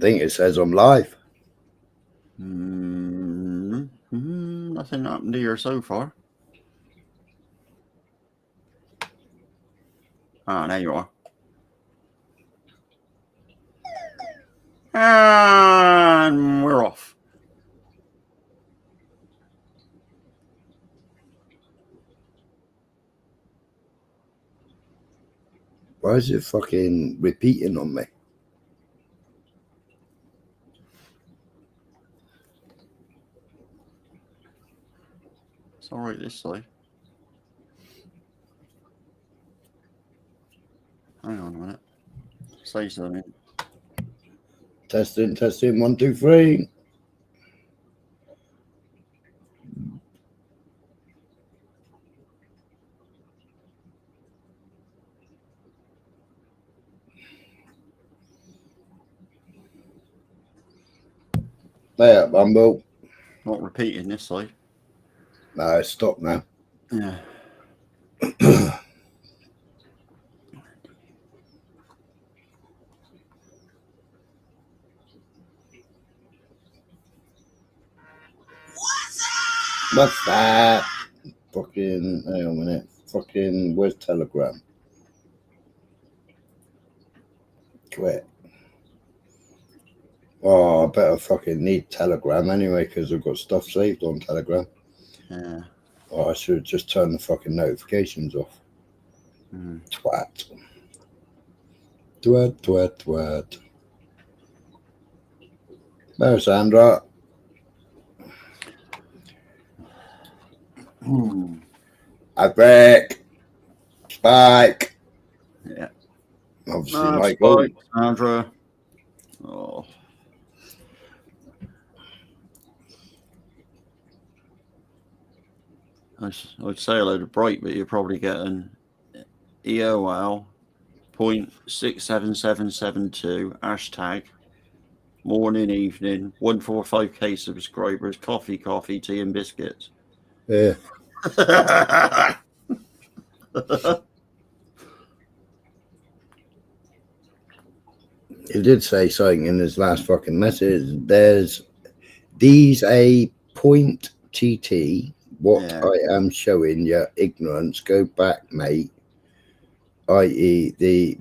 think it says I'm live. Nothing happened here so far. Ah, there you are. And we're off. Why is it fucking repeating on me? It's all right this side. Hang on a minute. Say something. Testing, 1, 2, 3. There, Bumble. Not repeating this side. No, it's stopped now. Yeah. What's that? Fucking, hang on a minute. Fucking, where's Telegram? Quit. Oh, I better fucking need Telegram anyway because I've got stuff saved on Telegram. Yeah. Oh, I should just turn the fucking notifications off. Twat. Twat. There's Sandra. Epic. Spike. Yeah. Obviously, Michael. Spike, Sandra. Oh. I'd say a load of bright, but you're probably getting EOL 0.67772 hashtag morning, evening, 145k subscribers, coffee, tea and biscuits. Yeah. He did say something in his last fucking message. There's these a point TT. What I am showing you ignorance. Go back, mate. I.e. the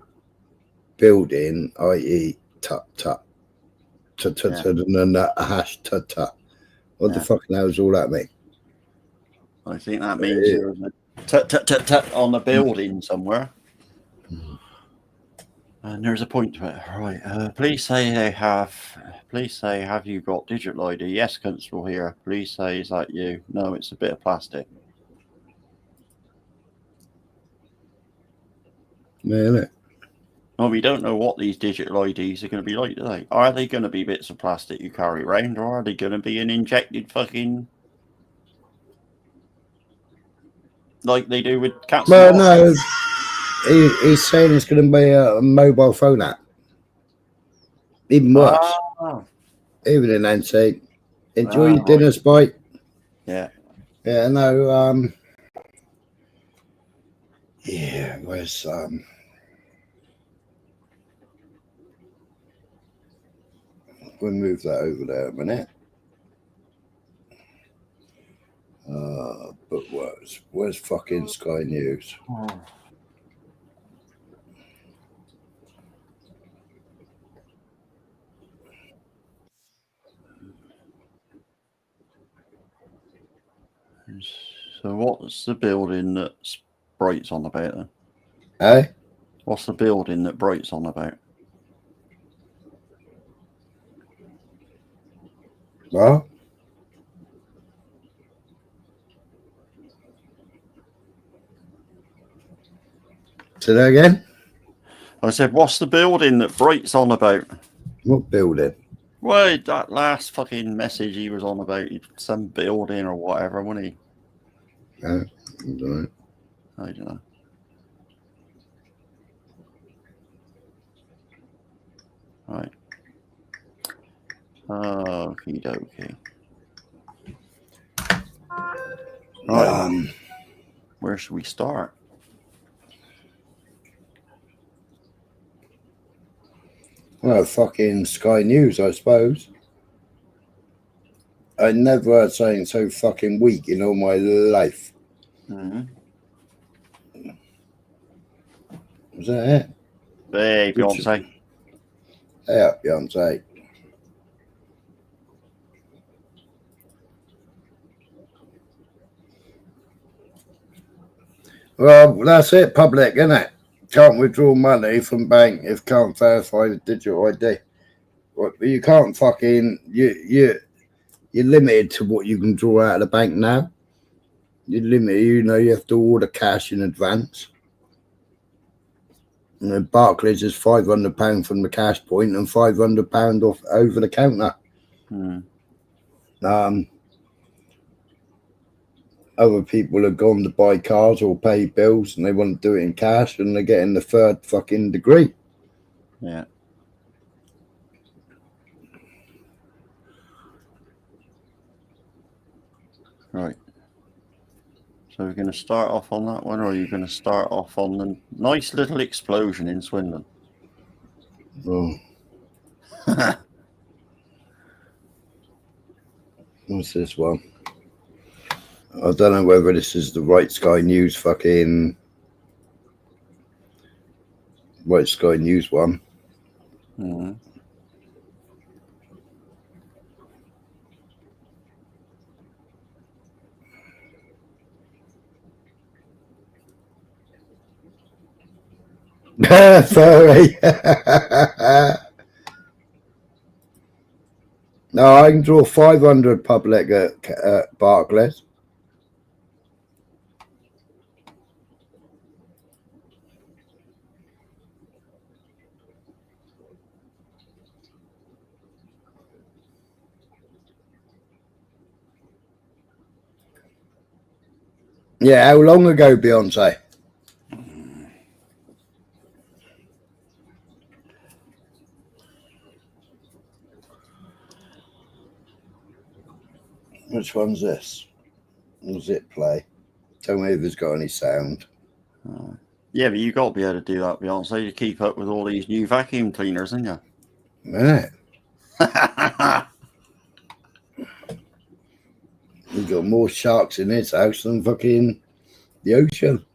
building. I.e. tut. Hash tut. What the fucking hell is all that mean? I think that means there's a tut on the building somewhere. And there's a point to it. Right. Please say have you got digital ID? Yes, Constable here. Please say, is that you? No, it's a bit of plastic. Yeah, well, we don't know what these digital IDs are going to be like, do they? Are they going to be bits of plastic you carry around, or are they going to be an injected fucking... like they do with cats? Well, no. He's saying it's going to be a mobile phone app. Even worse. Even in NC. Enjoy your dinner, Spike. Yeah. Yeah, no, yeah, where's we'll move that over there a minute. But where's fucking Sky News? So what's the building that Bright's on about then? Eh? What's the building that Bright's on about? What? Say that again? I said, what's the building that Bright's on about? What building? Well, that last fucking message he was on about, some building or whatever, wasn't he? I don't know. I don't know. Right. Okie dokie. Right. Where should we start? Well, fucking Sky News, I suppose. I never heard something so fucking weak in all my life. Mm-hmm. Was that it? Hey, Beyonce. Yeah, Beyonce. Well, that's it, public, isn't it? Can't withdraw money from bank if can't verify the digital ID. Well, you can't fucking you're limited to what you can draw out of the bank now. You're limited, you have to order cash in advance. And Barclays is £500 from the cash point and £500 off over the counter. Other people have gone to buy cars or pay bills and they want to do it in cash and they're getting the third fucking degree. Yeah. Right. So we're going to start off on that one, or are you going to start off on the nice little explosion in Swindon? Oh. What's this one? I don't know whether this is the right Sky News fucking right Sky News one. Mm-hmm. Sorry. No, I can draw 500 public at Barclays. Yeah, how long ago, Beyonce? Which one's this? Does it play? Tell me if it's got any sound. Yeah, but you got to be able to do that, Beyonce, to keep up with all these new vacuum cleaners, ain't you? Right. He's got more sharks in his house than fucking the ocean.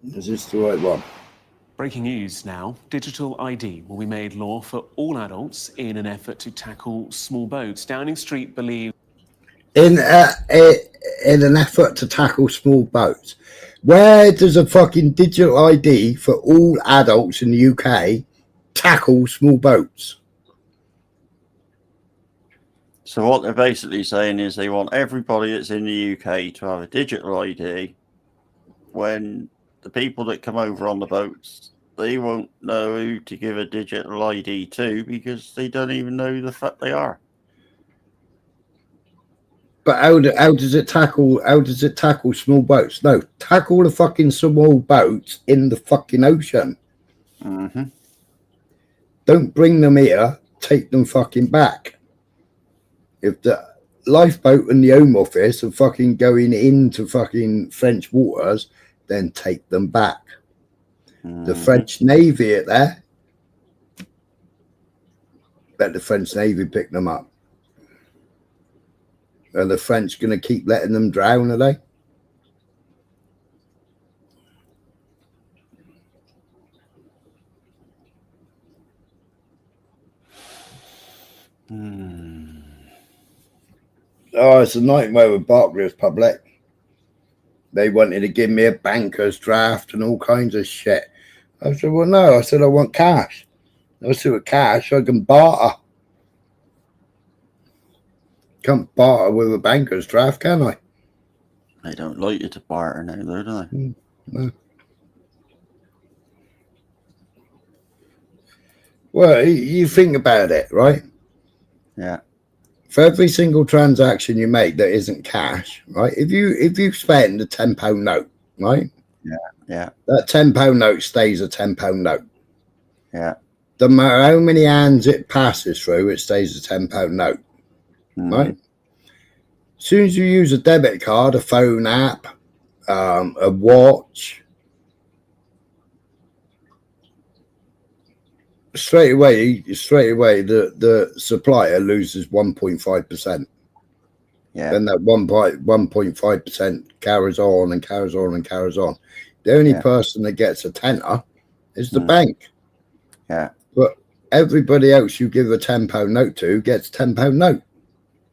Is this the right one? Breaking news now. Digital ID will be made law for all adults in an effort to tackle small boats. Downing Street believes... In an effort to tackle small boats. Where does a fucking digital ID for all adults in the UK tackle small boats? So what they're basically saying is they want everybody that's in the UK to have a digital ID. When the people that come over on the boats, they won't know who to give a digital ID to because they don't even know who the fuck they are. But how does it tackle small boats? No, tackle the fucking small boats in the fucking ocean. Mm-hmm. Don't bring them here, take them fucking back. If the lifeboat and the Home Office are fucking going into fucking French waters, then take them back. The French Navy are there. Let the French Navy pick them up. Are the French going to keep letting them drown, are they? Oh, it's a nightmare with Barclays public. They wanted to give me a banker's draft and all kinds of shit. I said, well, no. I said, I want cash. I said, with cash, I can barter. Can't barter with a banker's draft, can I? They don't like you to barter now, though, do they? No. Well, you think about it, right? Yeah. For every single transaction you make that isn't cash, right? If you spend a £10 note, right? Yeah. That £10 note stays a £10 note. Yeah. No matter how many hands it passes through, it stays a £10 note. Right? As soon as you use a debit card, a phone app, a watch, straight away, the supplier loses 1.5%. Yeah. Then that 1.5% carries on and carries on and carries on. The only person that gets a tenner is the bank. Yeah. But everybody else you give a £10 note to gets a £10 note.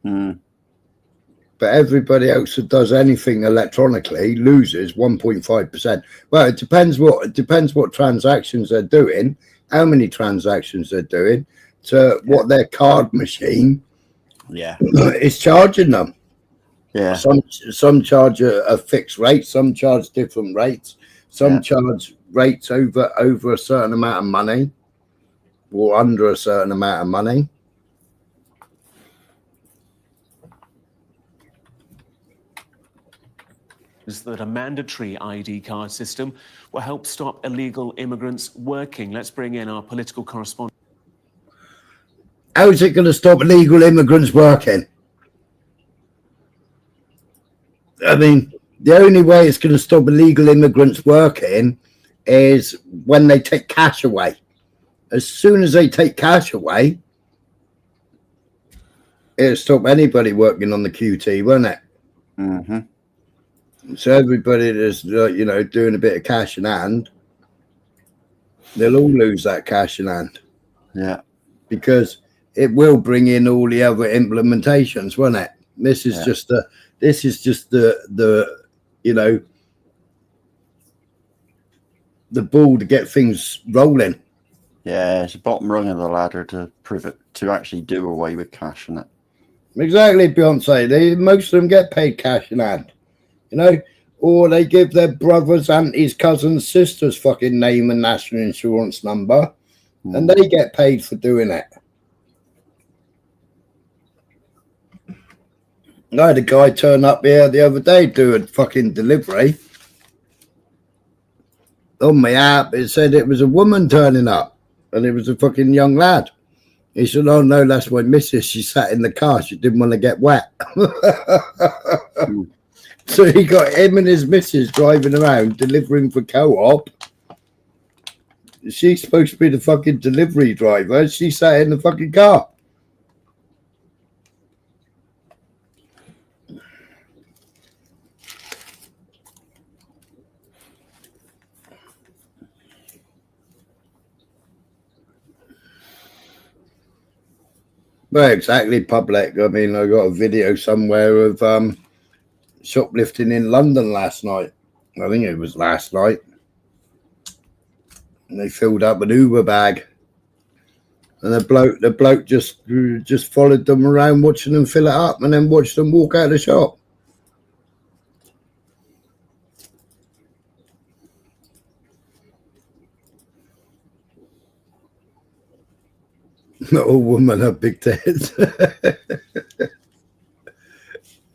Mm. But everybody else that does anything electronically loses 1.5%. Well, it depends what transactions they're doing, how many transactions they're doing, to what their card machine is charging them. Yeah. Some charge a fixed rate, some charge different rates, some charge rates over a certain amount of money or under a certain amount of money. Is that a mandatory ID card system will help stop illegal immigrants working. Let's bring in our political correspondent. How is it going to stop illegal immigrants working? I mean, the only way it's going to stop illegal immigrants working is when they take cash away. As soon as they take cash away, it'll stop anybody working on the QT, won't it? Mm-hmm. So everybody that's doing a bit of cash in hand, they'll all lose that cash in hand. Yeah, because it will bring in all the other implementations, won't it? This is just the ball to get things rolling. Yeah, it's the bottom rung of the ladder to prove it, to actually do away with cash in it. Exactly, Beyonce. Most of them get paid cash in hand, or they give their brothers, aunties, cousins, sisters fucking name and national insurance number, and they get paid for doing it. I had a guy turn up here the other day, do a fucking delivery. On my app, it said it was a woman turning up, and it was a fucking young lad. He said, "Oh no, that's my missus. She sat in the car. She didn't want to get wet." So he got him and his missus driving around delivering for Co-op. She's supposed to be the fucking delivery driver. She sat in the fucking car. Well, exactly, public. I mean, I got a video somewhere of shoplifting in London last night. I think it was last night. And they filled up an Uber bag. And the bloke just followed them around, watching them fill it up, and then watched them walk out of the shop. Not all women have big tits.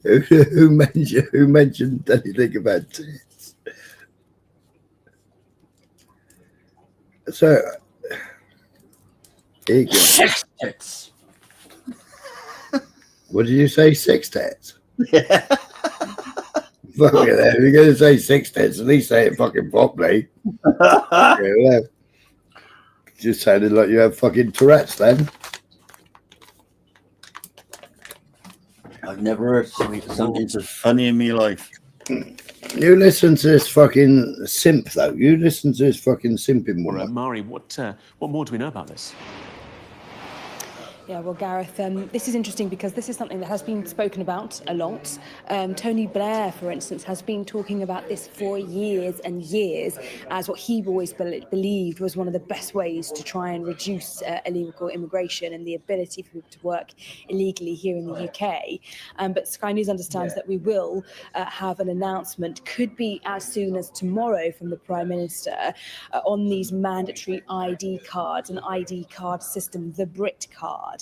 Who mentioned anything about tits? So, Six tits. What did you say? 6 tits? Yeah. Fucking hell, if you're going to say 6 tits, at least say it fucking properly. Yeah. Just sounded like you have fucking Tourette's then. I've never heard something so funny in my life. You listen to this fucking simp, though. You listen to this fucking simping woman. Mari, what more do we know about this? Yeah, well, Gareth, this is interesting because this is something that has been spoken about a lot. Tony Blair, for instance, has been talking about this for years and years as what he always believed was one of the best ways to try and reduce illegal immigration and the ability for people to work illegally here in the UK. But Sky News understands that we will have an announcement, could be as soon as tomorrow, from the Prime Minister on these mandatory ID cards, an ID card system, the Brit card.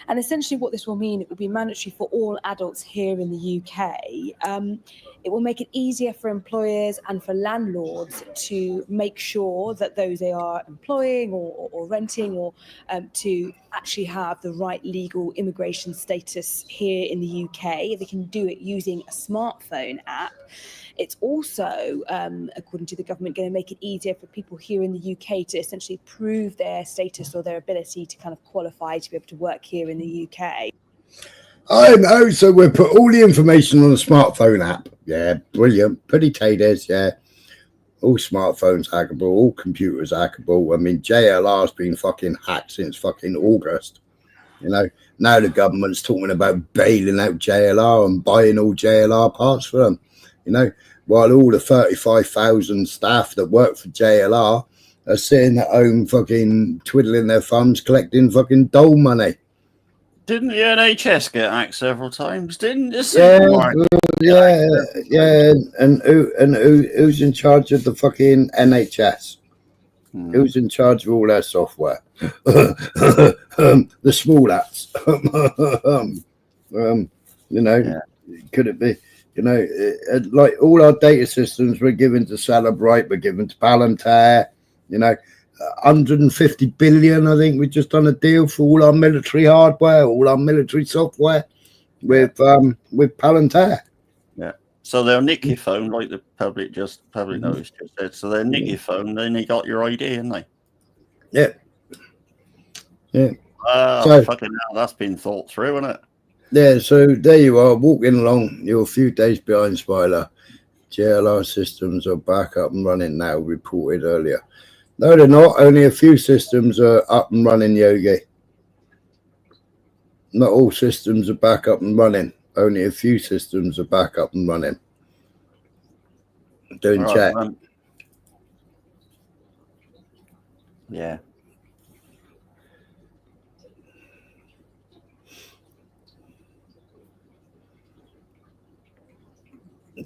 And essentially what this will mean, it will be mandatory for all adults here in the UK. It will make it easier for employers and for landlords to make sure that those they are employing or renting or to actually have the right legal immigration status here in the UK. They can do it using a smartphone app. It's also, according to the government, going to make it easier for people here in the UK to essentially prove their status or their ability to kind of qualify to be able to work here in the UK. I know, so we'll put all the information on the smartphone app. Yeah, brilliant. Pretty taters, yeah. All smartphones hackable, all computers hackable. I mean, JLR's been fucking hacked since fucking August. You know, now the government's talking about bailing out JLR and buying all JLR parts for them. You know, while all the 35,000 staff that work for JLR are sitting at home fucking twiddling their thumbs, collecting fucking dole money. Didn't the NHS get hacked several times? Didn't the Yeah. And who's in charge of the fucking NHS? Who's in charge of all their software? The small lads. You know, could it be? You know, like all our data systems were given to Cellebrite, we're given to Palantir. You know, 150 billion. I think we've just done a deal for all our military hardware, all our military software with Palantir. Yeah. So they'll nick your phone, like the public notice just said. So they'll nick your phone, then they got your ID, haven't they? Yeah. Yeah. So, fucking hell, that's been thought through, isn't it? Yeah, so there you are, walking along. You're a few days behind, Spider. JLR systems are back up and running now, reported earlier. No, they're not. Only a few systems are up and running, Yogi. Not all systems are back up and running. Only a few systems are back up and running. Don't check. Yeah.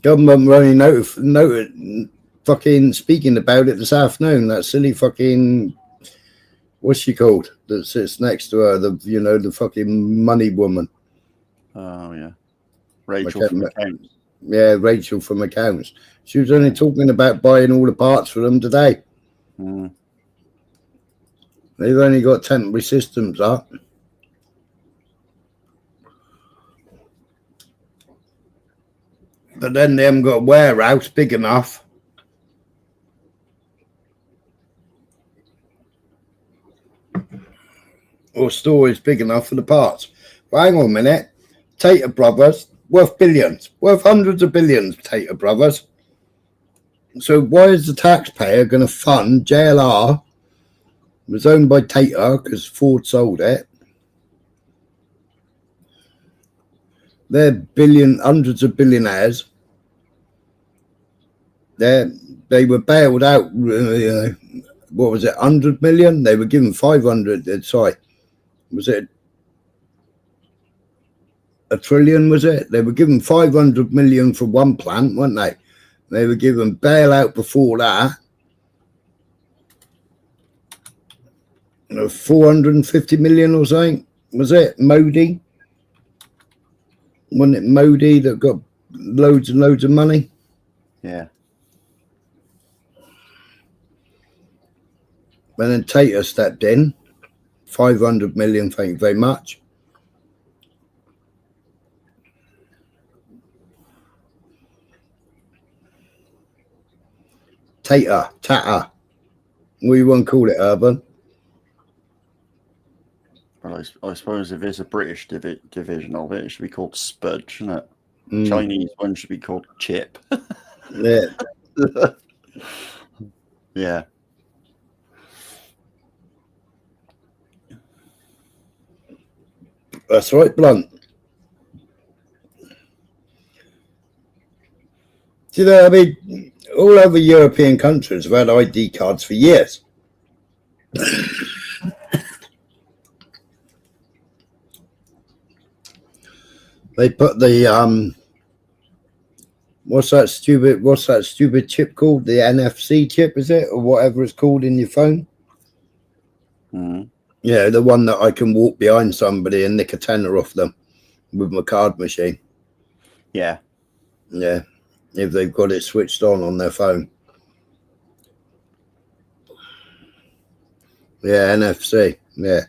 Government were only fucking speaking about it this afternoon. That silly fucking, what's she called? That sits next to her, the fucking money woman. Oh yeah, Rachel from accounts. Yeah, Rachel from accounts. She was only talking about buying all the parts for them today. They've only got temporary systems up. But then they haven't got a warehouse big enough. Or storage big enough for the parts. Well, hang on a minute. Tater Brothers, worth billions, worth hundreds of billions, Tater Brothers. So why is the taxpayer going to fund JLR? It was owned by Tater because Ford sold it. They're hundreds of billionaires. They were bailed out, what was it, 100 million? They were given 500, sorry. Was it a trillion, was it? They were given 500 million for one plant, weren't they? They were given bailout before that. 450 million or something. Was it Modi? Wasn't it Modi that got loads and loads of money? Yeah. And then Tater stepped in. 500 million, thank you very much. Tater. What do you want to call it, Urban? Well, I suppose if it's a British division of it, it should be called Spudge, shouldn't it? Chinese one should be called Chip. Yeah. Yeah. That's right, Blunt. Do you know, I mean, all over European countries have had ID cards for years. They put the what's that stupid chip called? The NFC chip, is it, or whatever it's called in your phone? Yeah, the one that I can walk behind somebody and nick a tenner off them with my card machine. Yeah. Yeah, if they've got it switched on their phone. Yeah, NFC. Yeah.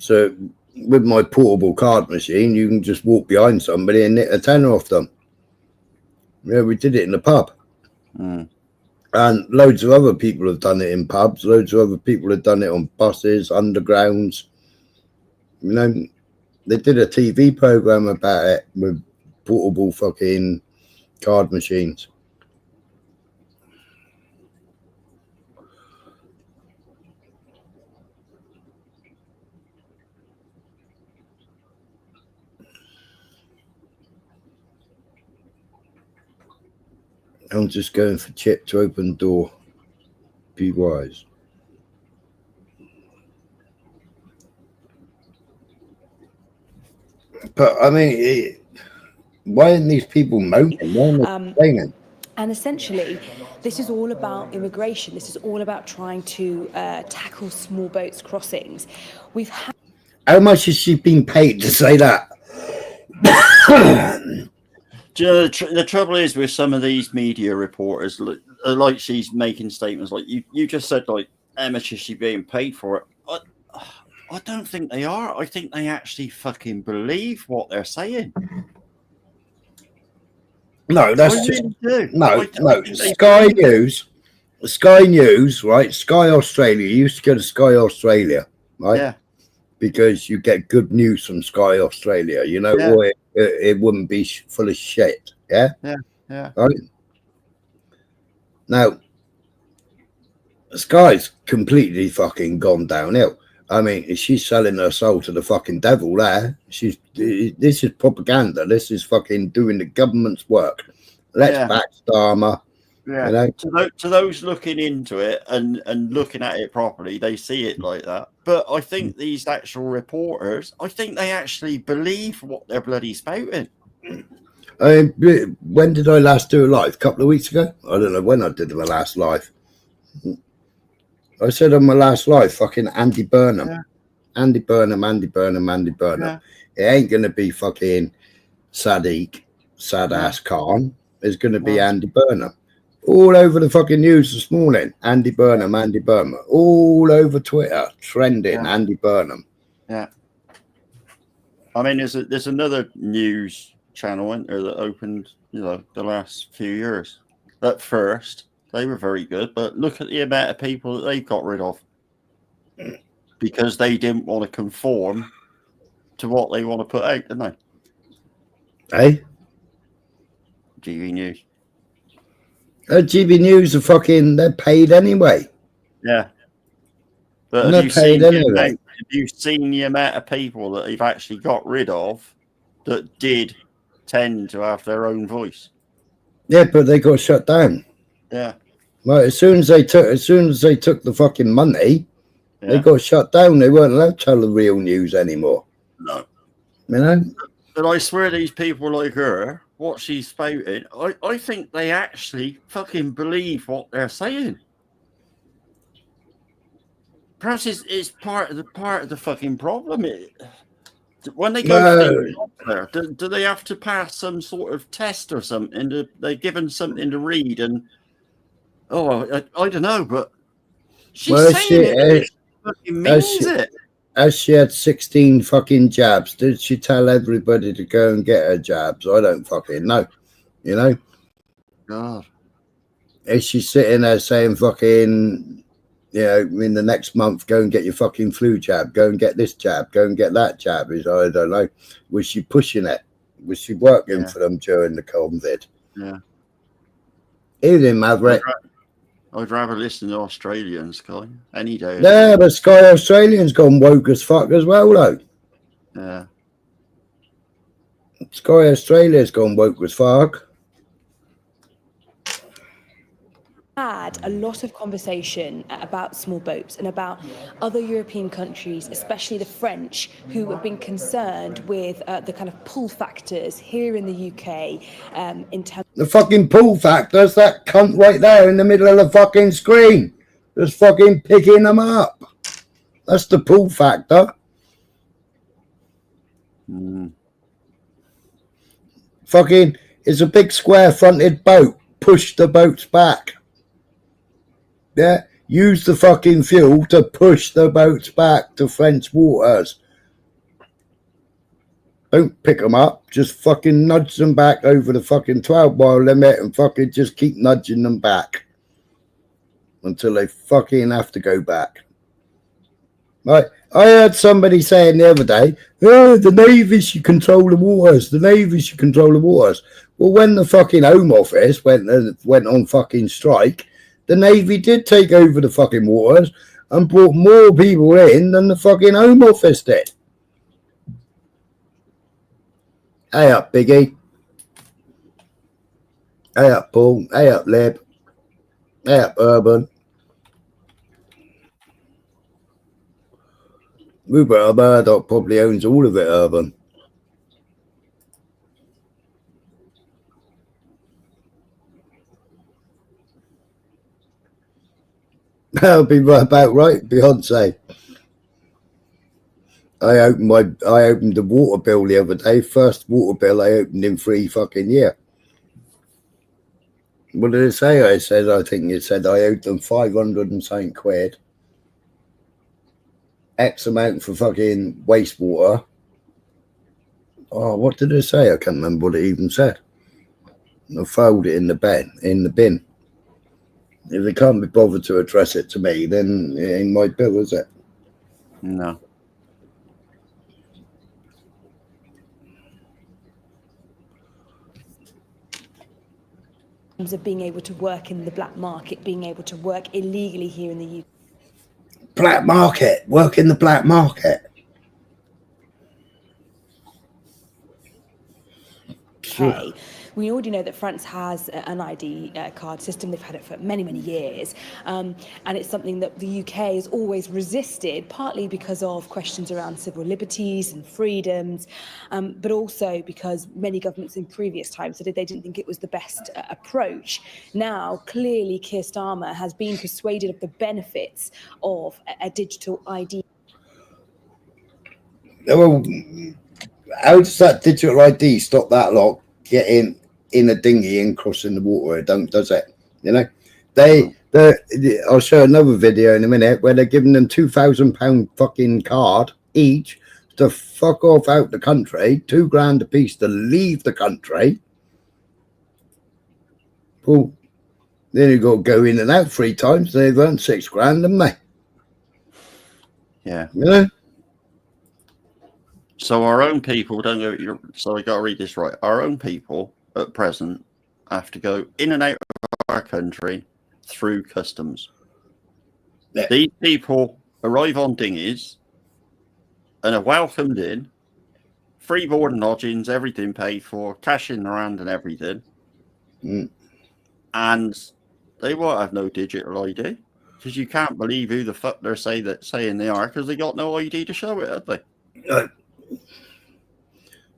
So with my portable card machine, you can just walk behind somebody and nick a tenner off them. Yeah, we did it in the pub. Mm. And loads of other people have done it in pubs. Loads of other people have done it on buses, undergrounds. You know, they did a TV program about it with portable fucking card machines. I'm just going for Chip to open the door. Be wise. But I mean, why aren't these people moaning? Why aren't they complaining? And essentially, this is all about immigration. This is all about trying to tackle small boats crossings. We've had. How much has she been paid to say that? Do you know, the trouble is with some of these media reporters, like she's making statements like you just said, like, how much is she being paid for it? I don't think they are. I think they actually fucking believe what they're saying. No, that's I just really do. no. Sky News, right? Sky Australia. You used to go to Sky Australia, right? Yeah. Because you get good news from Sky Australia. You know, Yeah. or it wouldn't be full of shit. Yeah. Yeah. Right. Now, Sky's completely fucking gone downhill. I mean, she's selling her soul to the fucking devil there. This is propaganda. This is fucking doing the government's work. Let's back Starmer. Yeah. You know? To those looking into it and looking at it properly, they see it like that. But I think these actual reporters, I think they actually believe what they're bloody spouting. When did I last do a live? A couple of weeks ago? I don't know when I did my last live. I said on my last live, fucking Andy Burnham. Yeah. Andy Burnham. Yeah. It ain't going to be fucking Sadiq, Sadass Khan. It's going to be Andy Burnham. All over the fucking news this morning. Andy Burnham. All over Twitter. Trending Andy Burnham. Yeah. I mean, there's another news channel in there that opened, the last few years. At first, they were very good, but look at the amount of people that they got rid of because they didn't want to conform to what they want to put out, didn't they? Hey? GB News. GB News are fucking, they're paid anyway. Yeah. But They're paid anyway. Have you seen the amount of people that they've actually got rid of that did tend to have their own voice? Yeah, but they got shut down. Yeah. Well, as soon as they took the fucking money, they got shut down. They weren't allowed to tell the real news anymore. No. You know? But I swear these people like her, what she's spouting, I think they actually fucking believe what they're saying. Perhaps it's part of the fucking problem. When they go there, do they have to pass some sort of test or something? They're given something to read and I don't know, but she's saying it fucking means it. As she had 16 fucking jabs, did she tell everybody to go and get her jabs? I don't fucking know. You know? God. Is she sitting there saying fucking, in the next month, go and get your fucking flu jab, go and get this jab, go and get that jab? I don't know. Was she pushing it? Was she working for them during the COVID? Yeah. Evening, Maverick. I'd rather listen to Australia and Sky any day. Yeah, but Sky Australian's gone woke as fuck as well, though. Yeah. Sky Australia's gone woke as fuck. Had a lot of conversation about small boats and about other European countries, especially the French, who have been concerned with the kind of pull factors here in the UK in terms. The fucking pull factors, that cunt right there in the middle of the fucking screen, just fucking picking them up. That's the pull factor. Fucking, it's a big square-fronted boat. Push the boats back. Yeah, use the fucking fuel to push the boats back to French waters. Don't pick them up. Just fucking nudge them back over the fucking 12-mile limit and fucking just keep nudging them back until they fucking have to go back. Right. I heard somebody saying the other day, oh, the Navy should control the waters. The Navy should control the waters. Well, when the fucking Home Office went on fucking strike, the Navy did take over the fucking waters and brought more people in than the fucking Home Office did. Hey up, Biggie. Hey up, Paul. Hey up, Lib. Hey up, Urban. Rupert Murdoch probably owns all of it, Urban. That'll be right about right, Beyonce. I opened the water bill the other day. First water bill I opened in 3 fucking years. What did it say? I think it said I owed them 500 and something quid. X amount for fucking wastewater. Oh, what did it say? I can't remember what it even said. I fold it in the bin. If they can't be bothered to address it to me, then it ain't my bill, is it? No. Of being able to work in the black market, being able to work illegally here in the UK. Black market, work in the black market. Okay. We already know that France has an ID card system. They've had it for many, many years. And it's something that the UK has always resisted, partly because of questions around civil liberties and freedoms, but also because many governments in previous times said they didn't think it was the best approach. Now, clearly, Keir Starmer has been persuaded of the benefits of a digital ID. Well, how does that digital ID stop that lot getting in a dinghy and crossing the water? It don't, does it? You know, I'll show another video in a minute where they're giving them £2,000 fucking card each to fuck off out the country, £2 a piece to leave the country. Well, then you got to go in and out 3 times. They've earned £6,000, haven't they? Yeah. You know. So our own people don't go. So I got to read this right. Our own people at present have to go in and out of our country through customs. Yeah. These people arrive on dinghies and are welcomed in, free board and lodgings, everything paid for, cash in their hand and everything. And they won't have no digital ID because you can't believe who the fuck they're saying they are because they got no ID to show it, have they?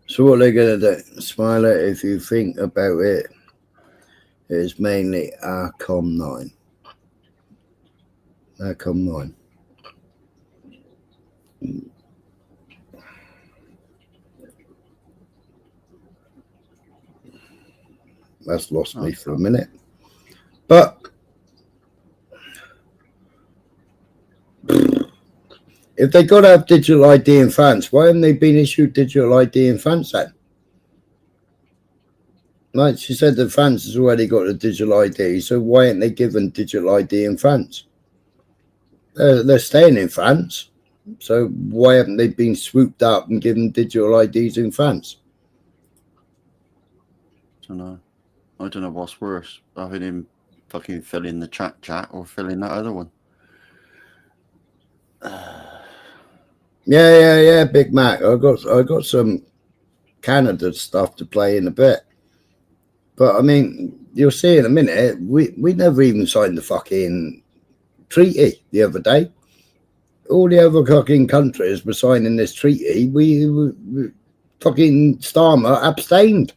So what they're going to do, Smiler, if you think about it, is mainly ARCOM 9. ARCOM 9. That's lost me for a minute. But if they got to have digital ID in France, why haven't they been issued digital ID in France then? Like she said, that France has already got a digital ID, so why aren't they given digital ID in France? They're staying in France, so why haven't they been swooped up and given digital IDs in France? I don't know what's worse, having him fucking fill in the chat or fill in that other one. Yeah, Big Mac. I got some Canada stuff to play in a bit. But I mean, you'll see in a minute, we never even signed the fucking treaty the other day. All the other fucking countries were signing this treaty. We fucking Starmer abstained.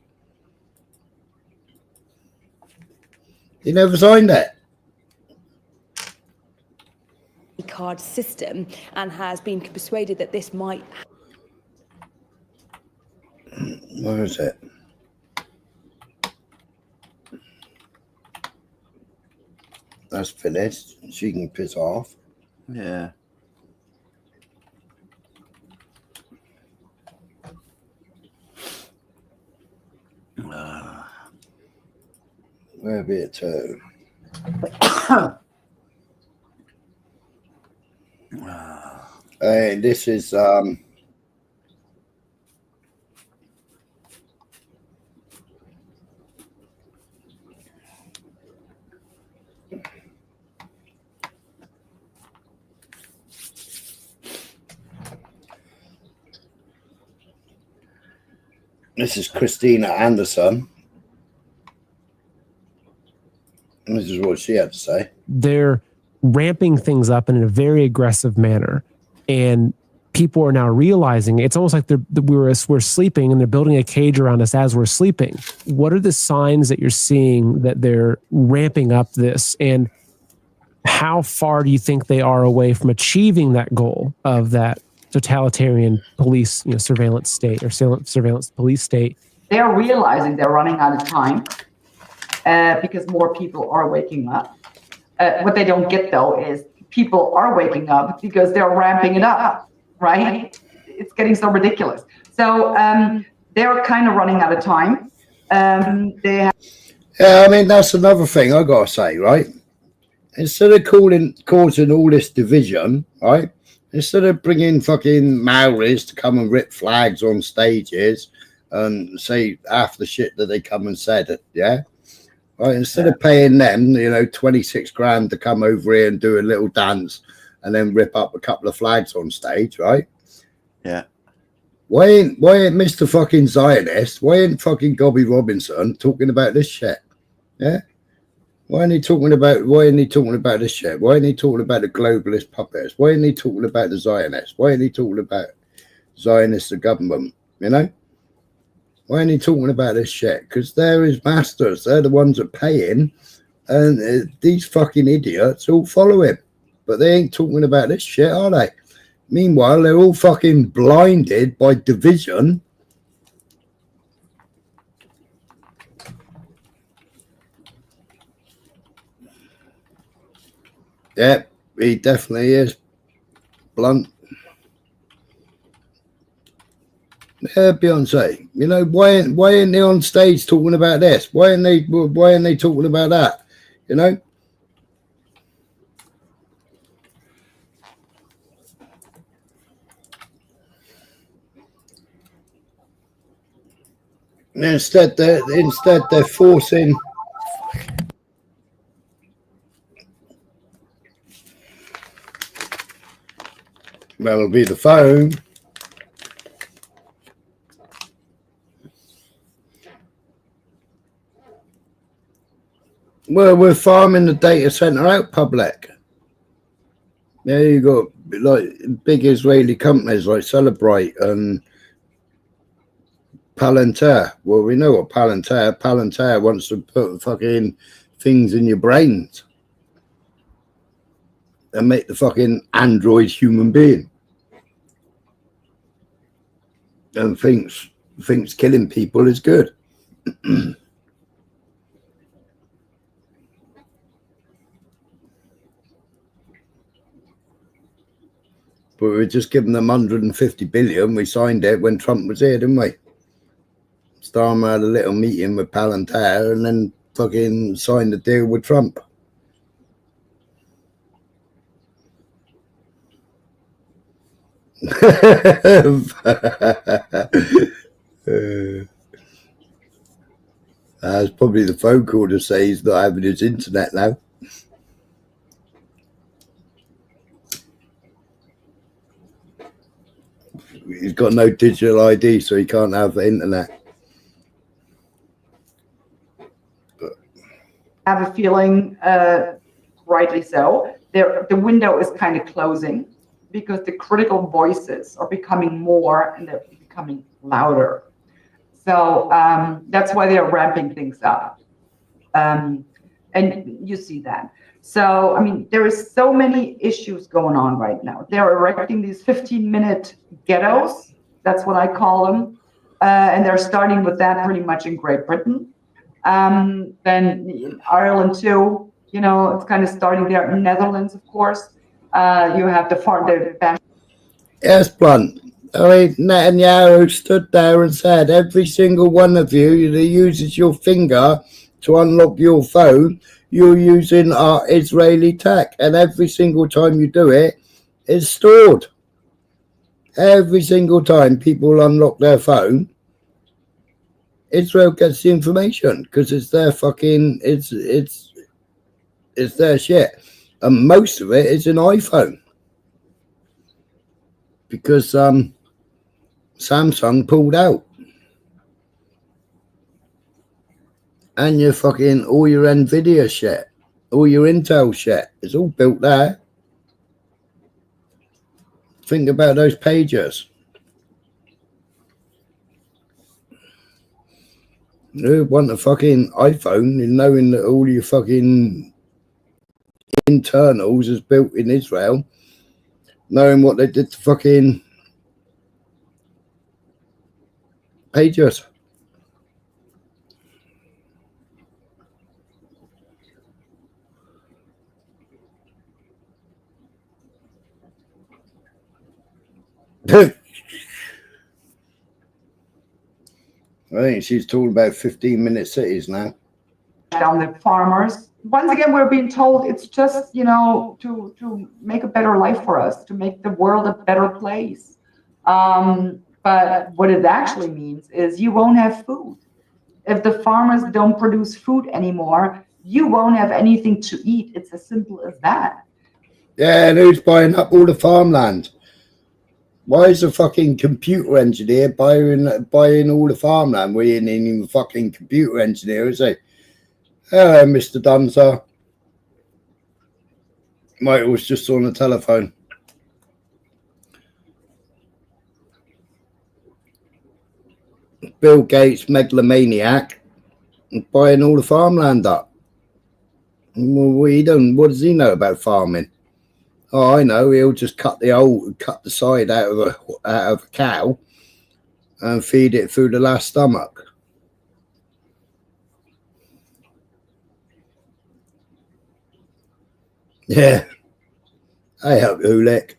He never signed it. Card system and has been persuaded that this might. Where is it? That's finished. She can piss off. Yeah. Where be it too? This is this is Christina Anderson. And this is what she had to say. They're ramping things up in a very aggressive manner, and people are now realizing it's almost like we're sleeping and they're building a cage around us as we're sleeping. What are the signs that you're seeing that they're ramping up this, and how far do you think they are away from achieving that goal of that totalitarian police, surveillance state or surveillance police state? They're realizing they're running out of time because more people are waking up. What they don't get, though, is people are waking up because they're ramping it up, right? It's getting so ridiculous. So they're kind of running out of time. Yeah, I mean, that's another thing I got to say, right? Instead of causing all this division, right? Instead of bringing fucking Maoris to come and rip flags on stages and say half the shit that they come and said, yeah? Right, instead of paying them, 26 grand to come over here and do a little dance and then rip up a couple of flags on stage, right? Yeah. Why ain't Mr. fucking Zionist? Why ain't fucking Gobby Robinson talking about this shit? Yeah. Why ain't he talking about this shit? Why ain't he talking about the globalist puppets? Why ain't he talking about the Zionists? Why ain't he talking about Zionists, the government? Why ain't he talking about this shit? Because they're his masters. They're the ones that pay him. And these fucking idiots all follow him. But they ain't talking about this shit, are they? Meanwhile, they're all fucking blinded by division. Yeah, he definitely is blunt. Yeah, Beyonce. Why ain't they on stage talking about this? Why ain't they talking about that? Instead they're forcing. That'll be the phone. Well, we're farming the data center out, public. There you go, like big Israeli companies like Cellebrite and Palantir. Well, we know what Palantir wants to put fucking things in your brains and make the fucking android human being, and thinks killing people is good. But we just given them 150 billion. We signed it when Trump was here, didn't we? Starmer had a little meeting with Palantir and then fucking signed the deal with Trump. That's probably the phone call to say he's not having his internet now. He's got no digital ID, so he can't have the internet. I have a feeling, rightly so, the window is kind of closing because the critical voices are becoming more and they're becoming louder. So that's why they're ramping things up. And you see that. So, I mean, there is so many issues going on right now. They're erecting these 15-minute ghettos. That's what I call them. And they're starting with that pretty much in Great Britain. Then in Ireland too, it's kind of starting there. In Netherlands, of course. You have the Yes, Blunt. I mean, Netanyahu stood there and said, every single one of you that uses your finger to unlock your phone, you're using our Israeli tech. And every single time you do it, it's stored. Every single time people unlock their phone, Israel gets the information because it's their fucking, it's their shit. And most of it is an iPhone. Because Samsung pulled out. And your fucking, all your Nvidia shit, all your Intel shit, it's all built there. Think about those pagers. You want a fucking iPhone and knowing that all your fucking internals is built in Israel, knowing what they did to fucking pagers. I think she's talking about 15-minute cities now. Down the farmers. Once again, we're being told it's just, you know, to make a better life for us, to make the world a better place. But what it actually means is you won't have food. If the farmers don't produce food anymore, you won't have anything to eat. It's as simple as that. Yeah, and who's buying up all the farmland? Why is a fucking computer engineer buying all the farmland? We ain't even a fucking computer engineer, is he? Hello, Mr. Dunzer. Michael was just on the telephone. Bill Gates, megalomaniac, buying all the farmland up. Well, what does he know about farming? Oh, I know. He'll just cut the side out of a cow and feed it through the last stomach. Yeah, I help you, Lick.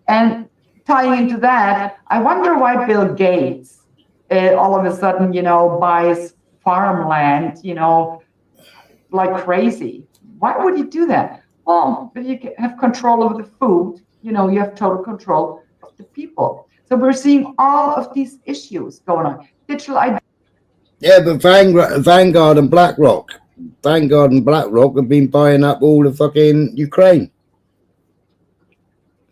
And tying into that, I wonder why Bill Gates all of a sudden, you know, buys farmland, you know, like crazy. Why would he do that? Well, if you have control over the food, you know, you have total control of the people. So we're seeing all of these issues going on. Digital identity. Yeah, but Vanguard and BlackRock have been buying up all the fucking Ukraine.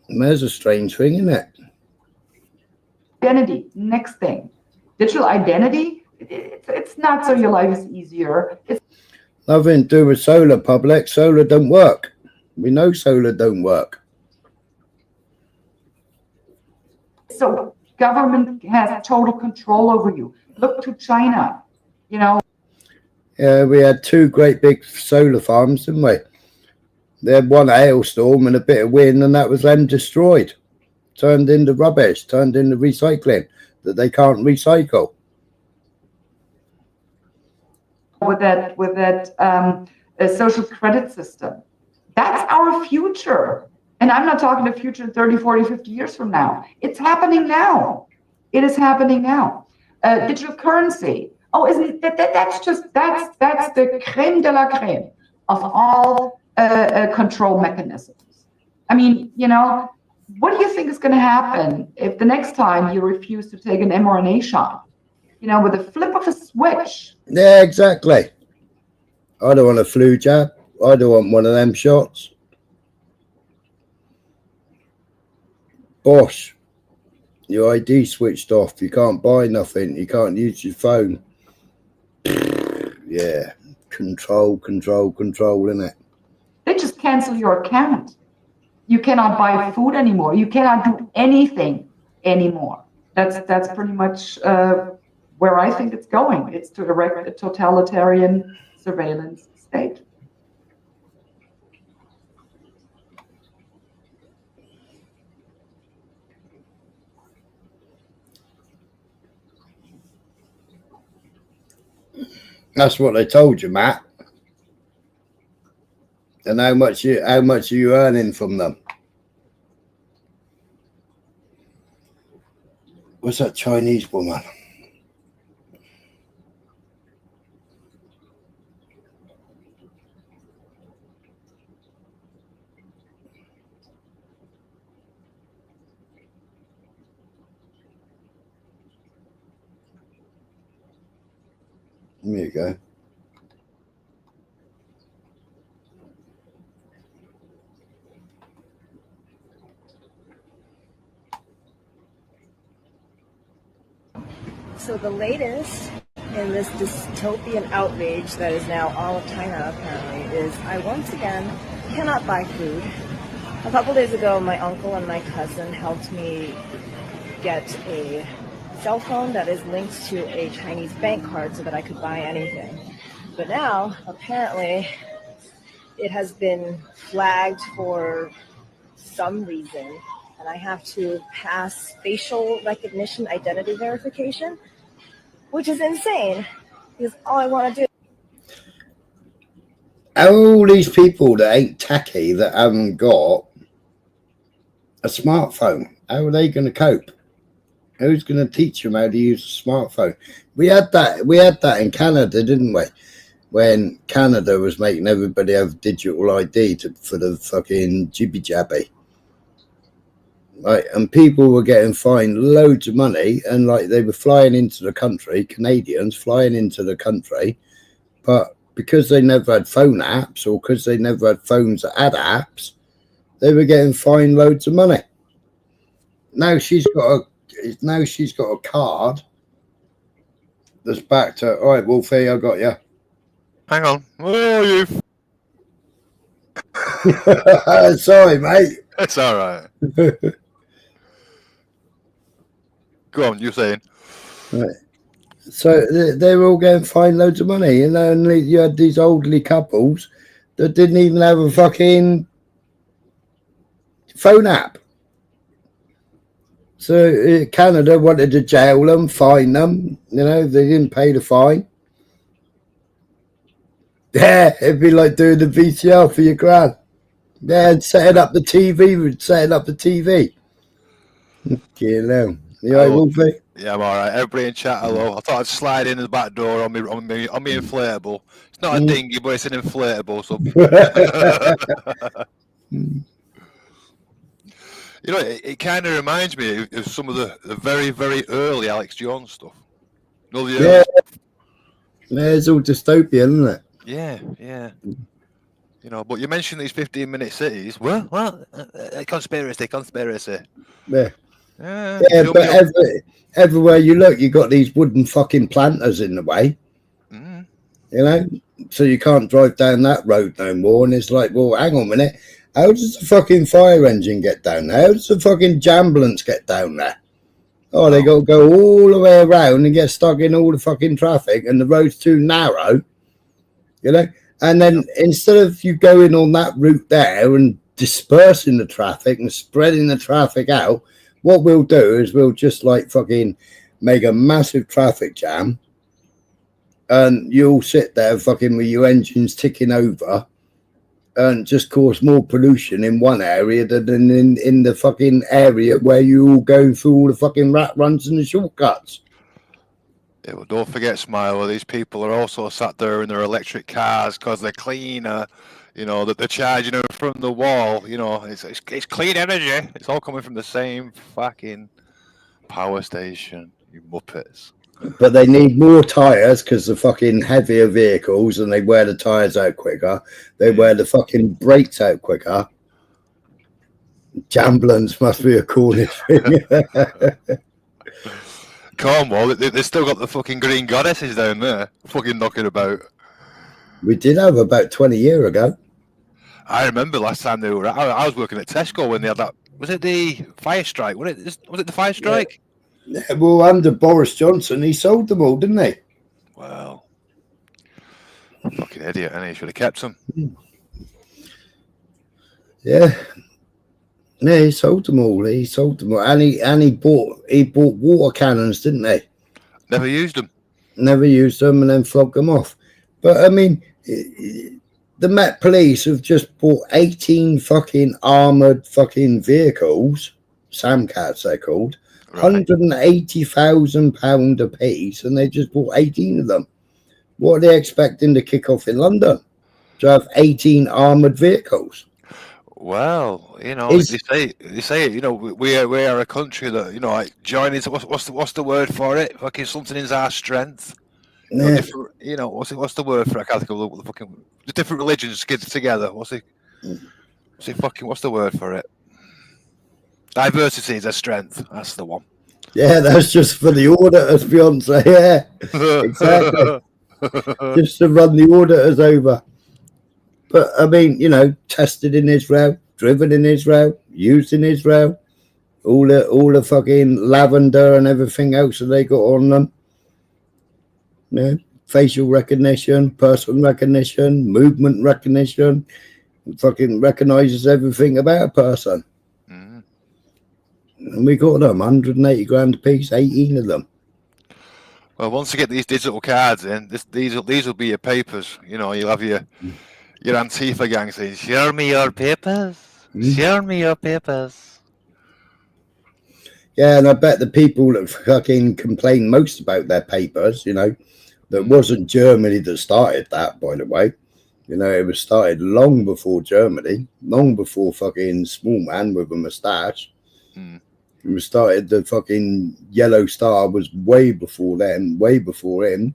And there's a strange thing, isn't it? Identity, next thing. Digital identity, it's not so your life is easier. It's nothing to do with solar, public. Solar don't work. We know solar don't work. So government has total control over you. Look to China, you know. Yeah, we had two great big solar farms, didn't we? They had one hailstorm and a bit of wind, and that was them destroyed. Turned into rubbish, turned into recycling that they can't recycle. With that social credit system. That's our future. And I'm not talking the future 30, 40, 50 years from now. It's happening now. It is happening now. Digital currency. Oh, isn't that's the creme de la creme of all control mechanisms. I mean, you know, what do you think is going to happen if the next time you refuse to take an mRNA shot? You know, with a flip of a switch. Yeah, exactly. I don't want a flu jab. I don't want one of them shots. Bosh. Your ID switched off. You can't buy nothing. You can't use your phone. Yeah. Control, innit? They just cancel your account. You cannot buy food anymore. You cannot do anything anymore. That's pretty much where I think it's going. It's to erect a totalitarian surveillance state. That's what they told you, Matt. And how much are you earning from them? What's that Chinese woman? There you go. So the latest in this dystopian outrage that is now all of China apparently is I once again cannot buy food. A couple days ago, my uncle and my cousin helped me get a cell phone that is linked to a Chinese bank card so that I could buy anything. But now, apparently, it has been flagged for some reason, and I have to pass facial recognition identity verification, which is insane, because all I want to do. All these people that ain't tacky, that haven't got a smartphone, how are they going to cope? Who's going to teach them how to use a smartphone? We had that in Canada, didn't we? When Canada was making everybody have digital ID for the fucking jibby jabby. Right, and people were getting fined loads of money, and like they were flying into the country, Canadians flying into the country, but because they never had phone apps or because they never had phones that had apps, they were getting fined loads of money. Now she's got a card that's back to, all right, Wolfie, I got you. Hang on. Where are you? Sorry, mate. It's all right. Go on, you're saying. Right. So they were all getting fined loads of money, you know, and you had these elderly couples that didn't even have a fucking phone app. So Canada wanted to jail them, fine them, you know, they didn't pay the fine. Yeah, it'd be like doing the VCR for your gran. Yeah, and setting up the TV. You know. You all right, Wolfie? Yeah, I'm all right. Everybody in chat, hello. I thought I'd slide in the back door on me inflatable. It's not a dinghy, but it's an inflatable. So. You know, it kind of reminds me of some of the very, very early Alex Jones stuff. You know, yeah, it's all dystopian, isn't it? Yeah. You know, but you mentioned these 15-minute cities. Well, conspiracy. Yeah, but everywhere you look, you got these wooden fucking planters in the way. You know, so you can't drive down that road no more. And it's like, well, hang on a minute. How does the fucking fire engine get down there? How does the fucking ambulance get down there? Oh, they got to go all the way around and get stuck in all the fucking traffic, and the road's too narrow, you know? And then instead of you going on that route there and dispersing the traffic and spreading the traffic out, what we'll do is we'll just like fucking make a massive traffic jam, and you'll sit there fucking with your engines ticking over and just cause more pollution in one area than in the fucking area where you all go through all the fucking rat runs and the shortcuts. Yeah, well, don't forget, Smile, these people are also sat there in their electric cars because they're cleaner, you know, that they're charging them from the wall. You know, it's clean energy. It's all coming from the same fucking power station, you muppets. But they need more tyres because the fucking heavier vehicles, and they wear the tyres out quicker. They wear the fucking brakes out quicker. Jamblins must be a Cornish thing. Cornwall, they still got the fucking green goddesses down there, fucking knocking about. We did have about 20 years ago. I remember last time they were. I was working at Tesco when they had that. Was it the fire strike? Was it the fire strike? Yeah, well, under Boris Johnson, he sold them all, didn't he? Well, fucking idiot, and he should have kept them. Yeah, he sold them all. And he bought water cannons, didn't he? Never used them, and then flogged them off. But I mean, the Met Police have just bought 18 fucking armored fucking vehicles, Samcats they're called, Right. £180,000 a piece, and they just bought 18 of them. What are they expecting to kick off in London? To have 18 armoured vehicles? Well, you know, they say, you know, we are a country that, you know, like joining. What's the word for it? Fucking something is our strength. You know, different, you know, what's the word for it? I can't think of the fucking the different religions get together. What's the word for it? Diversity is a strength. That's the one. Yeah, that's just for the auditors, Beyonce. Yeah, exactly. Just to run the auditors over. But I mean, you know, tested in Israel, driven in Israel, used in Israel, all the fucking lavender and everything else that they got on them. Yeah, facial recognition, person recognition, movement recognition, fucking recognizes everything about a person. Mm. And we got them 180 grand a piece, 18 of them. Well, once you get these digital cards in, these will be your papers. You know, you'll have your Antifa gang saying, "Show me your papers. Show me your papers." Yeah, and I bet the people that fucking complain most about their papers, you know, that wasn't Germany that started that, by the way. You know, it was started long before Germany, long before fucking small man with a moustache. Mm. It was started, the fucking Yellow Star was way before them, way before him.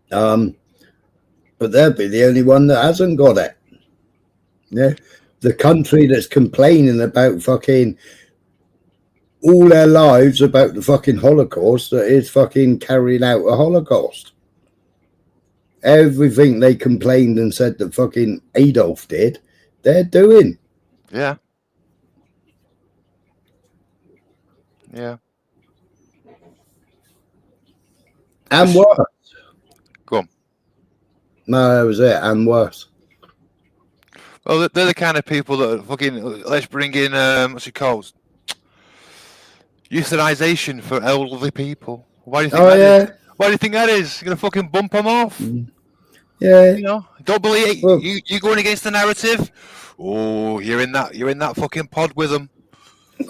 But they'll be the only one that hasn't got it. Yeah, the country that's complaining about fucking all their lives about the fucking Holocaust that is fucking carrying out a Holocaust. Everything they complained and said that fucking Adolf did, they're doing. Yeah. Yeah. And worse. Go on. No, that was it. And worse. Well, they're the kind of people that fucking, let's bring in, what's it called? Euthanization for elderly people. Why do you think that is? Why do you think that is? You're going to fucking bump them off? Yeah. You know, don't believe it. Well, you're going against the narrative. Oh, you're in that fucking pod with them.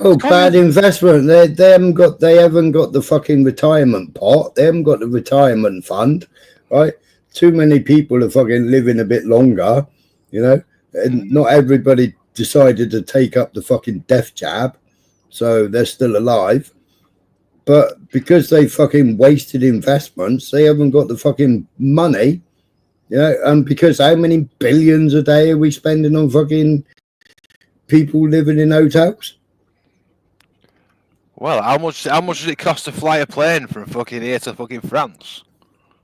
Oh, bad investment. They haven't got the fucking retirement pot. They haven't got the retirement fund, right? Too many people are fucking living a bit longer, you know. And not everybody decided to take up the fucking death jab, so they're still alive. But because they fucking wasted investments, they haven't got the fucking money, you know. And because how many billions a day are we spending on fucking people living in hotels? Well, how much does it cost to fly a plane from fucking here to fucking France?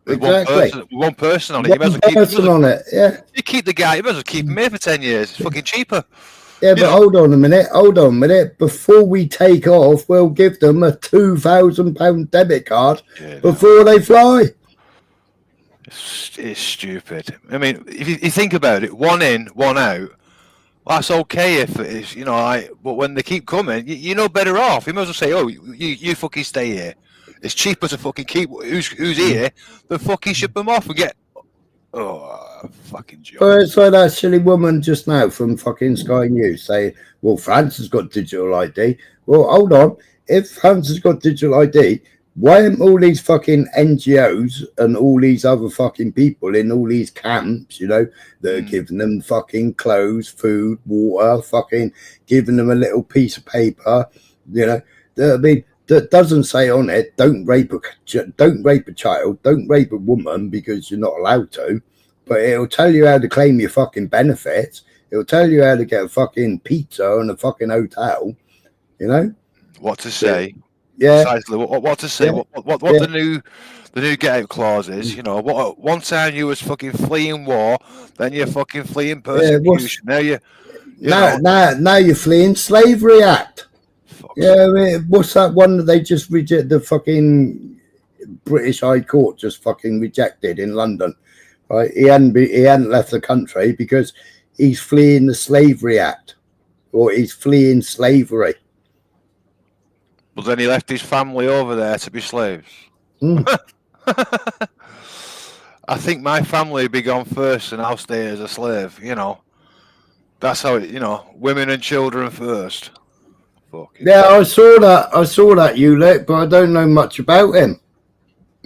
With exactly. one person on it. One person on it, yeah. You keep the guy, you might as well keep him here for 10 years. It's fucking cheaper. Yeah, but hold on a minute. Before we take off, we'll give them a £2,000 debit card before they fly. It's stupid. I mean, if you think about it, one in, one out, that's okay if it is, you know, but when they keep coming, you're no better off. You might as well say, oh, you fucking stay here. It's cheaper to fucking keep who's here than fucking ship them off and get fucking joke. Well, it's like that silly woman just now from fucking Sky News saying, well, France has got digital ID. Well, hold on. If France has got digital ID, why aren't all these fucking NGOs and all these other fucking people in all these camps, you know, that are giving them fucking clothes, food, water, fucking giving them a little piece of paper, you know, I mean, that doesn't say on it, don't rape a child, don't rape a woman because you're not allowed to, but it'll tell you how to claim your fucking benefits. It'll tell you how to get a fucking pizza and a fucking hotel, you know? What to say. Yeah. Precisely. What to say. Yeah. What the new get out clause is, you know, one time you was fucking fleeing war, then you're fucking fleeing persecution. Now you're fleeing Slavery Act. Yeah, I mean, what's that one that they just rejected? The fucking British High Court just fucking rejected in London. Right? He hadn't left the country because he's fleeing the Slavery Act, or he's fleeing slavery. But then he left his family over there to be slaves. I think my family would be gone first, and I'll stay as a slave. You know, that's how it. You know, women and children first. Fucking Yeah, I saw that, Ulec, but I don't know much about him.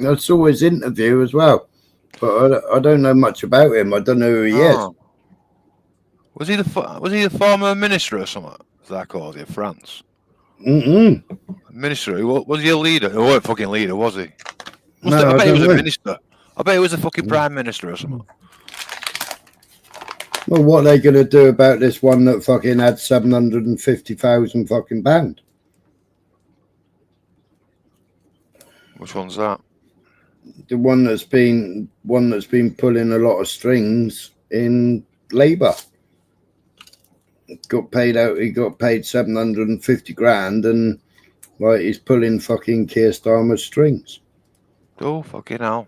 I saw his interview as well, but I don't know much about him. I don't know who he is. Was he the former minister or something? Is that called in France? Minister? Was he a leader? He wasn't a fucking leader, was he? I bet he was a minister. I bet he was a fucking prime minister or something. Well, what are they going to do about this one that fucking had 750,000 fucking pound? Which one's that? The one that's been pulling a lot of strings in Labour. Got paid out. He got paid 750 grand, and like he's pulling fucking Keir Starmer's strings. Oh fucking hell!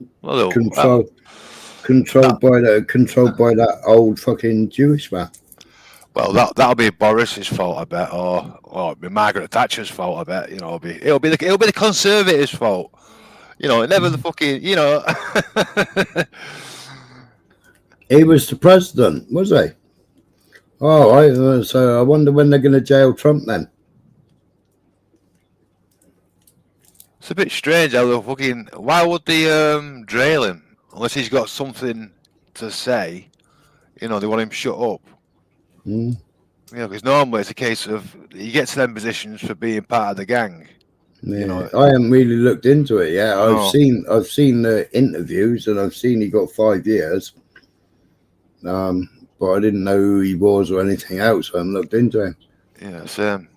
Controlled by that old fucking Jewish man. Well, that'll be Boris's fault, I bet, or it'll be Margaret Thatcher's fault, I bet. You know, it'll be the Conservatives' fault. You know, never the fucking. You know. He was the president, was he? Oh, so I wonder when they're going to jail Trump then. It's a bit strange how the fucking. Why would they jail him unless he's got something to say? You know, they want him shut up. You know, because normally it's a case of you get to them positions for being part of the gang. Yeah, you know, I haven't really looked into it yet. I've seen the interviews and I've seen he got 5 years. But I didn't know who he was or anything else. So I haven't looked into him. Yeah, same.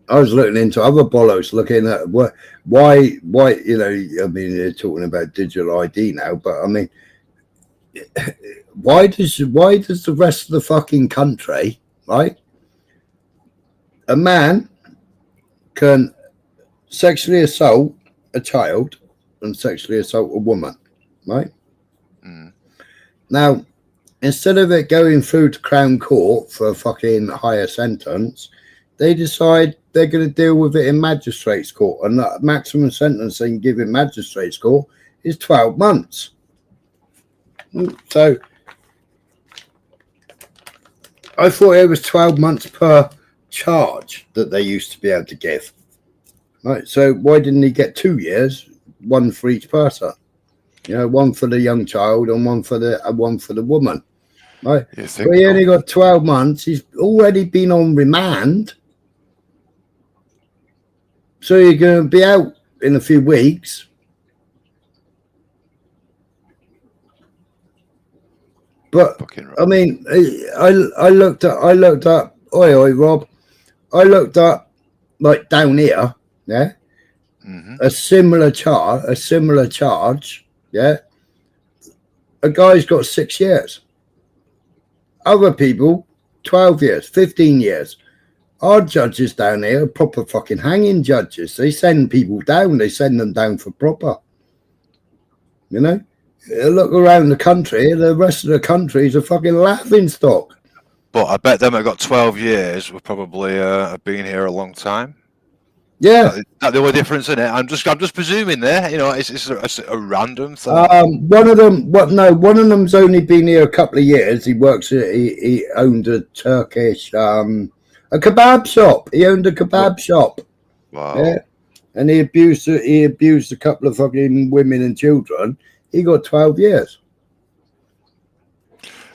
I was looking into other bollocks, looking at why, you know, I mean, they're talking about digital ID now, but I mean, why does the rest of the fucking country, right? A man can sexually assault a child and sexually assault a woman, right? Now, instead of it going through to Crown Court for a fucking higher sentence, they decide they're going to deal with it in magistrates' court, and the maximum sentence they can give in magistrates' court is 12 months. So I thought it was 12 months per charge that they used to be able to give. Right, so why didn't he get 2 years, one for each person? You know, one for the young child and one for the woman. Right, but he only got 12 months. He's already been on remand, so you're going to be out in a few weeks. But I mean, I looked up. Oi, Rob. I looked up like down here. Yeah, a similar charge. Yeah, a guy's got 6 years. Other people, 12 years, 15 years. Our judges down here are proper fucking hanging judges. They send people down. They send them down for proper. You know? Look around the country. The rest of the country is a fucking laughing stock. But I bet them that got 12 years were probably been here a long time. Yeah. That's the only difference in it. I'm just presuming there. You know, it's a random thing. One of them's only been here a couple of years. He owned a Turkish a kebab shop. He owned a kebab shop. Wow. Yeah. And he abused a couple of fucking women and children. He got 12 years.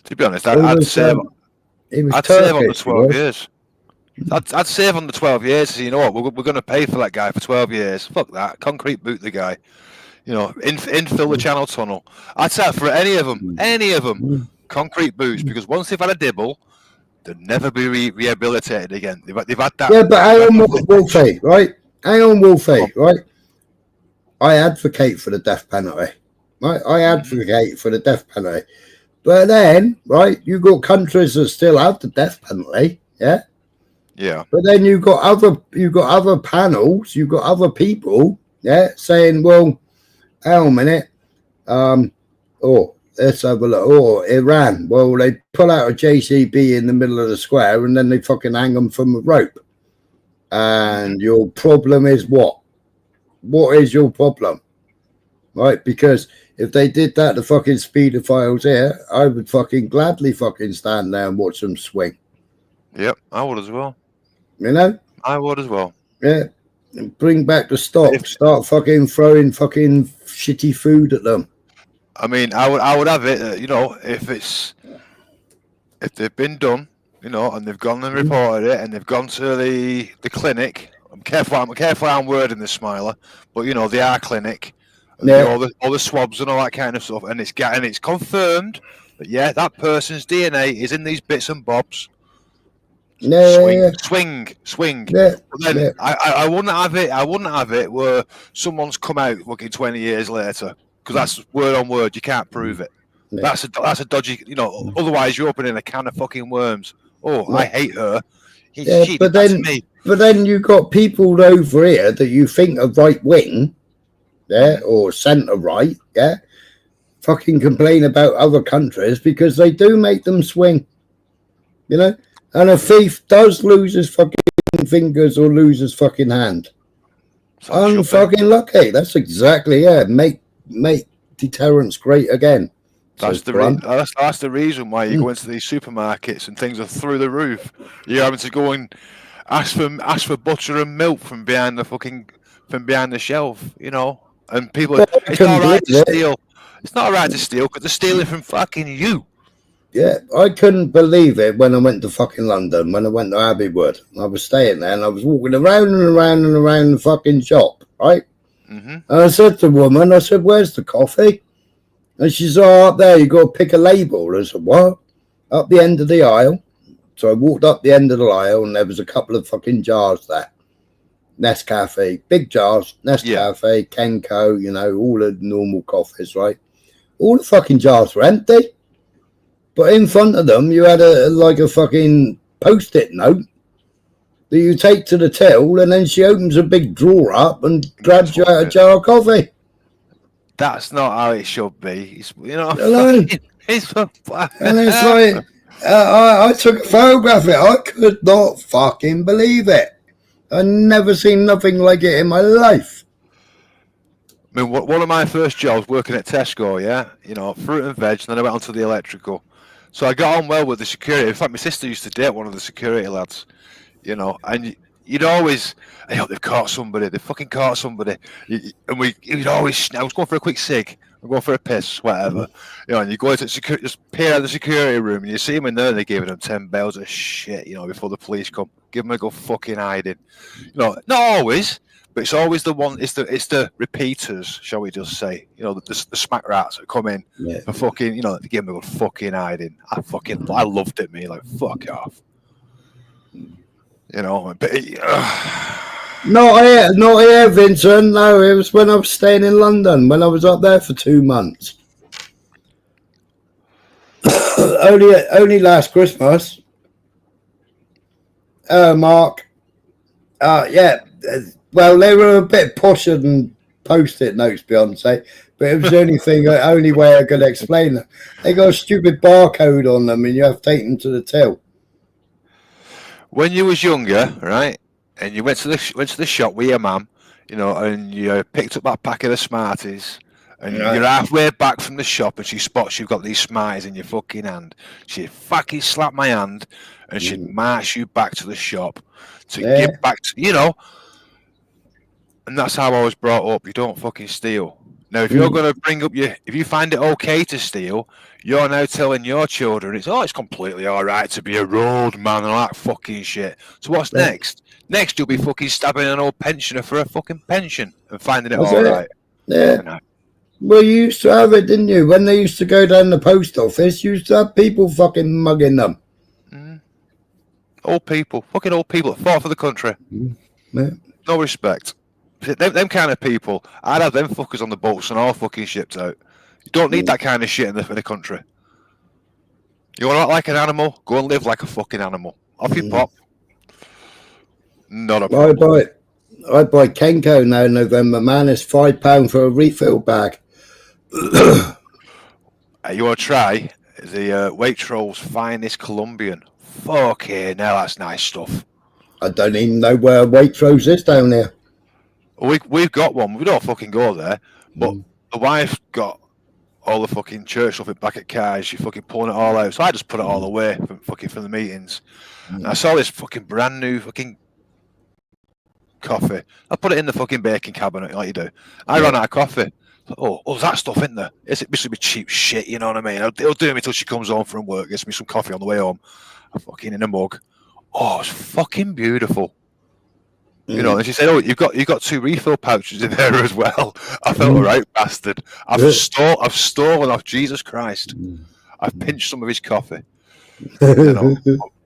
To be honest, I'd save on the 12 years. I'd save on the 12 years. So you know what? We're going to pay for that guy for 12 years. Fuck that. Concrete boot the guy. You know, infill the Channel Tunnel. I'd say for any of them, concrete boots, because once they've had a dibble, they'll never be rehabilitated again. They've had that. Yeah, but hang on, Wolfie, right? Hang on, Wolfie, right? I advocate for the death penalty. Right? I advocate for the death penalty. But then, right, you got countries that still have the death penalty, yeah? Yeah. But then you've got other panels, you've got other people, yeah, saying, well, hang on a minute. Let's have a look. Iran. Well, they pull out a JCB in the middle of the square and then they fucking hang them from a rope. And your problem is what? What is your problem? Right? Because if they did that to fucking speedophiles here, I would fucking gladly fucking stand there and watch them swing. Yep, I would as well. You know? I would as well. Yeah. And bring back the stock. Start fucking throwing fucking shitty food at them. I mean, I would have it. You know, if they've been done, you know, and they've gone and reported it, and they've gone to the clinic. I'm careful I'm wording this, Smiler, but you know they are clinic. Yeah. All the swabs and all that kind of stuff, and it's confirmed that yeah, that person's DNA is in these bits and bobs. Swing. Yeah. But then I wouldn't have it. I wouldn't have it where someone's come out looking 20 years later, because that's word on word. You can't prove it. Yeah. That's a dodgy. You know, otherwise you're opening a can of fucking worms. Oh, I hate her. Yeah, but then you got people over here that you think are right wing, yeah, or centre right, yeah, fucking complain about other countries because they do make them swing, you know. And a thief does lose his fucking fingers or lose his fucking hand. Unfucking lucky. That's exactly Make deterrence great again. That's the reason why you go into these supermarkets and things are through the roof. You're having to go and ask for butter and milk from behind the shelf, you know. And people, it's not right to steal. It's not right to steal because they're stealing from fucking you. Yeah, I couldn't believe it when I went to fucking London, when I went to Abbeywood. I was staying there and I was walking around and around and around the fucking shop, right? Mm-hmm. And I said to the woman, I said, where's the coffee? And she said, oh, up there, you got to pick a label. I said, what? Up the end of the aisle. So I walked up the end of the aisle and there was a couple of fucking jars there. Nescafe, big jars, Nescafe, Kenko, you know, all the normal coffees, right? All the fucking jars were empty. But in front of them, you had a fucking post-it note that you take to the till, and then she opens a big drawer up and grabs you out a jar of coffee. That's not how it should be. It's, you know, and it's like, I took a photograph of it. I could not fucking believe it. I never seen nothing like it in my life. I mean, one of my first jobs working at Tesco, yeah, you know, fruit and veg, and then I went on to the electrical. So I got on well with the security. In fact, my sister used to date one of the security lads, you know, and you'd always, I hope they've caught somebody. They fucking caught somebody. And you'd always, I was going for a quick cig. I'm going for a piss, whatever. You know, and you go into security, just peer out the security room, and you see them in there, and they're giving them 10 bells of shit, you know, before the police come. Give them a go fucking hiding. You know, not always, but it's always the one. It's the repeaters, shall we just say? You know, the smack rats that come in for fucking. You know, they give them a go fucking hiding. I loved it, me. Like fuck off. You know, but not here, Vincent. No, it was when I was staying in London. When I was up there for 2 months. only last Christmas. Mark. Yeah. Well, they were a bit posher than post-it notes, Beyonce, but it was the only way I could explain it. They got a stupid barcode on them, and you have to take them to the till. When you was younger, right, and you went to the shop with your mum, you know, and you picked up that packet of Smarties, and you're halfway back from the shop, and she spots you've got these Smarties in your fucking hand. She'd fucking slap my hand, and she'd march you back to the shop to get back to, you know. And that's how I was brought up. You don't fucking steal. Now, if you're going to if you find it okay to steal, you're now telling your children it's completely all right to be a road man and all that fucking shit. So what's next? Next, you'll be fucking stabbing an old pensioner for a fucking pension and finding it all right. Yeah. You know. Well, you used to have it, didn't you? When they used to go down the post office, you used to have people fucking mugging them. Old people. Fucking old people that fought for the country. Yeah. No respect. Them kind of people, I'd have them fuckers on the boats and all fucking shipped out. You don't need that kind of shit in the country. You want to act like an animal? Go and live like a fucking animal. Off you pop. Not a problem. I buy Kenko now in November, man. It's £5 for a refill bag. You want to try the Waitrose Finest Colombian? Fucking hell, that's nice stuff. I don't even know where Waitrose is down here. We've got one. We don't fucking go there. But the wife got all the fucking church stuff back at cars. She fucking pulling it all out. So I just put it all away from the meetings. And I saw this fucking brand new fucking coffee. I put it in the fucking baking cabinet like you do. I ran out of coffee. Oh, there's that stuff in there. This will be cheap shit, you know what I mean? It'll do me till she comes home from work, gets me some coffee on the way home. I'm fucking in a mug. Oh, it's fucking beautiful. You know, and she said, "Oh, you've got 2 refill pouches in there as well." I felt all right, bastard. I've stolen off Jesus Christ. I've pinched some of his coffee. You know,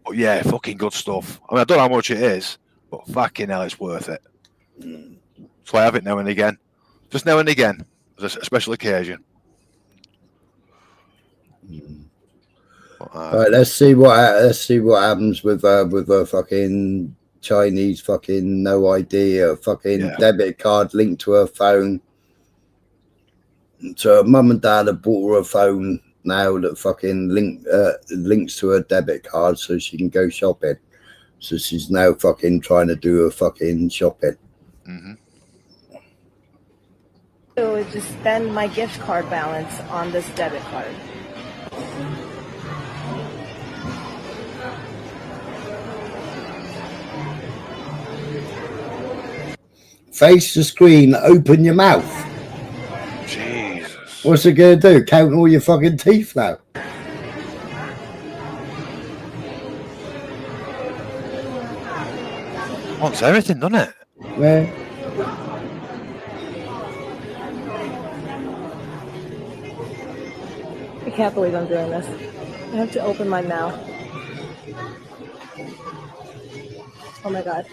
but yeah, fucking good stuff. I mean, I don't know how much it is, but fucking hell, it's worth it. So I have it now and again, just now and again, as a special occasion. Right, let's see what happens with the fucking Chinese fucking no idea fucking debit card linked to her phone. So her mum and dad have bought her a phone now that fucking links to her debit card so she can go shopping. So she's now fucking trying to do her fucking shopping. So just spend my gift card balance on this debit card. Face the screen, open your mouth. Jesus. What's it gonna do? Count all your fucking teeth now? Wants everything, doesn't it? Yeah. I can't believe I'm doing this. I have to open my mouth. Oh my god.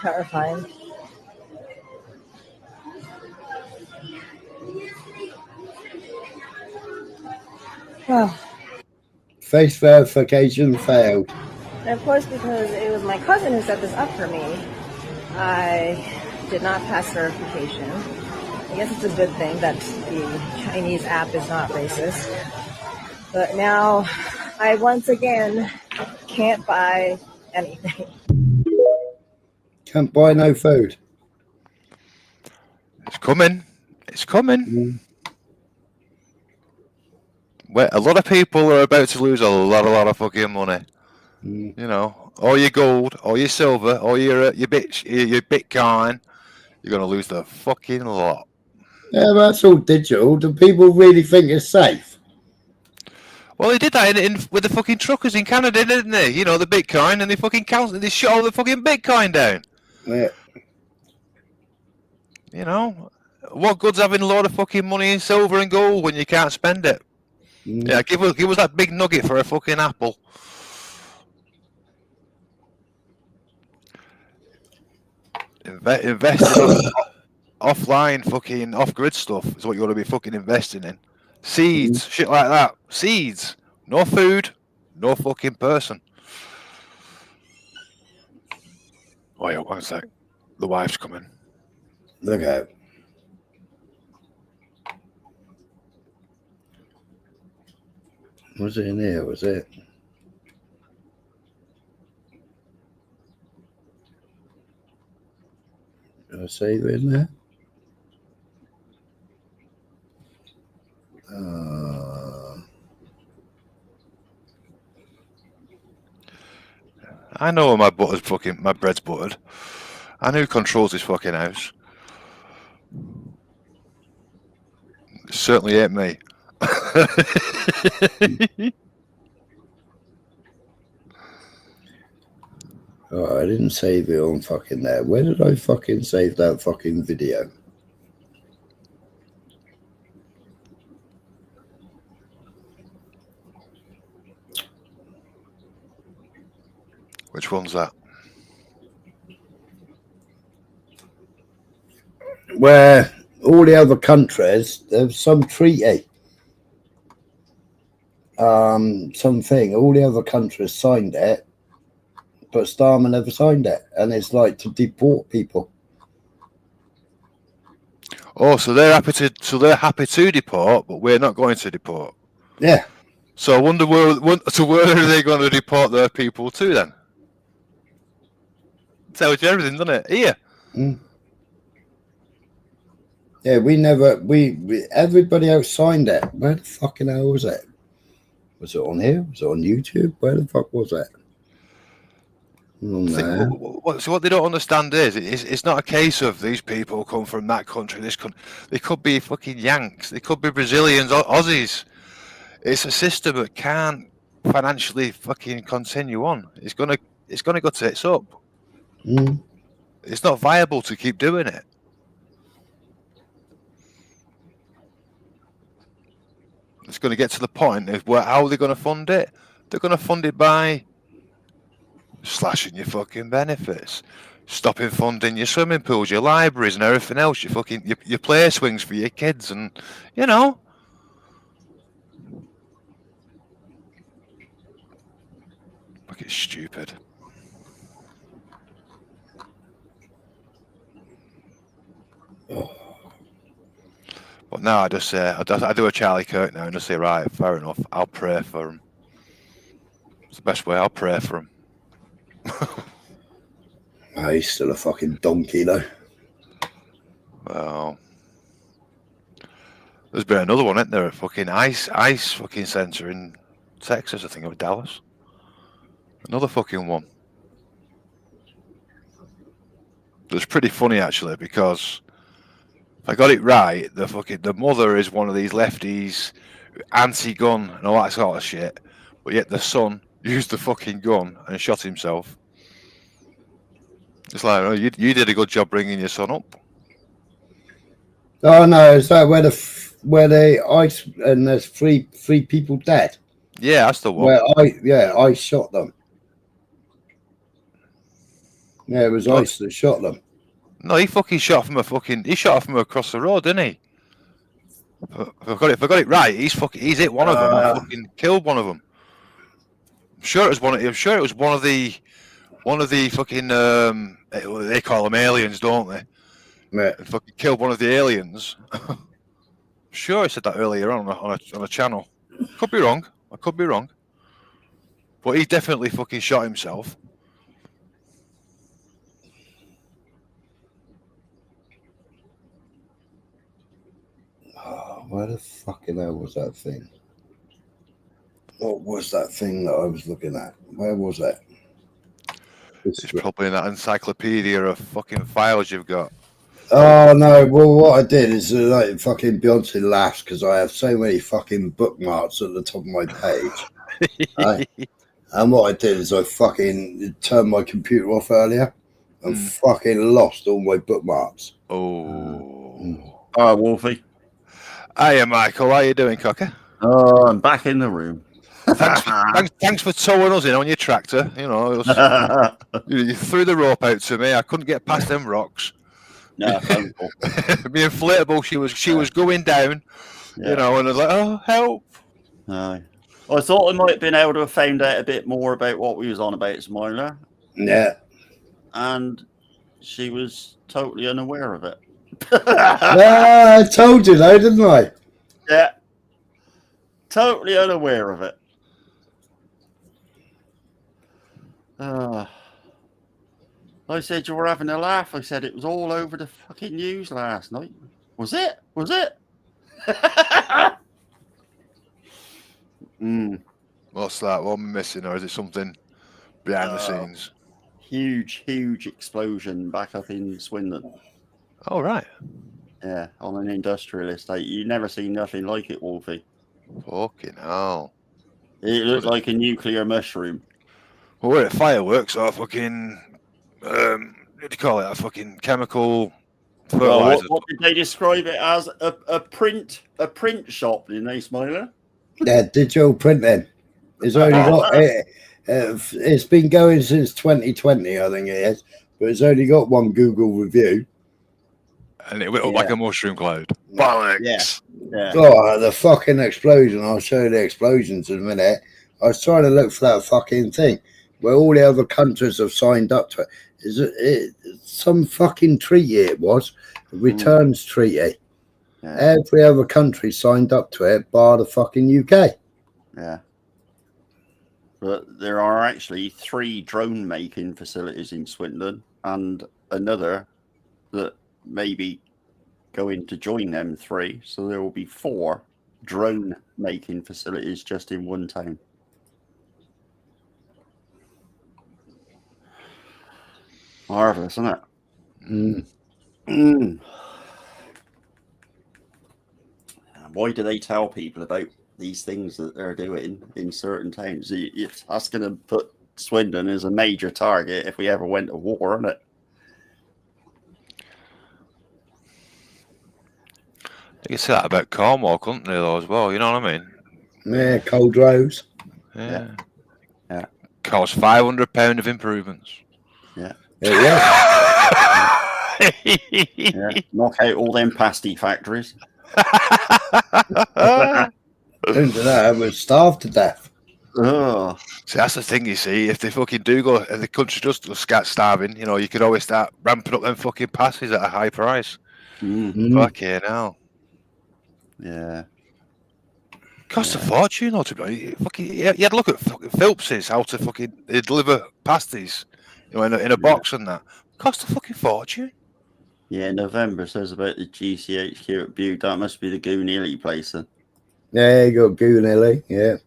Terrifying. Oh. Face verification failed. And of course, because it was my cousin who set this up for me, I did not pass verification. I guess it's a good thing that the Chinese app is not racist. But now I once again can't buy anything. Can't buy no food. It's coming. It's coming. Well, a lot of people are about to lose a lot of fucking money. You know, all your gold, all your silver, all your Bitcoin, you're gonna lose the fucking lot. Yeah, that's all digital. Do people really think it's safe? Well, they did that with the fucking truckers in Canada, didn't they? You know, the Bitcoin, and they fucking they shut all the fucking Bitcoin down. Yeah. You know, what good's having a lot of fucking money in silver and gold when you can't spend it? Yeah, give us that big nugget for a fucking apple. Investing offline, fucking off-grid stuff is what you want to be fucking investing in. Seeds, shit like that. Seeds. No food, no fucking person. Oh, yeah, one sec. The wife's coming. Look out. Was it in here? Was it? Did I save it in there? I know my bread's buttered. I know who controls this fucking house. It certainly ain't me. Oh, I didn't save it on fucking there. Where did I fucking save that fucking video? Which one's that? Where all the other countries, there's some treaty. Something. All the other countries signed it, but Starmer never signed it, and it's like to deport people. Oh, so they're happy to deport, but we're not going to deport. Yeah. So I wonder where are they going to deport their people to then? Tells you everything, doesn't it? Here. Yeah, we everybody else signed it. Where the fucking hell was it? Was it on here? Was it on YouTube? Where the fuck was it? So what they don't understand is it's not a case of these people come from that country, this country. They could be fucking Yanks. They could be Brazilians or Aussies. It's a system that can't financially fucking continue on. It's gonna go tits up. Mm. It's not viable to keep doing it. It's going to get to the point of how are they going to fund it? They're going to fund it by slashing your fucking benefits, stopping funding your swimming pools, your libraries, and everything else. Your play swings for your kids, and you know. Look, it's stupid. But now I just say I do a Charlie Kirk now and just say, right, fair enough. I'll pray for him. It's the best way. I'll pray for him. Oh, he's still a fucking donkey, though. Well, there's been another one, isn't there? A fucking ice fucking centre in Texas, I think, or Dallas. Another fucking one. It was pretty funny actually, because if I got it right, the mother is one of these lefties, anti-gun and all that sort of shit, but yet the son used the fucking gun and shot himself. It's like, oh, you did a good job bringing your son up. Oh no, is that where they ice and there's three people dead? Yeah, that's the one. Where I shot them. Yeah, it was ice that shot them. No, he fucking shot from he shot from across the road, didn't he? If I got it right, he's hit one of them and fucking killed one of them. I'm sure it was one of the fucking they call them aliens, don't they? Yeah. And fucking killed one of the aliens. I'm sure I said that earlier on a channel. Could be wrong. I could be wrong. But he definitely fucking shot himself. Oh, where the fucking hell was that thing? What was that thing that I was looking at? Where was it? It's probably in that encyclopedia of fucking files you've got. Oh no! Well, what I did is like fucking Beyonce laughs because I have so many fucking bookmarks at the top of my page. And what I did is I fucking turned my computer off earlier and fucking lost all my bookmarks. Oh. Oh, Wolfie. Hiya, Michael. How you doing, Cocker? Oh, I'm back in the room. Thanks for towing us in on your tractor. You know, you threw the rope out to me. I couldn't get past them rocks. No, my inflatable, she was going down. You know, and I was like, oh, help. No. I thought I might have been able to have found out a bit more about what we was on about, Smiler. Yeah. And she was totally unaware of it. I told you though, didn't I? Yeah. Totally unaware of it. I said you were having a laugh. I said it was all over the fucking news last night. Was it? Was it? What's that? What am I missing? Or is it something behind the scenes? Huge explosion back up in Swindon. Oh, right. Yeah, on an industrial estate. You never seen nothing like it, Wolfie. Fucking hell. It looked like a nuclear mushroom. Well, we're at fireworks or fucking, what do you call it? A fucking chemical fertilizer. What did they describe it as? A print shop, didn't they, Smiler? Yeah, digital printing. It's only got it's been going since 2020, I think it is, but it's only got one Google review. And it went up like a mushroom cloud. Bollocks. Yeah. Oh, the fucking explosion. I'll show you the explosions in a minute. I was trying to look for that fucking thing where all the other countries have signed up to it. Is it some fucking treaty it was? A returns treaty. Yeah. Every other country signed up to it, bar the fucking UK. Yeah. But there are actually 3 drone making facilities in Swindon and another that maybe going to join them 3. So there will be 4 drone making facilities just in one town. Marvelous, isn't it? Why do they tell people about these things that they're doing in certain towns? That's going to put Swindon as a major target if we ever went to war, isn't it? You can say that about Cornwall, couldn't they, though, as well? You know what I mean? Yeah, Cold Rose. Yeah. Yeah. Cost £500 of improvements. Yeah. Yeah. Yeah. Knock out all them pasty factories. Don't do that. We're starved to death. Oh. See, that's the thing, you see. If they fucking do go, if the country just get starving, you know, you could always start ramping up them fucking passes at a high price. Fucking hell. Yeah. Cost a fortune, though, to be honest. Fucking, you had to look at fucking Phelps's, how to fucking deliver pasties, you know, in a box and that. Cost a fucking fortune. Yeah, November says about the GCHQ at Bude. That must be the Goonhilly place then. Yeah, you got Goonhilly. Yeah.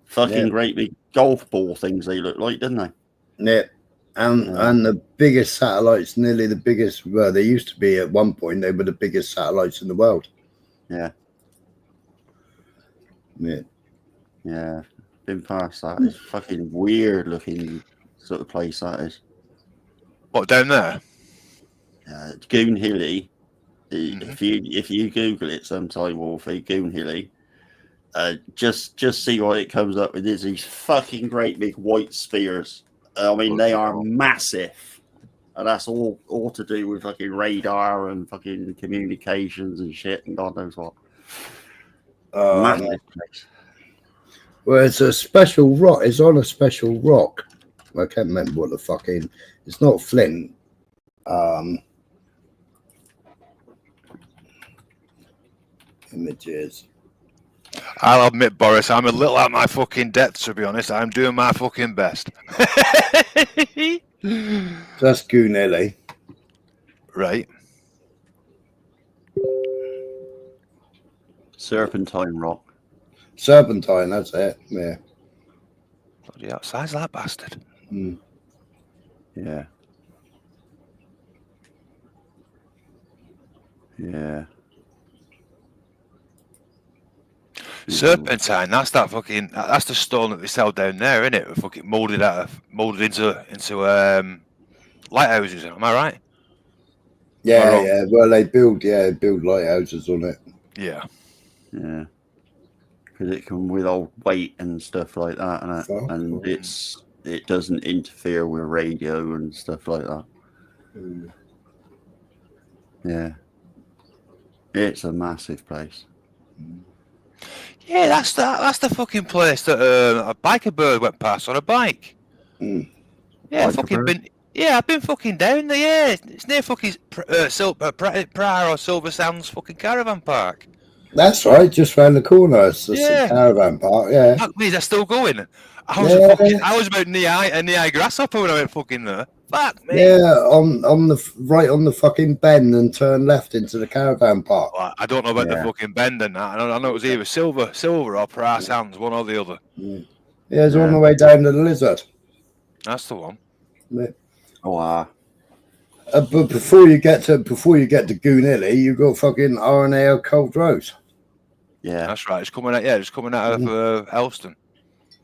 Fucking great big golf ball things they look like, didn't they? Yeah. And the biggest satellites, nearly the biggest, well, they used to be at one point, they were the biggest satellites in the world. Yeah. Yeah. Yeah. Been past that. It's fucking weird looking sort of place that is. What, down there? Goonhilly. If you Google it sometime, Wolfie, Goonhilly, just see what it comes up with. There's these fucking great big white spheres. I mean, they are massive, and that's all to do with fucking radar and fucking communications and shit and God knows what. Massive place. Well, it's a special rock. It's on a special rock. I can't remember what the fucking. It's not flint. Images. I'll admit, Boris, I'm a little at my fucking depth, to be honest. I'm doing my fucking best. That's Goonhilly. Right. Serpentine rock. Serpentine, that's it. Yeah. Bloody hell, size that bastard. Yeah. Yeah. Serpentine, that's the stone that they sell down there, isn't it? Fucking molded into lighthouses. Am I right? Yeah, yeah. Well, they build lighthouses on it. Yeah. Yeah. Because it can withhold weight and stuff like that, and it doesn't interfere with radio and stuff like that. Yeah. It's a massive place. Yeah, that's the fucking place that a biker bird went past on a bike. Yeah, I've been fucking down there. Yeah, it's near fucking Prior or Silver Sands fucking caravan park. That's right, just round the corner. It's a caravan park. Yeah. That means they're still going. I was about knee-high grasshopper when I went fucking there. Fuck me. Yeah, on the fucking bend and turn left into the caravan park. Well, I don't know about the fucking bend and that. I know it was either silver or Prior Sands, one or the other. Yeah, it's on the way down to the Lizard. That's the one. Yeah. Oh, wow. But before you get to Goonhilly, you got fucking RNA Cold Rose. Yeah, that's right. It's coming out of Elston.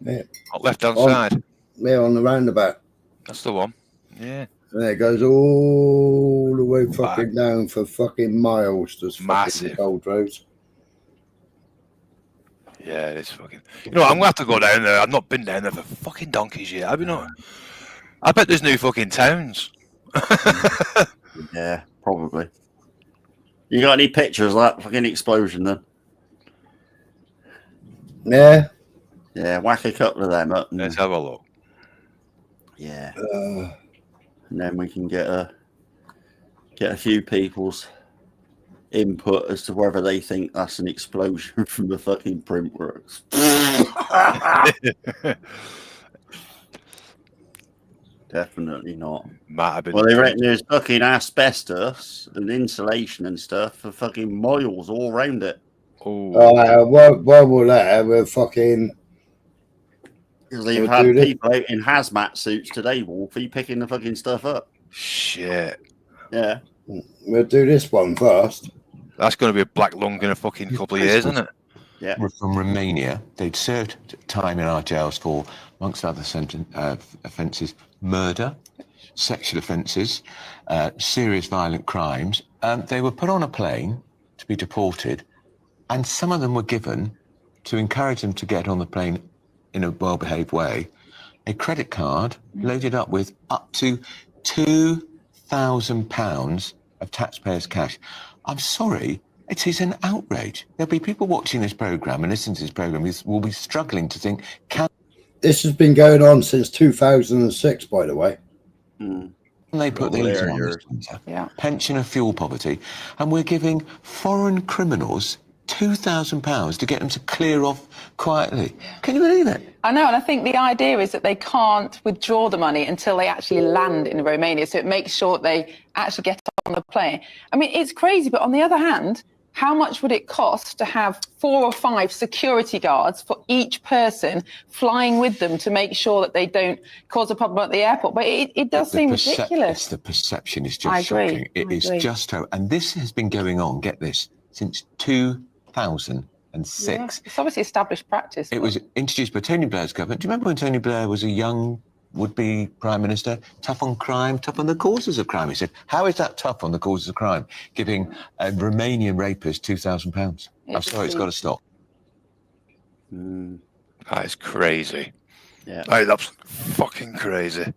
Yeah, left hand side. Yeah, on the roundabout. That's the one. Yeah. And it goes all the way fucking down for fucking miles. There's massive Cold Rose. Yeah, it's fucking. You know, I'm gonna have to go down there. I've not been down there for fucking donkeys yet. I bet there's new fucking towns. Yeah, probably. You got any pictures of that fucking explosion then? Yeah. Yeah, whack a couple of them up. Let's have a look. Yeah. And then we can get a few people's input as to whether they think that's an explosion from the fucking print works. Definitely not. Might have been. Well, they reckon there's fucking asbestos and insulation and stuff for fucking miles all around it. While we're there, we're fucking. Because they've had people out in hazmat suits today, Wolfie, picking the fucking stuff up. Shit. Yeah. We'll do this one first. That's going to be a black lung in a fucking couple of years, isn't it? Yeah. Were from Romania. They'd served time in our jails for, amongst other offences, murder, sexual offences, serious violent crimes. They were put on a plane to be deported, and some of them were given, to encourage them to get on the plane in a well-behaved way, a credit card loaded up with up to £2,000 of taxpayers' cash. I'm sorry, it is an outrage. There'll be people watching this programme and listening to this programme who will be struggling to think, can this has been going on since 2006, by the way. they put these on? Yeah. Pension and fuel poverty. And we're giving foreign criminals £2,000 to get them to clear off quietly. Can you believe it? I know, and I think the idea is that they can't withdraw the money until they actually land in Romania, so it makes sure they actually get on the plane. I mean, it's crazy, but on the other hand, how much would it cost to have 4 or 5 security guards for each person flying with them to make sure that they don't cause a problem at the airport? But it does seem ridiculous. The perception is just shocking. It is just terrible. And this has been going on, get this, since 2006. Yeah, it's obviously established practice. It was introduced by Tony Blair's government. Do you remember when Tony Blair was a young would-be Prime Minister? Tough on crime, tough on the causes of crime. He said, how is that tough on the causes of crime? Giving a Romanian rapist £2,000. I'm sorry, it's got to stop. That is crazy. Yeah. That's fucking crazy.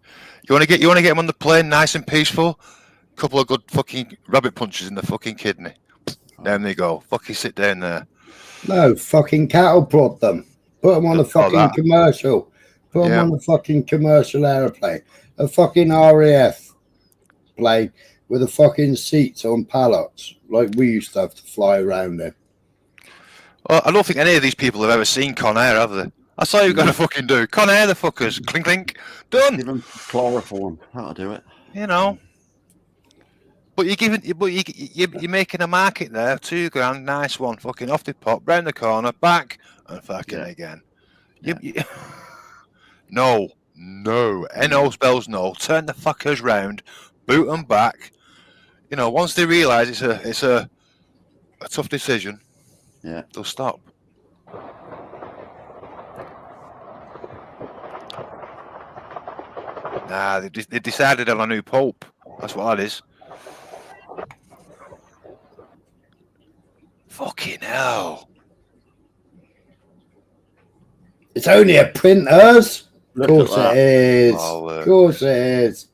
You want to get him on the plane nice and peaceful? Couple of good fucking rabbit punches in the fucking kidney. There they go. Fucking sit down there. No, fucking cattle prod them. Put them on a fucking commercial. Put them on the fucking commercial aeroplane. A fucking RAF plane with the fucking seats on pallets, like we used to have to fly around in. Well, I don't think any of these people have ever seen Con Air, have they? That's all you've got to fucking do. Con Air, the fuckers. Clink, clink. Done. Give them chloroform. That'll do it. You know. But you're making a market there. £2,000, nice one. Fucking off the pot, round the corner, back, and fucking again. No. NO spells no. Turn the fuckers round, boot them back. You know, once they realise it's a tough decision, they'll stop. Nah, they decided on a new pope. That's what that is. Fucking hell. It's only a printers. Of course it is. Of course it is.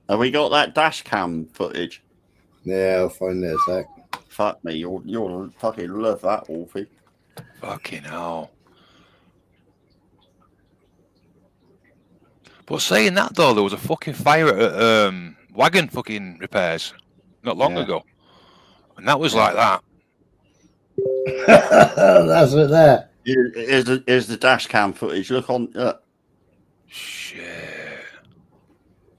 Have we got that dash cam footage? Yeah, I'll find it a sec. Fuck me, you'll fucking love that, Wolfie. Fucking hell. But saying that though, there was a fucking fire at wagon fucking repairs not long ago. And that was like that. That's it there. Here's the dash cam footage. Look on. Shit.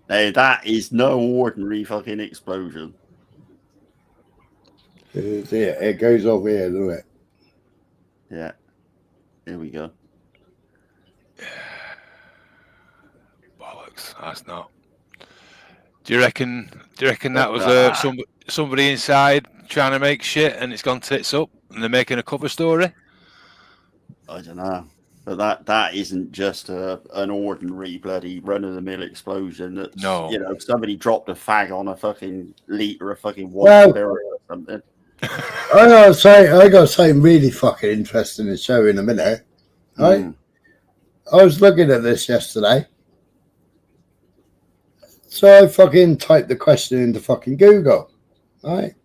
Hey, that is no ordinary fucking explosion. It goes over here, doesn't it? Yeah. Here we go. Bollocks. That's not. Do you reckon that was somebody inside trying to make shit and it's gone tits up and they're making a cover story? I don't know. But that isn't just an ordinary bloody run-of-the-mill explosion. That's, no. You know, somebody dropped a fag on a fucking litre of fucking water or something. I got something really fucking interesting to show in a minute. Right? I was looking at this yesterday. So I fucking typed the question into fucking Google. Right?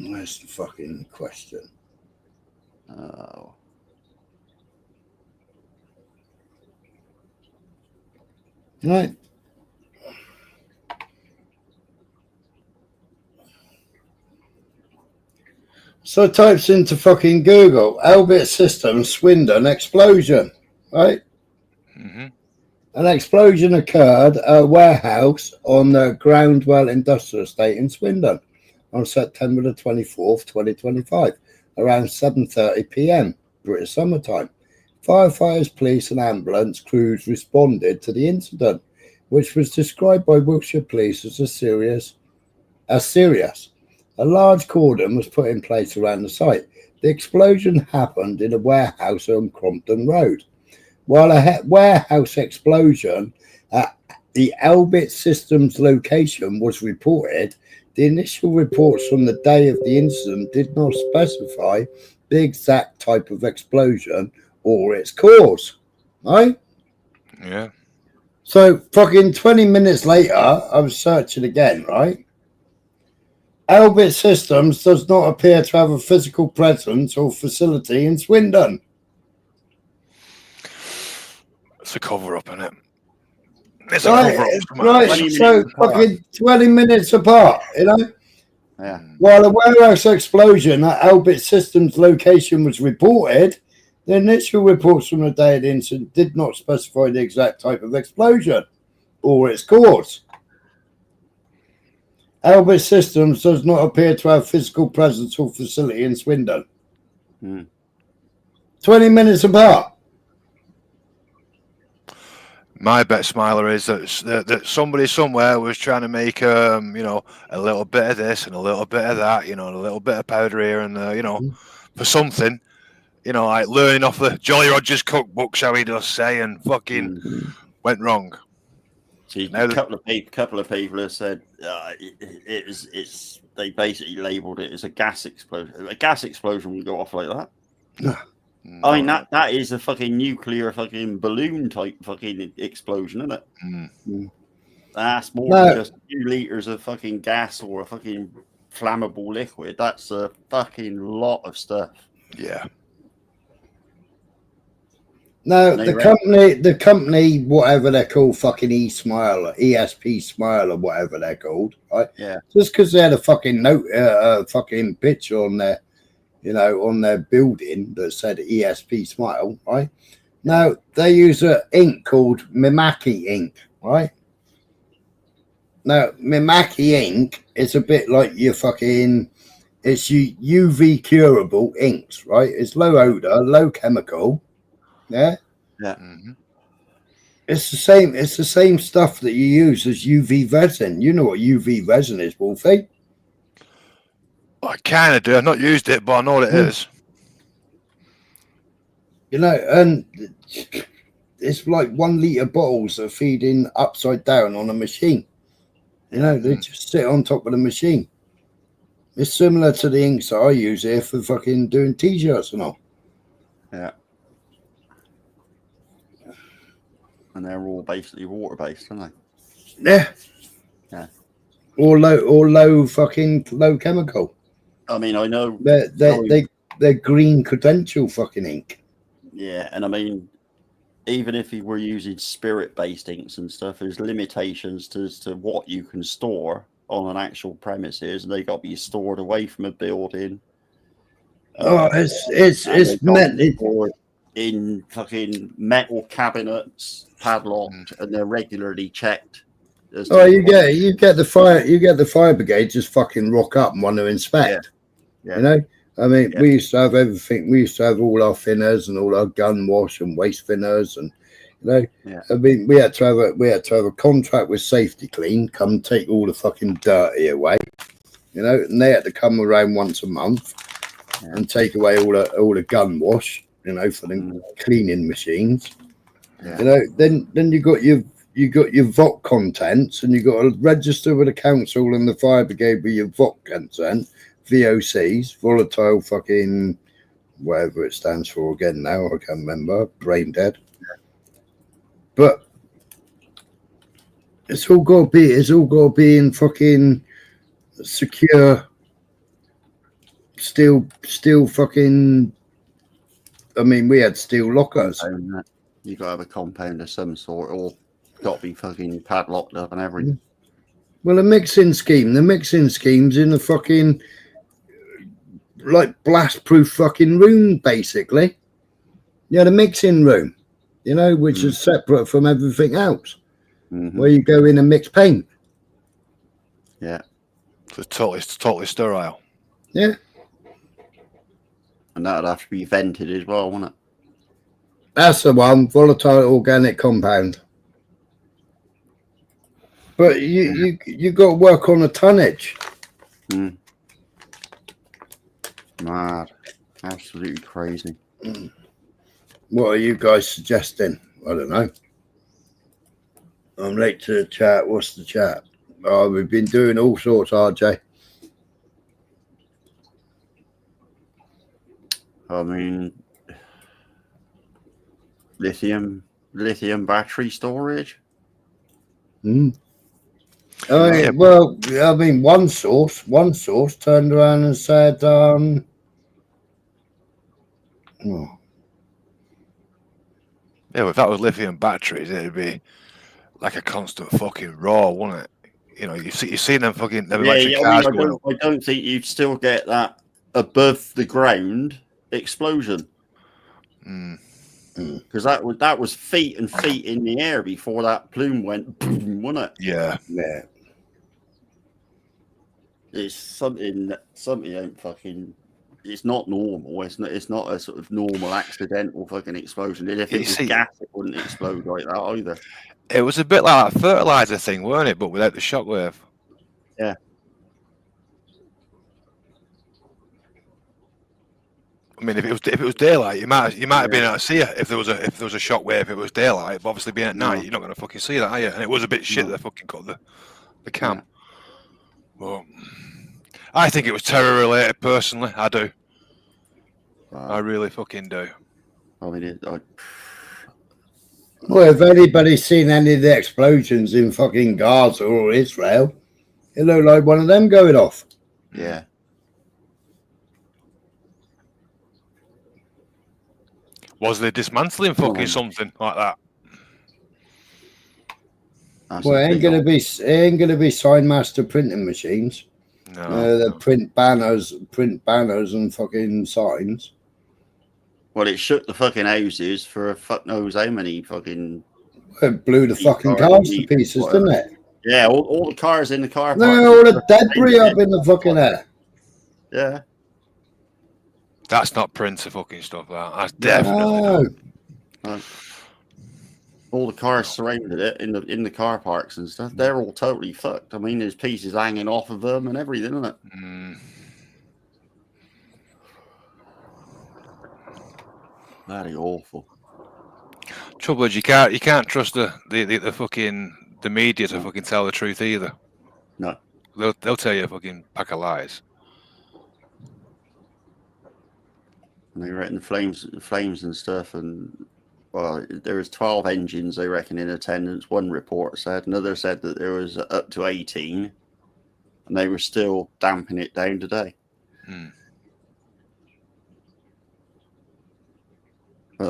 Where's the fucking question? Oh. Right. So it types into fucking Google, Elbit System, Swindon explosion. right? Mm-hmm. An explosion occurred at a warehouse on the Groundwell Industrial Estate in Swindon on September the 24th, 2025, around 7:30 p.m. British summertime. Firefighters, police and ambulance crews responded to the incident, which was described by Wiltshire Police as serious. A large cordon was put in place around the site. The explosion happened in a warehouse on Crompton Road. While a warehouse explosion at the Elbit Systems location was reported, the initial reports from the day of the incident did not specify the exact type of explosion or its cause. Right? Yeah. So fucking 20 minutes later, I was searching again, right? Elbit Systems does not appear to have a physical presence or facility in Swindon. It's a cover-up, isn't it? It's Right, a cover-up. right. So fucking 20 minutes apart, you know? Yeah. While a warehouse explosion at Elbit Systems location was reported, the initial reports from the day of the incident did not specify the exact type of explosion or its cause. Elbit Systems does not appear to have physical presence or facility in Swindon. 20 minutes apart. My bet, Smiler, is that somebody somewhere was trying to make, a little bit of this and a little bit of that, and a little bit of powder here and, for something, like learning off the Jolly Rogers cookbook, shall we just say, and fucking went wrong. See, a couple of people have said they basically labelled it as a gas explosion. A gas explosion would go off like that. I mean, that is a fucking nuclear fucking balloon type fucking explosion, isn't it? That's more than just a few litres of fucking gas or a fucking flammable liquid. That's a fucking lot of stuff. Yeah. No, the company, whatever they're called, fucking E-Smile or ESP Smile or whatever they're called, right? Yeah. Just because they had a fucking fucking picture on their, on their building that said ESP Smile, right? Now they use an ink called Mimaki ink, right? Now Mimaki ink is a bit like your fucking, it's your UV curable inks, right? It's low odor, low chemical. Yeah. It's the same stuff that you use as UV resin. You know what UV resin is, Wolfie? I kind of do. I've not used it, but I know what it is. And it's like 1 litre bottles that feed in upside down on a machine. They just sit on top of the machine. It's similar to the inks that I use here for fucking doing t-shirts and all. Yeah. And they're all basically water-based, aren't they? Yeah. Yeah. Or low chemical. I mean, I know they're green credential fucking ink. Yeah, and I mean, even if you were using spirit-based inks and stuff, there's limitations to what you can store on an actual premises, and they got to be stored away from a building. It's meant in fucking metal cabinets, padlocked, and they're regularly checked. You get the fire brigade just fucking rock up and want to inspect. Yeah. I mean, we used to have everything. We used to have all our thinners and all our gun wash and waste thinners, and I mean, we had to have a contract with Safety Clean come take all the fucking dirty away, and they had to come around once a month and take away all the gun wash, for the cleaning machines. Then you got your VOC contents, and you got to register with the council and the fire brigade with your VOC consent, VOCs, volatile fucking whatever it stands for again now, I can't remember, brain dead. But it's all got to be in fucking secure steel fucking. I mean, we had steel lockers. You got to have a compound of some sort, or got to be fucking padlocked up and everything. Well, the mixing scheme's in the fucking like blast-proof fucking room, basically. Yeah, the mixing room. you know, which is separate from everything else. Mm-hmm. Where you go in and mix paint. Yeah. So it's totally sterile. Yeah. And that would have to be vented as well, wouldn't it? That's the one, volatile organic compound. But you got to work on the tonnage. Mm. Mad. Absolutely crazy. What are you guys suggesting? I don't know. I'm late to the chat. What's the chat? Oh, we've been doing all sorts, RJ. I mean, lithium battery storage. Well, I mean, one source turned around and said, Yeah, if that was lithium batteries, it'd be like a constant fucking roar, wouldn't it? You know, you've seen them fucking electric cars going up. I don't think you'd still get that above the ground explosion. Because that was feet and feet in the air before that plume went boom, wasn't it? Yeah. It's something ain't fucking. It's not normal. It's not a sort of normal accidental fucking explosion. If it was gas, it wouldn't explode like that either. It was a bit like that fertilizer thing, weren't it? But without the shockwave. Yeah. I mean, if it was daylight, you might have been able to see it if there was a shockwave. If it was daylight, but obviously being at night, you're not going to fucking see that, are you? And it was a bit shit that they fucking cut the cam. But I think it was terror related. Personally, I do. I really fucking do. I mean, well, if anybody's seen any of the explosions in fucking Gaza or Israel, it looked like one of them going off. Yeah. Was they dismantling fucking something like that? Well, it ain't gonna be sign master printing machines. No, they print banners and fucking signs. Well, it shook the fucking houses for fuck knows how many fucking. It blew the fucking cars to pieces, didn't it? Yeah, all the cars in the car park. No, all the debris up in the fucking air. Yeah. That's not printer fucking stuff. That's definitely not. All the cars surrounded it in the car parks and stuff. They're all totally fucked. I mean, there's pieces hanging off of them and everything, isn't it? Very awful. Trouble is, you can't trust the fucking the media to fucking tell the truth either. No, they'll tell you a fucking pack of lies. And they reckon flames and stuff, and well, there was 12 engines they reckon in attendance. One report said, another said that there was up to 18, and they were still damping it down today. But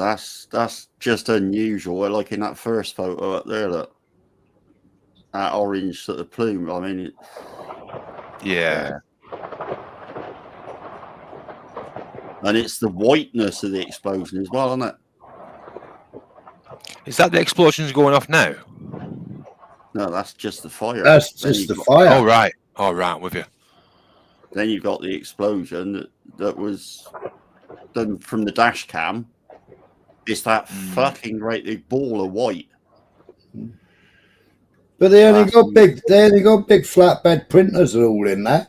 that's just unusual. Like in that first photo up there, look, that orange sort of plume. I mean, yeah. And it's the whiteness of the explosion as well, isn't it? Is that the explosions going off now? No, that's just the fire. That's just the fire. Oh, right. Oh, right, with you. Then you've got the explosion that was done from the dash cam. It's that fucking great big ball of white. But they only got big flatbed printers are all in there.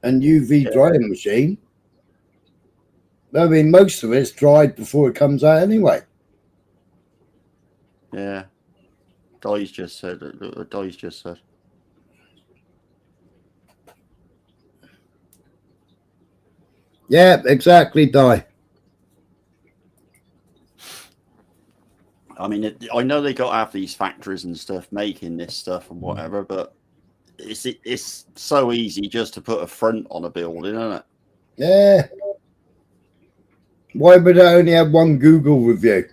And UV drying machine. I mean, most of it's dried before it comes out anyway. Yeah. Dice just said. Yeah, exactly, Di. I mean, I know they got to have these factories and stuff making this stuff and whatever, but it's so easy just to put a front on a building, isn't it? Yeah. Why would I only have one Google review?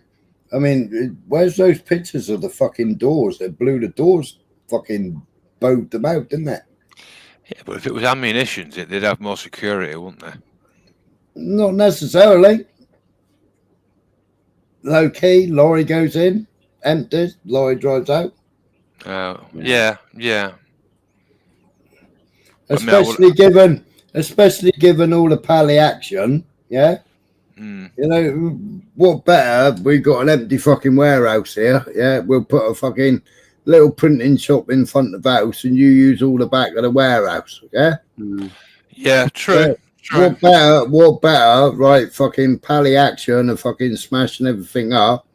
I mean, where's those pictures of the fucking doors? They blew the doors, fucking bowed them out, didn't they? Yeah, but if it was ammunition, they'd have more security, wouldn't they? Not necessarily. low key, lorry goes in, empties, lorry drives out. Yeah. Especially given all the pally action, yeah. You know, what better? We got an empty fucking warehouse here, yeah. We'll put a fucking little printing shop in front of the house, and you use all the back of the warehouse, yeah. Yeah, true. True. What better? Right, fucking pally action and fucking smashing everything up.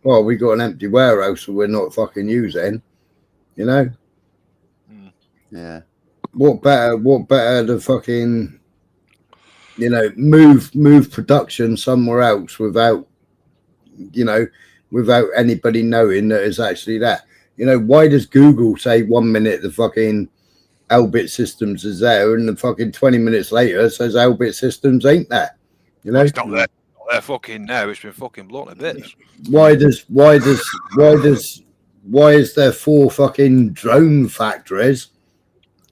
Well, we got an empty warehouse that we're not fucking using, you know. Yeah. What better to fucking, you know, move production somewhere else without, you know, without anybody knowing that it's actually that. You know, why does Google say 1 minute the fucking Elbit Systems is there, and the fucking 20 minutes later says Elbit Systems ain't there? You know, it's not there. They're fucking now. It's been fucking blown to bits. Why is there 4 fucking drone factories,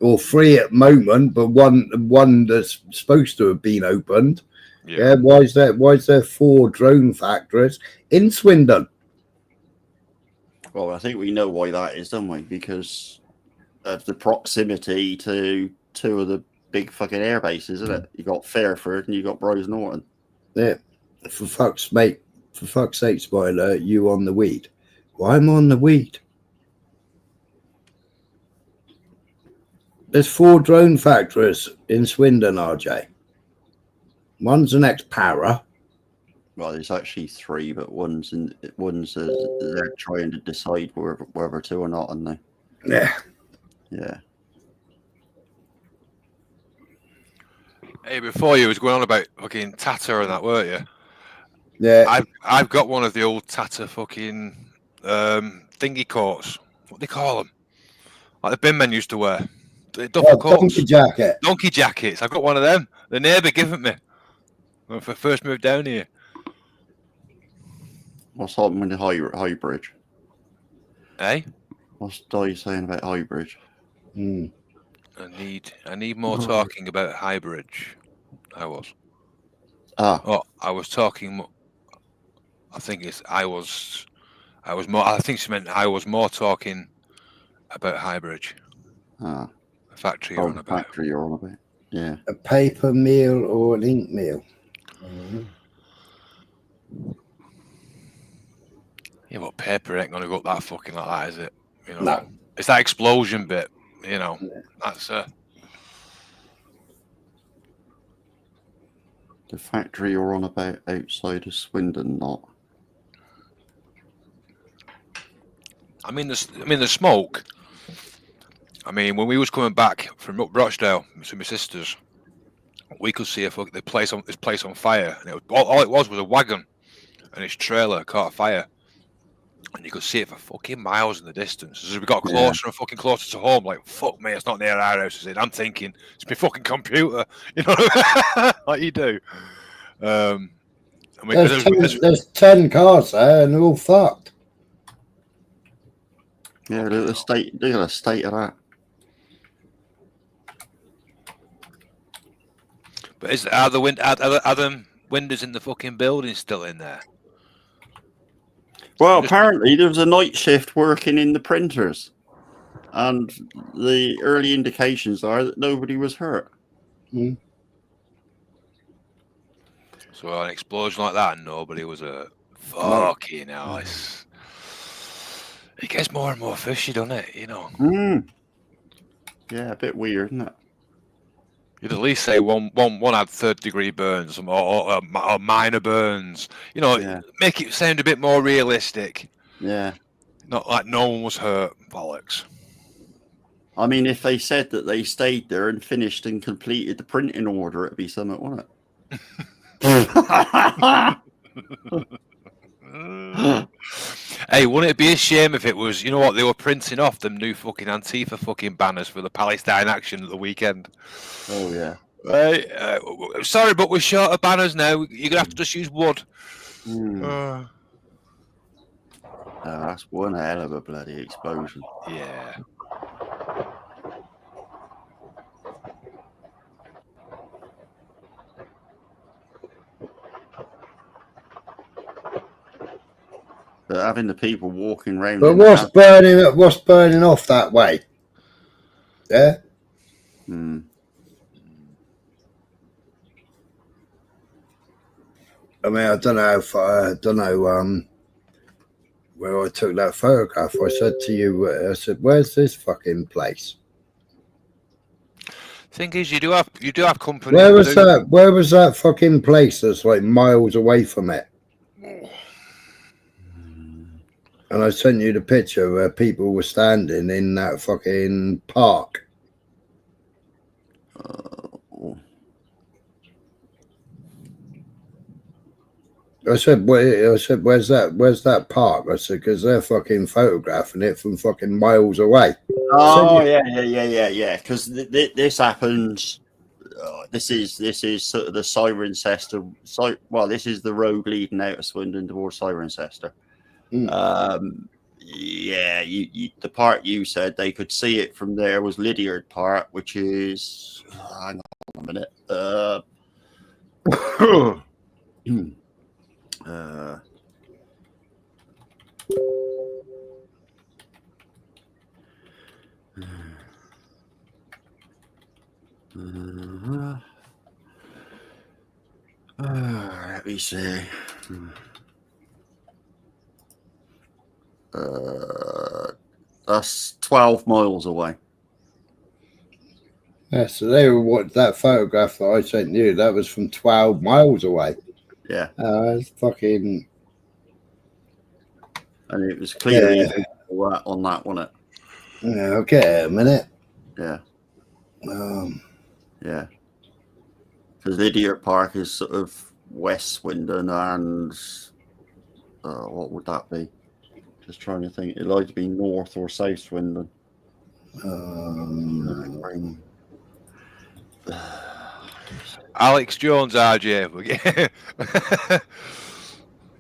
or 3 at the moment, but one that's supposed to have been opened? Yeah. Why is there 4 drone factories in Swindon? Well, I think we know why that is, don't we? Because of the proximity to 2 of the big fucking air bases, isn't it? You got Fairford and you got Bros Norton. Yeah. For fuck's sake, spoiler, you on the weed. Well, I'm on the weed. There's 4 drone factories in Swindon, RJ. One's an ex-para. Well, there's actually 3, but one's they're trying to decide whether to or not, aren't they? Yeah. Yeah. Hey, before you was going on about fucking Tata and that, weren't you? Yeah. I've got one of the old Tata fucking thingy coats. What do they call them? Like the bin men used to wear. The duffel coats. Donkey jacket. Donkey jackets. I've got one of them. The neighbour gave it me when I first moved down here. What's happening with the high bridge? Eh? What's Di saying about high bridge? I need more talking about high bridge. I was talking. I think I was more. I think she meant I was more talking about Highbridge. Ah, the factory you're on about. Factory you're on about. Yeah. A paper mill or an ink mill. Yeah, but paper ain't gonna go that fucking like that, is it? You know, No. It's that explosion bit. You know, that's the factory you're on about outside of Swindon, not. I mean the smoke. I mean, when we was coming back from up Rochdale with my sisters, we could see this place on fire, and all it was a wagon and its trailer caught fire, and you could see it for fucking miles in the distance. As we got closer and fucking closer to home, like fuck me, it's not near our house. I'm thinking it's my fucking computer, you know, like you do. I mean, there's 10 cars there, and they're all fucked. Yeah, look at the state of that. But are the windows in the fucking building still in there? Well, apparently there was a night shift working in the printers, and the early indications are that nobody was hurt. So an explosion like that, and nobody was hurt. Fucking hell, it gets more and more fishy, doesn't it? You know. Yeah, a bit weird, isn't it? You'd at least say one had third-degree burns or minor burns. You know, make it sound a bit more realistic. Yeah. Not like no one was hurt. Bollocks. I mean, if they said that they stayed there and finished and completed the printing order, it'd be something, wouldn't it? Hey, wouldn't it be a shame if it was, you know what, they were printing off them new fucking Antifa fucking banners for the Palestine action at the weekend? Oh, yeah. Right, sorry, but we're short of banners now. You're going to have to just use wood. That's one hell of a bloody explosion. Yeah. But having the people walking around. But what's burning off that way? Yeah. Hmm. I mean, I don't know if I don't know where I took that photograph. I said to you, I said, "Where's this fucking place?" Thing is, you do have company. Where was that? Where was that fucking place that's like miles away from it? And I sent you the picture where people were standing in that fucking park. I said, where's that park? I said, because they're fucking photographing it from fucking miles away. Oh, yeah. Because this happens. This is sort of the Cirencester. Well, this is the road leading out of Swindon towards Cirencester. Yeah, the part you said they could see it from there was Lydiard Park, which is hang on a minute. Let me see. That's 12 miles away. Yeah, so they were what that photograph that I sent you. That was from 12 miles away. Yeah. It's fucking. And it was clearly on that, wasn't it? Yeah. Okay, a minute. Yeah. Yeah. Because Lydiard Park is sort of West Swindon, and what would that be? Just trying to think. It'd either be North or South Swindon. Alex Jones, RJ.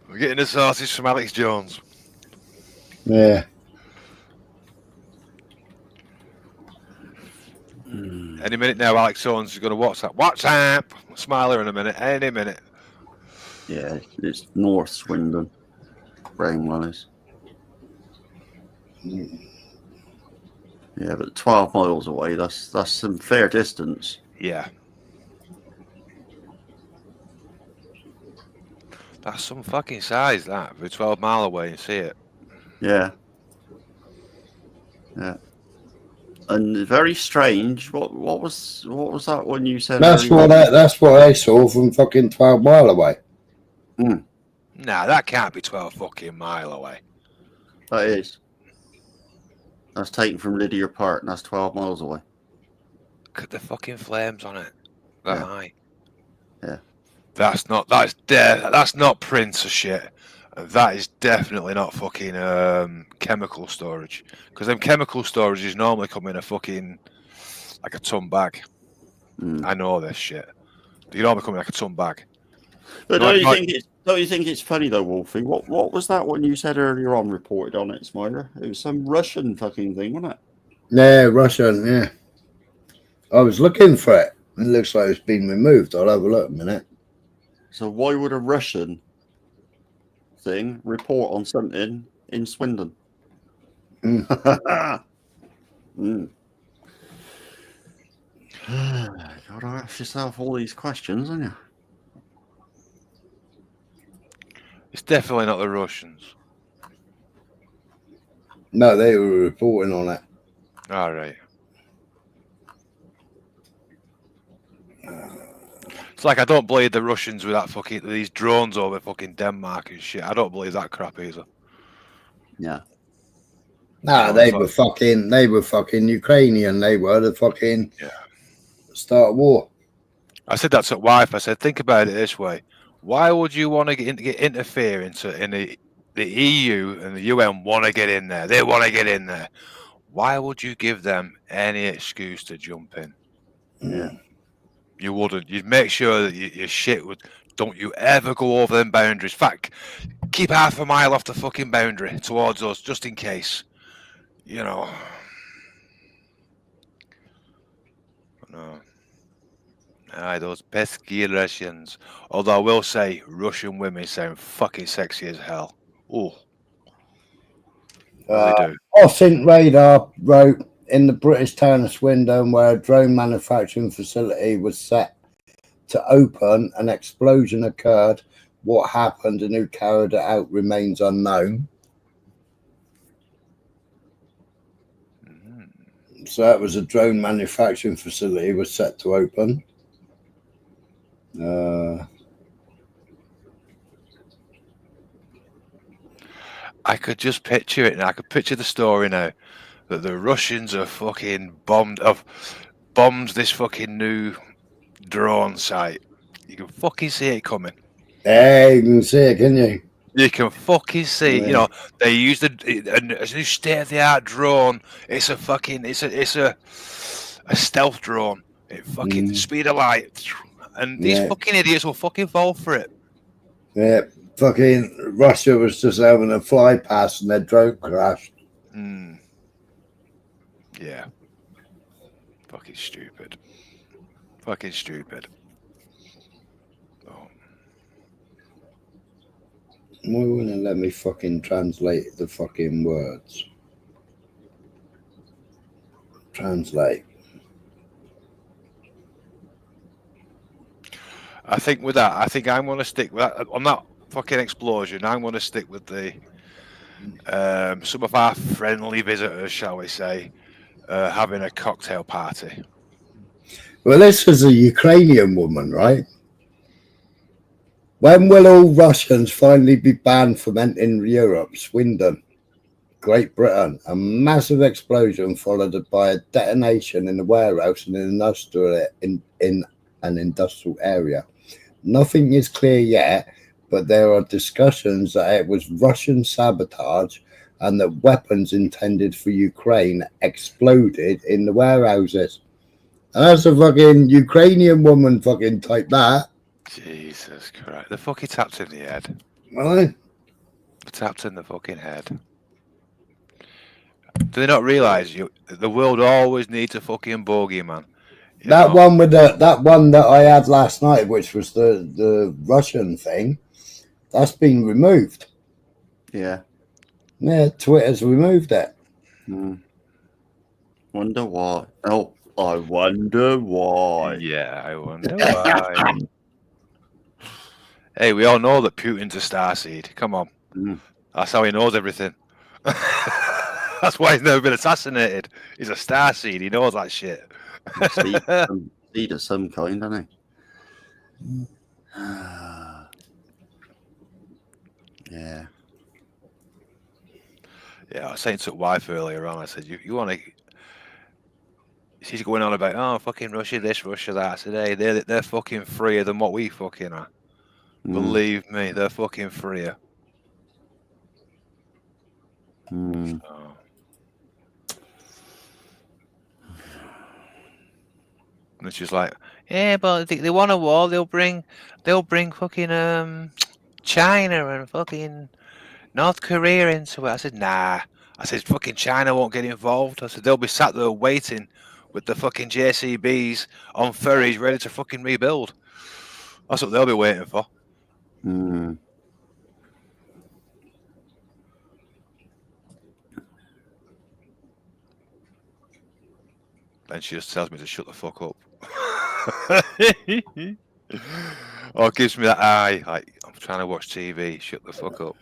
We're getting the sausage from Alex Jones. Yeah. Any minute now, Alex Jones is going to WhatsApp. Smiler in a minute. Any minute. Yeah, it's North Swindon. Brainwell is. Yeah, but 12 miles away. That's some fair distance. Yeah. That's some fucking size, that. We're 12 mile away and see it. Yeah. Yeah. And very strange. What was that when you said? That's what I saw from fucking 12 mile away. Nah, that can't be 12 fucking mile away. That is. That's taken from Lydiard Park, and that's 12 miles away. Look at the fucking flames on it. That high. Yeah. That's not Prince or shit. That is definitely not fucking chemical storage. Because them chemical storages normally come in a fucking like a ton bag. I know this shit. You normally come in like a ton bag. But don't you think it's funny though, Wolfie? What was that one you said earlier on? Reported on it, Smiler. It was some Russian fucking thing, wasn't it? Yeah, Russian. Yeah. I was looking for it. It looks like it's been removed. I'll have a look a minute. So why would a Russian thing report on something in Swindon? Gotta ask yourself all these questions, haven't you? It's definitely not the Russians. No, they were reporting on it. All right. It's like I don't believe the Russians with that fucking these drones over fucking Denmark and shit. I don't believe that crap either. Yeah. Nah, they were fucking Ukrainian. They were the fucking start war. I said that to wife. I said, think about it this way: why would you want to interfere in the EU and the UN want to get in there? They want to get in there. Why would you give them any excuse to jump in? Yeah. You wouldn't. You'd make sure that your shit would. Don't you ever go over them boundaries. In fact, keep half a mile off the fucking boundary towards us, just in case. You know. No. Aye, those pesky Russians. Although I will say, Russian women sound fucking sexy as hell. Oh. Osint Radar wrote, in the British town of Swindon, where a drone manufacturing facility was set to open, an explosion occurred. What happened and who carried it out remains unknown. So that was a drone manufacturing facility was set to open. I could just picture it, and I could picture the story now that the Russians have fucking bombed this fucking new drone site. You can fucking see it coming. Yeah, you can see it, can you? You can fucking see, you know, they used a new state-of-the-art drone. It's a fucking, it's a stealth drone. It fucking speed of light, and these fucking idiots will fucking fall for it. Yeah, fucking Russia was just having a fly past and their drone crashed. Yeah, fucking stupid. Fucking stupid. Why wouldn't it let me fucking translate the fucking words? Translate. I think with that, I'm going to stick with that. On that fucking explosion, I'm going to stick with the some of our friendly visitors, shall we say, having a cocktail party. Well, this is a Ukrainian woman, right? When will all Russians finally be banned from entering Europe? Swindon, Great Britain. A massive explosion followed by a detonation in a warehouse in an industrial area. Nothing is clear yet, but there are discussions that it was Russian sabotage and that weapons intended for Ukraine exploded in the warehouses. And that's a fucking Ukrainian woman fucking type that. Jesus Christ. The fucking tapped in the head. Right? Tapped in the fucking head. Do they not realise the world always needs a fucking bogeyman? That one with that one that I had last night, which was the Russian thing, that's been removed. Yeah. Yeah, Twitter's removed it. Wonder why. Oh, I wonder why. Yeah, I wonder why. Hey, we all know that Putin's a starseed. Come on. That's how he knows everything. That's why he's never been assassinated. He's a starseed. He knows that shit. Seed of some kind, doesn't he? Yeah. Yeah, I was saying to wife earlier on, I said, you want to... She's going on about, oh, fucking Russia this, Russia that. I said, hey, they're fucking freer than what we fucking are. Believe me, they're fucking freer. So. And it's just like, yeah, but they want a war. They'll bring fucking China and fucking North Korea into it. I said, nah. I said, fucking China won't get involved. I said, they'll be sat there waiting with the fucking JCBs on ferries ready to fucking rebuild. That's what they'll be waiting for. Mm. Then she just tells me to shut the fuck up. Or gives me that eye, like, I'm trying to watch TV, shut the fuck up.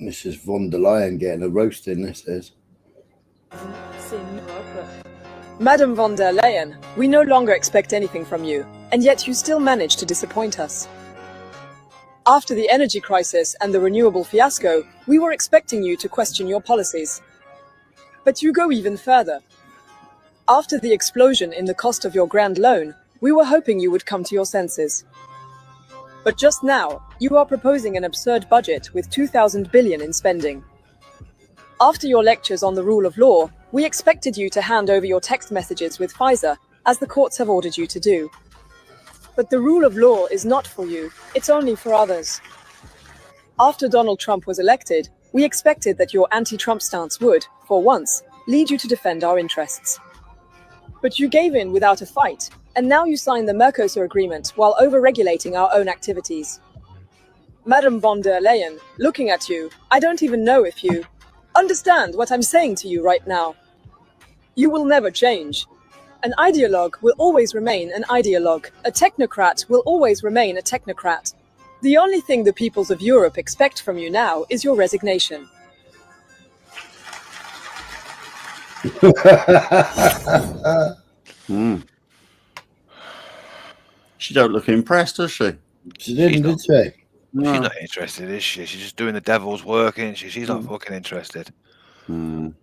Mrs. von der Leyen getting a roasting, this is. Madam von der Leyen, we no longer expect anything from you, and yet you still manage to disappoint us. After the energy crisis and the renewable fiasco, we were expecting you to question your policies. But you go even further. After the explosion in the cost of your grand loan, we were hoping you would come to your senses. But just now, you are proposing an absurd budget with 2,000 billion in spending. After your lectures on the rule of law, We expected you to hand over your text messages with Pfizer, as the courts have ordered you to do. But the rule of law is not for you, it's only for others. After Donald Trump was elected, we expected that your anti-Trump stance would, for once, lead you to defend our interests. But you gave in without a fight, and now you sign the Mercosur agreement while over-regulating our own activities. Madam von der Leyen, looking at you, I don't even know if you understand what I'm saying to you right now. You will never change. An ideologue will always remain an ideologue. A technocrat will always remain a technocrat. The only thing the peoples of Europe expect from you now is your resignation. She don't look impressed, does she? She didn't, did she? No. She's not interested, is she? She's just doing the devil's work, isn't she? She's not fucking interested. You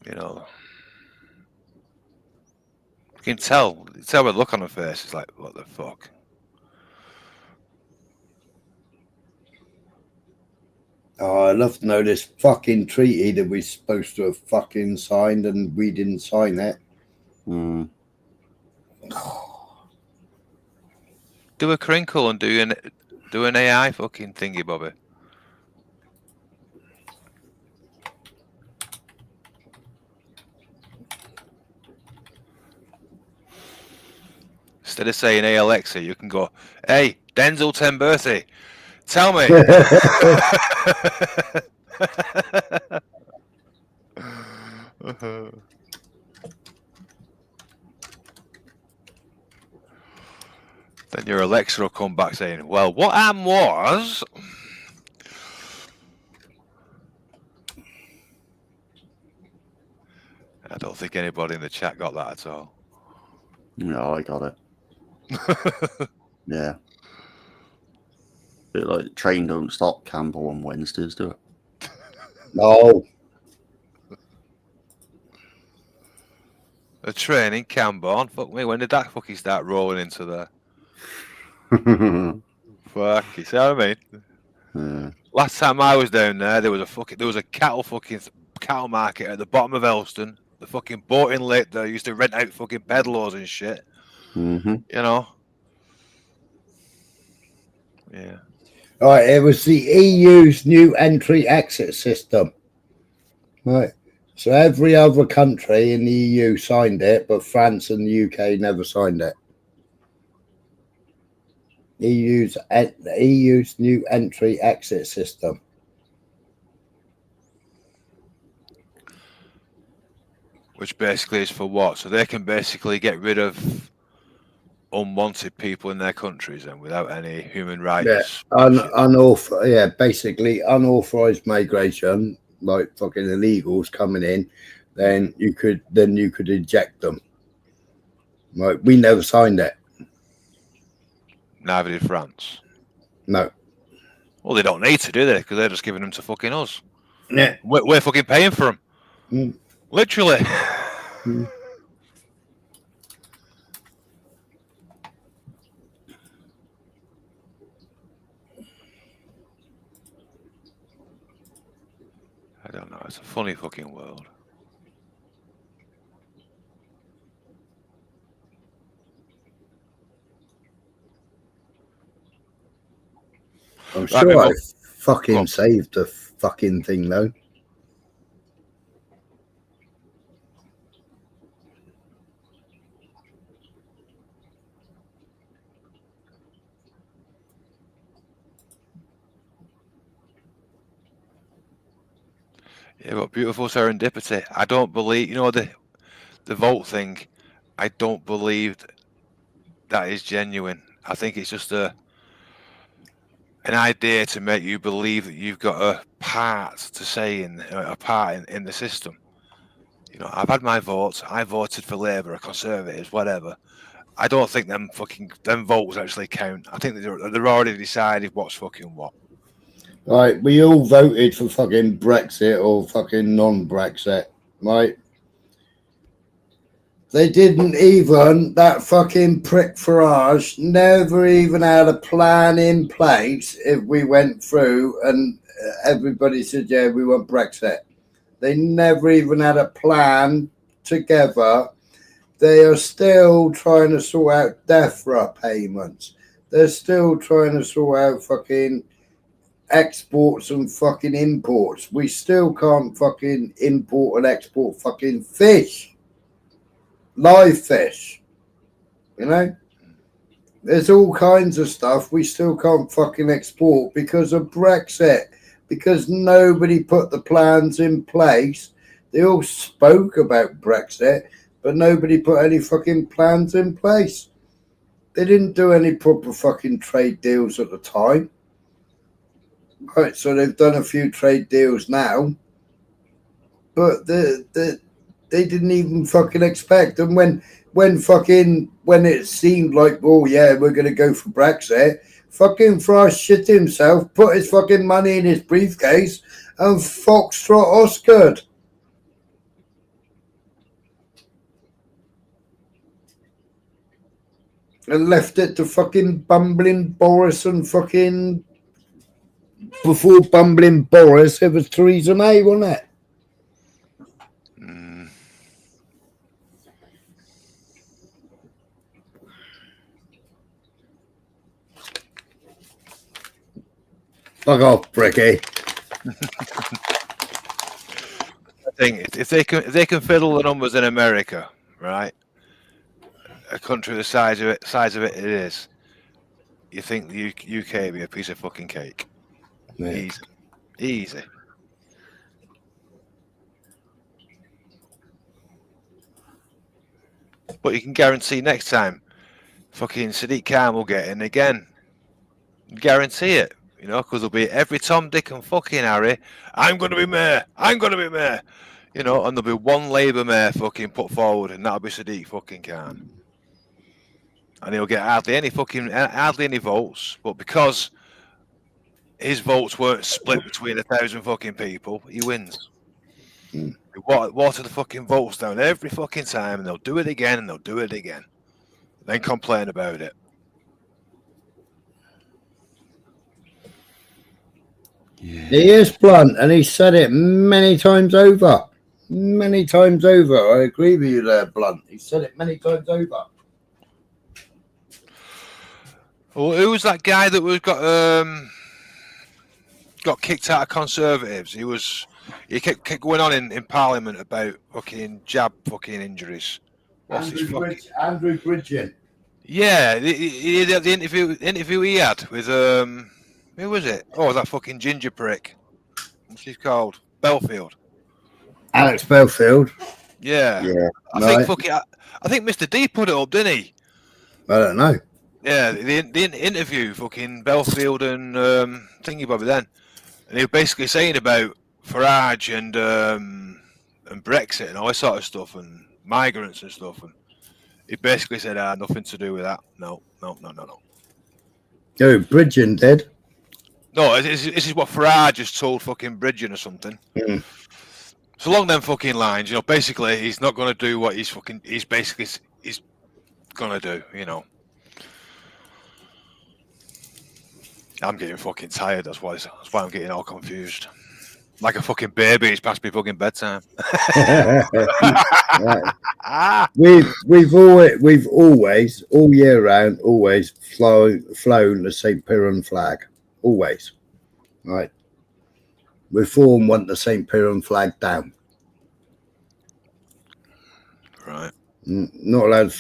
know. You can tell by the look on her face. It's like, what the fuck? Oh, I'd love to know this fucking treaty that we're supposed to have fucking signed and we didn't sign it. Do a crinkle and do an AI fucking thingy, Bobby. Instead of saying, "Hey Alexa," you can go, "Hey Denzel Temberthy, tell me." Then your Alexa will come back saying, "Well, what happened was." I don't think anybody in the chat got that at all. No, I got it. Yeah. Bit like train don't stop Campbell on Wednesdays, do it? No. A train in Camborne? Fuck me, when did that fucking start rolling into there? Fuck, you see what I mean? Yeah. Last time I was down there, there was a cattle market at the bottom of Elston. The fucking boat inlet there used to rent out fucking pedalers and shit. You know? Yeah. Right, it was the EU's new entry-exit system. Right. So every other country in the EU signed it, but France and the UK never signed it. The EU's new entry-exit system. Which basically is for what? So they can basically get rid of unwanted people in their countries and without any human rights. Yeah, basically unauthorized migration, like fucking illegals coming in, then you could eject them. Right, we never signed it. Neither did France. No. Well, they don't need to, do they? Because they're just giving them to fucking us. Yeah. We're fucking paying for them. Literally. I don't know. It's a funny fucking world. I'm sure I fucking saved the fucking thing though. Yeah, but beautiful serendipity. I don't believe, you know, the vote thing. I don't believe that is genuine. I think it's just an idea to make you believe that you've got a part to say in the system. You know, I've had my votes. I voted for Labour or Conservatives, whatever. I don't think them votes actually count. I think they're already decided what's fucking what. Right, we all voted for fucking Brexit or fucking non-Brexit, right? They didn't even, that fucking prick Farage never even had a plan in place if we went through and everybody said, yeah, we want Brexit. They never even had a plan together. They are still trying to sort out DEFRA payments. They're still trying to sort out fucking exports and fucking imports. We still can't fucking import and export fucking fish. Live fish. You know? There's all kinds of stuff we still can't fucking export because of Brexit. Because nobody put the plans in place. They all spoke about Brexit, but nobody put any fucking plans in place. They didn't do any proper fucking trade deals at the time. Right, so they've done a few trade deals now, but they didn't even fucking expect. And when it seemed like, oh yeah, we're gonna go for Brexit, fucking Frost shit himself, put his fucking money in his briefcase, and Foxtrot Oscared. And left it to fucking bumbling Boris and fucking... Before bumbling Boris, it was Theresa May, wasn't it? Fuck off, Bricky. I think if they can fiddle the numbers in America, right? A country the size of it is. You think the UK would be a piece of fucking cake? Yeah. Easy. But you can guarantee next time, fucking Sadiq Khan will get in again. Guarantee it, you know, because there'll be every Tom, Dick, and fucking Harry. I'm going to be mayor. I'm going to be mayor. You know, and there'll be one Labour mayor fucking put forward, and that'll be Sadiq fucking Khan. And he'll get hardly any votes, but because his votes weren't split between 1,000 fucking people, he wins. Water the fucking votes down every fucking time, and they'll do it again, and they'll do it again. Then complain about it. Yeah. He is blunt, and he said it many times over. Many times over. I agree with you there, Blunt. He said it many times over. Well, who was that guy that got kicked out of Conservatives? He kept going on in Parliament about fucking jab fucking injuries. Andrew Bridgen. Yeah, the interview he had with who was it? Oh, that fucking ginger prick. What's he called? Belfield. Alex Belfield. Yeah. I think Mr. D put it up, didn't he? I don't know. Yeah, the interview, fucking Belfield and Thingy Bobby then, and he was basically saying about Farage and Brexit and all this sort of stuff and migrants and stuff, and he basically said, nothing to do with that. No. Oh, Bridgen did. No, this is what Farage has told fucking Bridgen or something. Mm. So along them fucking lines, you know, basically he's not going to do what he's going to do, you know. I'm getting fucking tired. That's why I'm getting all confused. Like a fucking baby. It's past me fucking bedtime. We've always all year round flown the St. Piran flag. Always. Right. Reform want the St. Piran flag down. Right. Not allowed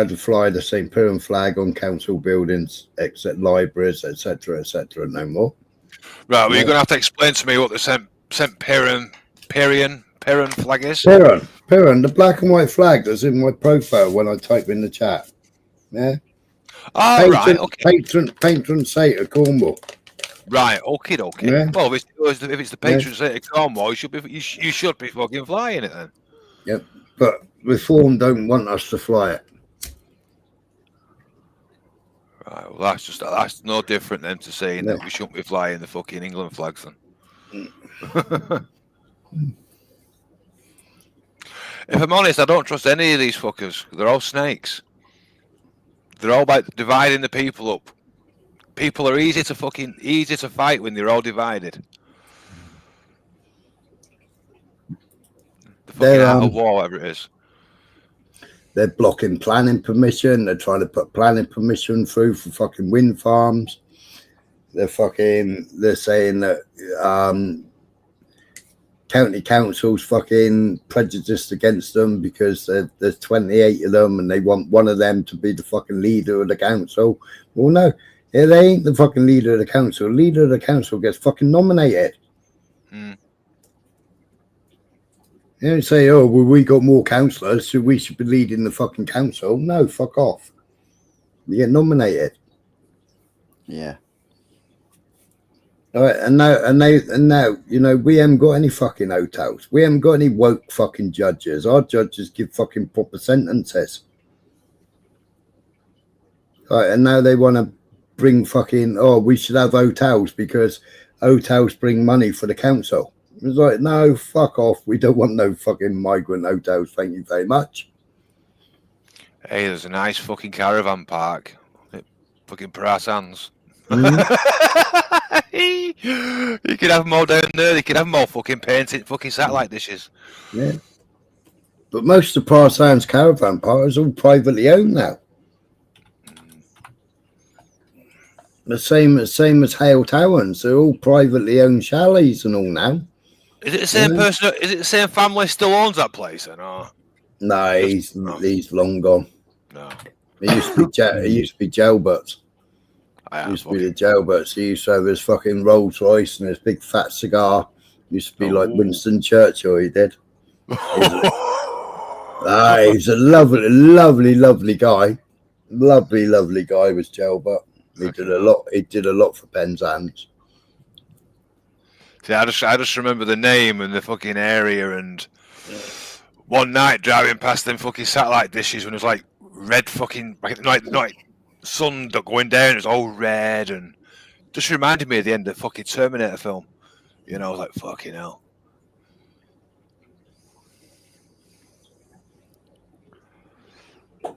to fly the St. Piran flag on council buildings, except libraries, etc., no more. Right, well, you're going to have to explain to me what the St. Piran flag is. Piran, the black and white flag that's in my profile when I type in the chat. Yeah. Oh, right, okay. Patron saint of Cornwall. Right, okay. Yeah. Well, if it's the patron saint of Cornwall, you should be fucking flying it then. Yep, but Reform don't want us to fly it. Right, well, that's no different than to saying that we shouldn't be flying the fucking England flags then. If I'm honest, I don't trust any of these fuckers. They're all snakes. They're all about dividing the people up. People are easy to fight when they're all divided. The fucking outer wall, whatever it is. They're blocking planning permission. They're trying to put planning permission through for fucking wind farms. They're saying that county council's fucking prejudiced against them because there's 28 of them and they want one of them to be the fucking leader of the council. Well, no, they ain't the fucking leader of the council. The leader of the council gets fucking nominated. You don't say, oh, well, we got more councillors, so we should be leading the fucking council. No, fuck off. You get nominated. Yeah. All right, and now, you know, we haven't got any fucking hotels. We haven't got any woke fucking judges. Our judges give fucking proper sentences. All right, and now they want to bring fucking, oh, we should have hotels because hotels bring money for the council. It's like, no, fuck off. We don't want no fucking migrant hotels. Thank you very much. Hey, there's a nice fucking caravan park. Fucking brass hands. You could have them all down there. You could have them all fucking painted fucking satellite dishes. Yeah. But most of Brass Hands caravan park is all privately owned now. The same as Hale Towers. They're all privately owned chalets and all now. Is it the same person? Is it the same family still owns that place? Or no, he's long gone. No, It used to be Gelbert's. It used to be the Gelbert's. He used to have his fucking Rolls Royce and his big fat cigar. Used to be like Winston Churchill. He did. He's a lovely guy. Lovely guy was Gelbert. He did a lot. He did a lot for Penzance. See, I just remember the name and the fucking area, and one night driving past them fucking satellite dishes when it was like red fucking like sun going down, it was all red, and just reminded me of the end of the fucking Terminator film. You know, I was like, fucking hell.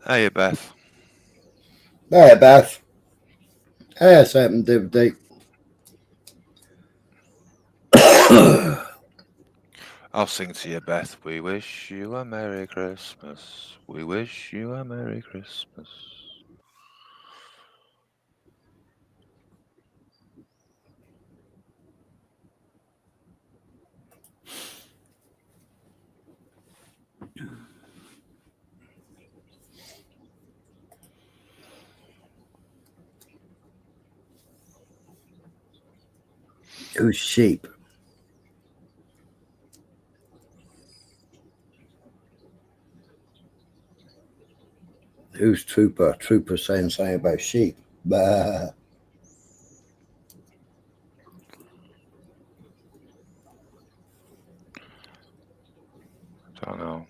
Hey, Beth. Hey, Beth. Hey, something DVD. I'll sing to you, Beth. We wish you a Merry Christmas. We wish you a Merry Christmas. Who's sheep? Who's Trooper? Trooper saying something about sheep. Bah. Don't know.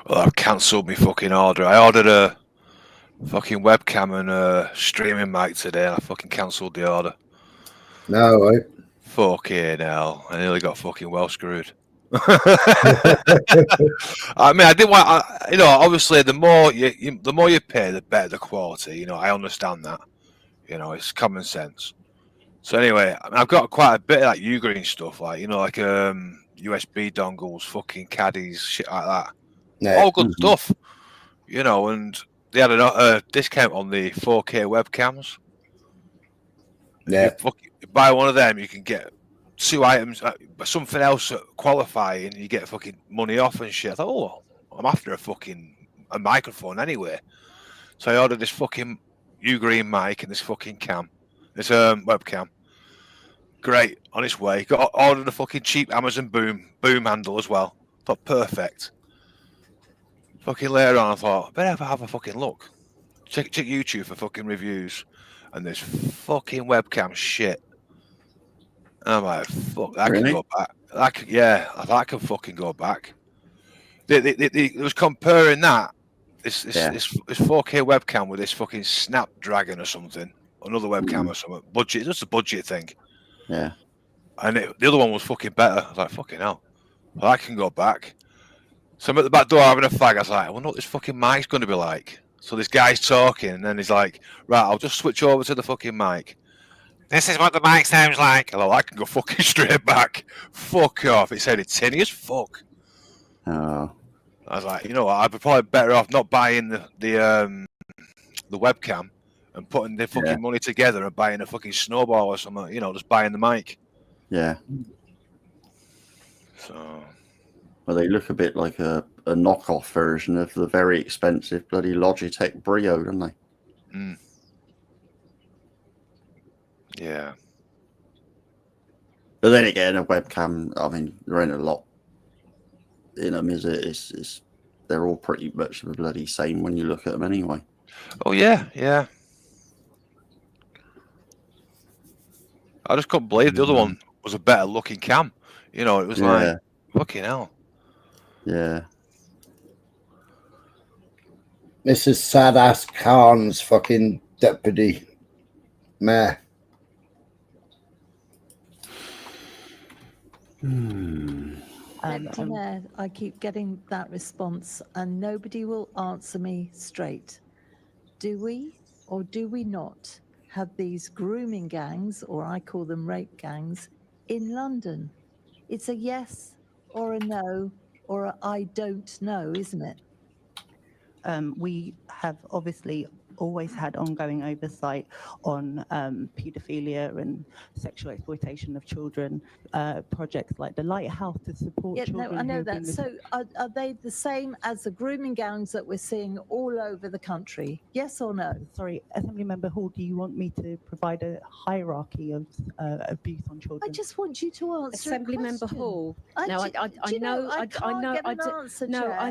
Well, I've cancelled my fucking order. I ordered a fucking webcam and a streaming mic today, and I fucking cancelled the order. No, right? Fucking hell! I nearly got fucking well screwed. I mean, I didn't want. You know, obviously, the more you pay, the better the quality. You know, I understand that. You know, it's common sense. So anyway, I've got quite a bit of like Ugreen stuff, like like USB dongles, fucking caddies, shit like that. Yeah. All good stuff, you know, and they had a discount on the 4K webcams. Yeah. You buy one of them, you can get 2 items, something else that qualify, and you get fucking money off and shit. I thought, oh, I'm after a microphone anyway. So I ordered this fucking Ugreen mic and this fucking cam, this webcam. Great, on its way. Ordered a fucking cheap Amazon boom handle as well. Thought perfect. Fucking later on, I thought, I better have a fucking look. Check YouTube for fucking reviews. And this fucking webcam shit. And I'm like, fuck, that can go back. That can fucking go back. It was comparing that, this 4K webcam with this fucking Snapdragon or something. Another webcam or something. Budget, just a budget thing. Yeah. And the other one was fucking better. I was like, fucking hell. Well, that can go back. So I'm at the back door having a fag. I was like, I wonder what this fucking mic's going to be like. So this guy's talking, and then he's like, right, I'll just switch over to the fucking mic. This is what the mic sounds like. Hello, I can go fucking straight back. Fuck off. It sounded tinny as fuck. Oh. I was like, you know what, I'd be probably better off not buying the webcam and putting the fucking money together and buying a fucking snowball or something, you know, just buying the mic. Yeah. So... Well, they look a bit like a knockoff version of the very expensive bloody Logitech Brio, don't they? Mm. Yeah. But then again, a webcam, I mean, there ain't a lot in them, is it? It's they're all pretty much the bloody same when you look at them anyway. Oh, yeah, yeah. I just couldn't believe the other one was a better looking cam. You know, it was like, fucking hell. Yeah. This is sad ass Khan's fucking deputy mayor. Deputy Mayor, I keep getting that response and nobody will answer me straight. Do we or do we not have these grooming gangs, or I call them rape gangs, in London? It's a yes or a no or a I don't know, isn't it? We have obviously always had ongoing oversight on paedophilia and sexual exploitation of children, projects like the Lighthouse to support children. No, I know that. So are they the same as the grooming gangs that we're seeing all over the country? Yes or no? Sorry, Assemblymember Hall, do you want me to provide a hierarchy of abuse on children? I just want you to answer Assemblymember Hall. I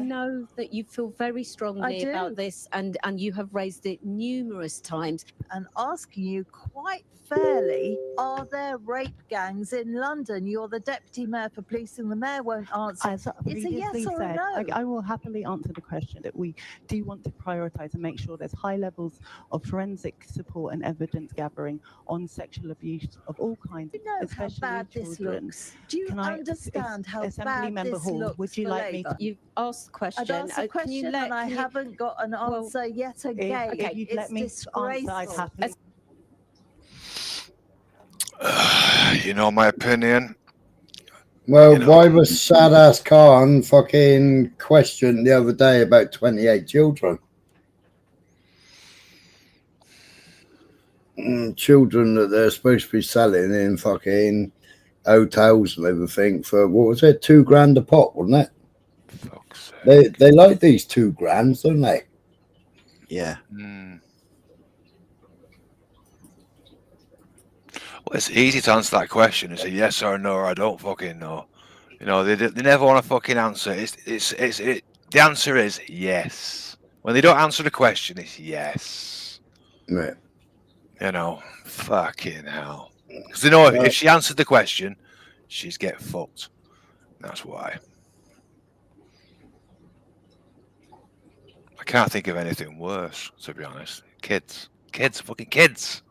know that you feel very strongly about this, and you have raised it numerous times. And asking you quite fairly, are there rape gangs in London? You're the deputy mayor for police, and the mayor won't answer. As it's a yes or a no. I will happily answer the question that we do want to prioritise and make sure there's high levels of forensic support and evidence gathering on sexual abuse of all kinds, especially how bad children. This looks. Do you understand how bad this Hall, looks? Would you like me to? You've asked the question. I've asked the question and I haven't got an answer yet again. Okay, you'd let me answer, I'd happily. You know my opinion. Well, why was sad ass Khan fucking questioned the other day about 28 children? Children that they're supposed to be selling in fucking hotels and everything for, what was it, $2,000 a pop, wasn't it? They like these $2,000, don't they? Yeah. Well, it's easy to answer that question. It's a yes or a no, or I don't fucking know. You know, they never want to fucking answer. The answer is yes. When they don't answer the question, it's yes. Right. You know, fucking hell. Because they know if she answered the question, she's get fucked. That's why. I can't think of anything worse, to be honest. Kids, fucking kids.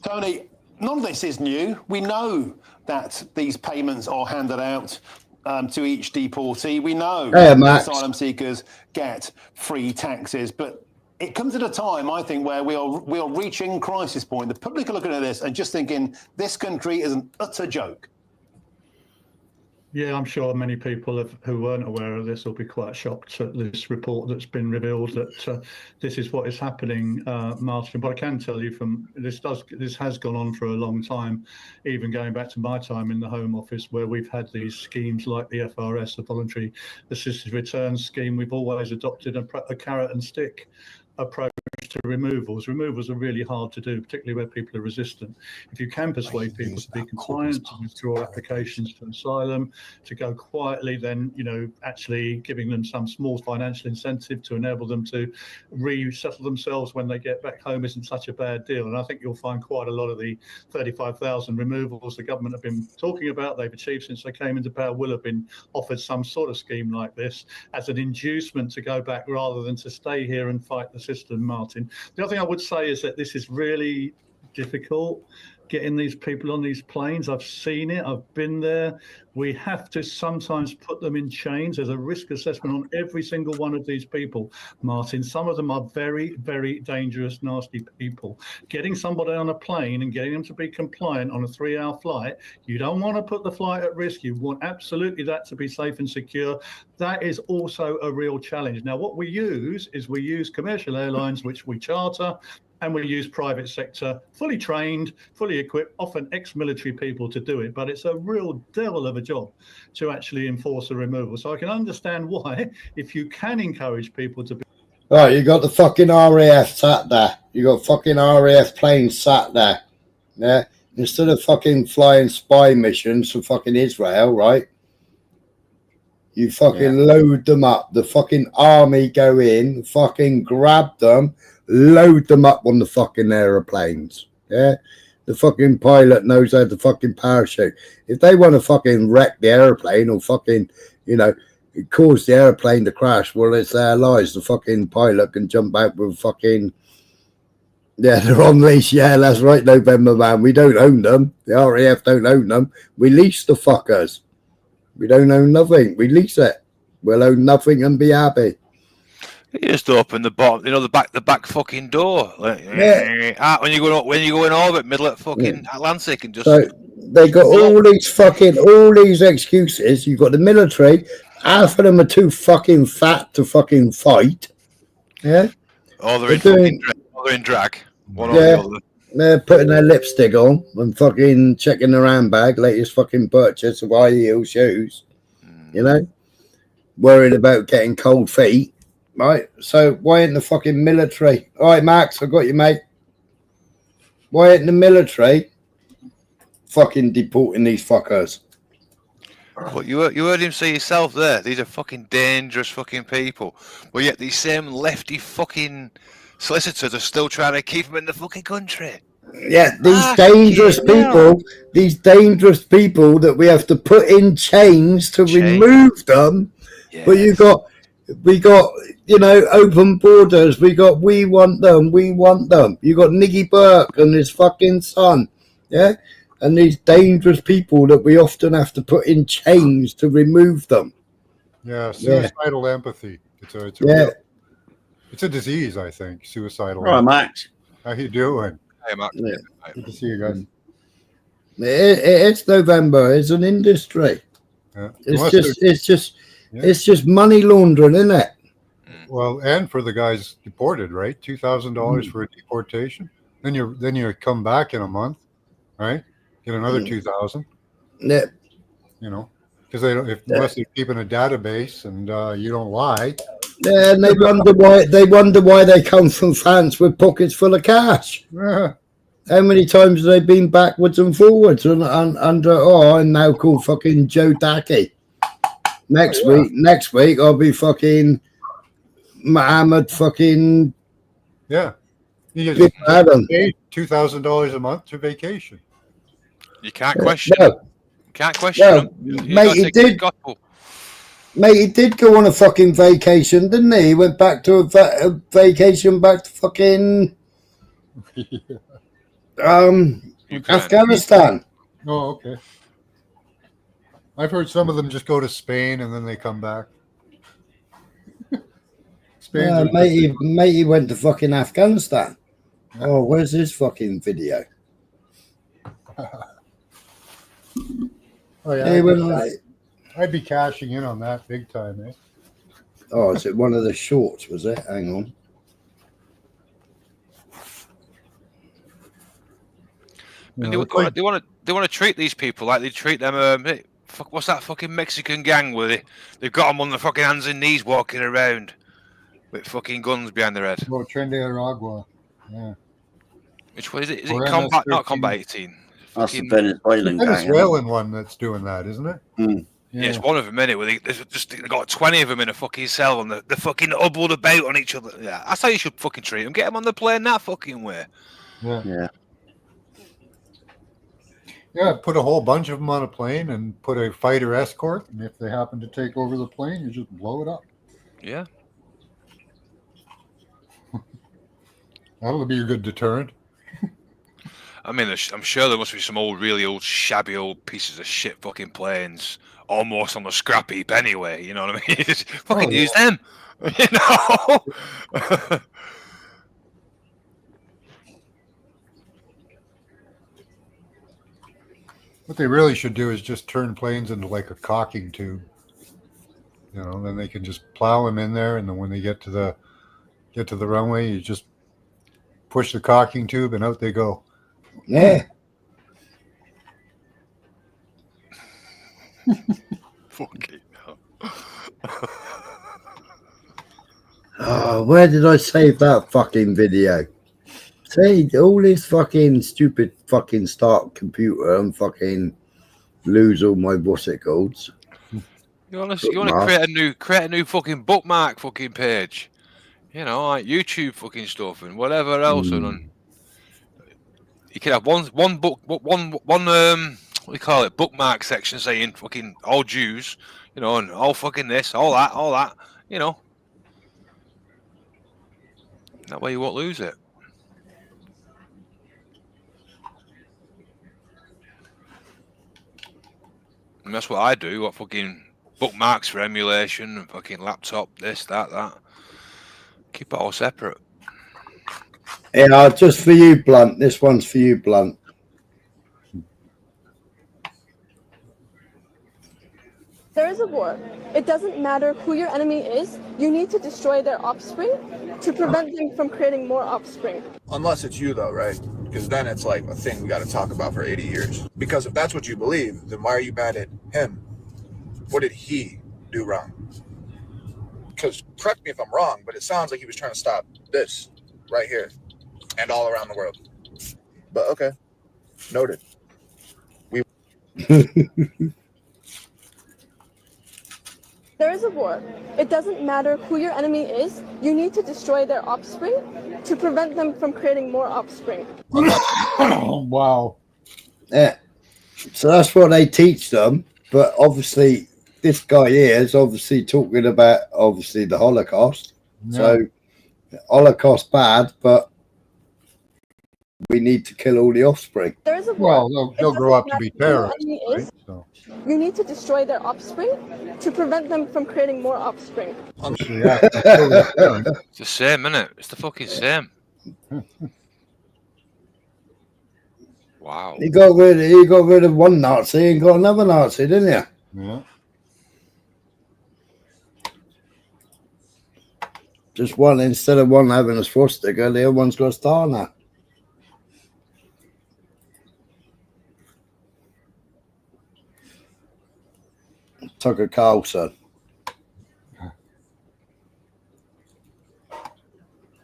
Tony, none of this is new. We know that these payments are handed out to each deportee. We know asylum seekers get free taxes, but it comes at a time, I think, where we are reaching crisis point. The public are looking at this and just thinking this country is an utter joke. Yeah, I'm sure many people who weren't aware of this will be quite shocked at this report that's been revealed that this is what is happening, Martin. But I can tell you from this has gone on for a long time, even going back to my time in the Home Office, where we've had these schemes like the FRS, the Voluntary Assisted Return Scheme. We've always adopted a carrot and stick approach to removals. Removals are really hard to do, particularly where people are resistant. If you can persuade people to be compliant, to withdraw applications for asylum, to go quietly, then, you know, actually giving them some small financial incentive to enable them to resettle themselves when they get back home isn't such a bad deal. And I think you'll find quite a lot of the 35,000 removals the government have been talking about, they've achieved since they came into power, will have been offered some sort of scheme like this as an inducement to go back rather than to stay here and fight the system, Martin. The other thing I would say is that this is really difficult, getting these people on these planes. I've seen it. I've been there. We have to sometimes put them in chains. There's a risk assessment on every single one of these people, Martin. Some of them are very, very dangerous, nasty people. Getting somebody on a plane and getting them to be compliant on a 3-hour flight, you don't want to put the flight at risk. You want absolutely that to be safe and secure. That is also a real challenge. Now, what we use is we use commercial airlines, which we charter, and we use private sector, fully trained, fully equipped, often ex-military people to do it. But it's a real devil of a job to actually enforce a removal. So I can understand why, if you can encourage people to be... Right, you got the fucking RAF sat there. You got fucking RAF planes sat there. Yeah? Instead of fucking flying spy missions for fucking Israel, right? You fucking load them up. The fucking army go in, fucking grab them, load them up on the fucking aeroplanes. Yeah, the fucking pilot knows how to fucking parachute. If they want to fucking wreck the aeroplane or fucking, you know, cause the aeroplane to crash, well, it's their lives. The fucking pilot can jump out with fucking, yeah, they're on leash. Yeah, that's right, November man. We don't own them. The RAF don't own them. We lease the fuckers. We don't own nothing. We lease it. We'll own nothing and be happy. You just open the bottom, you know, the back fucking door. Like, when you go in orbit, middle of fucking Atlantic, and just. So they got all these excuses. You've got the military. Half of them are too fucking fat to fucking fight. Yeah. Oh, they're in drag. One or the other. They're putting their lipstick on and fucking checking their handbag, latest fucking purchase of high heel shoes. You know, worried about getting cold feet. Right, so why ain't the fucking military? All right, Max, I got you, mate. Why ain't the military fucking deporting these fuckers? But you heard him say yourself there. These are fucking dangerous fucking people. But yet these same lefty fucking solicitors are still trying to keep them in the fucking country. Yeah, these dangerous people that we have to put in chains to remove them. Yes. But we got, you know, open borders. We want them. You got Nicky Burke and his fucking son. Yeah. And these dangerous people that we often have to put in chains to remove them. Yeah. Suicidal empathy. It's a disease, I think. Suicidal. Right, Max. How you doing? Hey, Max. Yeah. Good to see you guys. It's November. It's an industry. Yeah. It's just money laundering, isn't it? Well, and for the guys deported, right? $2,000 for a deportation. Then you come back in a month, right? Get another $2,000. Yeah. You know, because unless they're keeping a database and you don't lie. Yeah, and they wonder why they come from France with pockets full of cash. Yeah. How many times have they been backwards and forwards and under? Oh, I'm now called fucking Joe Dacky. Next week I'll be fucking Mohammed fucking You get paid $2,000 a month to vacation. You can't question him. You can't question him. Mate, he did go on a fucking vacation, didn't he? He went back to a vacation back to fucking Afghanistan. Oh, okay. I've heard some of them just go to Spain and then they come back. Mate, he went to fucking Afghanistan. Yeah. Oh, where's his fucking video? Oh yeah, I'd be cashing in on that big time, eh? Oh, is it one of the shorts? Was it? Hang on. They want to treat these people like they treat them. What's that fucking Mexican gang with it? They've got them on the fucking hands and knees walking around with fucking guns behind their head. Oh, Trattoria. Yeah. Which way is it? Is it combat? Not combat 18. That's the Venezuelan gang. Venezuelan one that's doing that, isn't it? Mm. Yeah, it's one of them, innit? They've got 20 of them in a fucking cell and they're fucking huddled about on each other. Yeah, that's how you should fucking treat them. Get them on the plane that fucking way. Yeah. Yeah, put a whole bunch of them on a plane and put a fighter escort, and if they happen to take over the plane, you just blow it up. Yeah. That'll be a good deterrent. I mean, I'm sure there must be some really old, shabby old pieces of shit fucking planes, almost on the scrap heap anyway. You know what I mean? Just fucking use them. You know. What they really should do is just turn planes into like a caulking tube. You know, then they can just plow them in there, and then when they get to the runway, you just push the caulking tube, and out they go. Yeah. Fucking hell. Oh, where did I save that fucking video? See, all this fucking stupid fucking start computer and fucking lose all my what's it called? You want to create a new fucking bookmark fucking page, you know, like YouTube fucking stuff and whatever else. And you could have one what do you call it, bookmark section saying fucking all Jews, you know, and all fucking this, all that, you know. That way you won't lose it. And that's what I do. What fucking bookmarks for emulation and fucking laptop, this, that. Keep it all separate. Yeah, just for you, Blunt. This one's for you, Blunt. There is a war. It doesn't matter who your enemy is. You need to destroy their offspring to prevent them from creating more offspring. Unless it's you, though, right? Because then it's like a thing we got to talk about for 80 years. Because if that's what you believe, then why are you mad at him? What did he do wrong? Because correct me if I'm wrong, but it sounds like he was trying to stop this right here and all around the world. But okay, noted. There is a war. It doesn't matter who your enemy is. You need to destroy their offspring to prevent them from creating more offspring. Wow. Yeah. So that's what they teach them. But obviously, this guy here is obviously talking about the Holocaust. Yeah. So Holocaust bad, but we need to kill all the offspring. There is a war. Well, they'll grow up to be terrorists. Right? So. You need to destroy their offspring to prevent them from creating more offspring. It's the same, isn't it? It's the fucking same. Wow. You got rid of one Nazi and got another Nazi, didn't you? Yeah. Just one, instead of one having a swastika, the other one's got a star now. Tucker Carlson.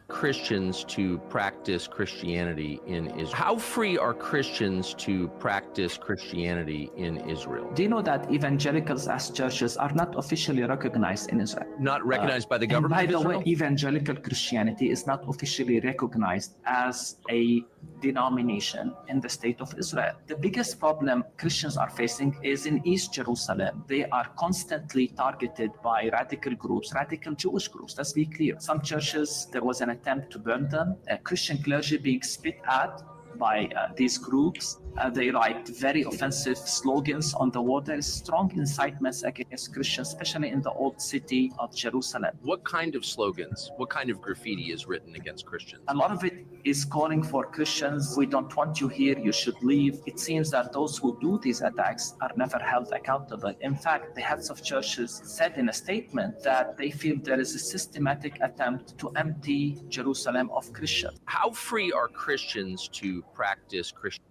Christians to practice Christianity in Israel. How free are Christians to practice Christianity in Israel? Do you know that evangelicals as churches are not officially recognized in Israel? Not recognized by the government? By the way, evangelical Christianity is not officially recognized as a denomination in the state of Israel. The biggest problem Christians are facing is in East Jerusalem. They are constantly targeted by radical groups, radical Jewish groups. Let's be clear. Some churches, there was an attempt to burn them. Christian clergy being spit at by these groups. They write very offensive slogans on the wall. There is strong incitements against Christians, especially in the old city of Jerusalem. What kind of slogans, what kind of graffiti is written against Christians? A lot of it is calling for Christians, we don't want you here, you should leave. It seems that those who do these attacks are never held accountable. In fact, the heads of churches said in a statement that they feel there is a systematic attempt to empty Jerusalem of Christians. How free are Christians to practice Christianity?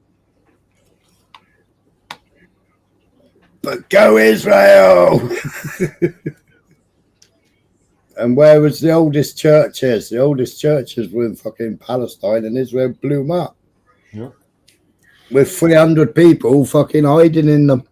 But go Israel! And where was the oldest churches? The oldest churches were in fucking Palestine, and Israel blew them up. Yeah. With 300 people fucking hiding in them.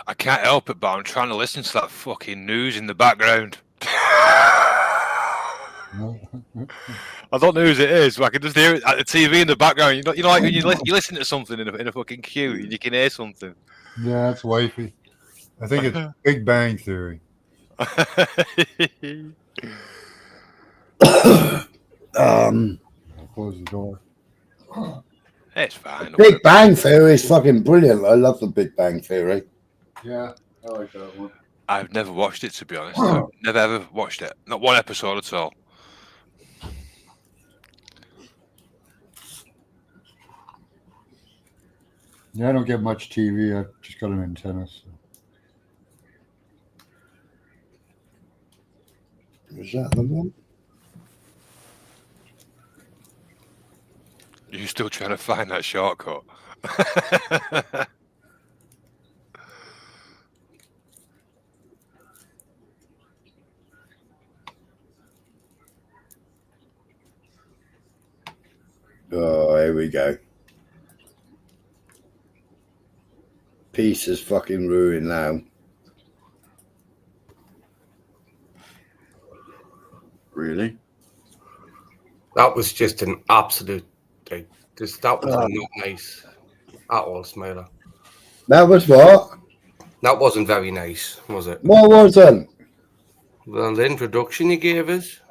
I can't help it, but I'm trying to listen to that fucking news in the background. I don't know whose it is, but I can just hear it at the TV in the background. You know, like when you listen to something in a fucking queue, and you can hear something. Yeah, that's wifey. I think it's Big Bang Theory. I'll close the door. It's fine. Big Bang Theory is fucking brilliant. I love the Big Bang Theory. Yeah, I like that one. I've never watched it, to be honest. I've never ever watched it. Not one episode at all. Yeah, I don't get much TV. I've just got an antenna. So. Is that the one? You're still trying to find that shortcut. Oh, here we go. Peace is fucking ruined now. Really? That was just an absolute. That was not nice at all, Smiler. That was what? That wasn't very nice, was it? What wasn't? Well, the introduction you gave us.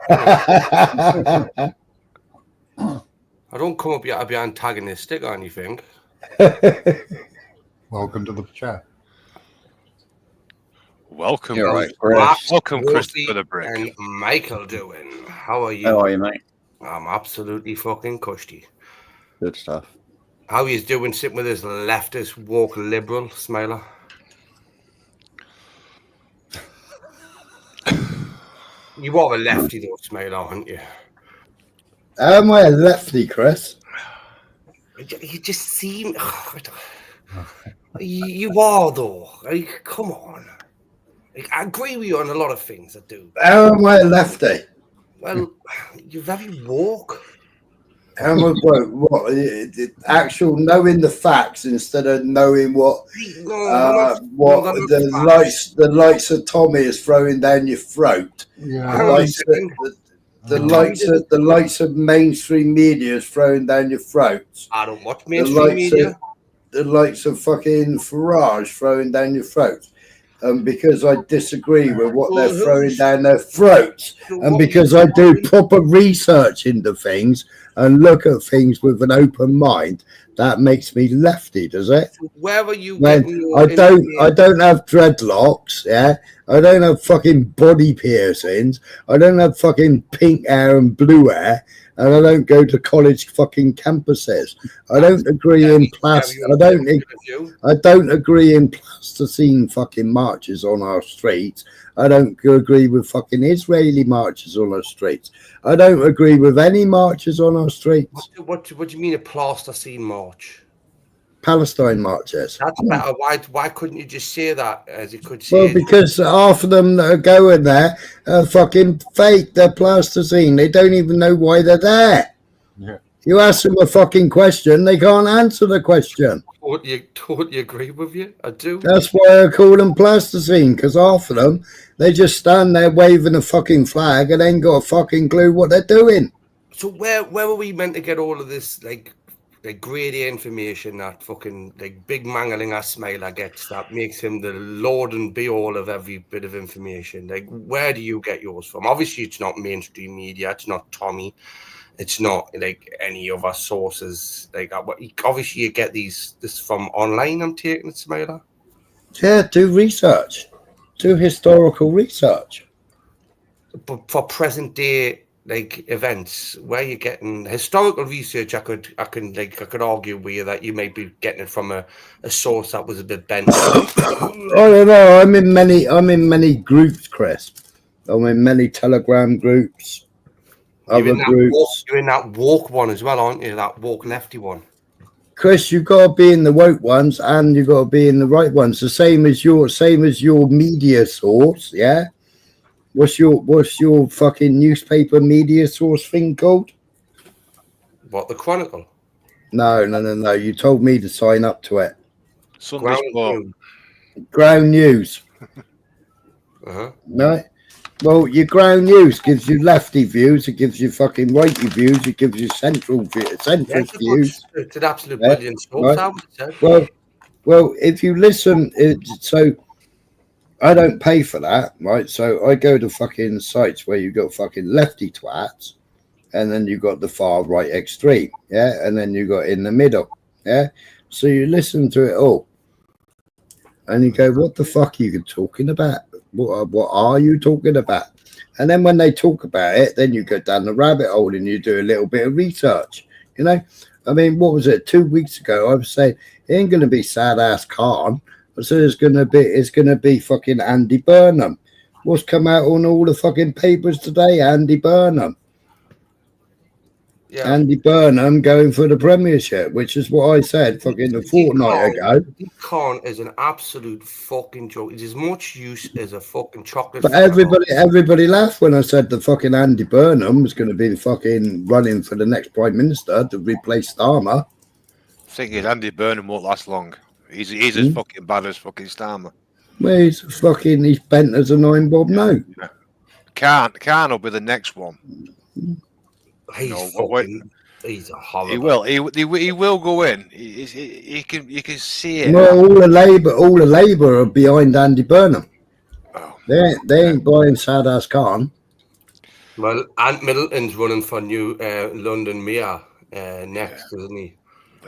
I don't come up here to be antagonistic or anything. Welcome to the chat. Welcome, Chris. Welcome, Christopher the Brick. And Michael doing? How are you? How are you, mate? I'm absolutely fucking cushy. Good stuff. How he's doing sitting with his leftist woke liberal, Smiler? You are a lefty though, Smiler, aren't you? Am I a lefty, Chris? You just seem... You are though. Like, come on. Like, I agree with you on a lot of things, I do. How am I a lefty? Well, you're very woke. How am I what? Actual knowing the facts instead of knowing what the likes of Tommy is throwing down your throat. Yeah. The likes of mainstream media is throwing down your throats. I don't watch mainstream media. The likes of fucking Farage throwing down your throats. Because I disagree with what they're throwing down their throats, and because I do proper research into things and look at things with an open mind, that makes me lefty, does it? Where are you? When I don't have dreadlocks, yeah. I don't have fucking body piercings. I don't have fucking pink hair and blue hair, and I don't go to college fucking campuses. I don't agree in I don't agree in plasticine fucking marches on our streets. I don't agree with fucking Israeli marches on our streets. I don't agree with any marches on our streets. What do you mean a plasticine march? Palestine marches. That's better. Why couldn't you just say that as you could say? Well, because half of them that are going there are fucking fake. They're plasticine. They don't even know why they're there. Yeah. You ask them a fucking question, they can't answer the question. Totally agree with you. I do. That's why I call them plasticine, because half of them, they just stand there waving a fucking flag and ain't got a fucking clue what they're doing. So where were we meant to get all of this like grade A information that fucking like big mangling ass Smiler gets that makes him the lord and be all of every bit of information? Like, where do you get yours from? Obviously, it's not mainstream media. It's not Tommy. It's not like any other sources. Like, obviously, you get this from online. I'm taking it, Smiler. Yeah, do research, do historical research. But for present day like events, where you're getting historical research, I could argue with you that you may be getting it from a source that was a bit bent. I don't know. I'm in many groups, Chris. I'm in many Telegram groups. Other groups. You're in that woke one as well, aren't you? That woke lefty one. Chris, you've got to be in the woke ones and you've got to be in the right ones. The same as your media source, yeah. What's your fucking newspaper media source thing called? What, the Chronicle? No. You told me to sign up to it. Sunday Sport. Ground news. No. Well, your ground news gives you lefty views, it gives you fucking righty views, it gives you centrist views. It's an absolute brilliant source, I would say. Well, if you listen, so I don't pay for that, right? So I go to fucking sites where you got fucking lefty twats, and then you got the far right extreme, yeah, and then you got in the middle, yeah. So you listen to it all, and you go, "What the fuck are you talking about? What are you talking about?" And then when they talk about it, then you go down the rabbit hole and you do a little bit of research. You know, I mean, what was it? 2 weeks ago, I was saying it ain't going to be sad ass Khan. I said it's going to be fucking Andy Burnham. What's come out on all the fucking papers today? Andy Burnham. Yeah. Andy Burnham going for the premiership, which is what I said fucking a fortnight ago. Khan is an absolute fucking joke. It's as much use as a fucking chocolate. But everybody laughed when I said the fucking Andy Burnham was going to be the fucking running for the next prime minister to replace Starmer. The thing is, Andy Burnham won't last long. He's as fucking bad as fucking Starmer. Well, he's bent as a 9-bob no. Yeah. Khan will be the next one. He's a horrible. He will go in. You can see it. Well, all the Labour are behind Andy Burnham. Oh, they ain't buying Sad-ass Khan. Well, Ant Middleton's running for new London mayor next, isn't he?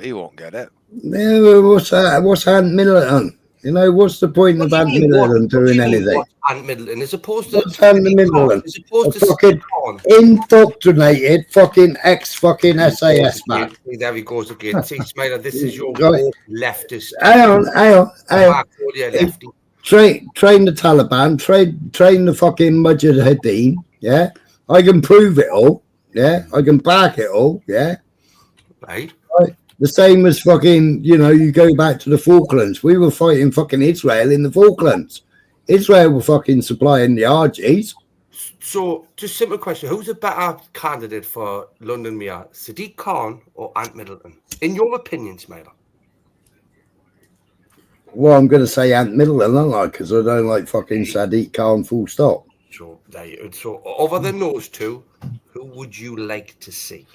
He won't get it. Yeah, what's that? What's Ant Middleton? You know, what's the point of Ant Middleton doing anything? Ant Middleton is opposed to Ant Middleton. Fucking indoctrinated fucking ex-fucking SAS man. There he goes again. See, Smiler, this is your leftist. Hang on. Train the Taliban, train the fucking Mujahideen, yeah? I can prove it all, yeah? I can back it all, yeah? Right. The same as fucking, you go back to the Falklands. We were fighting fucking Israel in the Falklands. Israel were fucking supplying the RGs. So, just simple question. Who's a better candidate for London Mayor, Sadiq Khan or Ant Middleton? In your opinion, Smiler? Well, I'm going to say Ant Middleton, aren't I? Because I don't like fucking Sadiq Khan full stop. So, other than those two, who would you like to see?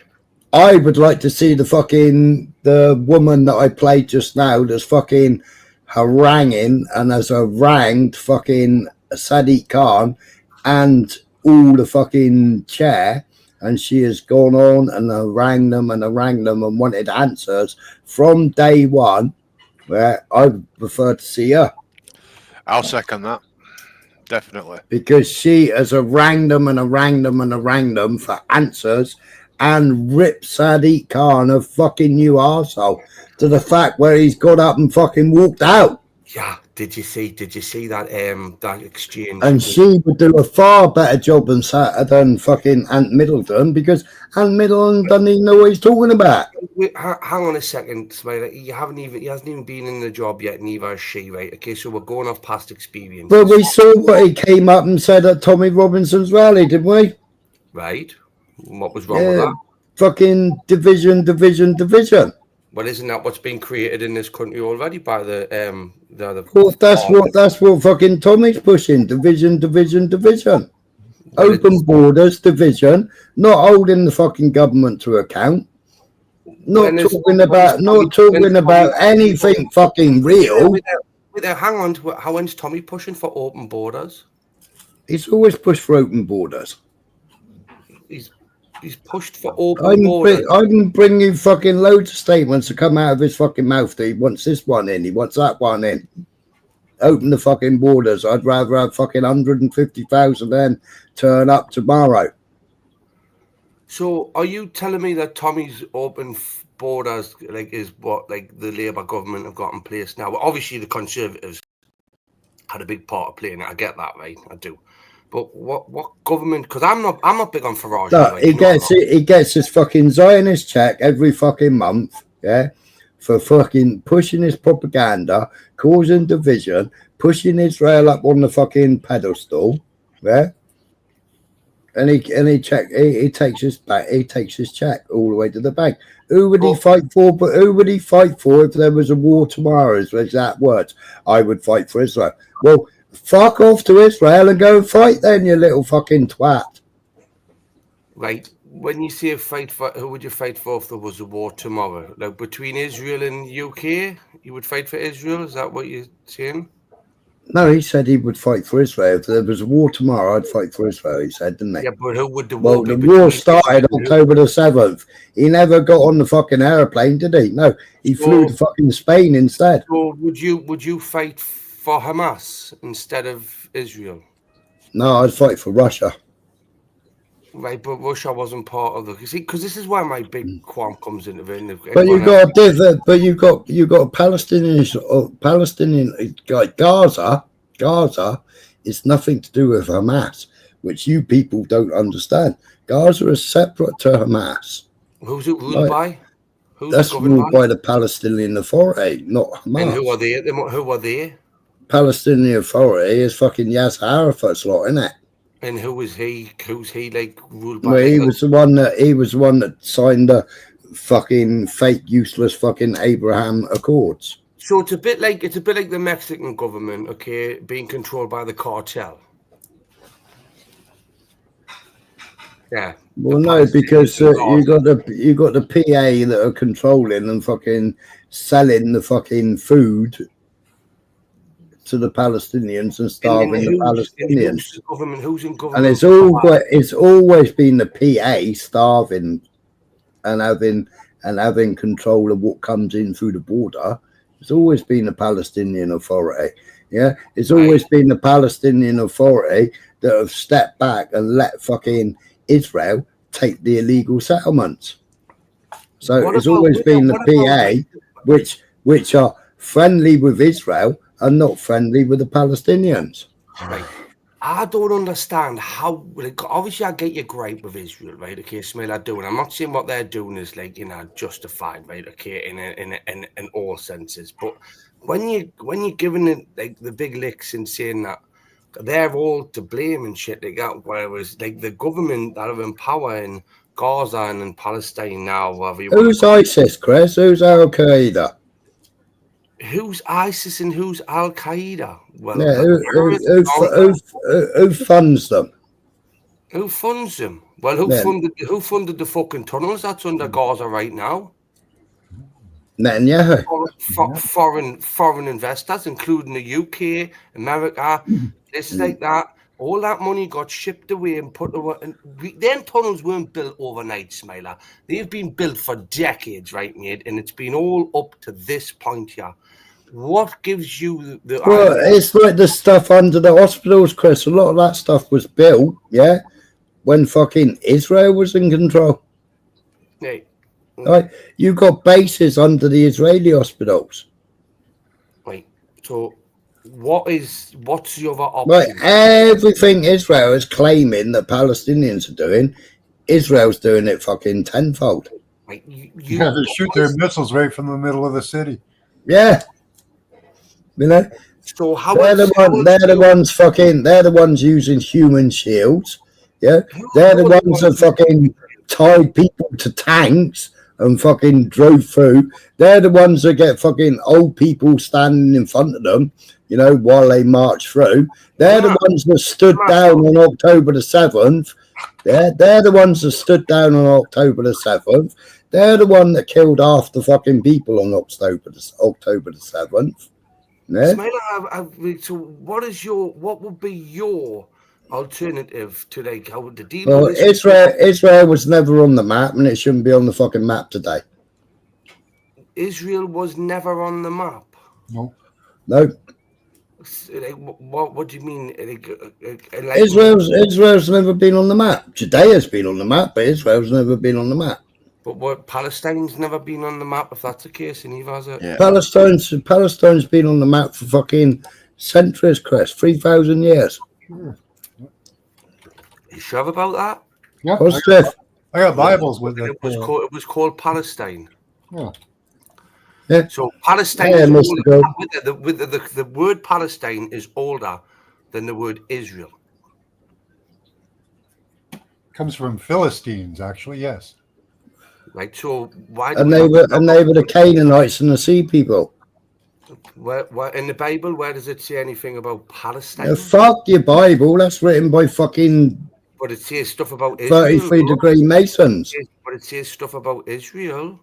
I would like to see the woman that I played just now that's fucking haranguing and has harangued fucking Sadiq Khan and all the fucking chair, and she has gone on and harangued them and wanted answers from day one, where I prefer to see her. I'll second that. Definitely. Because she has harangued them for answers and ripped Sadiq Khan a fucking new arsehole to the fact where he's got up and fucking walked out. Yeah, did you see that that exchange? And she would do a far better job than fucking Ant Middleton, because Ant Middleton doesn't even know what he's talking about. Hang on a second, Smiler. He hasn't even been in the job yet, neither has she, right? Okay, so we're going off past experience. But we saw what he came up and said at Tommy Robinson's rally, didn't we? Right. What was wrong with that? Fucking division. Well, isn't that what's been created in this country already by the Well, that's what fucking Tommy's pushing. Division. Open borders, division, not holding the fucking government to account. Not talking about anything fucking real. Hang on, how when's Tommy pushing for open borders? He's always pushed for open borders. He's pushed for open borders. I can bring you fucking loads of statements to come out of his fucking mouth that he wants this one in, he wants that one in. Open the fucking borders. I'd rather have fucking 150,000 then turn up tomorrow. So are you telling me that Tommy's open borders is what the Labour government have got in place now? Well, obviously the Conservatives had a big part of playing it. I get that, right? I do. But what government? Because I'm not big on Farage. No, he gets his fucking Zionist check every fucking month, yeah, for fucking pushing his propaganda, causing division, pushing Israel up on the fucking pedestal, yeah. And he takes his back. He takes his check all the way to the bank. Who would he fight for? But who would he fight for if there was a war tomorrow? Is exact words. I would fight for Israel. Well, fuck off to Israel and go and fight then, you little fucking twat. Right. When you say a fight for, who would you fight for if there was a war tomorrow? Like between Israel and UK, you would fight for Israel? Is that what you're saying? No, he said he would fight for Israel. If there was a war tomorrow, I'd fight for Israel, he said, didn't he? Yeah, but who would the war be? Well, the war started October the 7th. He never got on the fucking aeroplane, did he? No, he flew to fucking Spain instead. So would you fight for Hamas instead of Israel? No, I'd fight for Russia. Right, but Russia wasn't part of the. See, because this is where my big qualm comes into it. But you got a different. But you got Palestinians, like Gaza. Gaza is nothing to do with Hamas, which you people don't understand. Gaza is separate to Hamas. Who's it ruled by? That's ruled by the Palestinian Authority, not Hamas. And who are they? Who are they? Palestinian Authority is fucking Yasser Arafat's lot, isn't it? And who is he? Who's he like ruled by? Well, he was the one that signed the fucking fake, useless fucking Abraham Accords. So it's a bit like the Mexican government, okay, being controlled by the cartel. Yeah. Well, no, because you got the PA that are controlling and fucking selling the fucking food to the Palestinians and starving the Palestinians. Who's in government? And it's always been the PA starving and having control of what comes in through the border. It's always been the Palestinian Authority. Yeah, it's always been the Palestinian Authority that have stepped back and let fucking Israel take the illegal settlements. So it's always been the PA which are friendly with Israel and not friendly with the Palestinians. Right. I don't understand how. Like, obviously, I get your gripe with Israel, right? Okay, Smell, I do, and I'm not saying what they're doing is like justified, right? Okay, in all senses. But when you're giving it like the big licks and saying that they're all to blame and shit like that, whereas like the government that are in power in Gaza and in Palestine now, who's ISIS, Chris? Who's Al Qaeda? Who's ISIS and who's Al Qaeda? Well, yeah, who funds them? Who funds them? Well, who funded the fucking tunnels that's under Gaza right now? Netanyahu. Foreign investors, including the UK, America, places like that. All that money got shipped away and put away. And them tunnels weren't built overnight, Smiler. They've been built for decades, right, mate? And it's been all up to this point here. What gives you the well, it's like the stuff under the hospitals, Chris. A lot of that stuff was built, yeah, when fucking Israel was in control. Right. Right. You got bases under the Israeli hospitals. Right. So what's the other option? Right. Everything Israel is claiming that Palestinians are doing, Israel's doing it fucking tenfold. Right. Yeah, they shoot their missiles right from the middle of the city. Yeah. You know, so they're the ones using human shields. Yeah, they're the ones that fucking tied people to tanks and fucking drove through. They're the ones that get fucking old people standing in front of them, you know, while they march through. They're the ones that stood down on October the 7th. They're the ones that stood down on October the 7th. They're the one that killed half the fucking people on October the 7th. Yeah. So what would be your alternative to like how the deal? Well, Israel was never on the map, and it shouldn't be on the fucking map today. Israel was never on the map. No. Like, what do you mean? Israel's never been on the map. Judea's been on the map, but Israel's never been on the map. But Palestine's never been on the map, if that's the case, and either has it. Yeah. Palestine's been on the map for fucking centuries, Chris. 3,000 years. You sure about that? Yeah. I got Bibles with it. It was called Palestine. Yeah. Yeah. So Palestine with the word Palestine is older than the word Israel. Comes from Philistines, actually. Yes. Right. So why? And they were the Canaanites and the sea people. Where in the Bible, where does it say anything about Palestine? Now, fuck your Bible. That's written by fucking But it says stuff about Israel. 33-degree Masons. But it says stuff about Israel.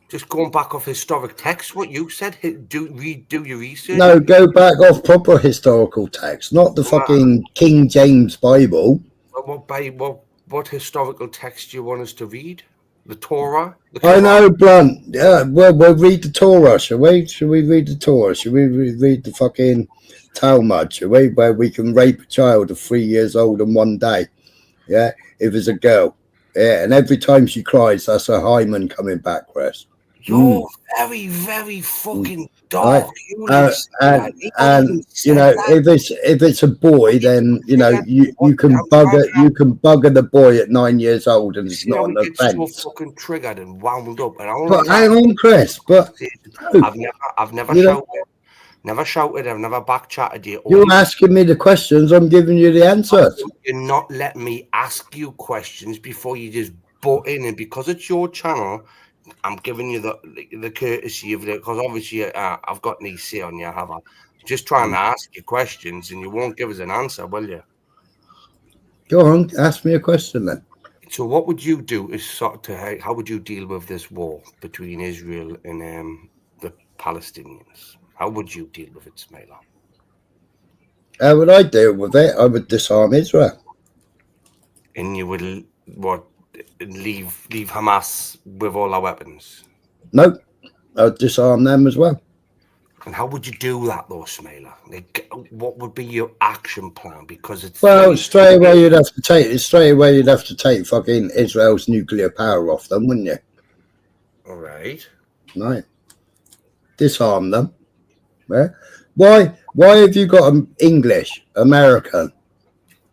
Just going back off historic text, what you said, do your research. No, go back off proper historical text, not the fucking King James Bible. What historical text do you want us to read? The Torah? I know, Blunt. Yeah, we'll read the Torah, shall we? Shall we read the Torah? Shall we read the fucking Talmud, shall we? Where we can rape a child of 3 years old in one day. Yeah, if it's a girl. Yeah, and every time she cries, that's a hymen coming back, Chris. You're very, very fucking dark. And you know, if it's a boy, then you know you can bugger the boy at 9 years old, and it's not an offence. So fucking triggered and wound up. But hang on, Chris. But I've never shouted. Never shouted. I've never back chatted you. You're asking me the questions. I'm giving you the answers. You're not letting me ask you questions before you just butt in, and because it's your channel, I'm giving you the courtesy of it, because obviously I've got an EC on you, have I? Just trying to ask you questions, and you won't give us an answer, will you? Go on, ask me a question then. So, what would you do? How would you deal with this war between Israel and the Palestinians? How would you deal with it, Smaila? How would I deal with it? I would disarm Israel. And you would leave Hamas with all our weapons? Nope. I'd disarm them as well. And how would you do that, though, Smaila? Like, what would be your action plan? Because it's straight away you'd have to take fucking Israel's nuclear power off them, wouldn't you? All right. Right. Disarm them. Yeah. Why have you got English, American,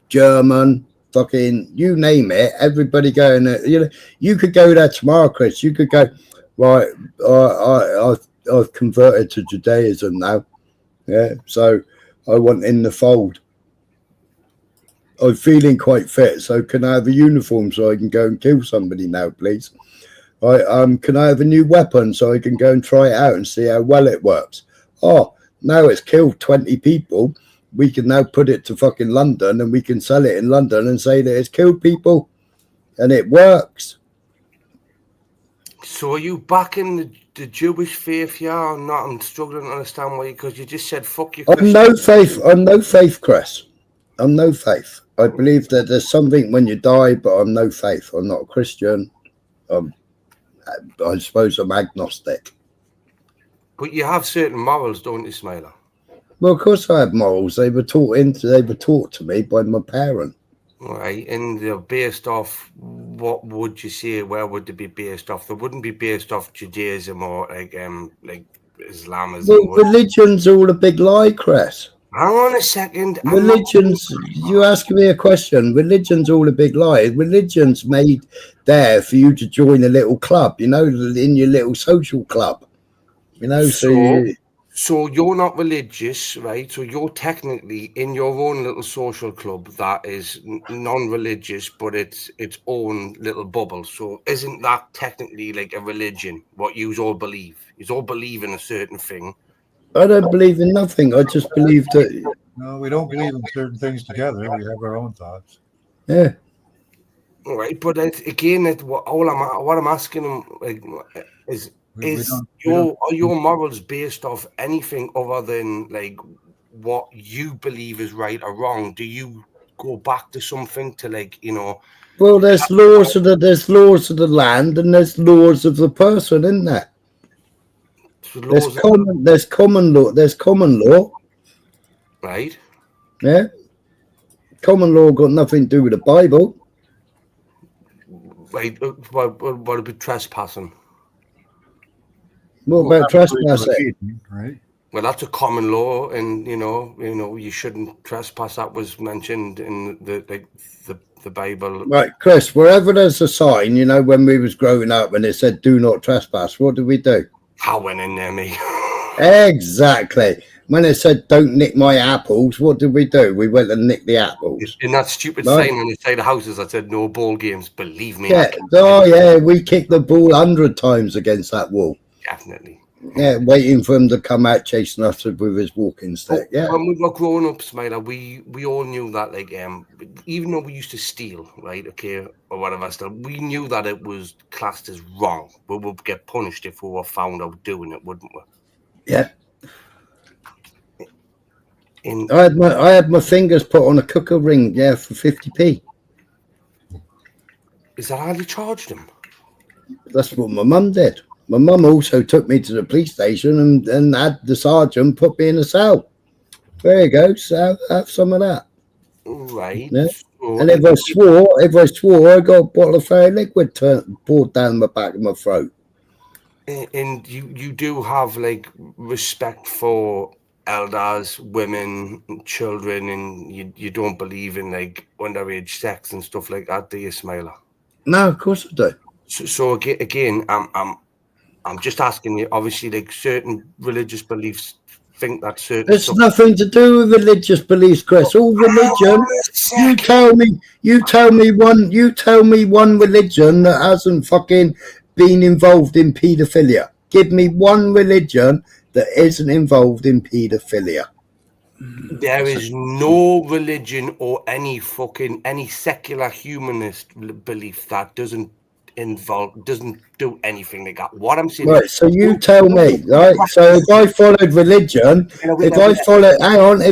German, fucking you name it? Everybody going there. You know, you could go there tomorrow, Chris. You could go. Right. I've converted to Judaism now. Yeah. So I want in the fold. I'm feeling quite fit, so can I have a uniform so I can go and kill somebody now, please? Can I have a new weapon so I can go and try it out and see how well it works? Oh, now it's killed 20 people. We can now put it to fucking London and we can sell it in London and say that it's killed people and it works. So are you backing the Jewish faith, yeah, or not? I'm struggling to understand why, because you just said fuck you. I'm no faith, Chris. I'm no faith. I believe that there's something when you die, but I'm no faith. I'm not a Christian. I suppose I'm agnostic. But you have certain morals, don't you, Smaila? Well, of course I have morals. They were taught to me by my parent. Right, and they're based off, what would you say? Where would they be based off? They wouldn't be based off Judaism or like Islamism. Well, religion's all a big lie, Chris. Hang on a second. You asking me a question. Religion's all a big lie. Religion's made there for you to join a little club, you know, in your little social club. You know, so you're not religious, right? So you're technically in your own little social club that is non-religious, but it's its own little bubble. So isn't that technically like a religion, what you all believe? You all believe in a certain thing. I don't believe in nothing. I just believe that... No, we don't believe in certain things together. We have our own thoughts. Yeah. All right, but again, what I'm asking them is are your morals based off anything other than like what you believe is right or wrong? Do you go back to something to like, you know? Well, there's laws of the land and there's laws of the person, isn't there? So there's common law. Right. Yeah. Common law got nothing to do with the Bible. Right. What about trespassing? What about trespassing? Right. Well, that's a common law, and you know, you shouldn't trespass. That was mentioned in the Bible. Right, Chris. Wherever there's a sign, you know, when we was growing up, and it said "Do not trespass," what did we do? I went in there, me. Exactly. When they said don't nick my apples, what did we do? We went and nicked the apples. In that stupid Right. sign on the side of houses that said no ball games, believe me. Yeah. Oh yeah, we kicked the ball 100 times against that wall. Definitely. Yeah, waiting for him to come out chasing us with his walking stick. Yeah. When we were growing up, Smiler, we all knew that, like, even though we used to steal, right, okay, or whatever, still, we knew that it was classed as wrong. We would get punished if we were found out doing it, wouldn't we? Yeah. I had my fingers put on a cooker ring, yeah, for 50p. Is that how you charged them? That's what my mum did. My mum also took me to the police station and had the sergeant put me in a cell. There you go. So have some of that. Right. Yeah. And if I swore, I got a bottle of fairy liquid poured down the back of my throat. And you do have, like, respect for elders, women, children, and you don't believe in, like, underage sex and stuff like that, do you, Smiler? No, of course I do. So again, I'm just asking you. Obviously, like, certain religious beliefs think that certain. It's stuff. nothing to do with religious beliefs, Chris. All religion. You tell me one religion that hasn't fucking been involved in paedophilia. Give me one religion that isn't involved in paedophilia. There is no religion or any secular humanist belief that doesn't do anything like that. What I'm saying, Right, so you tell me, right? So if I followed religion, if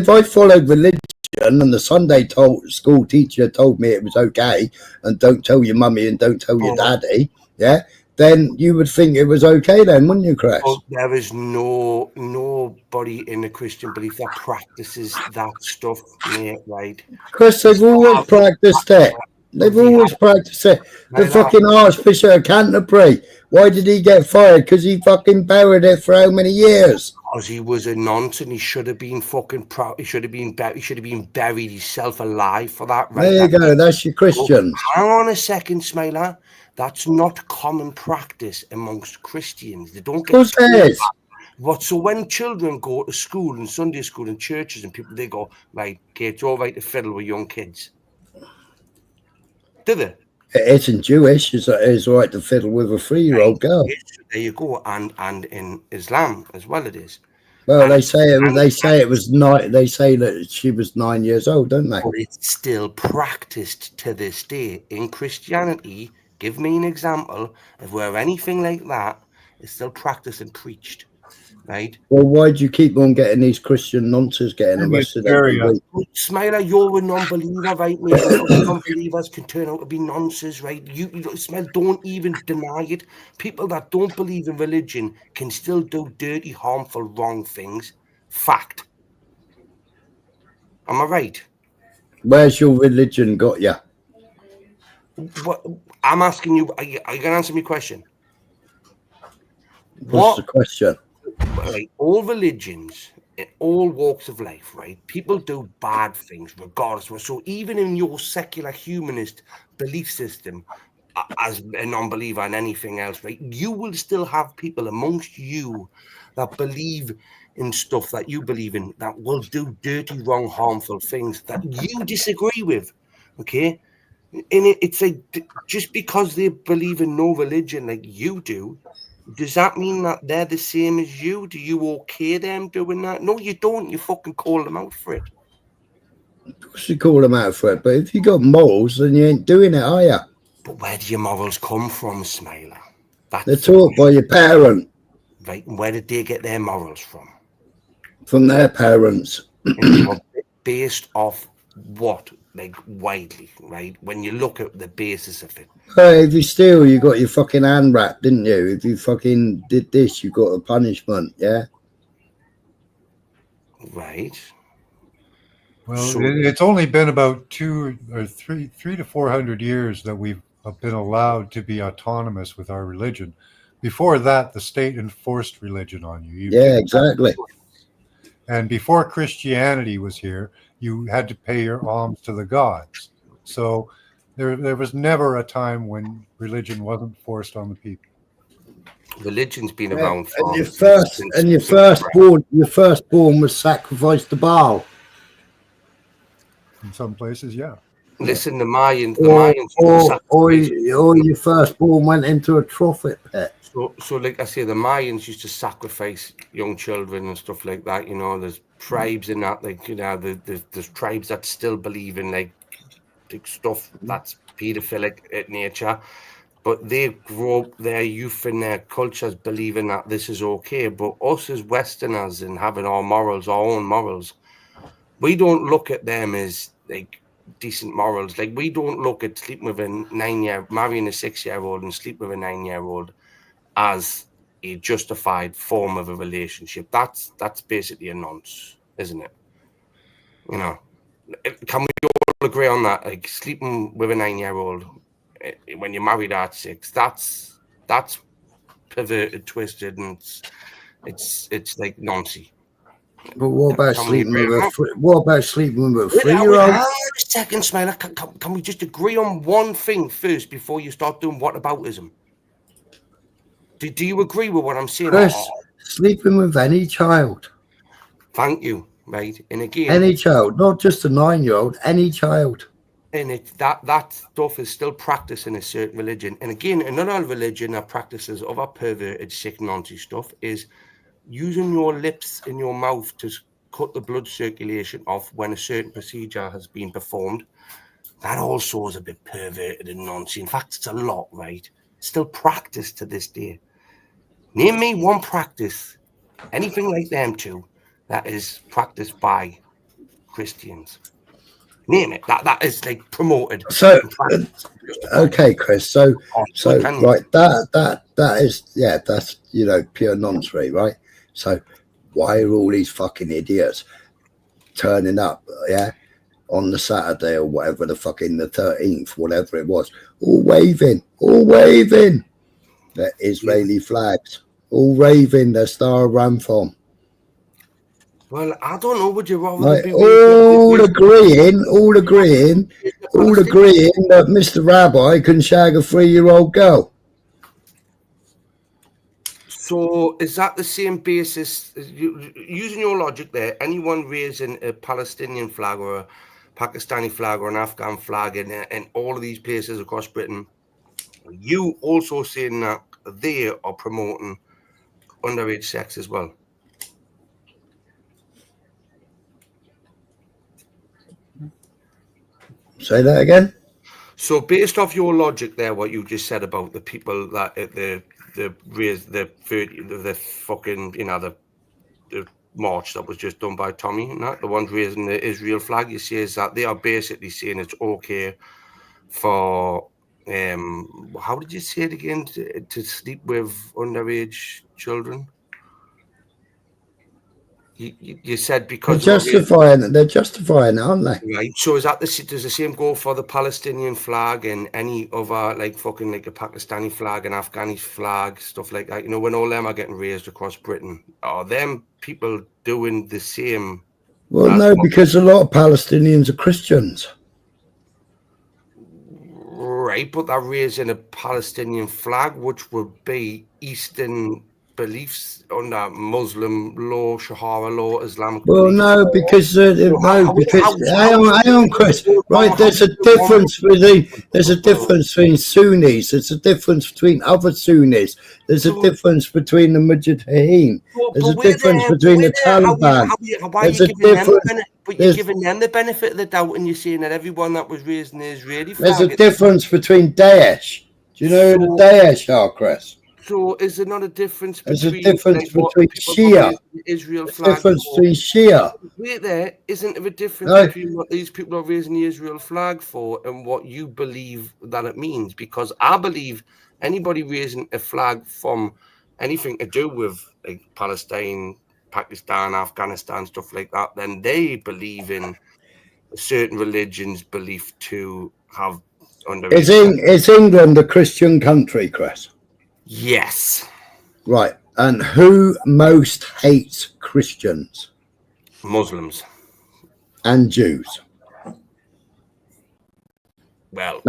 I followed religion and the Sunday school teacher told me it was okay and don't tell your mummy and don't tell your daddy, yeah, then you would think it was okay then, wouldn't you, Chris? well, there is nobody in the Christian belief that practices that stuff, mate, right? Chris, they've always practiced it. They've always practiced it. The fucking Archbishop of Canterbury, why did he get fired? Because he fucking buried it for how many years? Because he was a nonce and he should have been fucking proud. He should have been buried himself alive for that. Right? There you go. That's your Christians. Hang on a second, Smiler. That's not common practice amongst Christians. They don't get. Of course it is. What? So when children go to school and Sunday school and churches and people, they go, right, okay, it's all right to fiddle with young kids. Do they? It isn't Jewish. It's all right to fiddle with a 3-year-old girl. There you go, and in Islam as well, it is. Well, they say it was 9. They say that she was 9 years old, don't they? But it's still practiced to this day in Christianity. Give me an example of where anything like that is still practiced and preached, right? Well, why do you keep on getting these Christian nonsense getting arrested every week? Smiler, you're a non-believer, right, mate? Non-believers can turn out to be nonsense, right? You Smile, don't even deny it. People that don't believe in religion can still do dirty, harmful, wrong things. Fact. Am I right? Where's your religion got you? What I'm asking you, are you gonna answer me question? What's the question? Like, all religions, in all walks of life, right? People do bad things regardless. So even in your secular humanist belief system, as a non-believer and anything else, right? You will still have people amongst you that believe in stuff that you believe in that will do dirty, wrong, harmful things that you disagree with. Okay? And it's like, just because they believe in no religion like you do, does that mean that they're the same as you? Do you okay them doing that? No, you don't. You fucking call them out for it. Of course you call them out for it, but if you got morals, then you ain't doing it, are you? But where do your morals come from, Smiler? They're taught by your parent. Right, and where did they get their morals from? From their parents. Based off what? Like, widely, right? When you look at the basis of it. Hey, if you steal, you got your fucking hand wrapped, didn't you? If you fucking did this, you got a punishment, yeah? Right. Well, it's only been about 3 to 400 years that we've been allowed to be autonomous with our religion. Before that, the state enforced religion on you. Yeah, exactly. And before Christianity was here, you had to pay your alms to the gods. So there was never a time when religion wasn't forced on the people. Religion's been around for. And your firstborn was sacrificed to Baal. In some places, yeah. Listen, the Mayans. Or your firstborn went into a trumpet pit. So like I say, the Mayans used to sacrifice young children and stuff like that. You know, there's tribes in that, like, you know, there's tribes that still believe in like stuff that's paedophilic at nature, but they grow up their youth and their cultures believing that this is okay. But us as Westerners and having our morals, our own morals, we don't look at them as like decent morals. Like, we don't look at sleeping with a marrying a 6-year-old and sleep with a 9-year-old as a justified form of a relationship. That's basically a nonce, isn't it? You know, can we all agree on that? Like, sleeping with a 9-year-old when you're married at 6, that's perverted, twisted, and it's like noncy. But what about sleeping with a 3-year-old? Hang on a second, Smiler. Can we just agree on one thing first before you start doing whataboutism? Do you agree with what I'm saying? Chris, sleeping with any child. Thank you, right? And again, any child, not just a 9-year-old, any child. And that stuff is still practiced in a certain religion. And again, another religion that practices other perverted, sick, nonsense stuff is using your lips and your mouth to cut the blood circulation off when a certain procedure has been performed. That also is a bit perverted and nonsense. In fact, it's a lot, right? Still practiced to this day. Name me one practice, anything like them two, that is practiced by Christians. Name it. That is like promoted. So, okay, Chris. So right, that is, yeah, that's, you know, pure nonsense, right? So, why are all these fucking idiots turning up, yeah, on the Saturday or whatever, the 13th, whatever it was, all waving their Israeli flags, all waving their Star of Ramphon. Well, I don't know. Would you rather Like, be all agreeing that Mr. Rabbi can shag a 3-year-old girl? So is that the same basis? Using your logic there, anyone raising a Palestinian flag or a Pakistani flag or an Afghan flag in all of these places across Britain, you also saying that they are promoting underage sex as well? Say that again. So based off your logic there, what you just said about the people that the fucking, you know, the march that was just done by Tommy, and that the ones raising the Israel flag, you say is that they are basically saying it's okay for how did you say it again, to sleep with underage children? You said because they're justifying it, aren't they? Right. So is that does the same go for the Palestinian flag and any other, like, fucking, like a Pakistani flag and Afghani flag, stuff like that? You know, when all them are getting raised across Britain, are them people doing the same? Well, no, because a lot of Palestinians are Christians. Right, but they're raising a Palestinian flag, which would be Eastern beliefs under Muslim law, Shahara law, Islamic. Well, no, because hang on, Chris. Right, there's a difference between Sunnis. There's a difference between other Sunnis. There's a difference between the Mujahideen. There's a difference between the Taliban. But you're giving them the benefit of the doubt, and you're saying that everyone that was raised in the Israeli flag. There's a difference between Daesh. Do you know who the Daesh are, Chris? So is there not a difference between... There's a difference between Shia. Israel flag. Difference between Shia. Wait there, isn't there a difference between what these people are raising the Israel flag for and what you believe that it means? Because I believe anybody raising a flag from anything to do with, like, Palestine, Pakistan, Afghanistan, stuff like that, then they believe in certain religions' belief to have... Is England a Christian country, Chris? Yes. Right. And who most hates Christians? Muslims. And Jews. Well.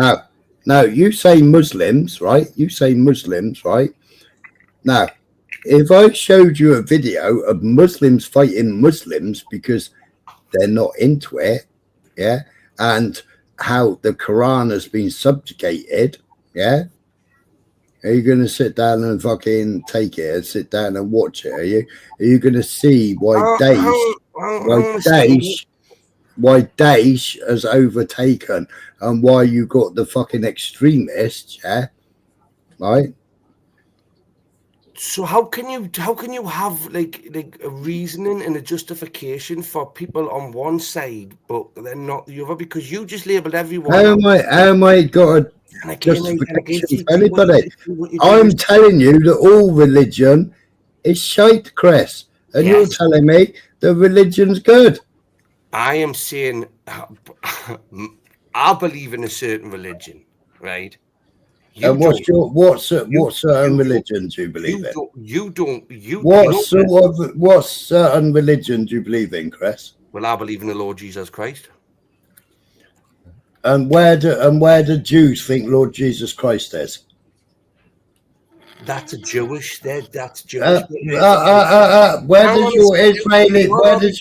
Now, you say Muslims, right? You say Muslims, right? Now, if I showed you a video of Muslims fighting Muslims because they're not into it, yeah, and how the Quran has been subjugated, yeah, are you going to sit down and fucking take it and sit down and watch it? Are you going to see why Daesh has overtaken and why you got the fucking extremists, yeah, right? So how can you have like a reasoning and a justification for people on one side but they're not the other? Because you just labelled everyone. How am I got a justification for anybody? I'm telling you that all religion is shite, Chris, and you're telling me the religion's good. I am saying I believe in a certain religion, right? And what certain religion do you believe in? What certain religion do you believe in, Chris? Well, I believe in the Lord Jesus Christ. And where do Jews think Lord Jesus Christ is? That's Jewish. That's Jewish. Where does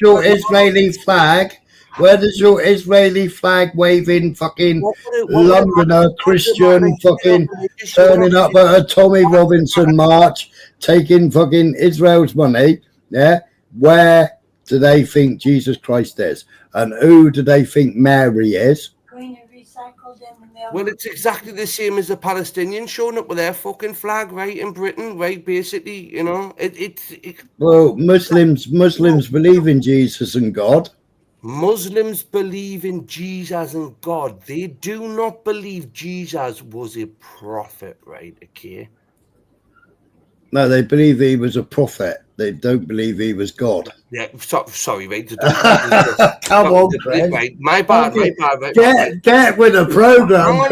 your Israeli flag? Where does your Israeli flag waving fucking Londoner Christian fucking turning up at a Tommy Robinson march, taking fucking Israel's money? Yeah, where do they think Jesus Christ is, and who do they think Mary is? Well, it's exactly the same as the Palestinians showing up with their fucking flag, right, in Britain, right? Basically, you know, well, Muslims believe in Jesus and God. Muslims believe in Jesus and God. They do not believe Jesus was a prophet, right? Okay. No, they believe he was a prophet. They don't believe he was God. Yeah, sorry, mate. Come on, Chris. Right, my bad. Get with the program.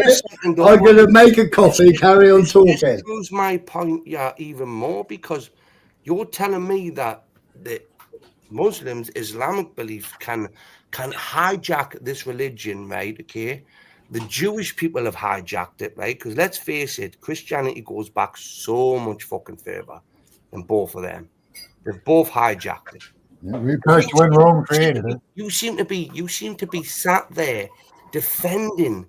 I'm going to make a coffee. Carry on talking. This proves my point, even more, because you're telling me that the Muslims, Islamic belief can hijack this religion, right? Okay, the Jewish people have hijacked it, right? Because let's face it, Christianity goes back so much fucking further than both of them. They've both hijacked it. Yeah, we pushed when Rome created it. You seem to be sat there defending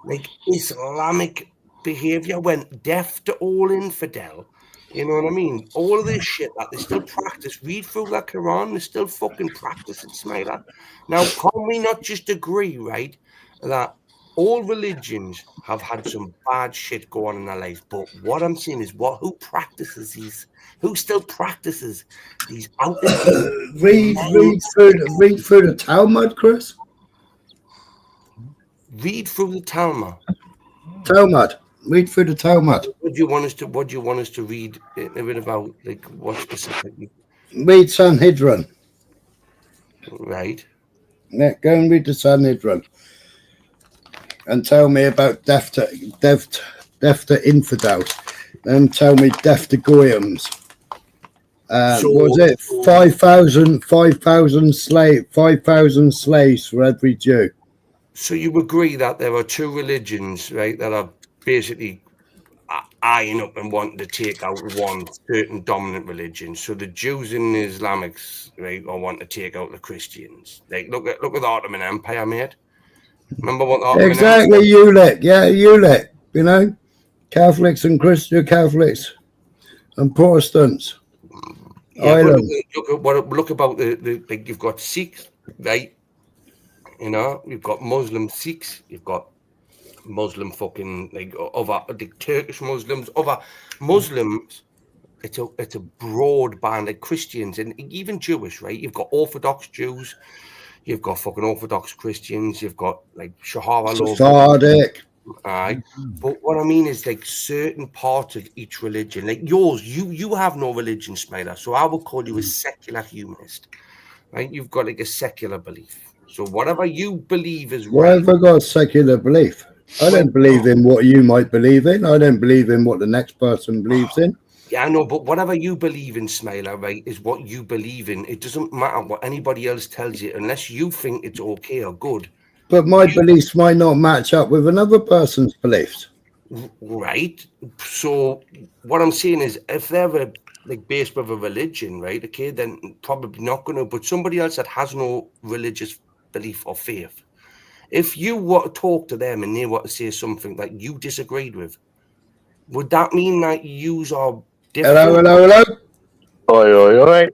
like Islamic behavior when deaf to all infidel. You know what I mean? All of this shit that they still practice. Read through the Quran, they still fucking practice it, Smiler. Now, can we not just agree, right, that all religions have had some bad shit go on in their life? But what I'm saying is, who practices these? Who still practices these? Read through the Talmud, Chris. Read through the Talmud. Read through the Talmud. What do you want us to read a bit about? Like what specifically? Read Sanhedrin. Right. Yeah, go and read the Sanhedrin. And tell me about death to infidels. And tell me death to goyams. Was it 5,000 slaves for every Jew? So you agree that there are two religions, right, that are basically eyeing up and wanting to take out one certain dominant religion. So the Jews and the Islamics, right, are wanting to take out the Christians. Like look at the Ottoman Empire, mate. Remember what the Ottoman exactly Empire? ULIC, you know, Catholics and Christian Catholics and Protestants. Yeah, look about the like you've got Sikhs, right? You know, you've got Muslim Sikhs, you've got Muslim fucking like Turkish Muslims, other Muslims. It's a broad band, like Christians and even Jewish, right? You've got Orthodox Jews, you've got fucking Orthodox Christians, you've got like Sephardic. Aye. But what I mean is like certain parts of each religion, like yours, you have no religion, Smiler, so I will call you a secular humanist, right? You've got like a secular belief. So whatever you believe is right. Why have I got a secular belief? I don't believe in what you might believe in. I don't believe in what the next person believes in. Yeah, I know, but whatever you believe in, Smiler, right, is what you believe in. It doesn't matter what anybody else tells you unless you think it's okay or good. But my beliefs might not match up with another person's beliefs. Right. So what I'm saying is, if they're based with a religion, right? Okay, then probably not going to. But somebody else that has no religious belief or faith, if you were to talk to them and they were to say something that you disagreed with, would that mean that you are different? Hello. Oi, oi, oi.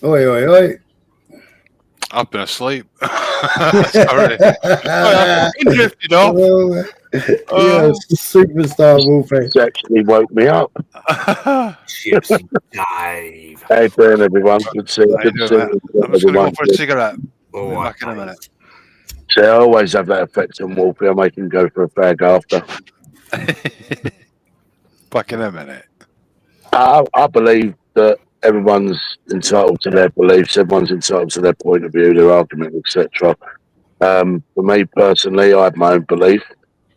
Oi, oi, oi. I've been asleep. Sorry. I fucking drifted off. Yeah, superstar Wolfie. It's actually woke me up. Gypsy dive. How you doing, everyone? Good to see you. Good to see you. I'm just going to go for a cigarette. I'll be back in a minute. So I always have that effect on Wolfie. I make him go for a fag after. Back in a minute. I believe that everyone's entitled to their beliefs. Everyone's entitled to their point of view, their argument, etc. For me personally, I have my own belief.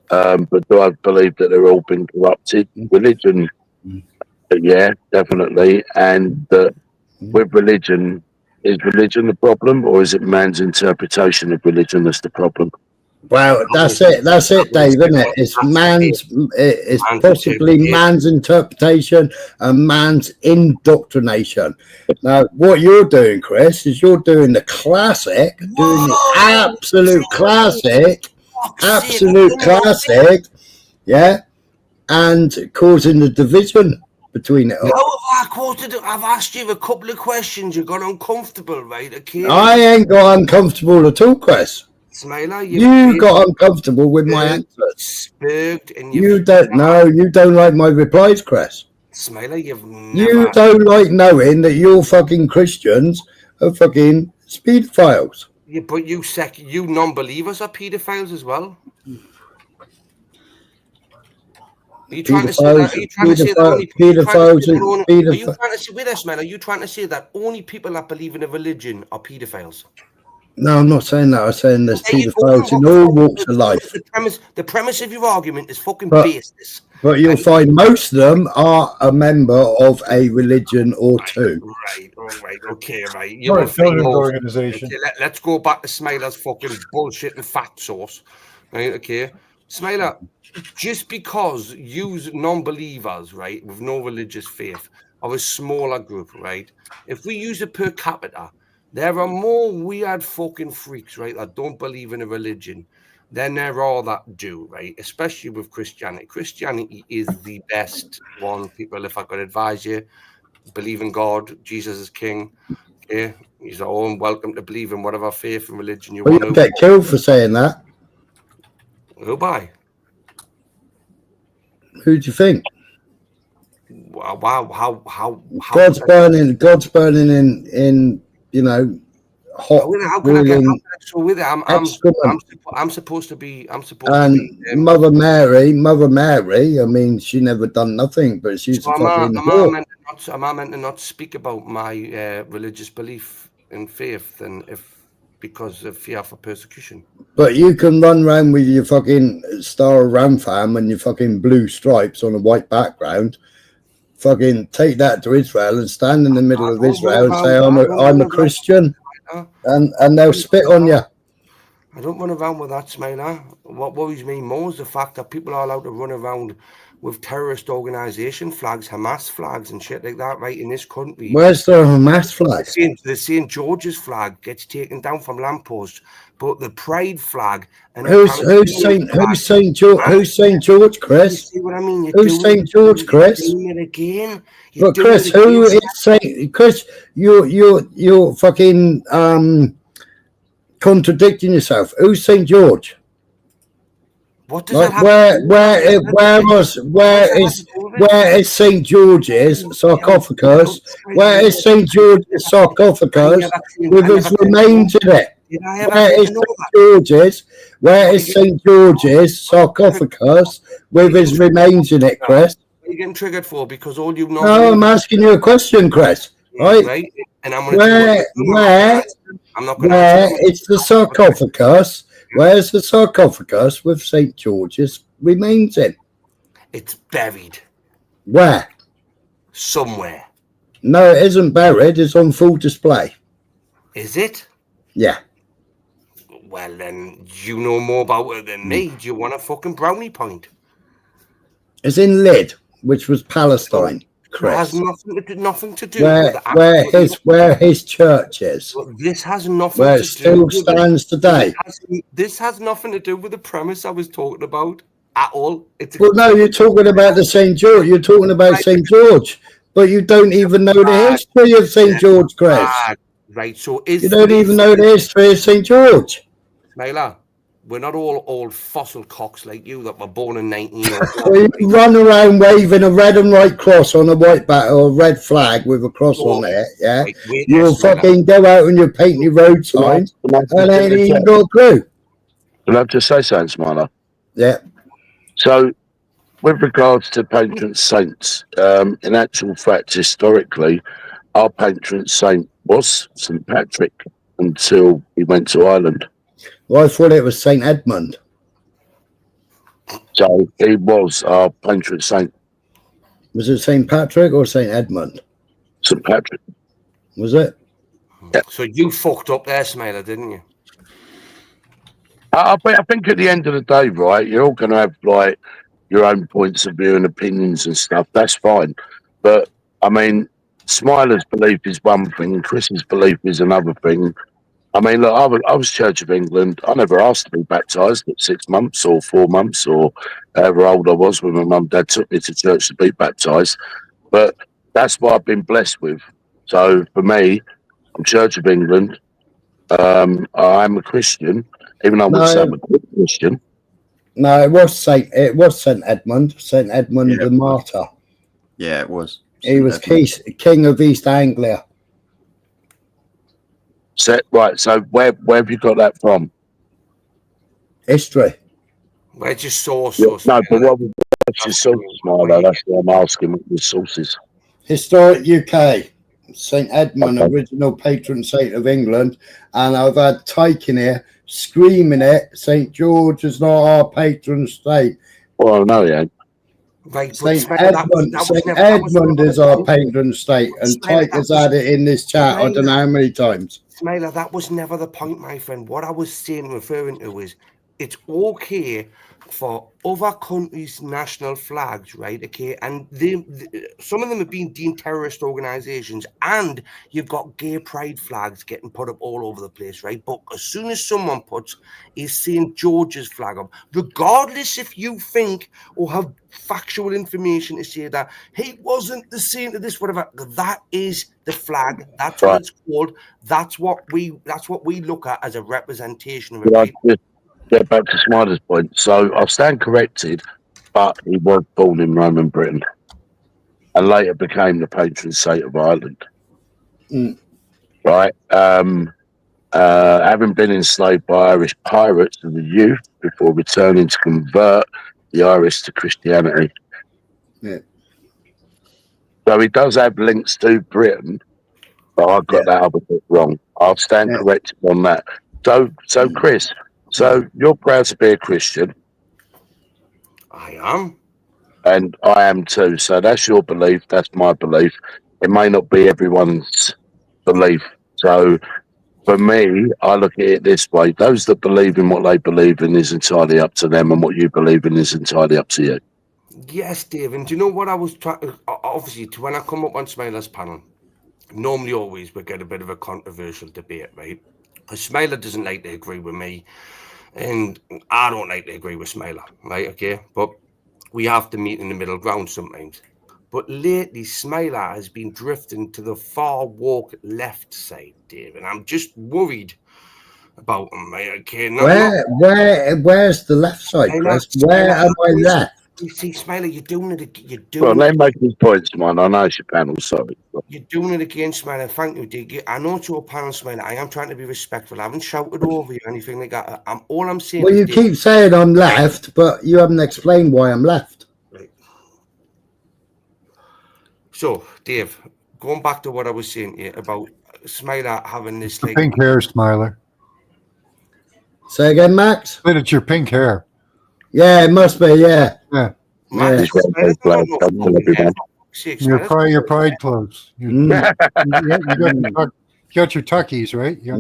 But do I believe that they're all been corrupted? Religion, yeah, definitely. And that with religion, is religion the problem, or is it man's interpretation of religion that's the problem? Well, that's it, Dave, isn't it? It's possibly man's interpretation and man's indoctrination. Now, what you're doing, Chris, is you're doing the classic, absolute classic, yeah, and causing the division between it all. I've asked you a couple of questions. You got uncomfortable, right? Okay. I ain't got uncomfortable at all, Chris. Smiler, you got uncomfortable with my answers. You don't like my replies, Chris. Smiler, you don't like knowing that your fucking Christians are fucking pedophiles. Yeah, but you non-believers are pedophiles as well. Are you trying to say that? Are you trying to say that only Are you trying to say that only people that believe in a religion are pedophiles? No, I'm not saying that. I'm saying there's pedophiles in all walks of life. The premise of your argument is fucking baseless. But you'll find most of them are a member of a religion or two. Right, okay, right. Organization. Okay, let's go back to Smiler's fucking bullshit and fat sauce. Right, okay. Smiler, just because you non-believers, right, with no religious faith, are a smaller group, right? If we use it per capita, there are more weird fucking freaks, right, that don't believe in a religion than there are that do, right? Especially with Christianity. Christianity is the best one, people, if I could advise you. Believe in God, Jesus is king. Okay, he's all welcome to believe in whatever faith and religion you want to. You get killed for saying that. Who by? Who do you think? Wow, how God's burning in hot. How can I get so with it? I'm supposed to be. Mother Mary. I mean, she never done nothing, but she's am I meant to not speak about my religious belief and faith, and because of fear for persecution? But you can run around with your fucking Star of Ramfam and your fucking blue stripes on a white background. Fucking take that to Israel and stand in the middle of Israel and say, I'm a Christian. And they'll spit on you. I don't run around with that, Smiler. What worries me more is the fact that people are allowed to run around with terrorist organization flags, Hamas flags and shit like that, right, in this country. Where's the Hamas flag? The St. George's flag gets taken down from lampposts, but the Pride flag and who's St. George, Chris? See what I mean? Who's St. George, Chris? But Chris, who is Saint Chris? You're fucking contradicting yourself. Who's St. George? What does that have where is St. George's sarcophagus? Where is St. George's sarcophagus with his remains in it? Where is St. George's sarcophagus with his remains in it, Chris? What are you getting triggered for? Because all you know. No, I'm asking you a question, Chris. Right? And I'm where is the sarcophagus? Where's the sarcophagus with St. George's remains in? It's buried. Where? Somewhere. No, it isn't buried. It's on full display. Is it? Yeah. Well, then you know more about it than me. Do you want a fucking brownie point? It's in Lyd, which was Palestine. It has Chris. nothing to do with where his church is. This has nothing Where to it still do stands today. This has nothing to do with the premise I was talking about at all. Well, no, you're talking about the St. George. You're talking about St. George, but you don't even know the history of St. George, Chris. Right, so You don't even know the history of St. George. Smiler, we're not all old fossil cocks like you that were born in 1904. Well, you run around waving a red and white cross on a white bat or a red flag with a cross on it, yeah? You'll fucking go out and you paint your road signs and ain't even got a clue. Can I just say something, Smiler? Yeah. So, with regards to patron saints, in actual fact, historically, our patron saint was St. Patrick until he went to Ireland. Well, I thought it was St. Edmund. So he was our patron saint. Was it St. Patrick or St. Edmund? St. Patrick. Was it? Yeah. So you fucked up there, Smiler, didn't you? I think at the end of the day, right, you're all going to have like your own points of view and opinions and stuff. That's fine. But I mean, Smiler's belief is one thing, Chris's belief is another thing. I mean, look, I was Church of England. I never asked to be baptised at 6 months or 4 months or however old I was when my mum and dad took me to church to be baptised. But that's what I've been blessed with. So for me, I'm Church of England. I'm a Christian, even though I would say I'm a good Christian. No, it was St. Edmund. St. Edmund the Martyr. Yeah, it was. He was king of East Anglia. So, right, so where have you got that from? History. Where's your source? No, but what's your sources, Marlo? That's what I'm asking. What your sources? Historic UK. St. Edmund, original patron saint of England. And I've had Tyke in here screaming it, St. George is not our patron saint. Well, no, yeah. Right, St. Edmund is our patron saint, and Tyke has had it in this chat, I don't know how many times. Smiler, that was never the point, my friend. What I was saying, referring to, is it's okay for other countries' national flags, right? Okay, and some of them have been deemed terrorist organizations, and you've got gay pride flags getting put up all over the place, right? But as soon as someone puts a St. George's flag up, regardless if you think or have factual information to say that he wasn't the saint of this, whatever, that is the flag. That's what it's called. That's what we look at as a representation of it. Right? Get back to Smiler's point. So I stand corrected, but he was born in Roman Britain and later became the patron saint of Ireland. Right? Having been enslaved by Irish pirates as a youth before returning to convert the Irish to Christianity. Yeah. So he does have links to Britain, but I got that other bit wrong. I'll stand corrected on that. So Chris, so you're proud to be a Christian. I am. And I am too. So that's your belief. That's my belief. It may not be everyone's belief. So for me, I look at it this way. Those that believe in what they believe in is entirely up to them, and what you believe in is entirely up to you. Yes, Dave. And do you know what I was trying? Obviously, when I come up on Smiler's panel, normally always we get a bit of a controversial debate, right? Because Smiler doesn't like to agree with me, and I don't like to agree with Smiler, right? Okay, but we have to meet in the middle ground sometimes. But lately, Smiler has been drifting to the far woke left side, Dave, and I'm just worried about him, right? Okay, Where's the left side, Chris? Where am I left? You see, Smiler, you're doing it. Well, let me make these points, man. I know it's your panel, sorry. You're doing it again, Smiler. Thank you, Dick. I know it's your panel, Smiler. I am trying to be respectful. I haven't shouted over you or anything like that. All I'm saying. Well, you keep saying I'm left, but you haven't explained why I'm left. Right. So, Dave, going back to what I was saying here about Smiler having this like pink hair, Smiler. Say again, Max. But it's your pink hair. Yeah, it must be. Yeah. Your pride clothes. You got your tuckies, right? Yeah.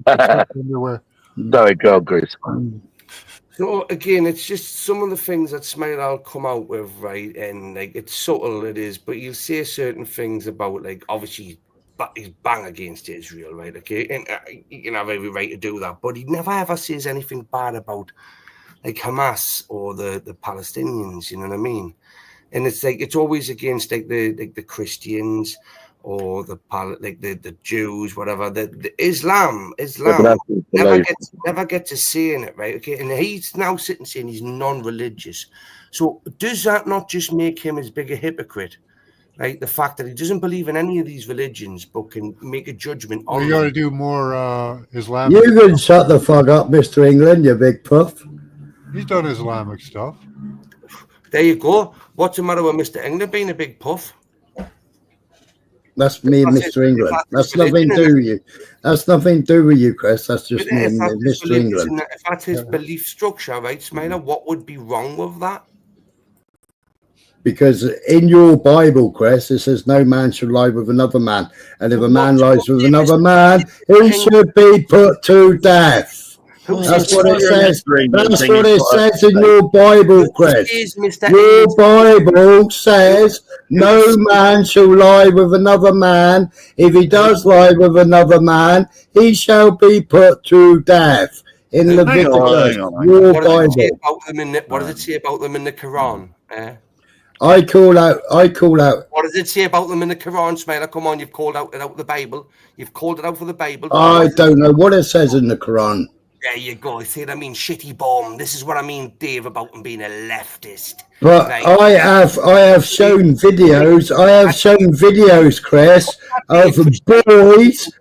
Underwear. Sorry, go, Chris. So again, it's just some of the things that Smile will come out with, right? And like it's subtle, it is, but you'll say certain things about like obviously he's bang against Israel, right? Okay, and you can have every right to do that, but he never ever says anything bad about like Hamas or the Palestinians. You know what I mean? And it's like it's always against like the Christians or the Jews, whatever. The Islam never get to saying it, right? Okay, and he's now sitting saying he's non-religious. So does that not just make him as big a hypocrite? Right, the fact that he doesn't believe in any of these religions, but can make a judgment on. Well, you got to do more Islamic. You can shut the fuck up, Mr. England, you big puff. He's done Islamic stuff. There you go. What's the matter with Mr. England being a big puff? That's me and Mr. England. That's nothing to do with you. That's nothing to do with you, Chris. That's just me and Mr. England. If that's his belief structure, right, Smiler, what would be wrong with that? Because in your Bible, Chris, it says no man should lie with another man. And if a man lies with another man, he should be put to death. That's what it says. That's what it says in your Bible, Chris. Your Bible says no man shall lie with another man. If he does lie with another man, he shall be put to death. In Leviticus, your Bible. What does it say about them in the Quran? I call out. What does it say about them in the Quran, Smiler? Come on, you've called out the Bible. You've called it out for the Bible. I don't know what it says in the Quran. There you go. See what I mean? Shitty bomb. This is what I mean, Dave, about him being a leftist. But right. I have shown videos. I have shown videos, Chris, of boys.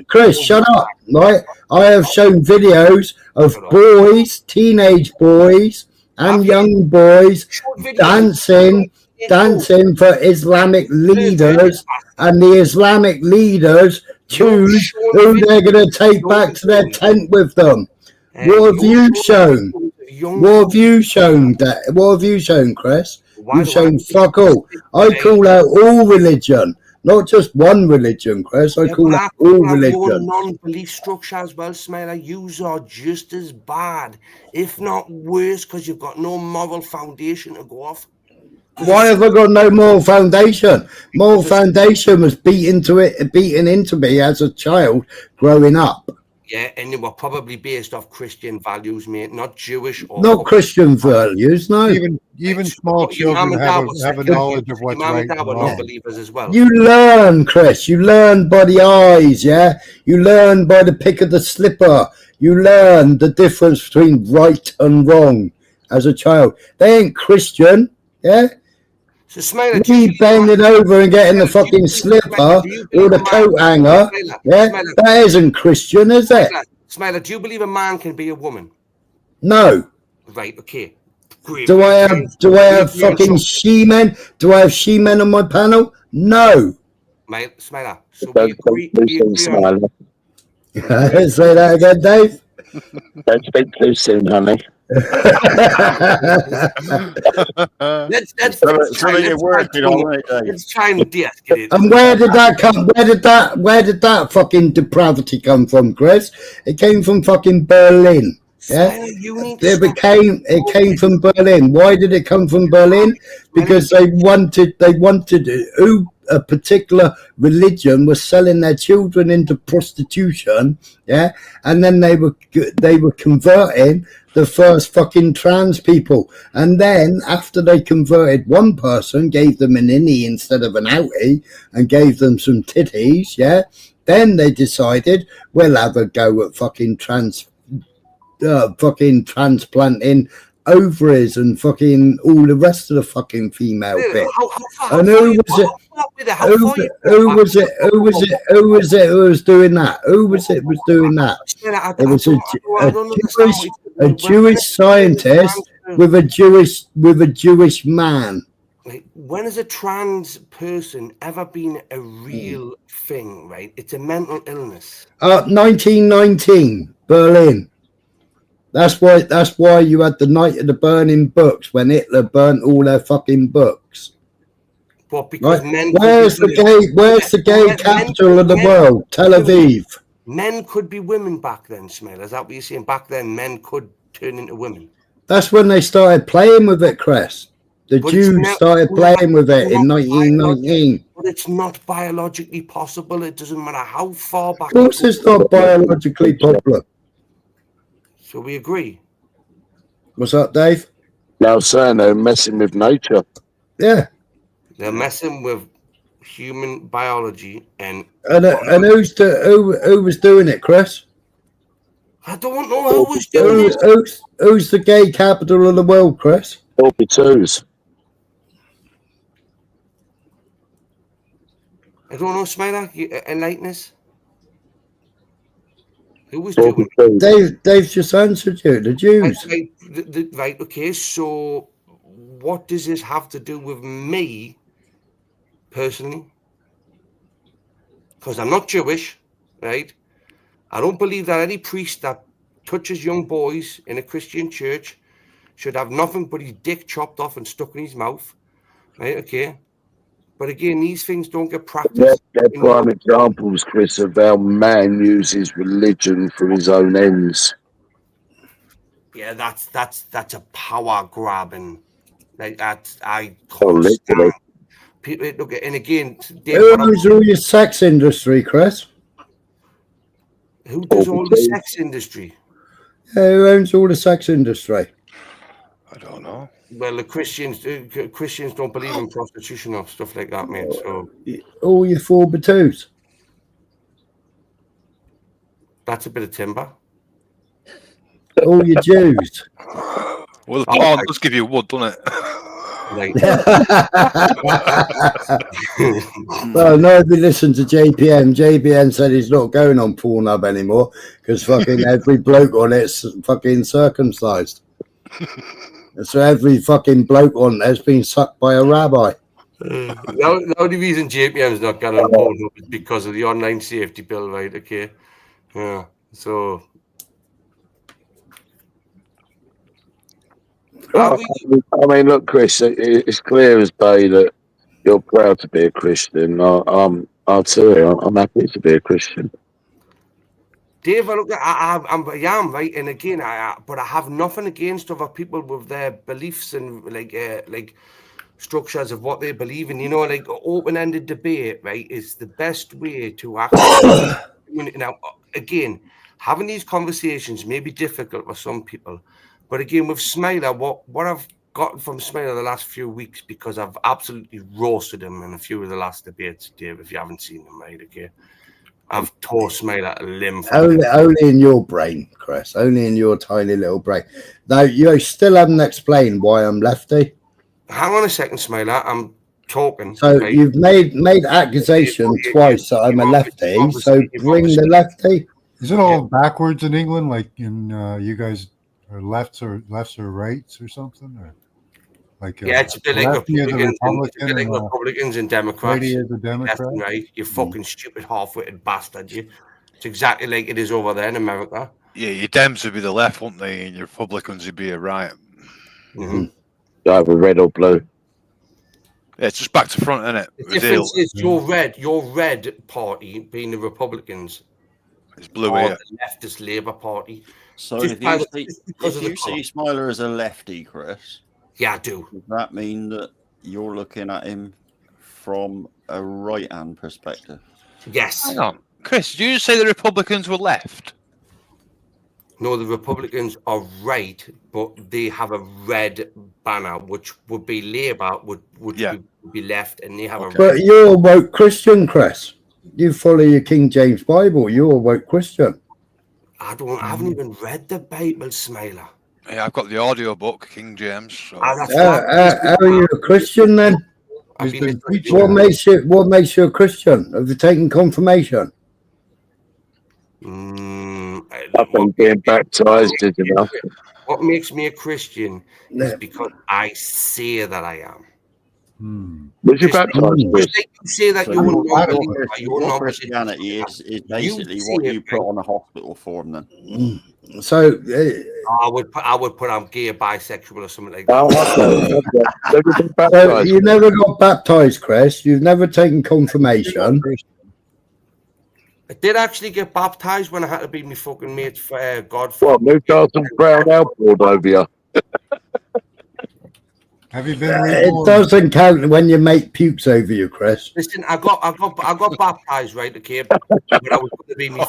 Chris, shut up, right? I have shown videos of boys, teenage boys, and young boys dancing for Islamic leaders, and the Islamic leaders choose who they're going to take back to their tent with them. What have you shown? What have you shown, Chris? You've shown fuck all. I call out all religion. Not just one religion, Chris. I call it all religion. Your non-belief structure as well, Smiler. Yous are just as bad, if not worse, because you've got no moral foundation to go off. Why have I got no moral foundation? Moral foundation was beaten into me as a child growing up. Yeah, and they were probably based off Christian values, mate, not Jewish or not Christian values. No, even small children have a knowledge of what's right. Mom and Dad were non-believers as well. You learn, Chris. You learn by the eyes. Yeah, you learn by the pick of the slipper. You learn the difference between right and wrong as a child. They ain't Christian. Yeah. So Smiler, me bending over and getting the fucking slipper or the coat hanger, that isn't Christian, is it? Smiler, do you believe a man can be a woman? No. Right, okay. Great. Do I have fucking she-men? Do I have she-men on my panel? No. Smiler, so say that again, Dave. Don't speak too soon, honey. Let's try and de-escalate it. And where did that come? Where did that fucking depravity come from, Chris? It came from fucking Berlin. Yeah, it came from Berlin. Why did it come from Berlin? Because they wanted a particular religion was selling their children into prostitution, yeah, and then they were converting the first fucking trans people, and then after they converted one person, gave them an innie instead of an outie, and gave them some titties, yeah, then they decided we'll have a go at fucking transplanting ovaries and fucking all the rest of the fucking female bit. And who was it who was doing that? Who was doing that? It was a Jewish scientist with a Jewish man. When has a trans person ever been a real thing, right? It's a mental illness. 1919, Berlin. That's why you had the night of the burning books when Hitler burnt all their fucking books. But because where's the gay capital of the world? Tel Aviv. Men could be women back then, Smail. Is that what you're saying? Back then, men could turn into women. That's when they started playing with it, Chris. The Jews started playing with it in 1919. But it's not biologically possible. It doesn't matter how far back. Of course it's not biologically possible. So we agree. What's up, Dave? Now saying they're messing with nature. Yeah. They're messing with human biology and who was doing it, Chris? I don't know who was doing it. Who's the gay capital of the world, Chris? 42s. I don't know, Smiler. Enlighten us. Who was doing it? Dave's just answered you. The Jews. Right. Okay. So, what does this have to do with me personally? Because I'm not Jewish, right? I don't believe that any priest that touches young boys in a Christian church should have nothing but his dick chopped off and stuck in his mouth, right? Okay. But again, these things don't get practiced. They're prime examples, Chris, of how man uses religion for his own ends. Yeah, that's a power grab, and like that I can't stand. People, look, and again, who owns all your sex industry, Chris? Who does all the sex industry? Who owns all the sex industry? I don't know. Well, the Christians don't believe in prostitution or stuff like that, mate. So all your 4x2s. That's a bit of timber. All your Jews. Well, the porn does give you wood, doesn't it? Right. Well, nobody listened to JPN. JPN said he's not going on Pornhub anymore because fucking every bloke on it's fucking circumcised. So every fucking bloke on there's been sucked by a rabbi. The only reason JPM's not going on Pornhub is because of the online safety bill, right? Okay. Yeah. So. I mean, look, Chris, it's clear as day that you're proud to be a Christian. I'll tell you, I'm happy to be a Christian. Dave, look, I am right, and again, but I have nothing against other people with their beliefs and like structures of what they believe in. You know, like open-ended debate, right, is the best way to actually. Now, again, having these conversations may be difficult for some people. But again, with Smiler, what I've gotten from Smiler the last few weeks, because I've absolutely roasted him in a few of the last debates, Dave, if you haven't seen them, right, okay? I've tore Smiler a limb. Only in your brain, Chris. Only in your tiny little brain. Now, you still haven't explained why I'm lefty. Hang on a second, Smiler. I'm talking. So right? you've made accusation twice that I'm a lefty, so bring the lefty. Is it all backwards in England, like in you guys are lefts or rights or something? Or like it's a bit like Republicans and Democrats. Is a Democrat. Right? You fucking stupid half-witted bastard. You. It's exactly like it is over there in America. Yeah, your Dems would be the left, wouldn't they? And your Republicans would be a right. Mm-hmm. Either red or blue. Yeah, it's just back to front, isn't it? The difference is your red party being the Republicans. It's blue or here. the leftist Labour Party. So if you see Smiler as a lefty, Chris. Yeah, I do. Does that mean that you're looking at him from a right-hand perspective? Yes. Hang on. Chris, did you just say the Republicans were left? No, the Republicans are right, but they have a red banner, which would be Labour, would be left, and they have a red. But you're a woke Christian, Chris. You follow your King James Bible. You're a woke Christian. I haven't even read the Bible, Smiler. Yeah, I've got the audio book, King James. So. How are you a Christian then? What makes you a Christian? Have you taken confirmation? I think being baptized is enough. What makes me a Christian is because I say that I am. Was you baptized? You say that your Christianity is basically what you put on a hospital form, then. So I would put I'm gay or bisexual or something like that. So you never got baptized, Chris. You've never taken confirmation. I did actually get baptized when I had to be my fucking mate's godfather. What, Newcastle Crown Outboard over you? Have you been It reborn? doesn't count when your mate pukes over you, Chris. Listen, I got baptized, right? Okay, when I was going to be my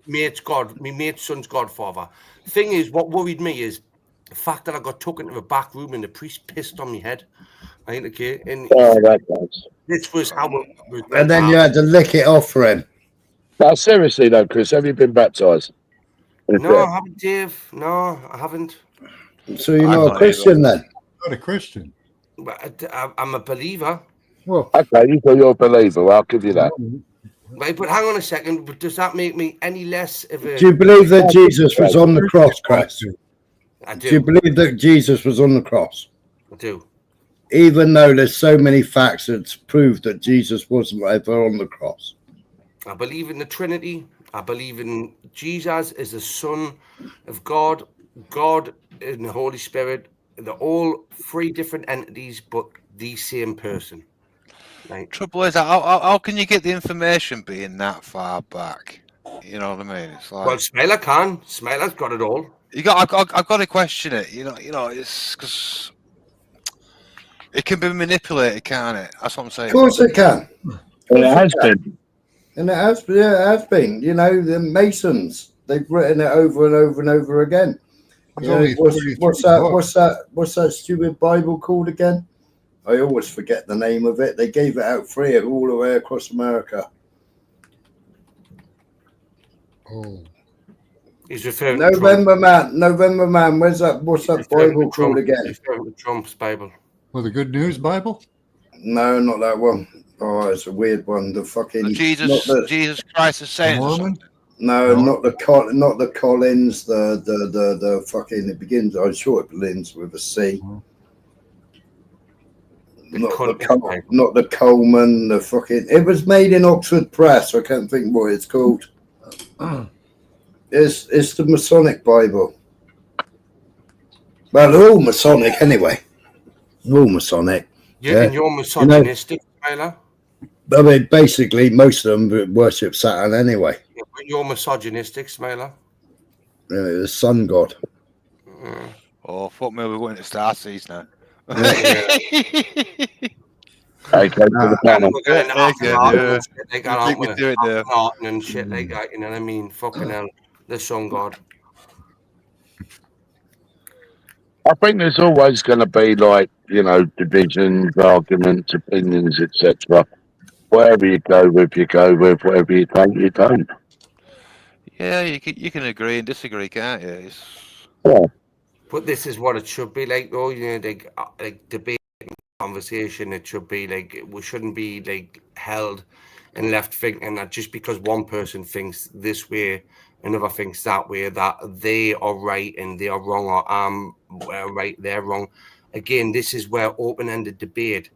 mate's son's godfather. Thing is, what worried me is the fact that I got took into a back room and the priest pissed on my head. Right? Okay, and this was how it was. And then you had to lick it off for him. No, seriously though, Chris, have you been baptised? No, I haven't, Dave. No, I haven't. So you're not a Christian then? Not a Christian. I'm a believer. Well, okay, so you're a believer. I'll give you that. Right, but hang on a second. But does that make me any less of a? Do you believe that Jesus was on the cross, Chris? I do. Do you believe that Jesus was on the cross? I do. Even though there's so many facts that prove that Jesus wasn't ever on the cross. I believe in the Trinity. I believe in Jesus as the Son of God, God and the Holy Spirit. They're all three different entities, but the same person. Right? Trouble is, how can you get the information being that far back? You know what I mean? It's like, Well, Smiler can. Smiler's got it all. I've got to question it. You know, it's because it can be manipulated, can't it? That's what I'm saying. Of course it can. Well, it has been. And it has been. You know, the Masons, they've written it over and over and over again. You know, what's that stupid Bible called again? I always forget the name of it. They gave it out free all the way across America. Oh. He's referring November Man. What's that Bible called again? Referring to Trump's Bible. Well, the Good News Bible? No, not that one. Oh, it's a weird one. The fucking Jesus Christ is saying. No, not the Collins. The fucking. It begins. I'm sure it begins with a C. Not the Coleman. The fucking. It was made in Oxford Press. I can't think what it's called. It's the Masonic Bible. Well, they're all Masonic anyway. They're all Masonic. And you're misogynistic, Tyler. I mean, basically, most of them worship Saturn anyway. Yeah, but you're misogynistic, Smiler. The sun god. Oh, fuck me, we're going to Starseeds now. They got on with it and shit like that. You know what I mean? Fucking hell, the sun god. I think there's always going to be, like, you know, divisions, arguments, opinions, etc. Whatever you go with, whatever you don't, you don't. Yeah, you can agree and disagree, can't you? Yeah. But this is what it should be like, though. You know, like debate, conversation. It should be like we shouldn't be like held and left thinking that just because one person thinks this way, another thinks that way, that they are right and they are wrong, or I'm right, they're wrong. Again, this is where open-ended debate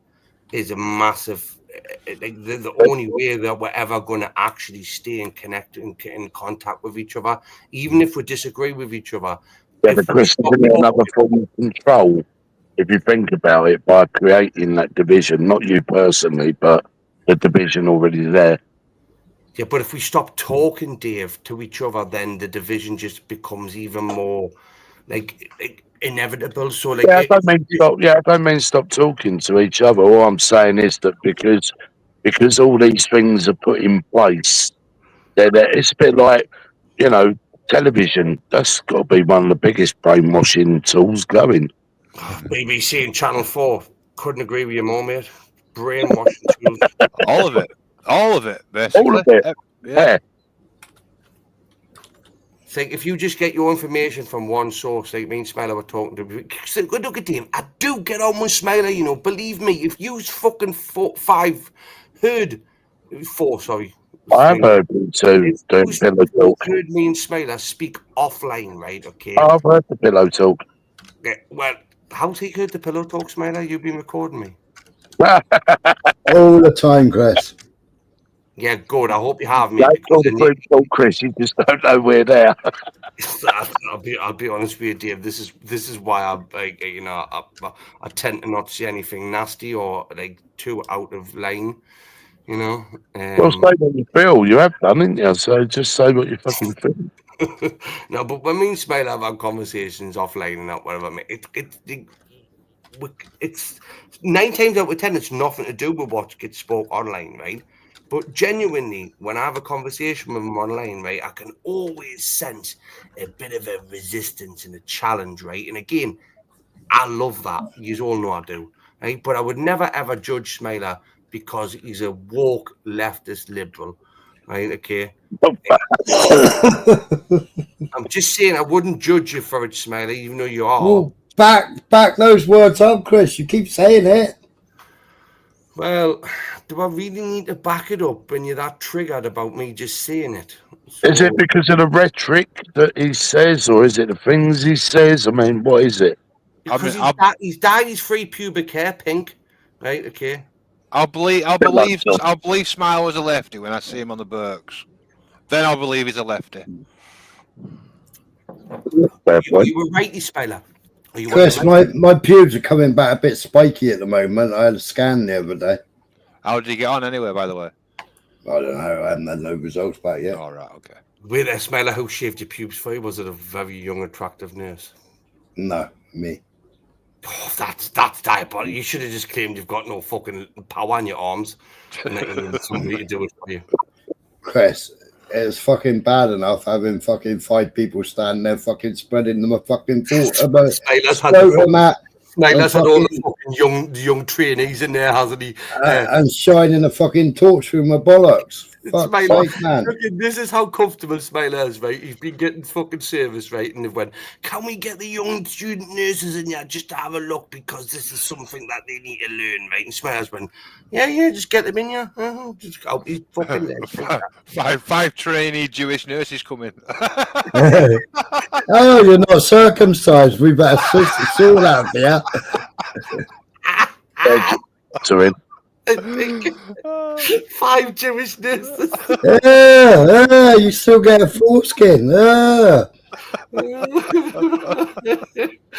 is a massive. The only way that we're ever going to actually stay and connect and in contact with each other, even if we disagree with each other. Yeah, but Chris, isn't it another form of control, if you think about it, by creating that division, not you personally, but the division already there. Yeah, but if we stop talking, Dave, to each other, then the division just becomes even more like inevitable. So, like, I don't mean stop talking to each other. All I'm saying is that because all these things are put in place, it's a bit like, you know, television. That's got to be one of the biggest brainwashing tools going. BBC and Channel 4, couldn't agree with you more, mate. Brainwashing tools. All of it, basically. All of it. Yeah. It's like if you just get your information from one source, like me and Smiler were talking to. Good look at him. I do get on with Smiler, you know. Believe me, if you fucking I've heard them too. Heard me and Smiler speak offline, right? Okay. I've heard the pillow talk. Yeah, well, how's he heard the pillow talk, Smiler? You've been recording me. All the time, Chris. Yeah, good. I hope you have me. Chris, you just don't know we're there. I'll be honest with you, Dave. This is why I tend to not see anything nasty or like too out of line. You know. Well, say what you feel. You have done, haven't you? So just say what you fucking feel. No, but when me and Smile have had conversations offline and that, whatever, it's 9 times out of 10, it's nothing to do with what gets spoke online, right? But genuinely, when I have a conversation with them online, right, I can always sense a bit of a resistance and a challenge, right? And again, I love that. You all know I do, right? But I would never ever judge Smiler because he's a woke leftist liberal, right? Okay. I'm just saying I wouldn't judge you for it, Smiler, even though you are. Well, back those words up, Chris. You keep saying it. Well, do I really need to back it up when you're that triggered about me just saying it? Is it because of the rhetoric that he says, or is it the things he says? I mean, what is it? Because he's dyed his free pubic hair pink, right? Okay. I'll believe Smile was a lefty when I see him on the Berks. Then I'll believe he's a lefty. You were righty, Smiler. Chris, my pubes are coming back a bit spiky at the moment. I had a scan the other day. How did you get on anyway, by the way? I don't know. I haven't had no results back yet. All right, okay. Wait a Smiler, who shaved your pubes for you? Was it a very young, attractive nurse? No, me. Oh, that's diabolical. You should have just claimed you've got no fucking power on your arms and that you need somebody to do it for you. Chris, it's fucking bad enough having fucking 5 people standing there fucking spreading them a fucking thought about Smiler's had all the fucking young trainees in there, hasn't he? And shining a fucking torch through my bollocks. Smiler, Fuck's sake, man. this is how comfortable Smiler is, right? He's been getting fucking service, right? And they've went, can we get the young student nurses in here just to have a look because this is something that they need to learn, right? And Smiler's went, yeah, just get them in here. Just out his fucking legs. Five trainee Jewish nurses coming. Oh, you're not circumcised. We better sort that here. Sorry. 5 Jewish nurses. You still get a foreskin.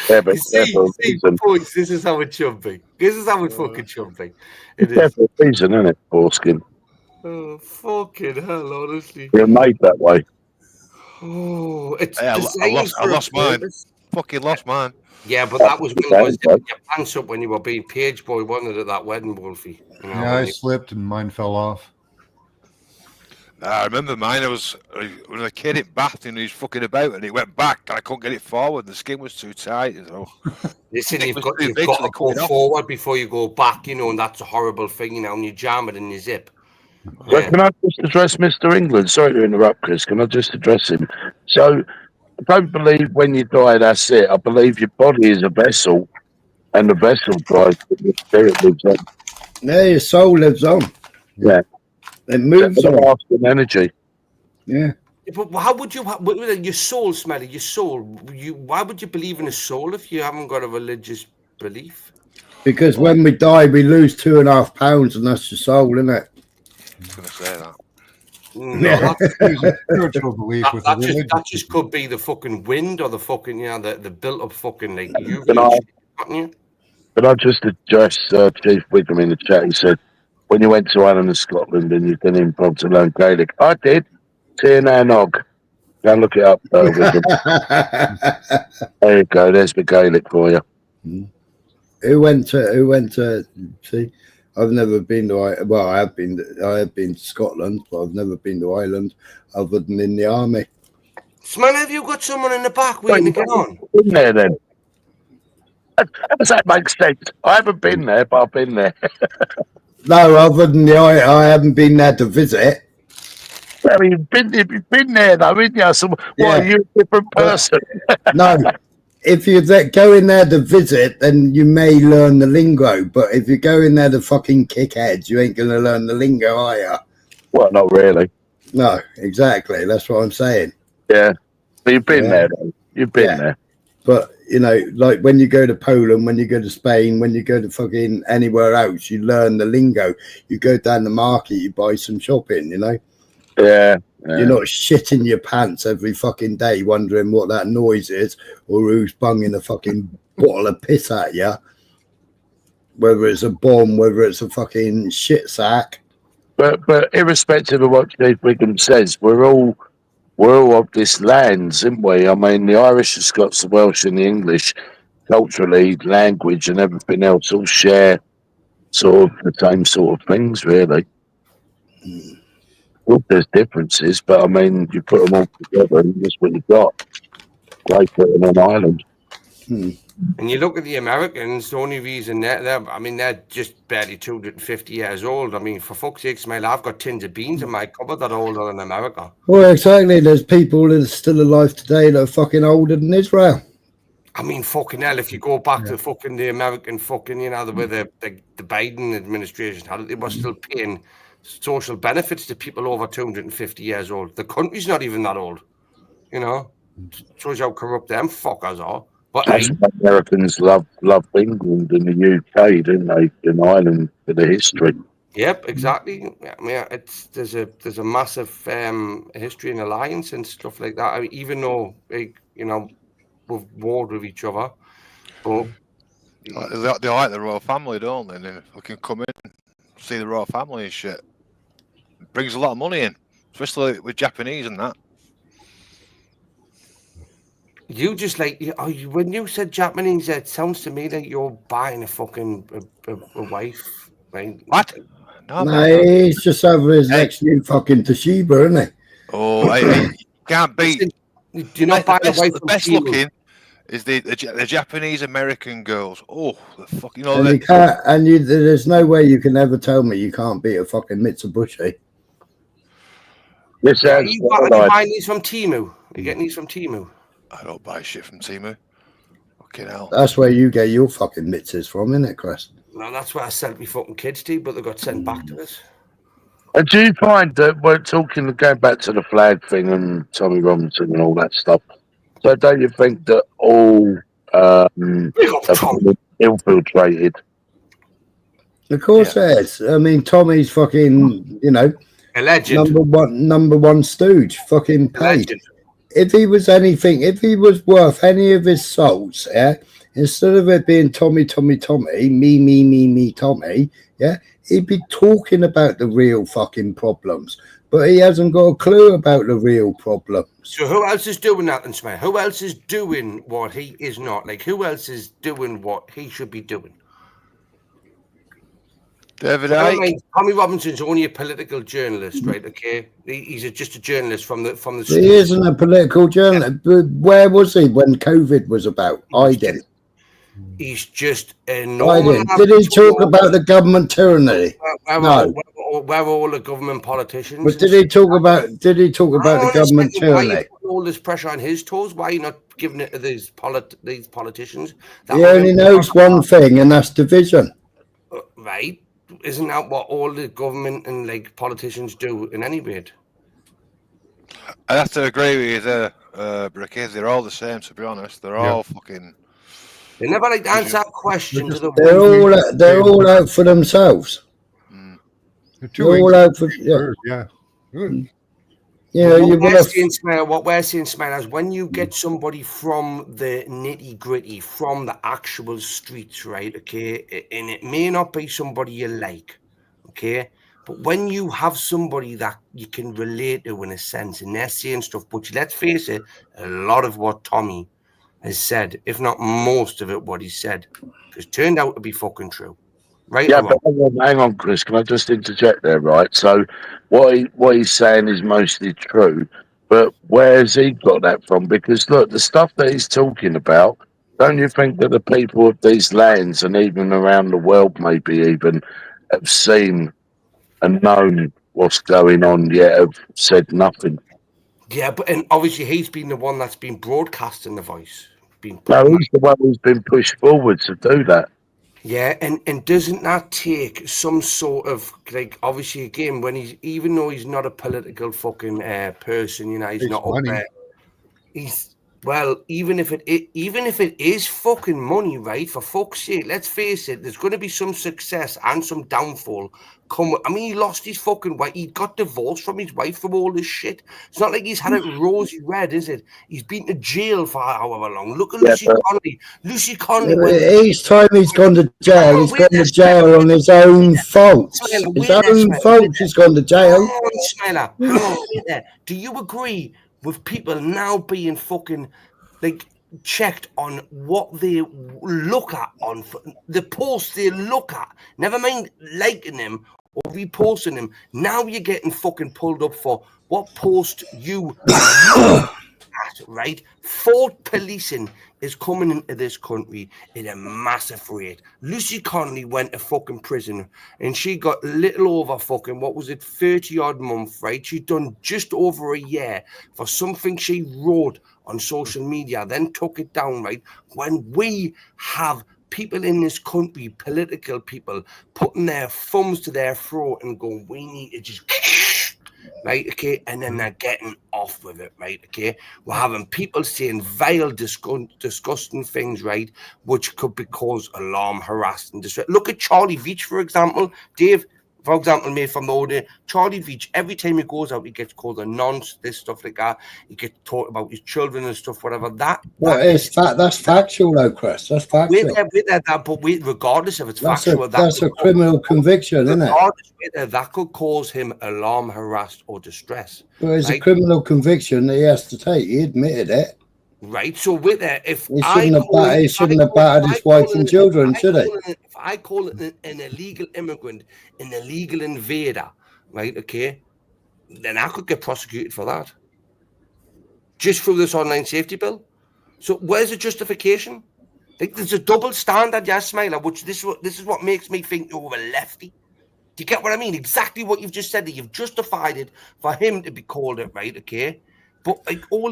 See, boys, this is how it should be. This is how it fucking should be. It is. That's a reason, isn't it? Foreskin. Oh, fucking hell, honestly. You're made that way. Oh, it's I lost mine. Fucking lost mine. Yeah, but that was when you was getting your pants up when you were being page boy, wasn't it, at that wedding, Wolfie? You know, yeah, I slipped and mine fell off. I remember mine. I was when a kid in Bath and he was fucking about and he went back and I couldn't get it forward. The skin was too tight. So. Listen, you've got to go forward before you go back, you know, and that's a horrible thing, you know, and you jam it in your zip. So can I just address Mr. England? Sorry to interrupt, Chris. Can I just address him? So I don't believe when you die, that's it. I believe your body is a vessel and the vessel dies, but your spirit lives on. Yeah, your soul lives on. Yeah. It moves on. Energy. Yeah. But how would you, your soul, Smelly, your soul, why would you believe in a soul if you haven't got a religious belief? Because when we die, we lose 2.5 pounds, and that's your soul, isn't it? I was going to say that. No, that's spiritual belief with that just could be the fucking wind or the fucking, you know, the built up fucking like you. Can I just address Chief Wiggum in the chat? He said, when you went to Ireland and Scotland and you did improv to learn Gaelic, I did. Tina Nog. Go and look it up. Wiggum. There you go. There's the Gaelic for you. Who went to see? I've never been to. Well, I have been to Scotland, but I've never been to Ireland, other than in the army. Smelly, have you got someone in the back waiting to get on? Been there then. How does that make sense? I haven't been there, but I've been there. No, other than I haven't been there to visit. Well, you've been there though, haven't you? So, what, are you a different person? No. If you go in there to visit, then you may learn the lingo. But if you go in there to fucking kick heads, you ain't going to learn the lingo, are you? Well, not really. No, exactly. That's what I'm saying. Yeah. But you've been there, though. You've been there. But, you know, like when you go to Poland, when you go to Spain, when you go to fucking anywhere else, you learn the lingo. You go down the market, you buy some shopping, you know? Yeah. You're not shitting your pants every fucking day wondering what that noise is or who's bunging a fucking bottle of piss at you. Whether it's a bomb, whether it's a fucking shit sack. But irrespective of what Chief Wiggum says, we're all of this land, isn't we? I mean, the Irish, the Scots, the Welsh, and the English, culturally, language, and everything else, all share sort of the same sort of things, really. Well, there's differences, but I mean, you put them all together, and that's what you've got. Great Britain and Ireland. And you look at the Americans, the only reason they're just barely 250 years old. I mean, for fuck's sake, Smile, I've got tins of beans in my cupboard that are older than America. Well, exactly. There's people that are still alive today that are fucking older than Israel. I mean, fucking hell, if you go back to fucking the American fucking, you know, the way the Biden administration had it, they were still paying social benefits to people over 250 years old. The country's not even that old, you know. Shows how corrupt them fuckers are. But That's why Americans love England and the UK, didn't they? In Ireland for the history. Yep, exactly. I mean, there's a massive history and alliance and stuff like that. I mean, even though you know we've warred with each other, but they like the royal family, don't they? And if we can come in, see the royal family and shit, it brings a lot of money in, especially with Japanese and that. You just like when you said Japanese, it sounds to me like you're buying a fucking a wife, right? What? No, he's just over his next new fucking Toshiba, isn't he? Oh, hey, can't beat. You're not buying a wife. The best looking is the Japanese American girls. Oh, the fuck, you know. And you can't, and there's no way you can ever tell me you can't beat a fucking Mitsubishi. Yes, are you buying these from Temu? Are you getting these from Temu? I don't buy shit from Temu. Fucking hell. That's where you get your fucking mitzes from, isn't it, Chris? No, that's where I sent me fucking kids to, but they got sent back to us. And do you find that we're talking, going back to the flag thing and Tommy Robinson and all that stuff, so don't you think that all have been infiltrated? Of course it is. I mean, Tommy's fucking, you know, a legend. Number one stooge, fucking paid. If he was anything, if he was worth any of his salts, yeah, instead of it being Tommy, me, Tommy, yeah, he'd be talking about the real fucking problems. But he hasn't got a clue about the real problems. So who else is doing that then, Smith? Who else is doing what he is not? Like, who else is doing what he should be doing? David Tommy Robinson's only a political journalist, right? Okay, he's just a journalist from the. He isn't a political journalist. But where was he when COVID was about? Hiding. He's just a normal. Did he talk about the government tyranny? No. Where are all the government politicians? But did he talk about the government tyranny? Why are you putting all this pressure on his toes? Why are you not giving it to these politicians? He only knows one thing, and that's division. Right. Isn't that what all the government and like politicians do in any rate? I have to agree with you there, Bricky. They're all the same, to be honest. They're all fucking. They never like to answer that question. They're all out for themselves. They're all out for What we're saying, Smile, is when you get somebody from the nitty gritty, from the actual streets, right? Okay, and it may not be somebody you like, okay, but when you have somebody that you can relate to in a sense, and they're saying stuff, but let's face it, a lot of what Tommy has said, if not most of it, what he said, has turned out to be fucking true. Right? Yeah, but hang on, Chris. Can I just interject there? Right. So, what he's saying is mostly true, but where's he got that from? Because look, the stuff that he's talking about. Don't you think that the people of these lands and even around the world, maybe even, have seen and known what's going on, yet have said nothing? Yeah, but and obviously he's been the one that's been broadcasting the voice. No, he's the one who's been pushed forward to do that. Yeah, and doesn't that take some sort of, like, obviously again, when he's, even though he's not a political fucking person, you know, he's not up there, Well, even if it is fucking money, right? For fuck's sake, let's face it. There's going to be some success and some downfall. I mean, he lost his fucking wife. He got divorced from his wife from all this shit. It's not like he's had it rosy red, is it? He's been to jail for however long. Look at Lucy Connolly. Lucy Connolly. Each time he's gone to jail, he's gone to jail on his own fault. His own fault. He's gone to jail. Smiler, hang on, wait there. Do you agree with people now being fucking like checked on what they look at on the posts they look at? Never mind liking them or reposting them. Now you're getting fucking pulled up for what post you look at, right? Fort policing is coming into this country in a massive rate. Lucy Connolly went to fucking prison and she got little over fucking, what was it, 30 odd months, right? She'd done just over a year for something she wrote on social media, then took it down, right? When we have people in this country, political people, putting their thumbs to their throat and going, we need to just... right, okay, and then they're getting off with it, right, okay? We're having people saying vile, disgusting things, right, which could cause alarm, harass, and distress. Look at Charlie Veach, for example. Dave, for example, made from the order, Charlie Veach, every time he goes out, he gets called a nonce, this stuff like that. He gets taught about his children and stuff, whatever. That's factual, though, Chris. That's factual. Regardless if it's factual, that's a criminal conviction, isn't it? That could cause him alarm, harass, or distress. Well, it's a criminal conviction that he has to take. He admitted it. Right. So with that, if he shouldn't have battered his wife and children, should he? If I call it an illegal immigrant, an illegal invader, right? Okay, then I could get prosecuted for that. Just through this online safety bill. So where's the justification? Like, there's a double standard, yeah, Smiler. Which this is what makes me think you're a lefty. Do you get what I mean? Exactly what you've just said. That you've justified it for him to be called it, right? Okay. But like all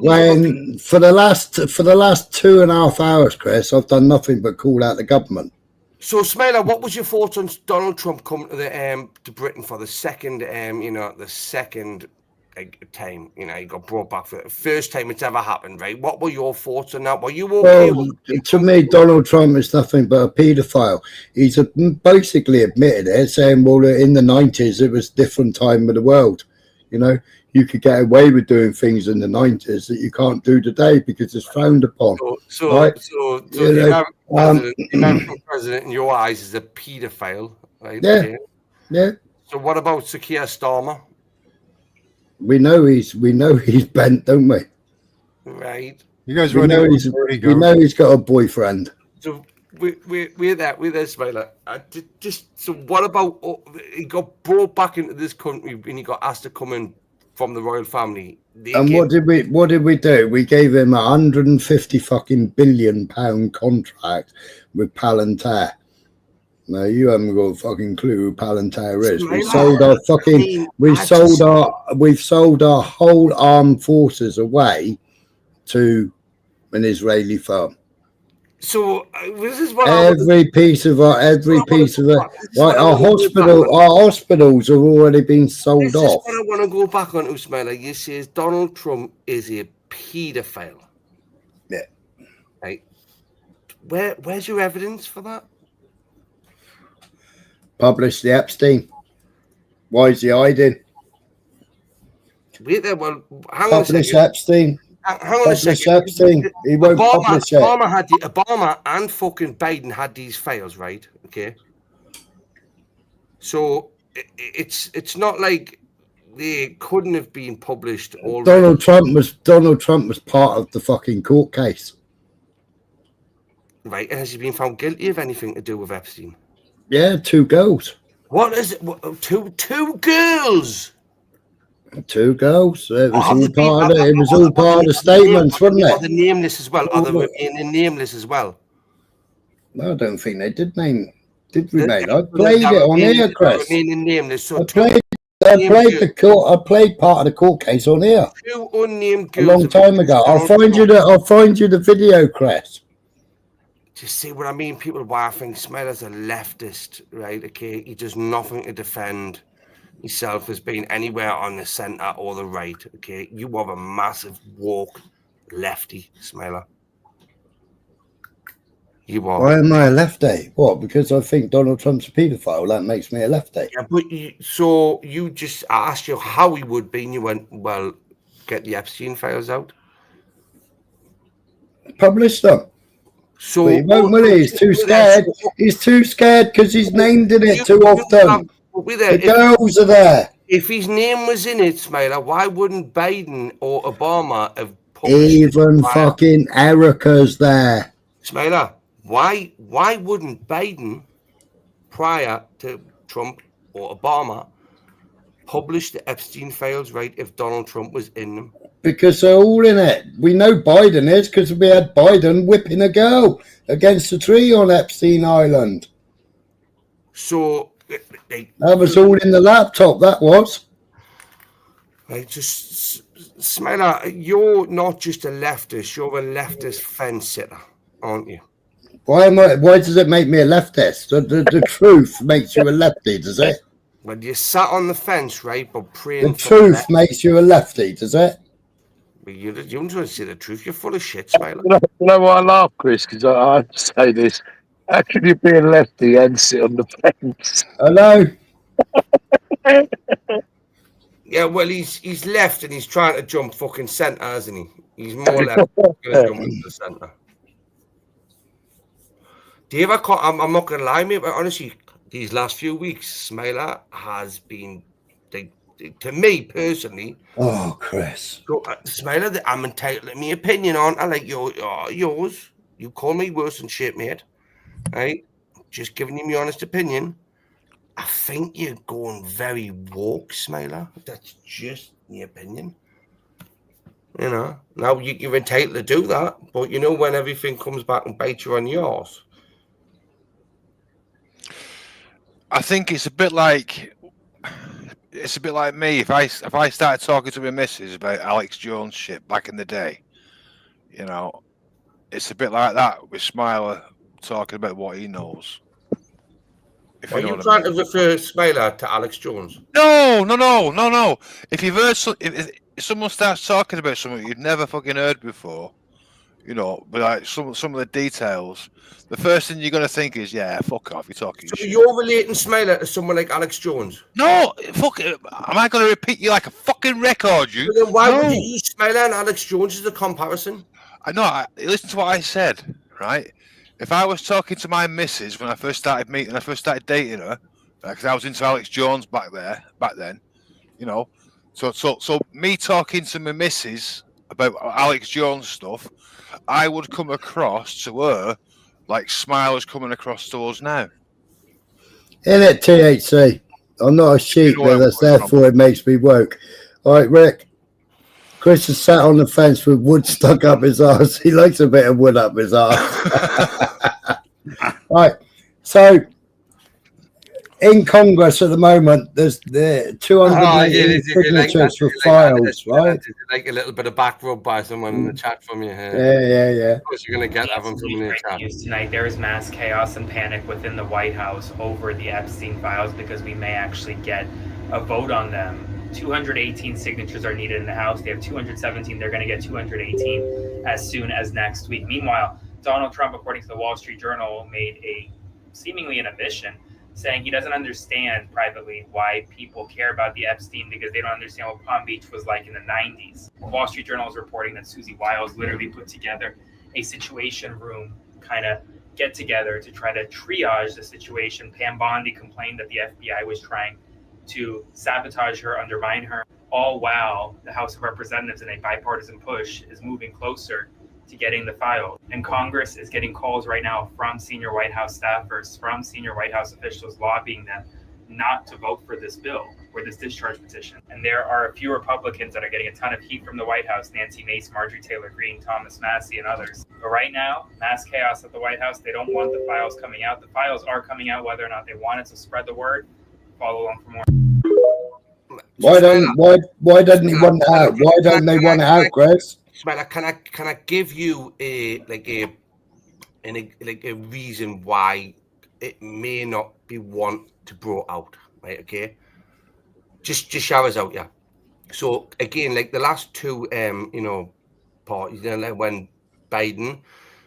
for the last 2.5 hours, Chris, I've done nothing but call out the government. So, Smiler, what was your thoughts on Donald Trump coming to Britain for the second, time? He got brought back for the first time it's ever happened, right? What were your thoughts on that? Were you okay? Well, to me, Donald Trump is nothing but a paedophile. He's basically admitted it, saying, well, in the 90s, it was a different time of the world. You could get away with doing things in the 90s that you can't do today because it's frowned upon. So the American president, in your eyes, is a paedophile, right? Yeah. Okay. Yeah. So what about Keir Starmer? We know he's bent, don't we? Right. You guys we know he's got a boyfriend. So we're there, Smiler. So what about he got brought back into this country and he got asked to come in from the royal family? What did we do? We gave him £150 billion contract with Palantir. No, you haven't got a fucking clue who Palantir is. We've sold our whole armed forces away to an Israeli firm. So this is what every piece of it. Like our hospitals have already been sold off. This is what I want to go back on, Usmaila. You say Donald Trump is a paedophile. Yeah. Right. Where's your evidence for that? Publish the Epstein. Why is he hiding? Wait there. Well, hang on a second. Publish Epstein. Hang on a second. Epstein. He won't publish it. Obama and fucking Biden had these files, right? Okay. So it's not like they couldn't have been published already. Donald Trump was part of the fucking court case. Right, and has he been found guilty of anything to do with Epstein? Yeah, 2 girls. What is it? Two girls? 2 girls. It was all part of the statements, wasn't it? Are they nameless as well? Are they nameless as well? No, I don't think they did name. Did we, mate? I played it on here, Chris. Nameless. So I played part of the court case on here. 2 unnamed girls. A long time ago. I'll find you the video, Chris. To see what I mean, people, why I think Smeller's a leftist, right? Okay, he does nothing to defend himself as being anywhere on the centre or the right. Okay, you have a massive woke lefty, Smiler. You are. Why am I a lefty? What? Because I think Donald Trump's a paedophile. That makes me a lefty. Yeah, but so you just asked you how he would be, and you went, well, get the Epstein files out. Publish them. So but he won't, will he? He's too scared. He's too scared because he's named in it too often. The girls are there. If his name was in it, Smiler, why wouldn't Biden or Obama have Even fucking Erica's there. Smiler, why wouldn't Biden, prior to Trump or Obama, publish the Epstein files, right, if Donald Trump was in them? Because they're all in it. We know Biden is because we had Biden whipping a girl against a tree on Epstein Island. So that was all in the laptop, that was. Right, just Smiler, you're not just a leftist, you're a leftist fence sitter, aren't you? Why does it make me a leftist? The truth makes you a lefty, does it? Well, you sat on the fence, right, but praying The truth makes you a lefty, does it? Well, you don't want to see the truth. You're full of shit, Smiler. You know what I laugh, Chris? Because I have to say this. How can you be a lefty and sit on the fence? Hello? Yeah, well, he's left and he's trying to jump fucking centre, hasn't he? He's more left going to jump into the centre. Do you ever? I'm not going to lie, mate, but honestly, these last few weeks, Smiler has been, to me personally. Oh, Chris. Smiler, I'm entitled to my opinion on. I like yours. You call me worse than shit, mate. Right? Just giving you my honest opinion. I think you're going very woke, Smiler. That's just my opinion. You know, now you're entitled to do that, but you know when everything comes back and bites you on yours. I think it's a bit like me. If I started talking to my missus about Alex Jones shit back in the day, you know, it's a bit like that with Smiler talking about what he knows. Are you trying to refer Smiler to Alex Jones? No. If you've heard, if someone starts talking about something you've never fucking heard before, you know, but like some of the details, the first thing you're going to think is, yeah, fuck off, you're talking So shit. you're relating Smiler to someone like Alex Jones? No, fuck it. Am I going to repeat you like a fucking record, you? But then why would you use Smiler and Alex Jones as a comparison? I know. Listen to what I said, right? If I was talking to my missus when I first started dating her, because I was into Alex Jones back then, you know, so me talking to my missus about Alex Jones stuff, I would come across to her like Smiler's coming across to us now. In it, THC. I'm not a sheep, but that's therefore it makes me woke. All right, Rick. Chris is sat on the fence with wood stuck up his arse. He likes a bit of wood up his arse. Right. So, in Congress at the moment, there's the 280 signatures for files, right? Like a little bit of back rub by someone in the chat from you. Yeah. Of course, you're going to get that from someone in the chat. Tonight, there is mass chaos and panic within the White House over the Epstein files because we may actually get a vote on them. 218 signatures are needed in the House. They have 217. They're going to get 218 as soon as next week. Meanwhile, Donald Trump, according to the Wall Street Journal, made seemingly an admission saying he doesn't understand privately why people care about the Epstein because they don't understand what Palm Beach was like in the 90s. The Wall Street Journal is reporting that Susie Wiles literally put together a situation room kind of get together to try to triage the situation. Pam Bondi complained that the FBI was trying to sabotage her, undermine her, all while the House of Representatives in a bipartisan push is moving closer to getting the file. And Congress is getting calls right now from senior White House staffers, from senior White House officials lobbying them not to vote for this bill or this discharge petition. And there are a few Republicans that are getting a ton of heat from the White House: Nancy Mace, Marjorie Taylor Greene, Thomas Massie, and others. But right now, mass chaos at the White House. They don't want the files coming out. The files are coming out whether or not they want it, so spread the word. Follow along for more. Why doesn't he want it out? Why don't they want it out, Chris? Smiler, can I give you a reason why it may not be one to brought out, right? Okay, just showers out, yeah. So again, like the last two, parties, like when Biden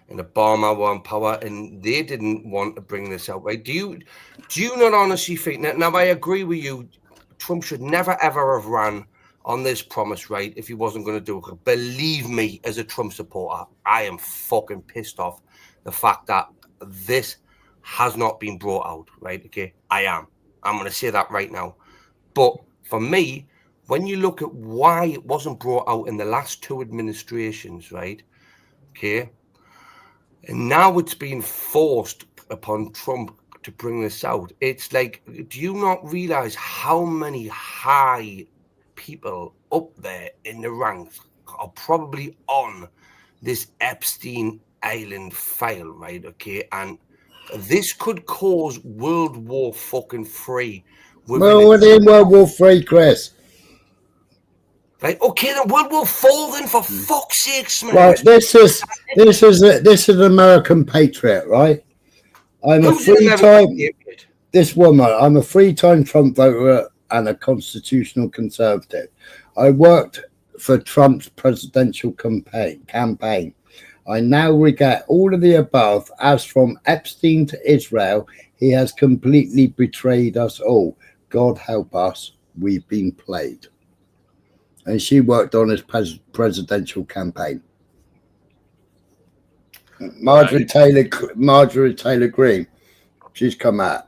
and Obama were in power, and they didn't want to bring this out, right? Do you not honestly think that? Now, I agree with you. Trump should never ever have ran on this promise, right? If he wasn't going to do it, believe me, as a Trump supporter, I am fucking pissed off the fact that this has not been brought out, right? Okay, I am. I'm going to say that right now. But for me, when you look at why it wasn't brought out in the last 2 administrations, right? Okay, and now it's being forced upon Trump to bring this out. It's like, do you not realize how many high people up there in the ranks are probably on this Epstein Island file, right? Okay, and this could cause World War fucking 3. Well, within World War 3, Chris. Right, okay, then World War 4 then, for fuck's sake, man. Right, this is an American patriot, right? I'm a three-time Trump voter and a constitutional conservative. I worked for Trump's presidential campaign. I now regret all of the above, as from Epstein to Israel, he has completely betrayed us all. God help us, we've been played. And she worked on his presidential campaign. Marjorie Taylor Greene, she's come out.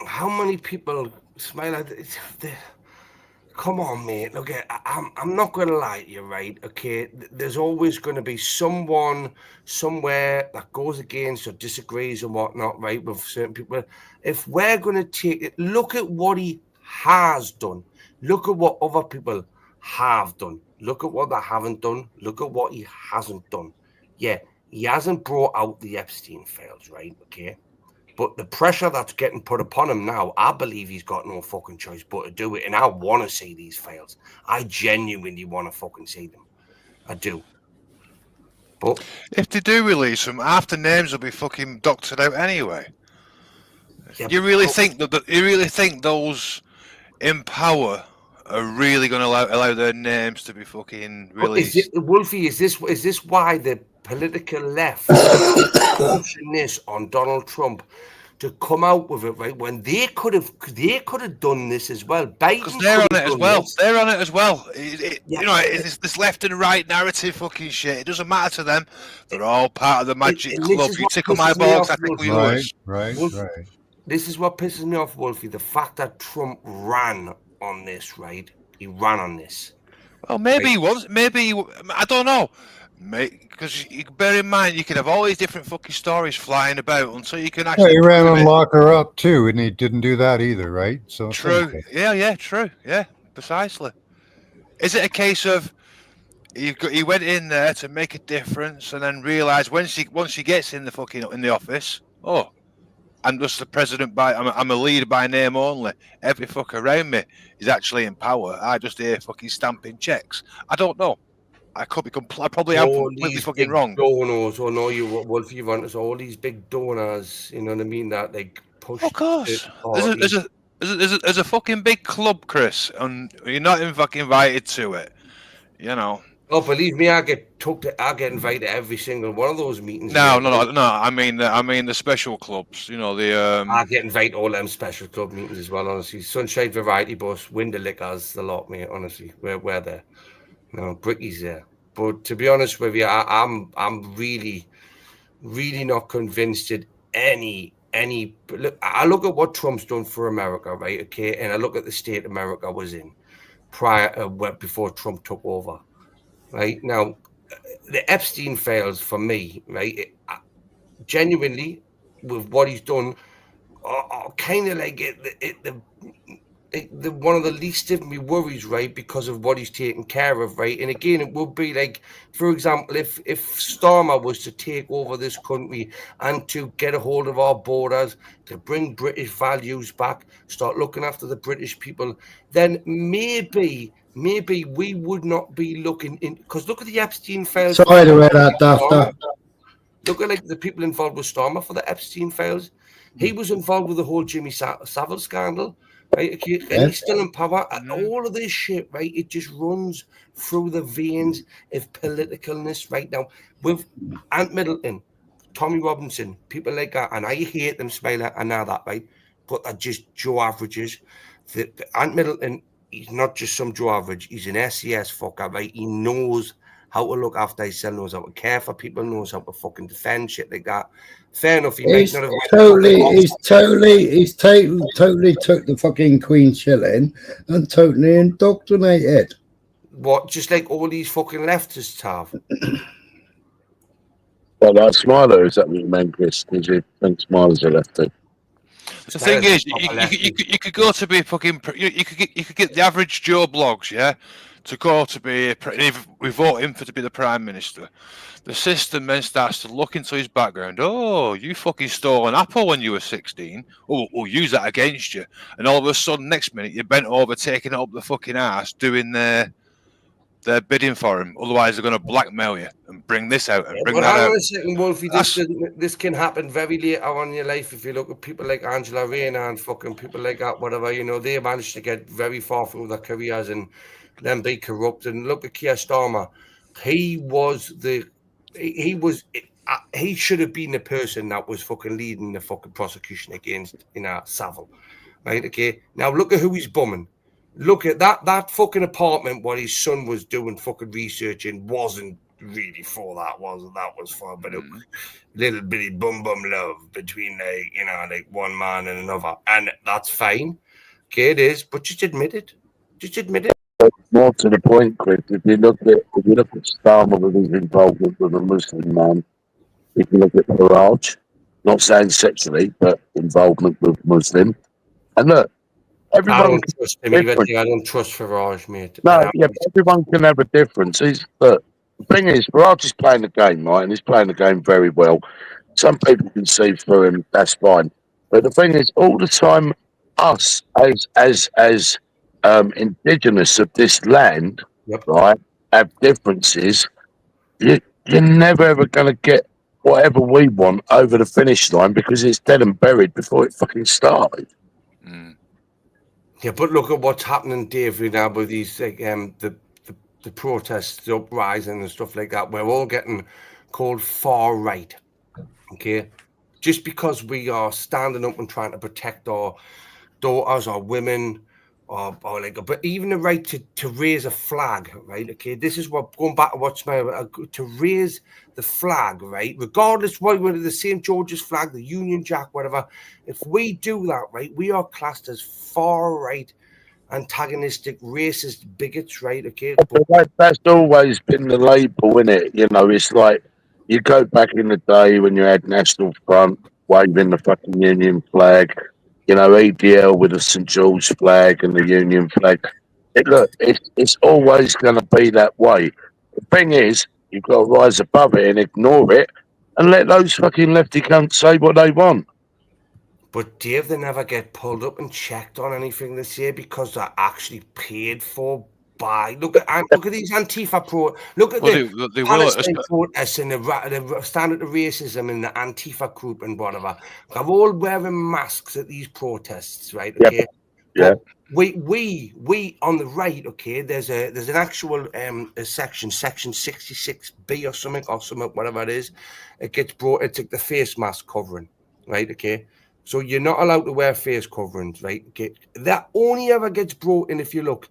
How many people smile at it? Come on, mate. Look, I'm not going to lie to you, right? Okay, there's always going to be someone somewhere that goes against or disagrees and whatnot, right, with certain people. If we're going to take it, look at what he has done. Look at what other people have done. Look at what they haven't done. Look at what he hasn't done. Yeah, he hasn't brought out the Epstein files, right? Okay. But the pressure that's getting put upon him now, I believe he's got no fucking choice but to do it. And I want to see these files. I genuinely want to fucking see them. I do. But if they do release them, half the names will be fucking doctored out anyway. Yeah, you really think that? You really think those in power are really going to allow their names to be fucking released? Wolfie, is this why the political left is pushing this on Donald Trump to come out with it, right? When they could have done this as well. Because they're on it as well. They're on it as well. You know, it's this left and right narrative fucking shit. It doesn't matter to them. They're all part of the magic club. You tickle my balls, I tickle yours. Right. This is what pisses me off, Wolfie. The fact that Trump ran on this, right? He ran on this. Well, maybe he was. Maybe I don't know. Because you bear in mind, you can have all these different fucking stories flying about until you can actually. Yeah, he ran and lock her up too, and he didn't do that either, right? So true. Yeah, true. Yeah, precisely. Is it a case of he went in there to make a difference, and then realised once she gets in the office, oh, I'm just the president I'm a leader by name only. Every fucker around me is actually in power. I just hear fucking stamping checks. I don't know. I could be I probably am completely fucking wrong. Donors, or no, Wolfie, you want us all these big donors, you know what I mean? That they push. Of course, there's a fucking big club, Chris, and you're not fucking invited to it. You know. Oh, believe me, I get invited to every single one of those meetings. No. I mean the special clubs. You know the. I get invited to all them special club meetings as well. Honestly, Sunshine Variety Bus, Window Lickers, the lot, mate. Honestly, we're there. No, Bricky's there. But to be honest with you, I'm really, really not convinced that any. Look, I look at what Trump's done for America, right? Okay, and I look at the state America was in before Trump took over. Right now, the Epstein files for me, right? Genuinely, with what he's done, are kind of like the one of the least of me worries, right? Because of what he's taken care of, right? And again, it would be like, for example, if Starmer was to take over this country and to get a hold of our borders, to bring British values back, start looking after the British people, then maybe we would not be looking in, because look at the Epstein files. Sorry to read that, Dafter. Look at like the people involved with Starmer for the Epstein files. He was involved with the whole Jimmy Savile scandal. right? Okay, and he's still in power. All of this shit, right? It just runs through the veins of politicalness right now. With Ant Middleton, Tommy Robinson, people like that, and I hate them, Smiler, I know that, right? But they're just Joe averages. The Ant Middleton, he's not just some Joe average. He's an SES fucker, right? He knows how to look after himself, knows how to care for people, knows how to fucking defend shit like that. Fair enough. He's totally took the fucking Queen shilling and totally indoctrinated. What? Just like all these fucking leftists have. Well, like Smiler, is that what you meant, Chris? Did you think Smiler's a lefty? The thing is, you could go to be fucking. You could get the average Joe Blogs, yeah, to go to be. If we vote him for to be the prime minister, the system then starts to look into his background. Oh, you fucking stole an apple when you were 16. Oh, we'll use that against you. And all of a sudden, next minute, you're bent over, taking it up the fucking ass, doing their bidding for him. Otherwise, they're going to blackmail you and bring this out and bring that out. Hang on a second, Wolfie. This can happen very later on in your life. If you look at people like Angela Rayner and fucking people like that, whatever, you know, they managed to get very far through their careers and then be corrupt. And look at Keir Starmer. He should have been the person that was fucking leading the fucking prosecution against, Savile. Right? Okay. Now look at who he's bumming. Look at that fucking apartment what his son was doing fucking research in wasn't really for that, was it? That was for a bit of little bitty bum love between like one man and another. And that's fine. Okay, it is, but just admit it. Just admit it. More to the point, Chris, if you look at Starmer with his involvement with a Muslim man, if you look at Farage, not saying sexually, but involvement with Muslim, and look, everyone I don't trust him either. I don't trust Farage, mate. No, yeah, but everyone can have a difference. Look, the thing is, Farage is playing the game, right? And he's playing the game very well. Some people can see through him, that's fine. But the thing is, all the time, us as indigenous of this land, right, have differences. You're never ever going to get whatever we want over the finish line because it's dead and buried before it fucking started. Yeah, but look at what's happening, Dave, now with these like the protests, the uprising and stuff like that. We're all getting called far right. Okay, just because we are standing up and trying to protect our daughters, our women, or like, but even the right to raise a flag, right? Okay, this is what going back to what's my to raise the flag, right? Regardless whether the St. George's flag, the Union Jack, whatever. If we do that, right, we are classed as far right, antagonistic, racist bigots, right? Okay, That's always been the label, isn't it? You know, it's like you go back in the day when you had National Front waving the fucking Union flag. You know, ADL with the St. George flag and the Union flag. It's always going to be that way. The thing is, you've got to rise above it and ignore it and let those fucking lefty cunts say what they want. But Dave, they never get pulled up and checked on anything this year because they're actually paid for by. Look at these Antifa pro. Look at the Palestine protests and the stand up to racism in the Antifa group and whatever. They're all wearing masks at these protests, right? Okay. Yeah. We on the right, okay. There's an actual section 66B or something, whatever it is. It gets brought. It's like the face mask covering, right? Okay. So you're not allowed to wear face coverings, right? Okay. That only ever gets brought in if you look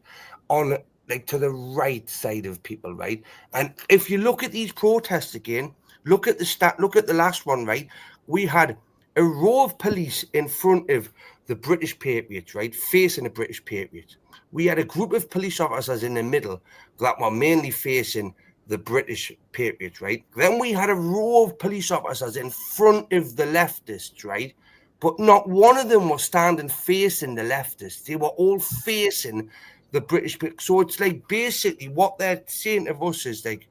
on like to the right side of people, right? And if you look at these protests again, look at the last one, right? We had a row of police in front of the British Patriots, right? Facing the British Patriots. We had a group of police officers in the middle that were mainly facing the British Patriots, right? Then we had a row of police officers in front of the leftists, right? But not one of them was standing facing the leftists. They were all facing the British. So it's like basically what they're saying to us is like,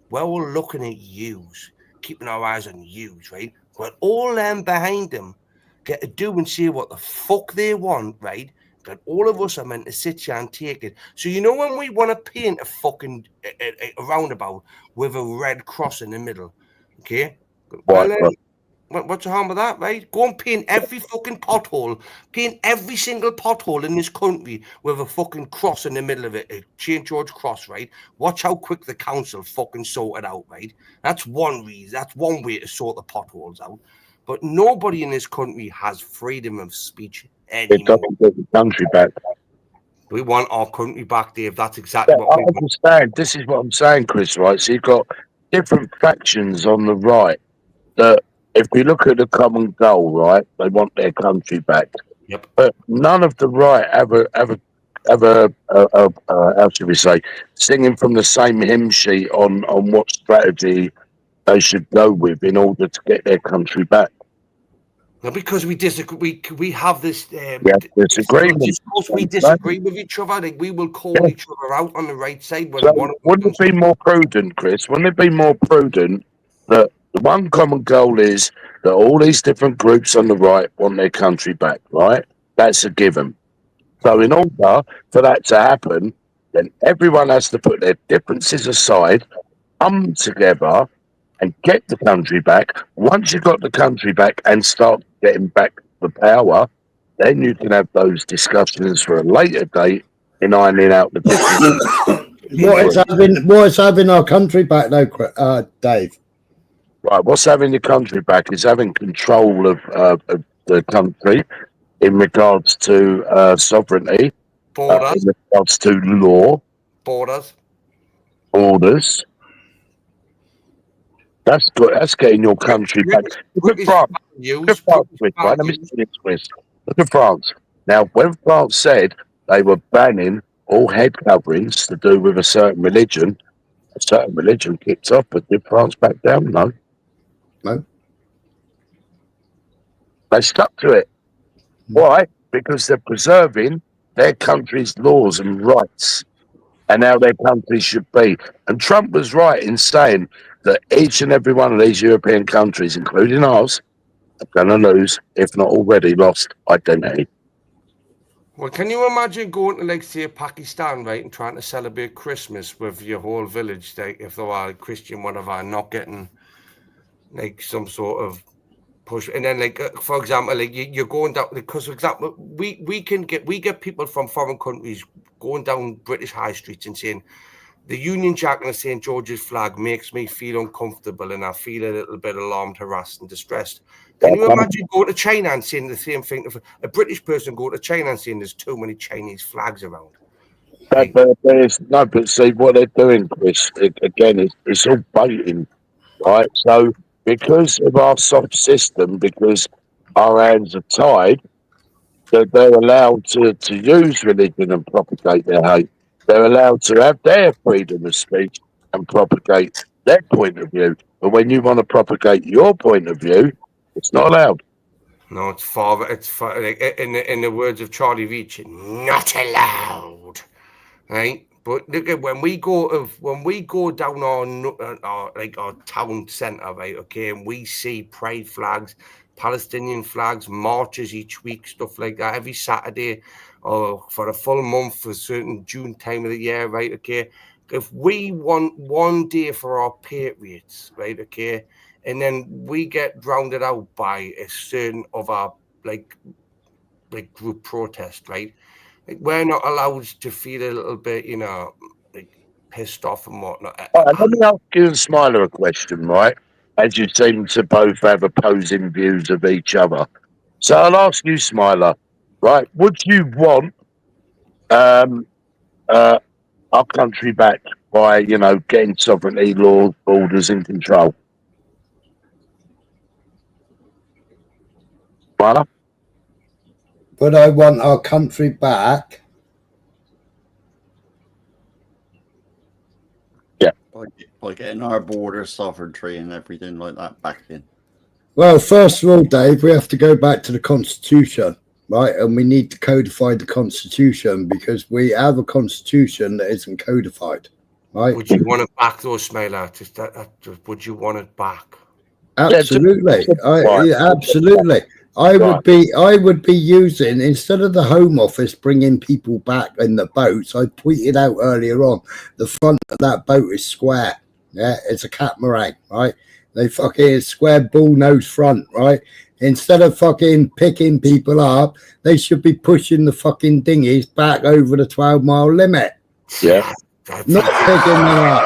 well, we're looking at yous, keeping our eyes on yous, right? But all them behind them get to do and say what the fuck they want, right? But all of us are meant to sit here and take it. So you know when we want to paint a fucking a roundabout with a red cross in the middle, okay? What's the harm with that, right? Go and paint every fucking pothole. Paint every single pothole in this country with a fucking cross in the middle of it, a St. George cross, right? Watch how quick the council fucking sort it out, right? That's one reason. That's one way to sort the potholes out. But nobody in this country has freedom of speech anymore. It doesn't get the country back. We want our country back, Dave. That's exactly what we want. Understand. This is what I'm saying, Chris, right? So you've got different factions on the right that, if we look at the common goal, right, they want their country back. Yep. But none of the right how should we say, singing from the same hymn sheet on what strategy they should go with in order to get their country back. No, because we disagree. We have this. Disagreement. We disagree with each other. Like, we will call each other out on the right side. When So wouldn't it be more prudent, Chris? Wouldn't it be more prudent that the one common goal is that all these different groups on the right want their country back, right? That's a given. So in order for that to happen, then everyone has to put their differences aside, come together and get the country back. Once you've got the country back and start getting back the power, then you can have those discussions for a later date in ironing out the differences. What is having our country back though, Dave? Right, what's having your country back is having control of the country in regards to sovereignty, in regards to law, borders. That's good. That's getting your country back. Look at France. Look at France, right? Let me say this, Chris. Look at France. Now, when France said they were banning all head coverings to do with a certain religion kicked off, but did France back down? No. No. They stuck to it. Why? Because they're preserving their country's laws and rights and how their country should be. And Trump was right in saying that each and every one of these European countries, including ours, are going to lose, if not already lost, identity. Well, can you imagine going to, like, say, Pakistan, right, and trying to celebrate Christmas with your whole village, like, if they were Christian, whatever, not getting, like, some sort of push, and then, like, for example, like, you're going down, because, for example, we get people from foreign countries going down British high streets and saying the Union Jack and the St. George's flag makes me feel uncomfortable and I feel a little bit alarmed, harassed and distressed. Can you imagine going to China and saying the same thing? If a British person going to China and saying there's too many Chinese flags around. But see what they're doing, Chris, again, it's all baiting, right? So because of our soft system, because our hands are tied, that they're allowed to use religion and propagate their hate. They're allowed to have their freedom of speech and propagate their point of view. But when you want to propagate your point of view, it's not allowed. No, it's far. Like, in the words of Charlie Reach, not allowed, right? But look at when we go down our town centre, right? Okay, and we see pride flags, Palestinian flags, marches each week, stuff like that, every Saturday, or for a full month for a certain June time of the year, right? Okay, if we want one day for our patriots, right? Okay, and then we get drowned out by a certain of our like group protest, right? Like, we're not allowed to feel a little bit, like pissed off and whatnot. Let me ask you and Smiler a question, right? As you seem to both have opposing views of each other. So I'll ask you, Smiler, right? Would you want our country back by, getting sovereignty, laws, borders in control? Smiler? But I want our country back. Yeah. By getting our border sovereignty and everything like that back in. Well, first of all, Dave, we have to go back to the Constitution, right? And we need to codify the Constitution because we have a Constitution that isn't codified, right? Would you want it back, though, Smiler? Would you want it back? Absolutely. Absolutely. I would be using, instead of the Home Office bringing people back in the boats, I tweeted out earlier on, the front of that boat is square. Yeah, it's a catamaran, right? They fucking square bull nose front, right? Instead of fucking picking people up, they should be pushing the fucking dinghies back over the 12-mile limit. Yeah. Not picking them up.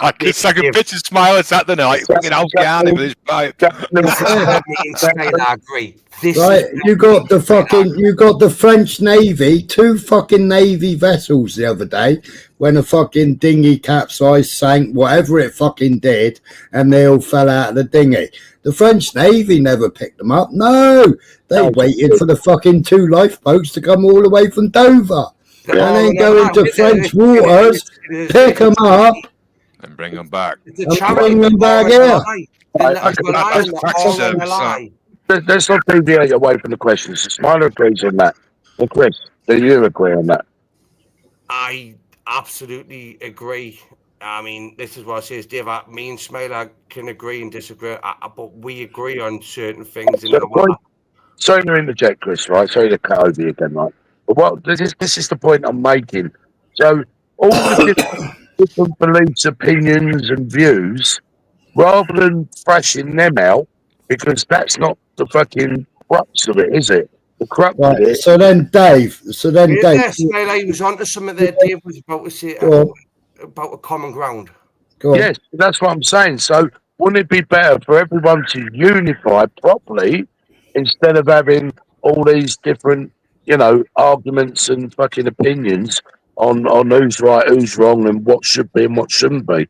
I can picture Smiler sat there like fucking Afghani with his pipe. I agree. Right, you got the French Navy, 2 fucking Navy vessels the other day when a fucking dinghy capsized, sank, whatever it fucking did, and they all fell out of the dinghy. The French Navy never picked them up. No, they waited for the fucking 2 lifeboats to come all the way from Dover. And then go into French waters, pick them up, and bring them back. And bring them back here. Let's not deviate away from the questions. Smiler agrees on that. And Chris, do you agree on that? I absolutely agree. I mean, this is what I say, Dave. Me and Smiler can agree and disagree, but we agree on certain things. Sorry to interject, Chris, right? Sorry to cut over you again, right? But this is the point I'm making. So all the different beliefs, opinions, and views, rather than thrashing them out, because that's not the fucking crux of it, is it? The crux of it. So then, Dave. He was onto something there. Dave was about to say about a common ground. Yes, that's what I'm saying. So wouldn't it be better for everyone to unify properly instead of having all these different, arguments and fucking opinions on who's right, who's wrong, and what should be and what shouldn't be?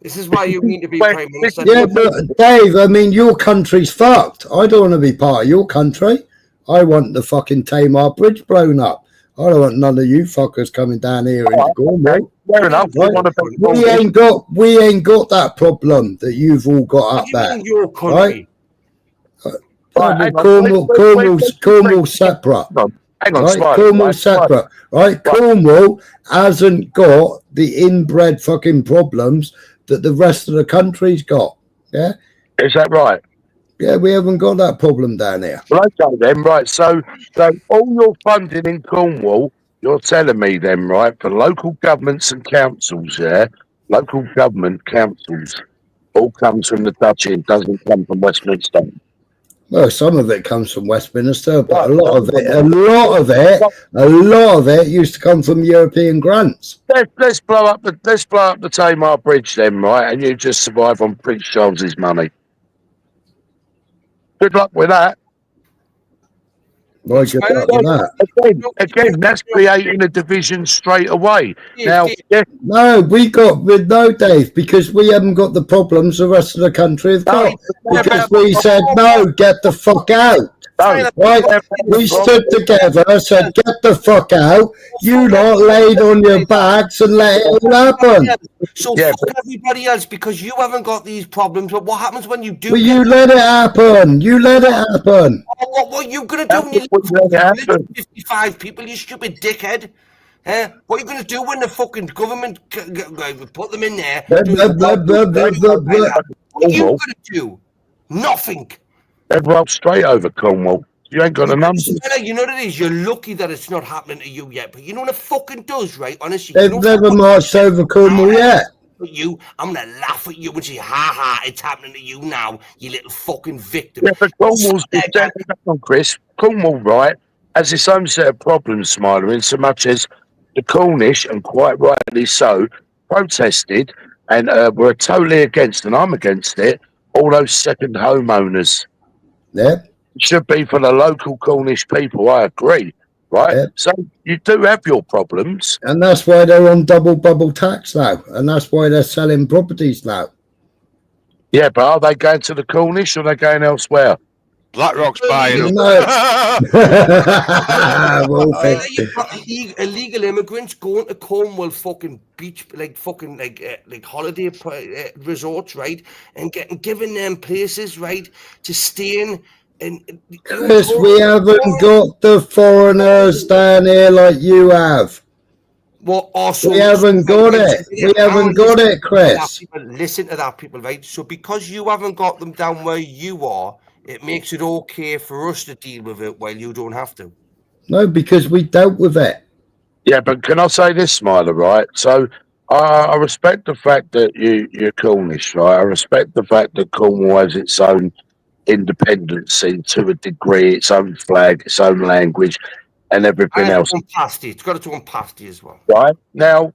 This is why you need to be Prime Minister. Yeah, but Dave, I mean, your country's fucked. I don't want to be part of your country. I want the fucking Tamar Bridge blown up. I don't want none of you fuckers coming down here into Goonhilly. Fair enough. Right? We ain't got that problem that you've all got up there. Your country. Right? Cornwall's separate. Hang on, right? Cornwall's separate. Right? Cornwall hasn't got the inbred fucking problems that the rest of the country's got. Yeah? Is that right? Yeah, we haven't got that problem down here. Well, okay then, right. So all your funding in Cornwall, you're telling me then, right, for local governments and councils, local government councils, all comes from the Duchy and doesn't come from Westminster. Well, some of it comes from Westminster, but a lot of it used to come from European grants. Let's blow up the Tamar Bridge then, right? And you just survive on Prince Charles's money. Good luck with that. Why good luck with that? Again, that's creating a division straight away. Now, no, Dave, because we haven't got the problems the rest of the country have got. Because we said, no, get the fuck out. Right? We stood together, said, get the fuck out. You lot laid on your backs and let it all happen. So fuck everybody else because you haven't got these problems. But what happens when you do? But you let it happen. You let it happen. What are you going to do when you 55 people, you stupid dickhead? What are you going to do when the fucking government put them in there? What are you going to do? Nothing. They've rolled straight over Cornwall. You ain't got a number. You know what it is? You're lucky that it's not happening to you yet. But you know what it fucking does, right? Honestly. They've never marched over Cornwall yet. I'm going to laugh at you and say, ha, it's happening to you now, you little fucking victim. Yeah, but Cornwall's Chris. Cornwall, right, has its own set of problems, Smiler, in so much as the Cornish, and quite rightly so, protested and were totally against, and I'm against it, all those second homeowners. Yeah. It should be for the local Cornish people, I agree. Right? Yeah. So you do have your problems. And that's why they're on double bubble tax now. And that's why they're selling properties now. Yeah, but are they going to the Cornish or are they going elsewhere? BlackRock's buying them. Illegal immigrants going to Cornwall fucking beach, like holiday resorts, right? And given them places, right, to stay in. Chris, we haven't got the foreigners down here like you have. Well, also, we haven't got it. We haven't got it, Chris. Listen to that, people, right? So because you haven't got them down where you are, it makes it okay for us to deal with it while you don't have to. No, because we dealt with it. Yeah, but can I say this, Smiler, right? So I respect the fact that you're Cornish, right? I respect the fact that Cornwall has its own independency to a degree, its own flag, its own language, and everything And else. it's got its own pasty as well. Right now,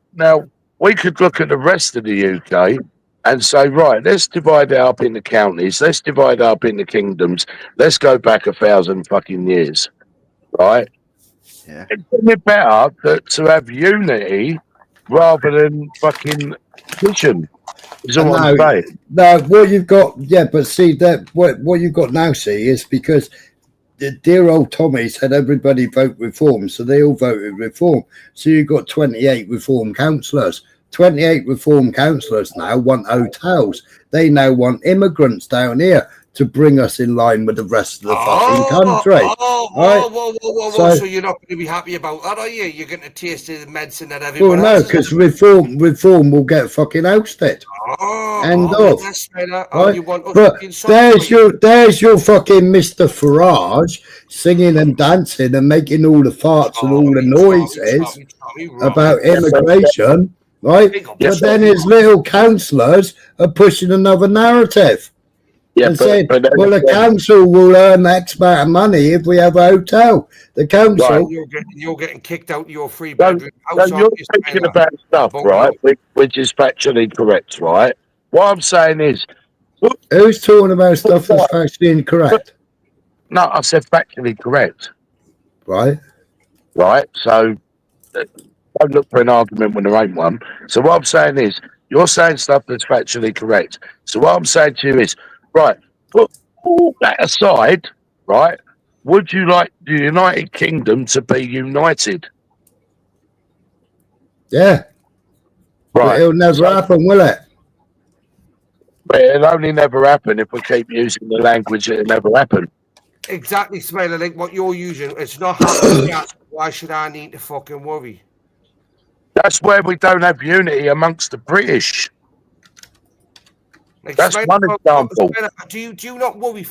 we could look at the rest of the UK and say, right, let's divide it up into counties, let's divide it up into kingdoms, let's go back 1,000 fucking years, right? Yeah. Isn't it better to have unity rather than fucking division? Is all I'm saying. No, what you've got, yeah, but see that what you've got now, see, is because the dear old Tommy said everybody vote reform, so they all voted reform. So you've got 28 reform councillors. 28 reform councillors now want hotels. They now want immigrants down here to bring us in line with the rest of the fucking country. Whoa. So you're not going to be happy about that, are you? You're going to taste the medicine that everyone Well, no, else because reform will get fucking ousted. End of. Right? But there's your fucking Mr. Farage singing and dancing and making all the farts and all the noises about immigration, right? But then his little councillors are pushing another narrative. Yeah, and saying, well, the council will earn X amount of money if we have a hotel. The council. You're getting kicked out of your free bedroom house. So you're thinking about stuff, right, which is factually correct, right? What I'm saying is... Who's talking about stuff that's factually incorrect? No, I said factually correct. Right. Right, so don't look for an argument when there ain't one. So what I'm saying is, you're saying stuff that's factually correct. So what I'm saying to you is, right, put all that aside, right, would you like the United Kingdom to be united? Yeah. Right. But it'll never happen, will it? But it'll only never happen if we keep using the language it'll never happen. Exactly, Smiler, like what you're using. It's not happening yet. Why should I need to fucking worry? That's where we don't have unity amongst the British. Like, that's Smiler, one example. Smiler, do you not worry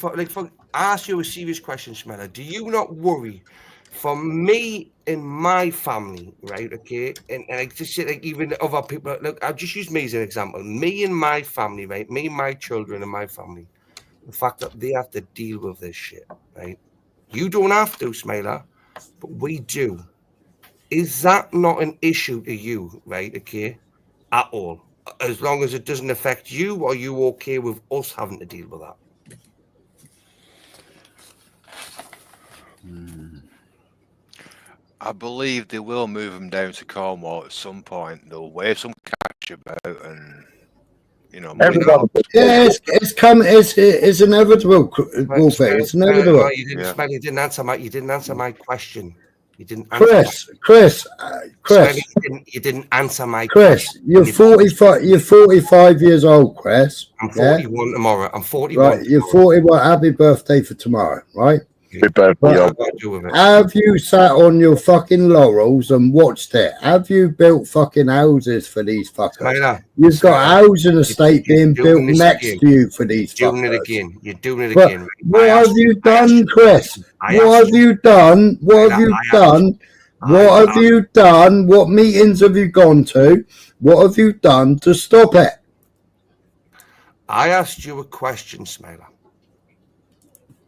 I ask you a serious question, Smiler. Do you not worry for me and my family, right? Okay, and I just say like even other people. Look, I'll just use me as an example. Me and my family, right? Me and my children and my family. The fact that they have to deal with this shit, right? You don't have to, Smiler, but we do. Is that not an issue to you, right? Okay, at all? As long as it doesn't affect you, are you okay with us having to deal with that? I believe they will move them down to Cornwall at some point. They'll wave some cash about and, you know... Yeah, it's coming. It's inevitable, Wolfie. It's inevitable. You didn't answer my question. You didn't answer Chris. You didn't answer my Chris, question. You're 45. You're 45 years old, Chris. I'm 41 tomorrow. I'm 41. Right, you're 41. Happy birthday for tomorrow, right? Happy birthday. Have you sat on your fucking laurels and watched it? Have you built fucking houses for these fuckers? You've got a housing estate being built next to you for these fuckers. You're doing it again. What have you done, Chris? What have you done? What have you done? What have you done? What meetings have you gone to? What have you done to stop it? I asked you a question, Smiler.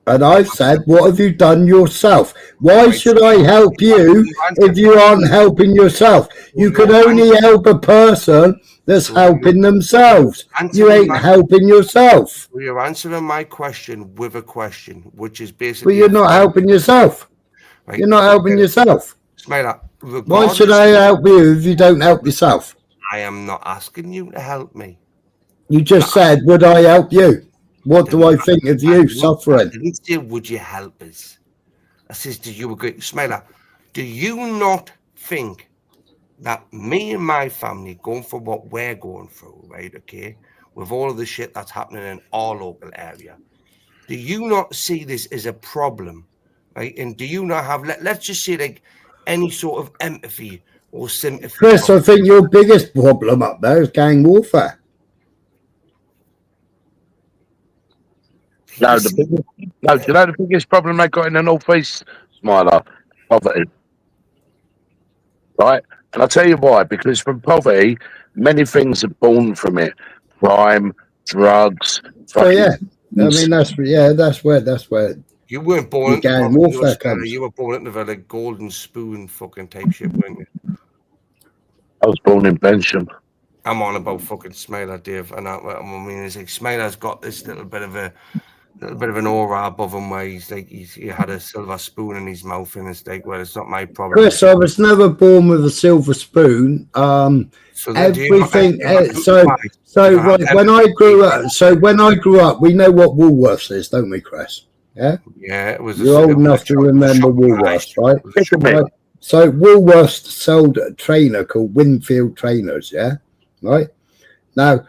And I've said, what have you done yourself? Why should I help you if you aren't helping yourself? You can only help a person that's helping themselves. You ain't helping yourself. Well, you're answering my question with a question, which is basically... But you're not helping yourself. Right. You're not helping yourself. Smiler, why should I help you if you don't help yourself? I am not asking you to help me. You just said, would I help you? What do I think of you suffering? I didn't say, would you help us? I says, do you agree? Smiler, do you not think that me and my family going for what we're going through, right, okay, with all of the shit that's happening in our local area, do you not see this as a problem, right? And do you not have, let's just say, like, any sort of empathy or sympathy? Chris, I think your biggest problem up there is gang warfare. No, do you know the biggest problem they got in the North East, Smiler? Poverty. Right? And I'll tell you why, because from poverty, many things are born from it. Crime, drugs. Oh yeah, I mean that's where you weren't born into gang poverty, warfare comes. you were born into the like, golden spoon fucking type shit, weren't you? I was born in Bensham. I'm on about fucking Smiler, Dave, and I mean, it's like Smiler's got this little bit of an aura above him where he's like he had a silver spoon in his mouth, and it's like, well, it's not my problem. Chris, I was never born with a silver spoon. So everything. When I grew up, we know what Woolworths is, don't we, Chris? Yeah. Yeah, it was. You're old enough to remember Woolworths, right? So Woolworths sold a trainer called Winfield Trainers. Yeah. Right. Now,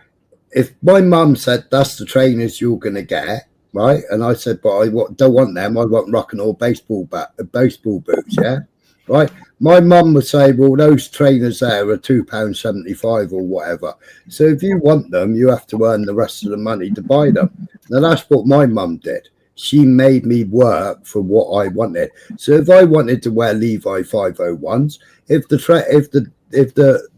if my mum said that's the trainers you're going to get, right, and I said, but I don't want them. I want rocking all baseball boots. Yeah. Right. My mum would say, well, those trainers there are £2.75 or whatever. So if you want them, you have to earn the rest of the money to buy them. Now that's what my mum did. She made me work for what I wanted. So if I wanted to wear Levi 501s, if the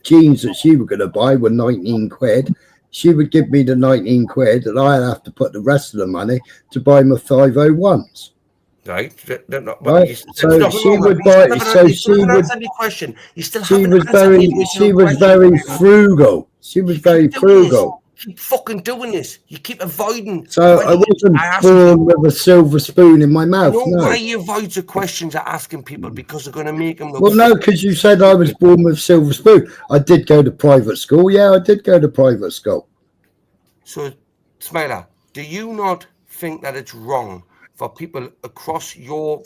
jeans that she was going to buy were 19 quid, she would give me the 19 quid, and I'd have to put the rest of the money to buy my 501s. Right. Right. So she would buy. So she would. Question. You still she was very. She was very frugal. She was very frugal. Keep fucking doing this. You keep avoiding. So I wasn't born with a silver spoon in my mouth. You know No. why you avoid the questions you're asking people, because they're going to make them look. Well, no, because you said I was born with a silver spoon. I did go to private school. Yeah, I did go to private school. So, Smiler, do you not think that it's wrong for people across you're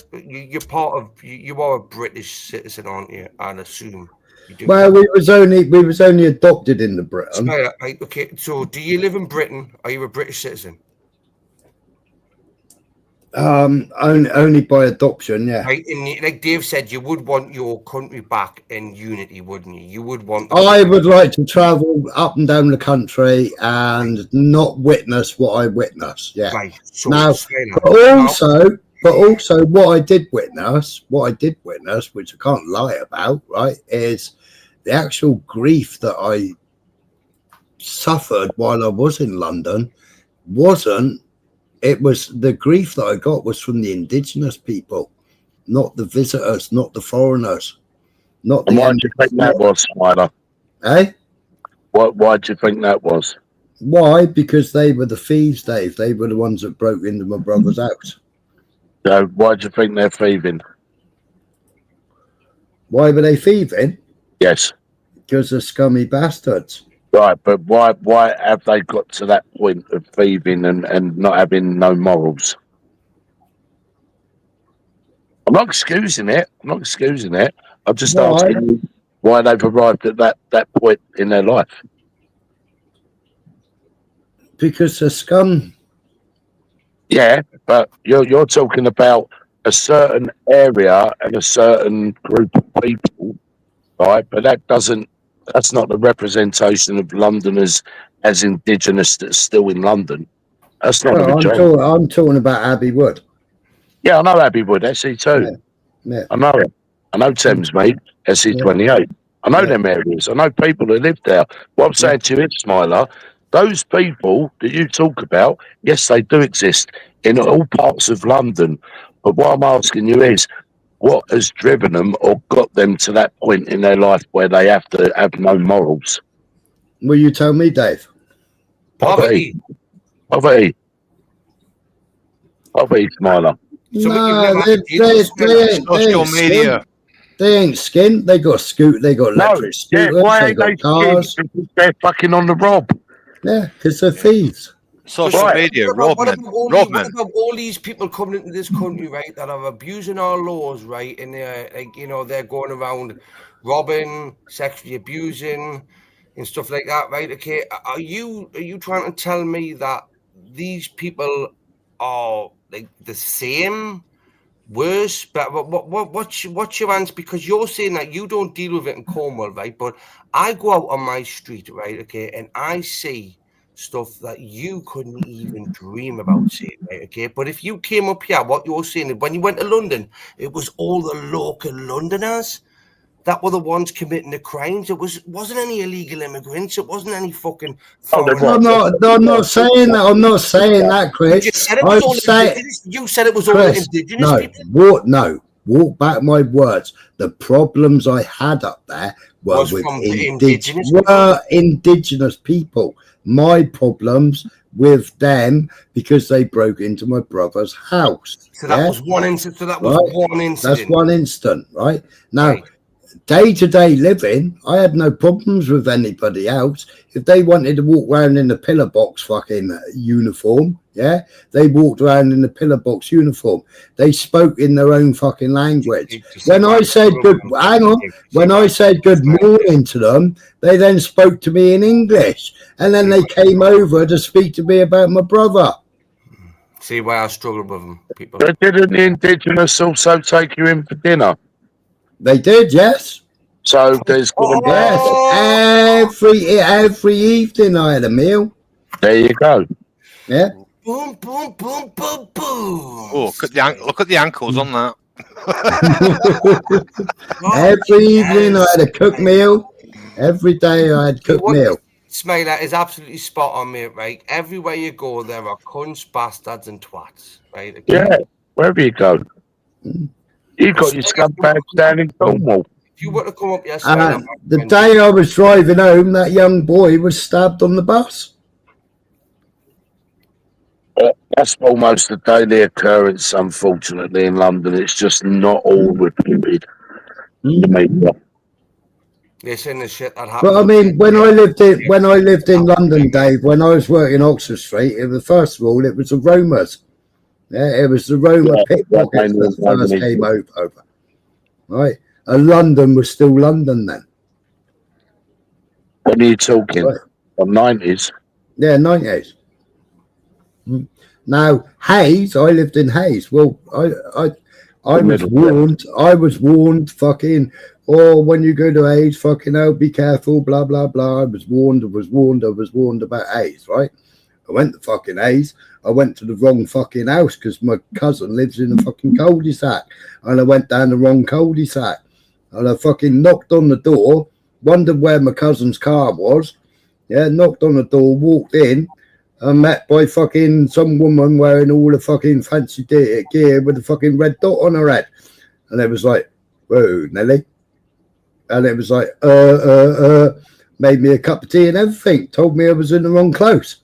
part of, you are a British citizen, aren't you? I'd assume. You do. Well, we was only adopted into Britain. Smiler, right, okay, so do you live in Britain? Are you a British citizen? Only by adoption, yeah. Right, and like Dave said, you would want your country back in unity, wouldn't you? You would want. I would like to travel up and down the country and not witness what I witnessed. Yeah. Right. So now, but also, what I did witness, which I can't lie about, right, is the actual grief that I suffered while I was in London. It was the grief that I got was from the indigenous people, not the visitors, not the foreigners, not the. And why do you think that was, Smiler? Eh? Why do you think that was? Why? Because they were the thieves, Dave. They were the ones that broke into my brother's house. So why do you think they're thieving? Why were they thieving? Yes. Because they're scummy bastards. Right, but why have they got to that point of thieving and not having no morals? I'm not excusing it. I'm just asking you why they've arrived at that point in their life. Because they're scum. Yeah, but you're talking about a certain area and a certain group of people, right? But that's not the representation of Londoners as indigenous that's still in London. That's not the majority. I'm talking about Abbey Wood. Yeah, I know Abbey Wood, SE2. Yeah. I know it. I know Thamesmead, SE28. I know them areas. I know people who live there. What I'm saying to you is, Smiler, those people that you talk about, yes, they do exist in all parts of London. But what I'm asking you is, what has driven them or got them to that point in their life where they have to have no morals? Will you tell me, Dave? Poverty, Smiler. No, they social media. They ain't skinned. They got electric scooters. Why they got ain't cars. Because they're fucking on the rob. Yeah, because they're thieves. Social media, what about all these people coming into this country, right, that are abusing our laws, right, and they're like, they're going around robbing, sexually abusing, and stuff like that, right? Okay, are you trying to tell me that these people are like the same, worse? But what's your answer? Because you're saying that you don't deal with it in Cornwall, right? But I go out on my street, right, okay, and I see stuff that you couldn't even dream about seeing, right, okay? But if you came up here, what you're saying, when you went to London, it was all the local Londoners that were the ones committing the crimes. It wasn't any illegal immigrants. It wasn't any fucking. I'm not saying that. I'm not saying that, Chris. You just said it was all indigenous. You said it was all indigenous people. Walk back my words. The problems I had up there were with indigenous people. My problems with them because they broke into my brother's house. So that was one incident. So that was one incident. That's one instant, right? Now, day-to-day living, I had no problems with anybody else. If they wanted to walk around in the pillar box fucking uniform, they walked around in the pillar box uniform. They spoke in their own fucking language. When I said good morning to them, they then spoke to me in English, and then they came over to speak to me about my brother. See why I struggled with them, people. But didn't the indigenous also take you in for dinner? They did, yes. So there's every evening I had a meal. There you go. Yeah. Boom, boom, boom, boom, boom. Oh, look at the ankles on that. Every evening I had a cooked meal. Every day I had cooked meal. Smiler is absolutely spot on, mate, right? Everywhere you go, there are cunts, bastards, and twats, right? Okay. Yeah, wherever you go. You got your scumbags down in Cornwall. If you were to come up here, the day I was driving home, that young boy was stabbed on the bus. That's almost a daily occurrence, unfortunately, in London. It's just not all repeated. They're saying the shit that happened. But I mean, when I lived in London, Dave, when I was working Oxford Street, it was first of all it was the Romas. Yeah, it was the Roma pickpockets that first came over. Right, and London was still London then. When are you talking? Right. The 90s. Yeah, 90s. Now Hayes, I lived in Hayes. Well, I was warned. I was warned. Fucking. Oh, when you go to Hayes, fucking hell, be careful. Blah blah blah. I was warned. I was warned about Hayes. Right. I went to fucking Hayes. I went to the wrong fucking house because my cousin lives in a fucking cul-de-sac, and I went down the wrong cul-de-sac, and I fucking knocked on the door, wondered where my cousin's car was. Yeah, knocked on the door, walked in. I'm met by fucking some woman wearing all the fucking fancy gear with a fucking red dot on her head. And it was like, whoa, Nelly. And it was like, made me a cup of tea and everything. Told me I was in the wrong close.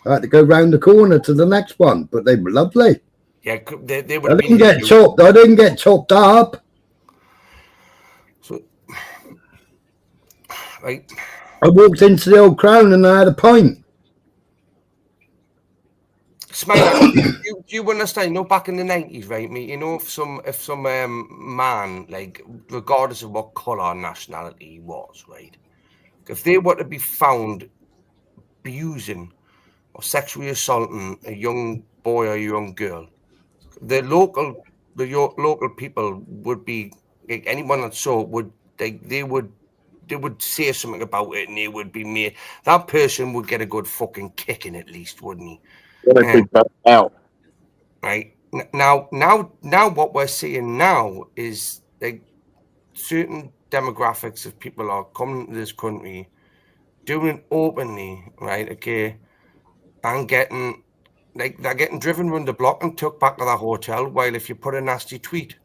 I had to go round the corner to the next one, but they were lovely. Yeah, they would. I didn't get chopped. I didn't get chopped up. So, right. I walked into the Old Crown and I had a pint. Smile, you understand? You know, back in the 90s, right, mate? You know, if some man, like, regardless of what colour or nationality he was, right, if they were to be found abusing or sexually assaulting a young boy or a young girl, the local people would be, like, anyone that saw it would, like, they would say something about it, and they would be made. That person would get a good fucking kicking at least, wouldn't he? Out. Right now, what we're seeing now is like certain demographics of people are coming to this country, doing it openly, right? Okay, and getting like they're getting driven around the block and took back to their hotel. While if you put a nasty tweet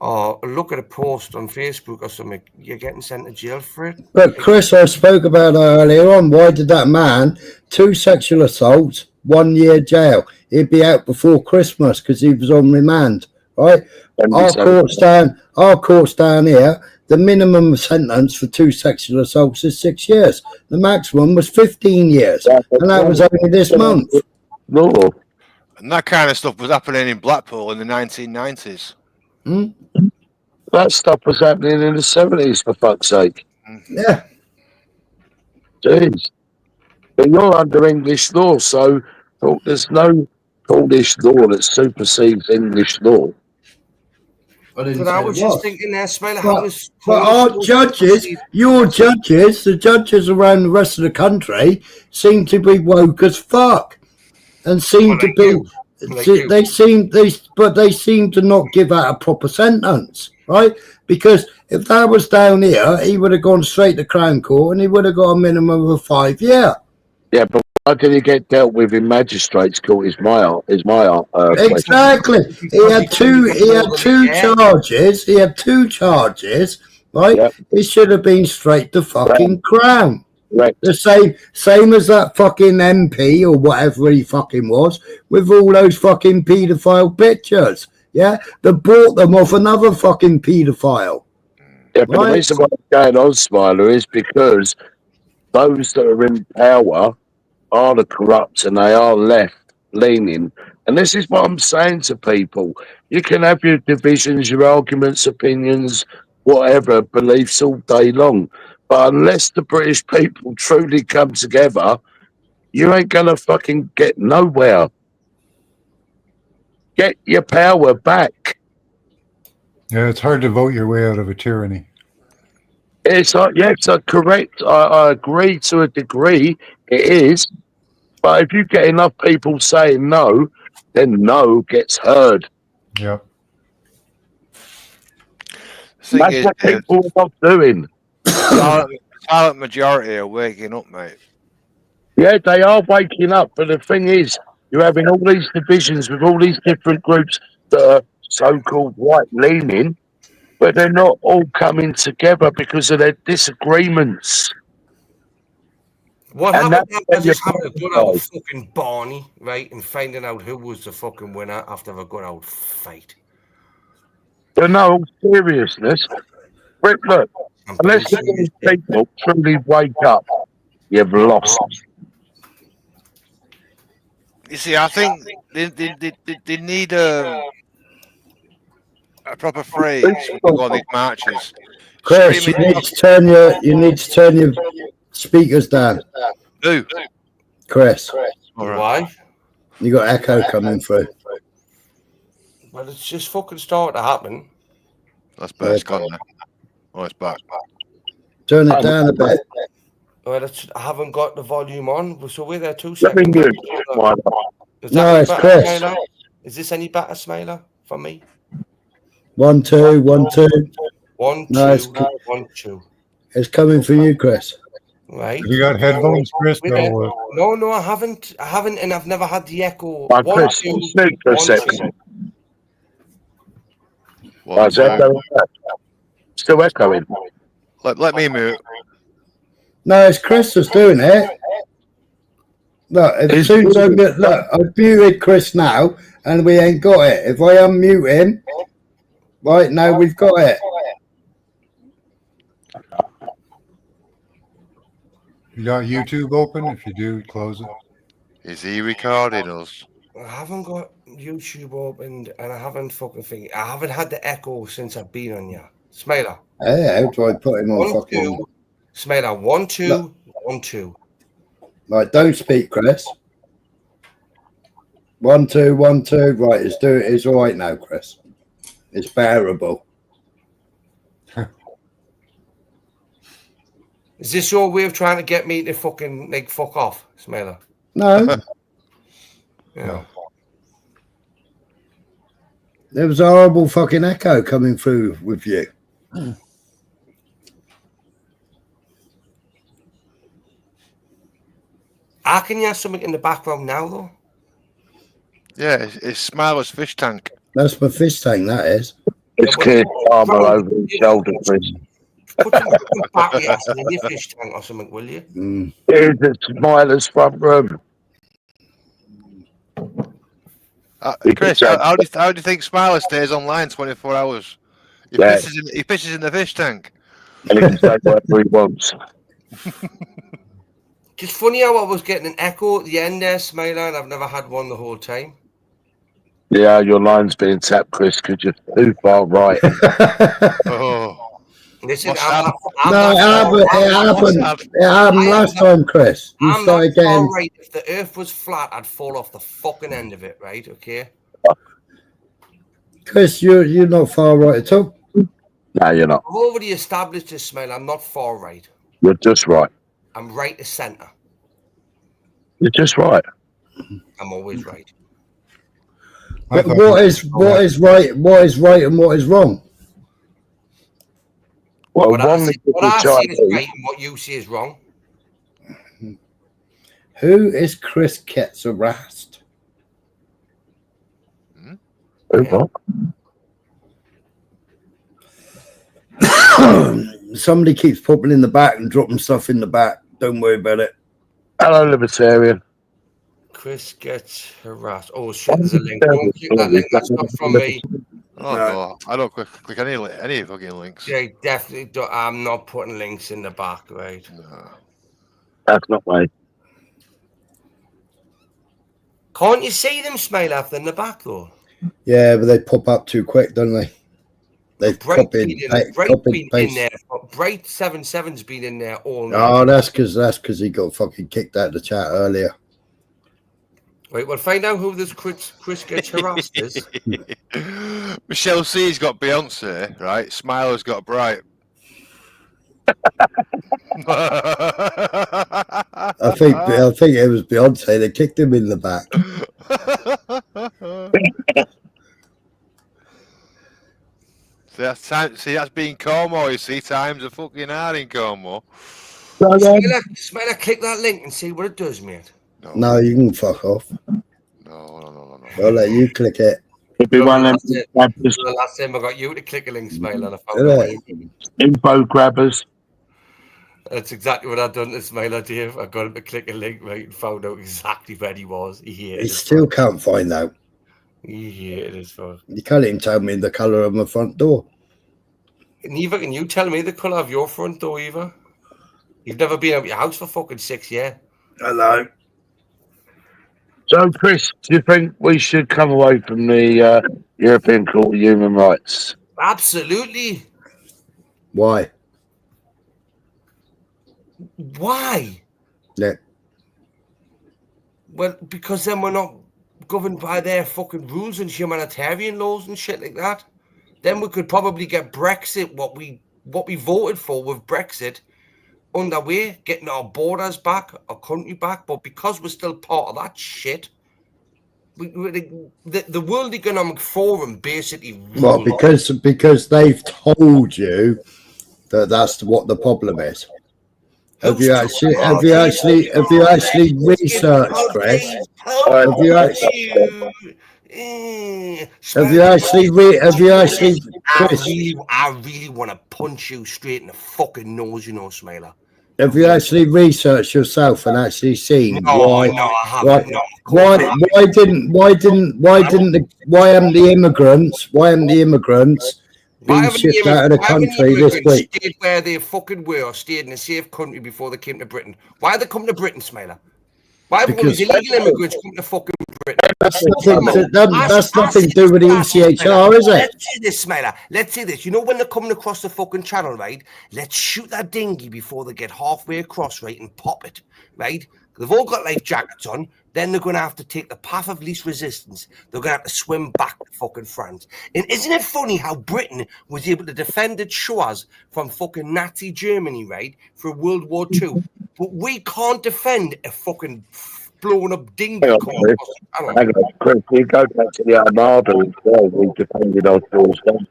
or look at a post on Facebook or something, you're getting sent to jail for it. But Chris, I spoke about earlier on. Why did that man 2 sexual assaults? 1 year jail. He'd be out before Christmas because he was on remand, right? Our courts down here, the minimum sentence for 2 sexual assaults is 6 years. The maximum was 15 years, and that was only this month. No. And that kind of stuff was happening in Blackpool in the 1990s. That stuff was happening in the 70s, for fuck's sake. Yeah. Jeez. But you're under English law, so there's no Polish law that supersedes English law. But I was just thinking there, Smiler, how is... But our judges, the judges around the rest of the country seem to be woke as fuck and seem to be They seem to not give out a proper sentence, right? Because if that was down here, he would have gone straight to Crown Court and he would have got a minimum of a 5 year. Yeah, but how can he get dealt with in magistrates' court? Is my Exactly. He had two charges. He had 2 charges, right? Yep. It should have been straight to fucking Crown. Right. The same as that fucking MP or whatever he fucking was, with all those fucking paedophile pictures. Yeah, they bought them off another fucking paedophile. Yeah, but the reason why it's going on, Smiler, is because those that are in power are the corrupt and they are left leaning. And this is what I'm saying to people. You can have your divisions, your arguments, opinions, whatever, beliefs all day long. But unless the British people truly come together, you ain't going to fucking get nowhere. Get your power back. Yeah, it's hard to vote your way out of a tyranny. It's like, yes, correct. I agree to a degree. It is. But if you get enough people saying no, then no gets heard. Yep. That's what people are not doing. Silent majority are waking up, mate. Yeah, they are waking up. But the thing is, you're having all these divisions with all these different groups that are so-called right-leaning, but they're not all coming together because of their disagreements. What happened after just having a good old fucking Barney, right, and finding out who was the fucking winner after a good old fight? But no, all seriousness, Rick, look, unless these people truly wake up, you've lost. You see, I think they need a proper phrase when they go on these marches. Chris, you need to turn your speakers down. Who? Chris. Why? You got echo coming through. Well, it's just fucking starting to happen. That's better. It's gone now. Oh, it's back. Turn it down a bit. Well, I haven't got the volume on, so we're there 2 Let me seconds. mute. No, it's Chris. Smiler? Is this any better, Smiler, for me? 1 2 1 2. 1 No, 2 1 2. It's coming from you, Chris. Right. You got headphones, Chris? No, I haven't, and I've never had the echo. Chris, 1 2 snake for a 1 second. 2. Still echoing. Let me mute. No, it's Chris that's doing it. Look, as soon as I've muted Chris now, and we ain't got it. If I unmute him, right now we've got it. You got YouTube open? If you do, close it. Is he recording us? I haven't got YouTube opened, and I haven't I haven't had the echo since I've been on here. Smiler. Hey, how do I put him on 1 fucking? 2. Smiler. 1 2 1 2. Right, don't speak, Chris. 1 2 1 2. Right, it's all right now, Chris. It's bearable. Is this your way of trying to get me to fucking fuck off, Smiler? No. Yeah. There was a horrible fucking echo coming through with you. How can you have something in the background now, though? Yeah, it's Smiler's fish tank. That's my fish tank, that is. It's Kirk armor over his shoulder, Chris. Put your back ass in your fish tank or something, will you? Here's the Smiler's front room. Chris, how do you think Smiler stays online 24 hours? He pisses in the fish tank. And he can say whatever he wants. Just funny how I was getting an echo at the end there, Smiler, and I've never had one the whole time. Yeah, your line's being tapped, Chris, because you're too far right. Listen, it happened last time, Chris. You started getting. Right. If the earth was flat, I'd fall off the fucking end of it, right? Okay. Chris, you're not far right at all. No, you're not. I've already established this, Smiler. I'm not far right. You're just right. I'm right to centre. You're just right. I'm always right. I thought what is right? What is right and what is wrong? Well, what I see is right and what you see is wrong. Who is Chris Ketzerast? Somebody keeps popping in the back and dropping stuff in the back. Don't worry about it. Hello, Libertarian. Chris gets harassed. Oh shit, there's a link. Don't click that link. That's not from me. Oh no, I don't click any fucking links. Yeah, definitely don't. I'm not putting links in the back, right? No. That's not right. Can't you see them, Smile, after in the back though? Yeah, but they pop up too quick, don't they? They've copied in paste. there. Bright 77's been in there all night. Oh, that's because he got fucking kicked out of the chat earlier. Right, well, find out who this Chris gets harassed is. Michelle C's got Beyonce, right? Smiler's got Bright. I think it was Beyonce. They kicked him in the back. That's being Como. You see, times are fucking hard in Como. Smiler, click that link and see what it does, mate. No, you can fuck off. No. I'll let you click it. It'd be one of The last time I got you to click a link, Smiler, and I found info grabbers. That's exactly what I've done to Smiler, Dave. I got him to click a link, right, and found out exactly where he was. He still can't find out. He hated his phone. You can't even tell me the colour of my front door. Neither can you tell me the colour of your front door, either. You've never been out of your house for fucking 6 years. Hello. So, Chris, do you think we should come away from the European Court of Human Rights? Absolutely. Why? Why? Yeah. Well, because then we're not governed by their fucking rules and humanitarian laws and shit like that. Then we could probably get Brexit, what we voted for with Brexit, underway, getting our borders back, our country back. But because we're still part of that shit, the World Economic Forum basically. Well, because they've told you that that's what the problem is. Have you actually researched, Chris? Have you actually, Chris? I really want to punch you straight in the fucking nose, you know, Smiler. Have you actually researched yourself and actually seen why haven't the immigrants been shipped out of the country this week? Stayed where they fucking were, or stayed in a safe country before they came to Britain. Why are they coming to Britain, Smiler? Why have all these illegal immigrants come to fucking Britain? That's nothing to do with the ECHR, is it? Let's see this, Smiler. Let's see this. You know when they're coming across the fucking channel, right? Let's shoot that dinghy before they get halfway across, right, and pop it, right? They've all got life jackets on. Then they're going to have to take the path of least resistance. They're going to have to swim back to fucking France. And isn't it funny how Britain was able to defend its shores from fucking Nazi Germany, right, for World War II? But we can't defend a fucking blown up dinghy. Chris, we go back to the Armada as well. We defended our shores then.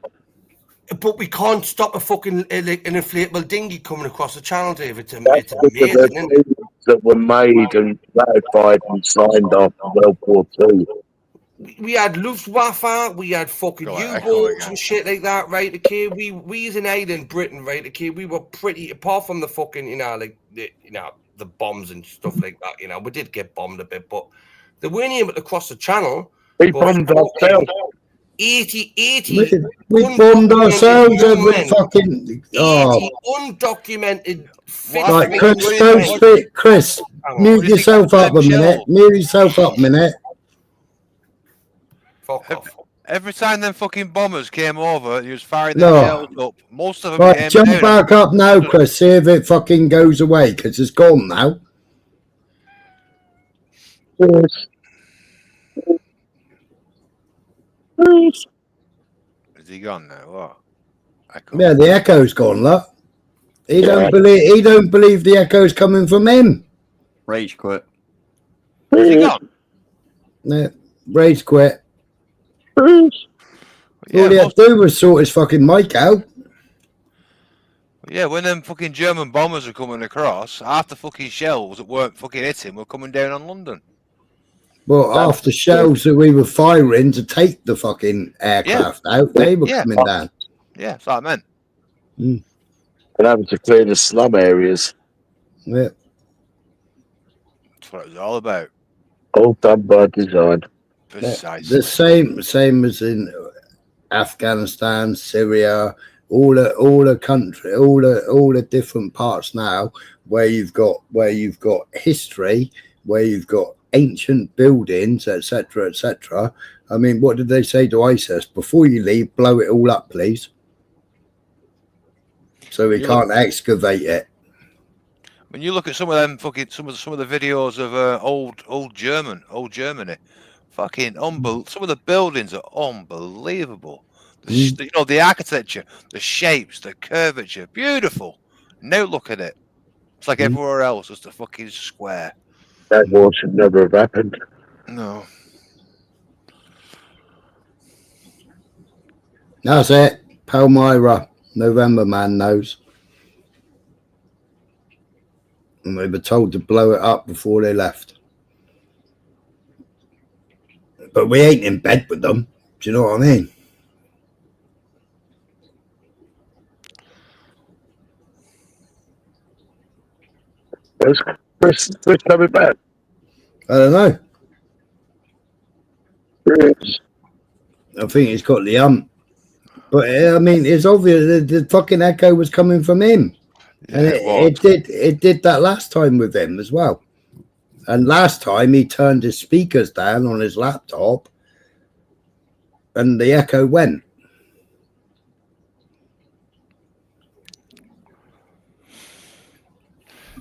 But we can't stop a fucking an inflatable dinghy coming across the channel, Dave. It's amazing, isn't it? That were made and ratified and signed after World War II. We had Luftwaffe, we had fucking U-boats and shit like that, right? Okay, we as an island, Britain, right? Okay, we were pretty, apart from the fucking, the bombs and stuff like that. We did get bombed a bit, but they weren't able to cross the channel. We bombed ourselves. 80. We bombed ourselves every fucking. Undocumented. Right, Chris, don't speak. Chris, mute yourself up a minute. Fuck off. Every time them fucking bombers came over, you was firing their shells up. Most of them right, came jump back up now, Chris. See if it fucking goes away, because it's gone now. Is he gone now? What? Yeah, the echo's gone, look. He don't believe the echo's coming from him. Rage quit. Is he gone? Yeah, Rage quit. All he had to do was sort his fucking mic out. Yeah, when them fucking German bombers were coming across, half the fucking shells that weren't fucking hitting were coming down on London. Well, half the shells that we were firing to take the fucking aircraft out, they were coming down. Yeah, that's what I meant. Mm. And having to clear the slum areas. Yeah. That's what it was all about. All done by design. Precisely. The same as in Afghanistan, Syria, all the country, all the different parts now where you've got history, where you've got ancient buildings, etc., etc. I mean, what did they say to ISIS? Before you leave, blow it all up, please, so we can't excavate it. When you look at some of them fucking some of the videos of old Germany, fucking some of the buildings are unbelievable. You know, the architecture, the shapes, the curvature, beautiful. Now look at it. It's like everywhere else, just a fucking square. That war should never have happened. No. That's it. Palmyra, November man knows. And they were told to blow it up before they left. But we ain't in bed with them. Do you know what I mean? Where's Chris coming back? I don't know. Chris. I think he's got the but I mean, it's obvious the fucking echo was coming from him, and it did that last time with him as well. And last time he turned his speakers down on his laptop, and the echo went.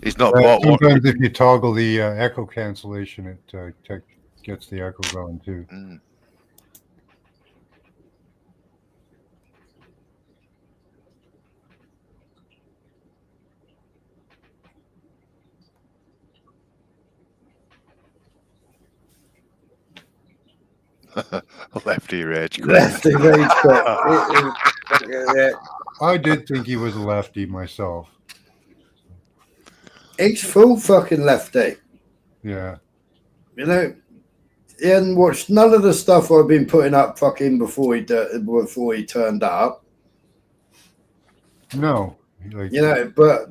He's not bought one. Sometimes if you toggle the echo cancellation, it gets the echo going too. Lefty rage. Lefty rage. I did think he was a lefty myself. He's full fucking lefty. Yeah. You know, he hadn't watched none of the stuff I've been putting up fucking before he turned up. No. You know, but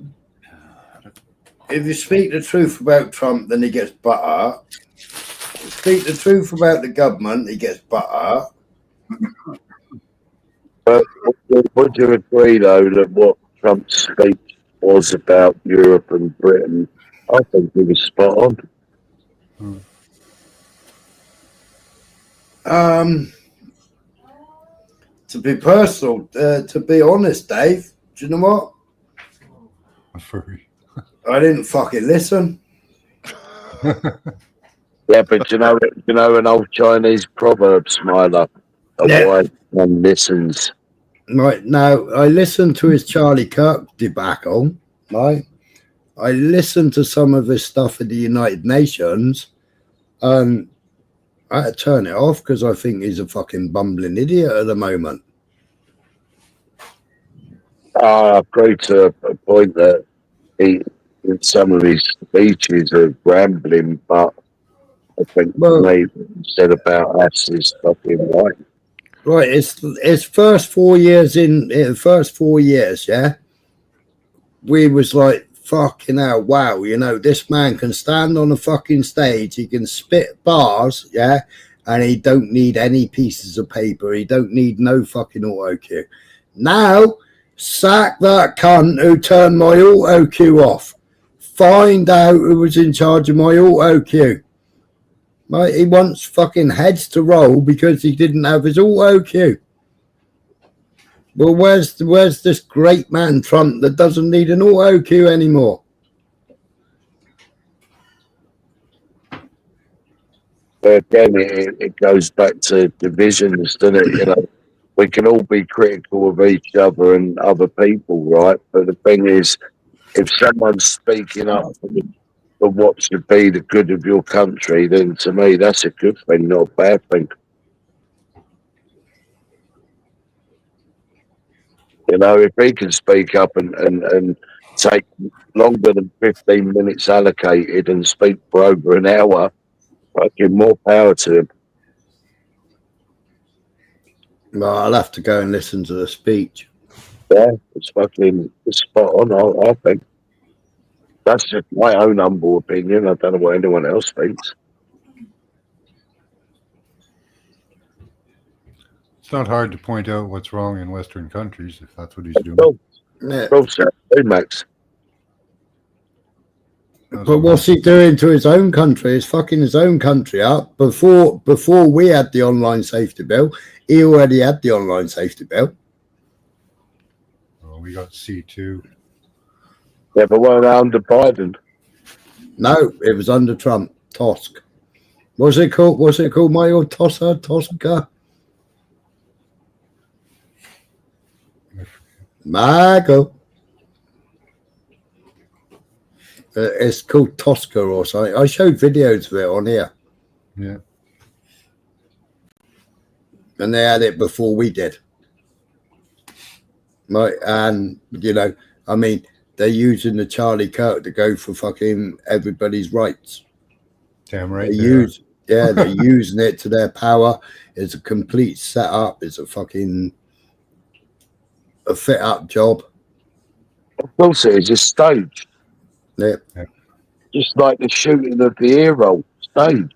if you speak the truth about Trump, then he gets butter. Speak the truth about the government, he gets butter. But would you agree, though, that what Trump's speech was about Europe and Britain, I think he was spot on. To be personal, to be honest, Dave, do you know what? I didn't fucking listen. Yeah, but you know an old Chinese proverb, Smiler, a wise man listens. Right, now, I listened to his Charlie Kirk debacle, right? I listened to some of his stuff at the United Nations, and I had to turn it off because I think he's a fucking bumbling idiot at the moment. I agree to a point that some of his speeches are rambling, but I think maybe said about us is fucking right. Right, it's first 4 years yeah, we was like, fucking hell, wow, you know, this man can stand on a fucking stage, he can spit bars, yeah, and he don't need any pieces of paper, he don't need no fucking auto cue. Now, sack that cunt who turned my auto cue off. Find out who was in charge of my auto cue. Right, he wants fucking heads to roll because he didn't have his auto cue. Well, where's this great man Trump that doesn't need an auto cue anymore? But again, it goes back to divisions, doesn't it? You know, we can all be critical of each other and other people, right? But the thing is, if someone's speaking up for what should be the good of your country, then to me that's a good thing, not a bad thing. You know, if he can speak up and take longer than 15 minutes allocated and speak for over an hour, fucking more power to him. Well, I'll have to go and listen to the speech. Yeah, it's spot on, I think. That's just my own humble opinion. I don't know what anyone else thinks. It's not hard to point out what's wrong in Western countries if that's what he's doing. Yeah. Max. But what's he doing to his own country? He's fucking his own country up. Before we had the online safety bill, he already had the online safety bill. Oh, we got C2. Yeah, but weren't under Biden? No, it was under Trump. Tusk. What's it called? My old Tosca? Michael. It's called Tosca or something. I showed videos of it on here. Yeah. And they had it before we did. Right, and I mean, they're using the Charlie Kirk to go for fucking everybody's rights. Damn right. They're using it to their power. It's a complete setup. It's a fucking fit up job. Of course it is. It's staged. Yeah. Just like the shooting of the hero, staged.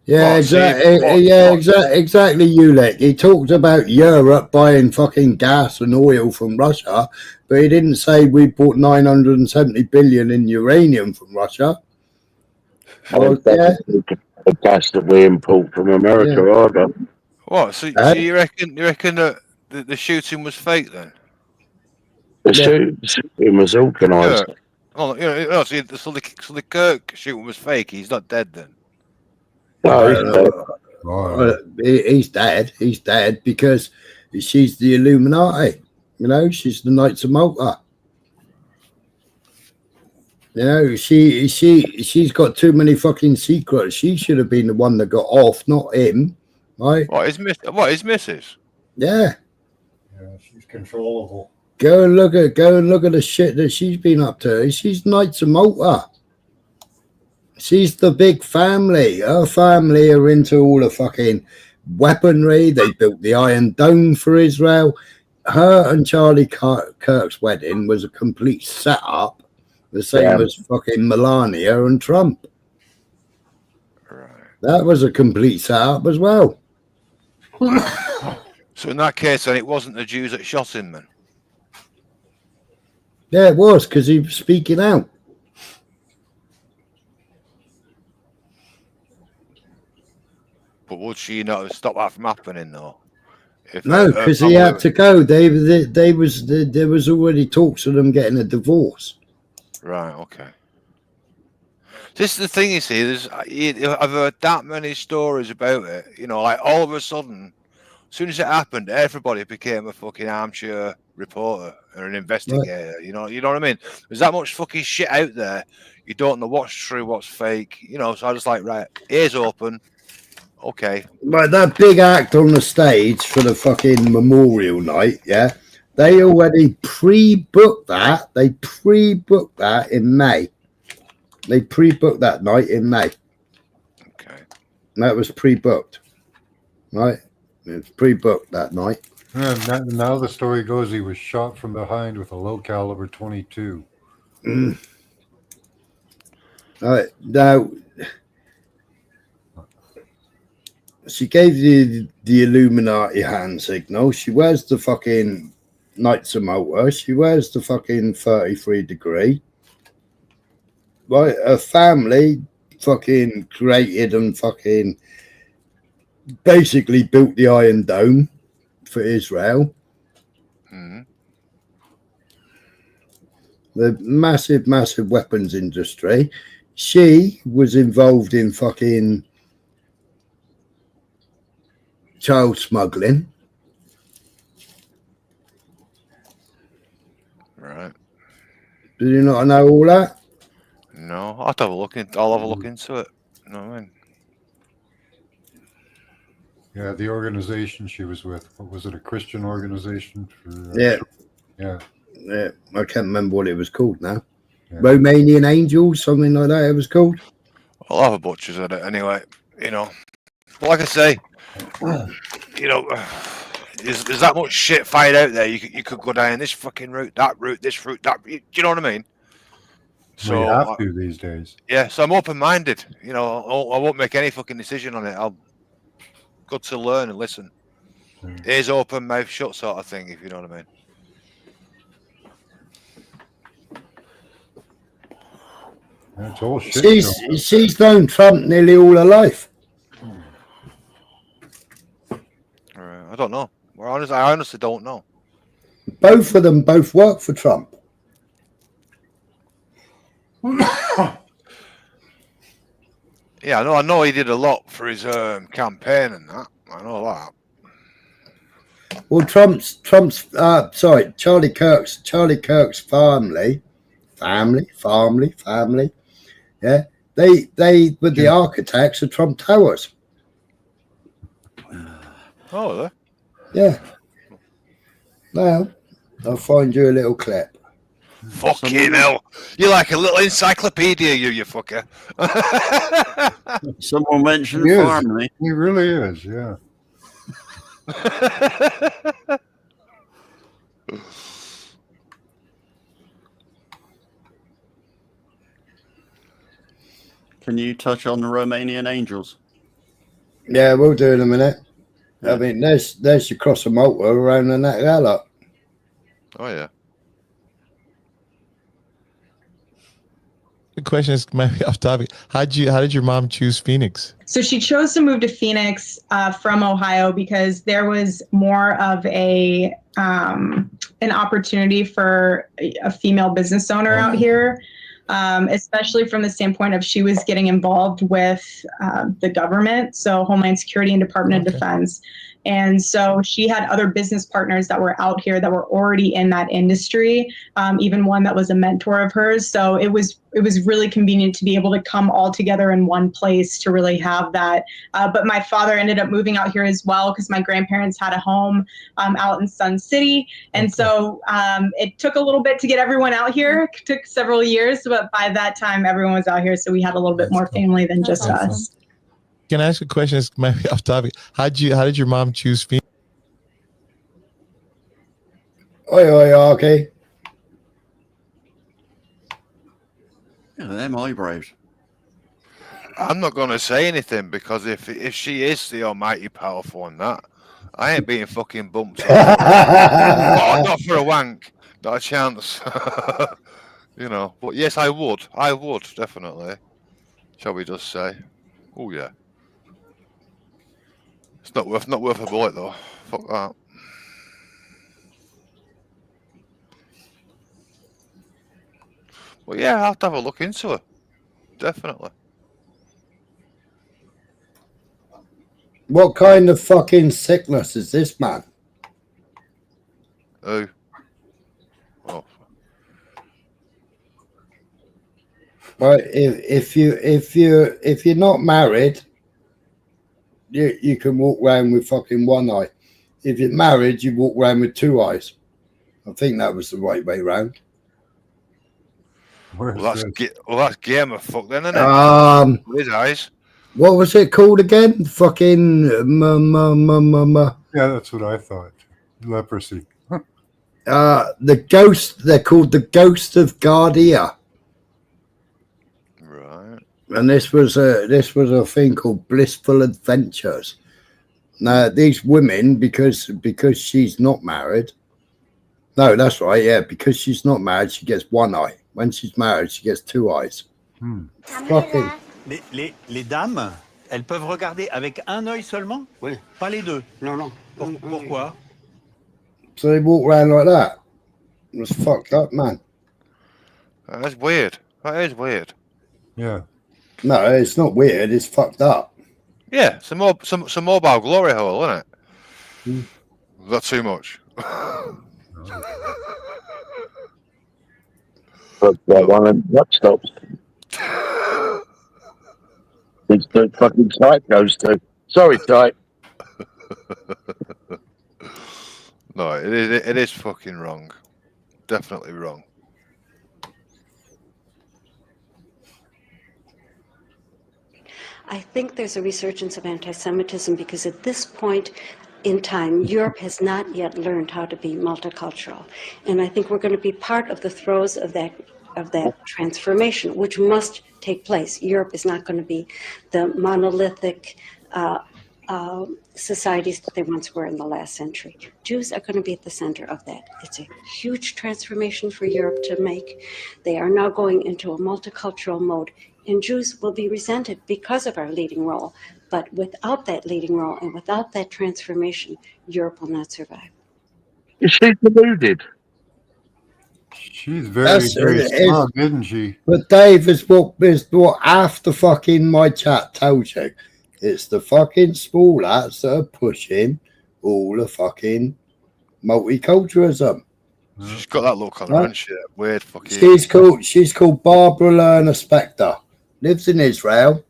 Yeah, exactly, Ulek. He talked about Europe buying fucking gas and oil from Russia, but he didn't say we bought 970 billion in uranium from Russia. Well, The gas that we import from America, either. What? So you reckon that the shooting was fake then? The shooting was organised. Yeah. Oh, so the Kirk shooting was fake. He's not dead then. No, he's dead. He's dead because she's the Illuminati. She's the Knights of Malta. She's got too many fucking secrets. She should have been the one that got off, not him. Right? What is Mrs.? Yeah. Yeah, she's controllable. Go and look at the shit that she's been up to. She's Knights of Malta. She's the big family. Her family are into all the fucking weaponry. They built the Iron Dome for Israel. Her and Charlie Kirk's wedding was a complete setup, the same as fucking Melania and Trump. Right. That was a complete setup as well. So in that case, then it wasn't the Jews that shot him, then. Yeah, it was because he was speaking out. But would she not have stopped that from happening, though? No, because he had to go. There was already talks of them getting a divorce. Right. Okay. This is the thing, you see. I've heard that many stories about it. Like all of a sudden, as soon as it happened, everybody became a fucking armchair reporter or an investigator. Right. You know what I mean? There's that much fucking shit out there. You don't know what's true, what's fake. So I just like, right, ears open. Okay. Right, that big act on the stage for the fucking memorial night, yeah? They already pre-booked that. They pre-booked that in May. They pre-booked that night in May. Okay. That was pre-booked. Right? It was pre-booked that night. And now the story goes he was shot from behind with a low caliber 22. All right, now she gave the Illuminati hand signal. She wears the fucking Knights of Malta. She wears the fucking 33 degree. Right, her family fucking created and fucking basically built the Iron Dome for Israel. Mm-hmm. The massive weapons industry. She was involved in fucking child smuggling. Right. Did you not know all that? No, I'll have a look into it. You know what I mean? Yeah, the organization she was with. What was it? A Christian organization? For, Yeah. Yeah. Yeah. I can't remember what it was called now. Yeah. Romanian Angels, something like that it was called. I'll have a butcher's at it anyway. You know, but like I say, you know, there's that much shit fired out there. You could go down this fucking route, that route, this route, that. Do you know what I mean? So well, you have to these days. Yeah, so I'm open-minded. You know, I won't make any fucking decision on it. I'll go to learn and listen. Ears open, mouth shut, sort of thing. If you know what I mean. That's all shit. She's known Trump nearly all her life. I don't know. I honestly don't know. Both of them both work for Trump. Yeah, I know he did a lot for his campaign and that. I know that. Well, Charlie Kirk's family. Yeah, they were the architects of Trump Towers. Oh, yeah. Well, I'll find you a little clip. Fucking hell. You're like a little encyclopedia, you fucker. Someone mentioned He is. family. He really is, yeah. Can you touch on the Romanian Angels? Yeah, we'll do in a minute. I mean, there's your cross of Malta around the neck there, look. Oh, yeah. The question is maybe off topic. How did your mom choose Phoenix? So she chose to move to Phoenix from Ohio because there was more of an opportunity for a female business owner out here, especially from the standpoint of she was getting involved with the government, so Homeland Security and Department of Defense. And so she had other business partners that were out here that were already in that industry, even one that was a mentor of hers. So it was really convenient to be able to come all together in one place to really have that. But my father ended up moving out here as well because my grandparents had a home out in Sun City. And so it took a little bit to get everyone out here. It took several years, but by that time, everyone was out here. So we had a little bit more family than just us. Can I ask a question? It's maybe off topic. How did your mom choose Phoenix? Okay. Yeah, them eyebrows. I'm not going to say anything because if she is the almighty powerful and that, I ain't being fucking bumped. Not for a wank. Not a chance. You know. But yes, I would. I would, definitely. Shall we just say? Oh, yeah. It's not worth a bullet, though. Fuck that. Well, yeah, I'll have to have a look into her. Definitely. What kind of fucking sickness is this, man? Oh. Oh. Right, if you're not married, you can walk around with fucking one eye. If you're married, you walk around with two eyes. I think that was the right way round. Well, that's gamer fuck then, isn't it? With his eyes. What was it called again? Fucking Yeah, that's what I thought. Leprosy. the ghost. They're called the Ghost of Guardia. Right. And this was a thing called Blissful Adventures. Now these women, because she's not married. No, that's right. Yeah, because she's not married, she gets one eye. When she's married, she gets two eyes. Fucking. Les dames, elles peuvent regarder avec un œil seulement? Oui. Pas les deux? Non. Pourquoi? So they walk around like that. It was fucked up, man. That's weird. That is weird. Yeah. No, it's not weird. It's fucked up. Yeah, some mobile glory hole, isn't it? Not too much. But one of them truck stops. It's the fucking Type goes to. Sorry, Type. No, it is fucking wrong. Definitely wrong. I think there's a resurgence of anti-Semitism because at this point in time, Europe has not yet learned how to be multicultural. And I think we're going to be part of the throes of that transformation, which must take place. Europe is not going to be the monolithic societies that they once were in the last century. Jews are going to be at the center of that. It's a huge transformation for Europe to make. They are now going into a multicultural mode, and Jews will be resented because of our leading role. But without that leading role and without that transformation, Europe will not survive. Is she deluded? She's very smart, isn't she? But Dave, is what half the fucking my chat tells you. It's the fucking small hats that are pushing all the fucking multiculturalism. She's got that look on her, hasn't she? That weird fucking. She's called Barbara Lerner Spector. Lives in Israel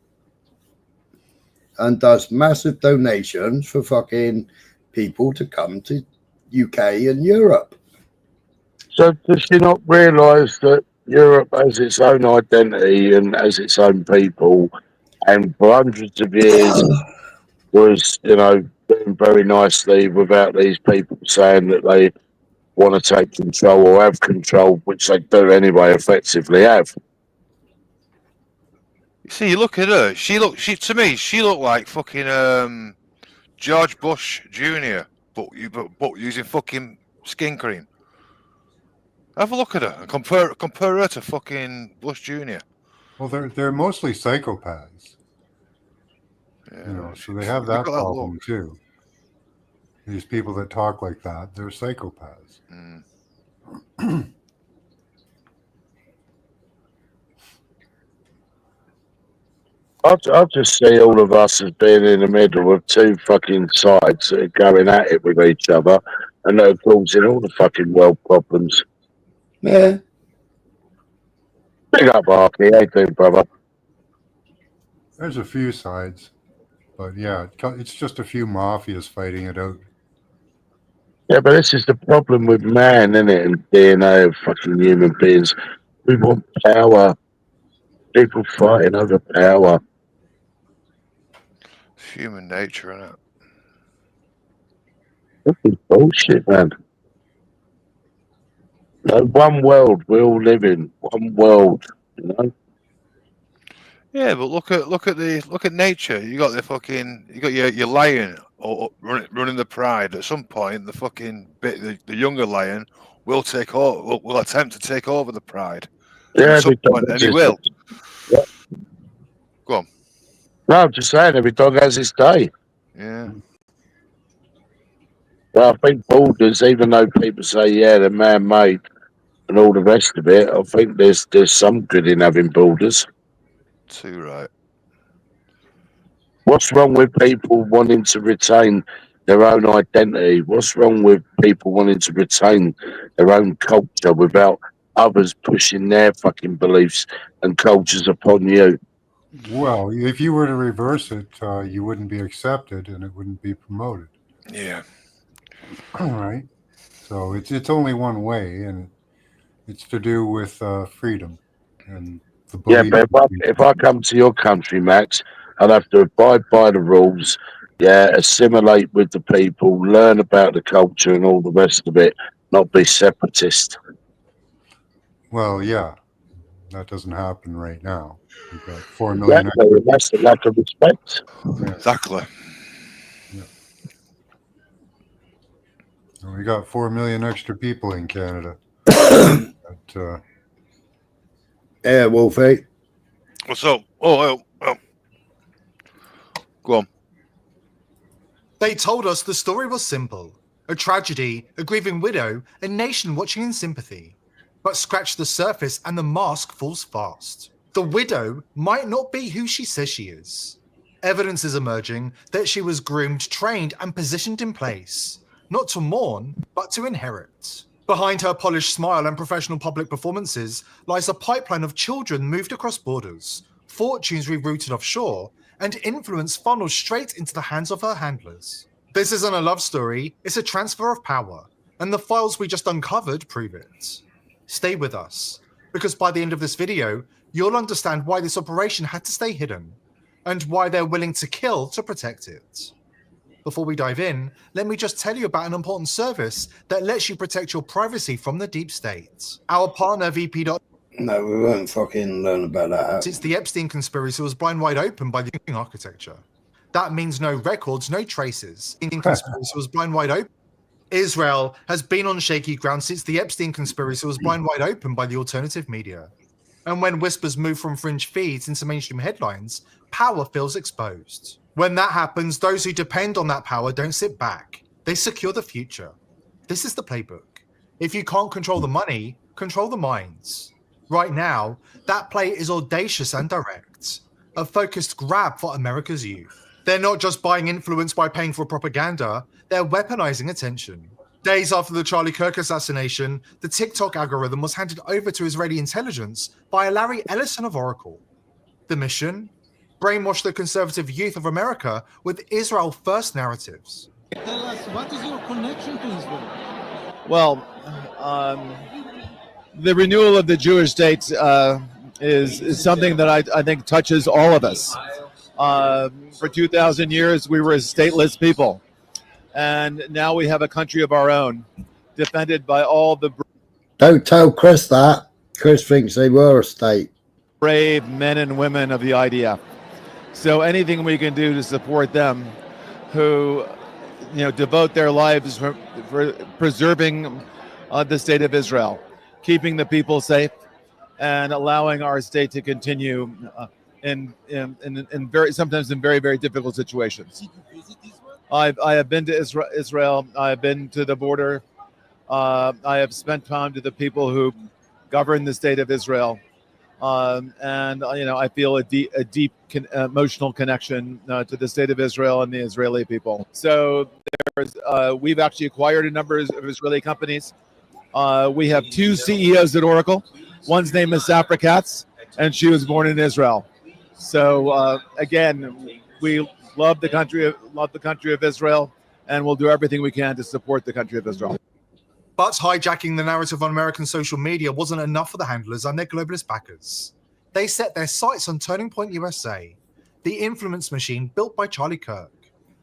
and does massive donations for fucking people to come to UK and Europe. So does she not realise that Europe has its own identity and has its own people, and for hundreds of years was, doing very nicely without these people saying that they want to take control or have control, which they do anyway, effectively have. See, you look at her. To me, she looked like fucking George Bush Jr. But using fucking skin cream. Have a look at her and compare her to fucking Bush Jr. Well, they're mostly psychopaths. Yeah, so they have that problem too. These people that talk like that, they're psychopaths. Mm. I just see all of us as being in the middle of two fucking sides that are going at it with each other, and they're causing all the fucking world problems. Yeah. Big up, Arky. How you doing, brother? There's a few sides, but yeah, it's just a few mafias fighting it out. Yeah, but this is the problem with man, isn't it? And DNA of fucking human beings. We want power. People fighting over power. It's human nature, isn't it? This is bullshit, man. No, one world we all live in. One world, Yeah, but look at nature. You got your lion or running the pride. At some point, the fucking the younger lion will take over. Will attempt to take over the pride. Yeah, at some point, and he will. Yeah. Go on. No, I'm just saying, every dog has its day. Yeah. Well, I think borders, even though people say, yeah, they're man-made and all the rest of it, I think there's some good in having borders. Too right. What's wrong with people wanting to retain their own identity? What's wrong with people wanting to retain their own culture without others pushing their fucking beliefs and cultures upon you? Well, if you were to reverse it, you wouldn't be accepted and it wouldn't be promoted. Yeah. All right. So it's only one way, and it's to do with freedom and the belief. Yeah, but if I come to your country, Max, I'd have to abide by the rules, assimilate with the people, learn about the culture and all the rest of it, not be separatist. Well, yeah, that doesn't happen right now. We've got 4 million. Exactly. That's the lack of respect. Yeah. Exactly. Yeah. And we got 4 million extra people in Canada. But, yeah, Wolfie. What's up? Oh. Go on. They told us the story was simple. A tragedy, a grieving widow, a nation watching in sympathy. But scratch the surface and the mask falls fast. The widow might not be who she says she is. Evidence is emerging that she was groomed, trained, and positioned in place, not to mourn, but to inherit. Behind her polished smile and professional public performances lies a pipeline of children moved across borders, fortunes rerouted offshore, and influence funneled straight into the hands of her handlers. This isn't a love story, it's a transfer of power, and the files we just uncovered prove it. Stay with us, because by the end of this video, you'll understand why this operation had to stay hidden, and why they're willing to kill to protect it. Before we dive in, let me just tell you about an important service that lets you protect your privacy from the deep state. Our partner VP. No, we won't fucking learn about that. Since the Epstein conspiracy was blown wide open by the architecture. That means no records, no traces. The conspiracy was blown wide open. Israel has been on shaky ground since the Epstein conspiracy was blown wide open by the alternative media. And when whispers move from fringe feeds into mainstream headlines, power feels exposed. When that happens, those who depend on that power don't sit back. They secure the future. This is the playbook. If you can't control the money, control the minds. Right now, that play is audacious and direct. A focused grab for America's youth. They're not just buying influence by paying for propaganda, they're weaponizing attention. Days after the Charlie Kirk assassination, the TikTok algorithm was handed over to Israeli intelligence by Larry Ellison of Oracle. The mission? Brainwash the conservative youth of America with Israel First narratives. Tell us, what is your connection to Israel? Well, the renewal of the Jewish state is something that I think touches all of us. For 2,000 years, we were a stateless people. And now we have a country of our own, defended by all the... Don't tell Chris that. Chris thinks they were a state. Brave men and women of the IDF. So anything we can do to support them who, devote their lives for preserving the state of Israel, keeping the people safe, and allowing our state to continue in sometimes in very, very difficult situations. I have been to Israel. I have been to the border. I have spent time to the people who govern the state of Israel. And I feel a deep emotional connection to the state of Israel and the Israeli people. So we've actually acquired a number of Israeli companies. We have 2 CEOs at Oracle. One's name is Safra Katz, and she was born in Israel. So again, we love the country of Israel, and we'll do everything we can to support the country of Israel. But hijacking the narrative on American social media wasn't enough for the handlers and their globalist backers. They set their sights on Turning Point USA, the influence machine built by Charlie Kirk,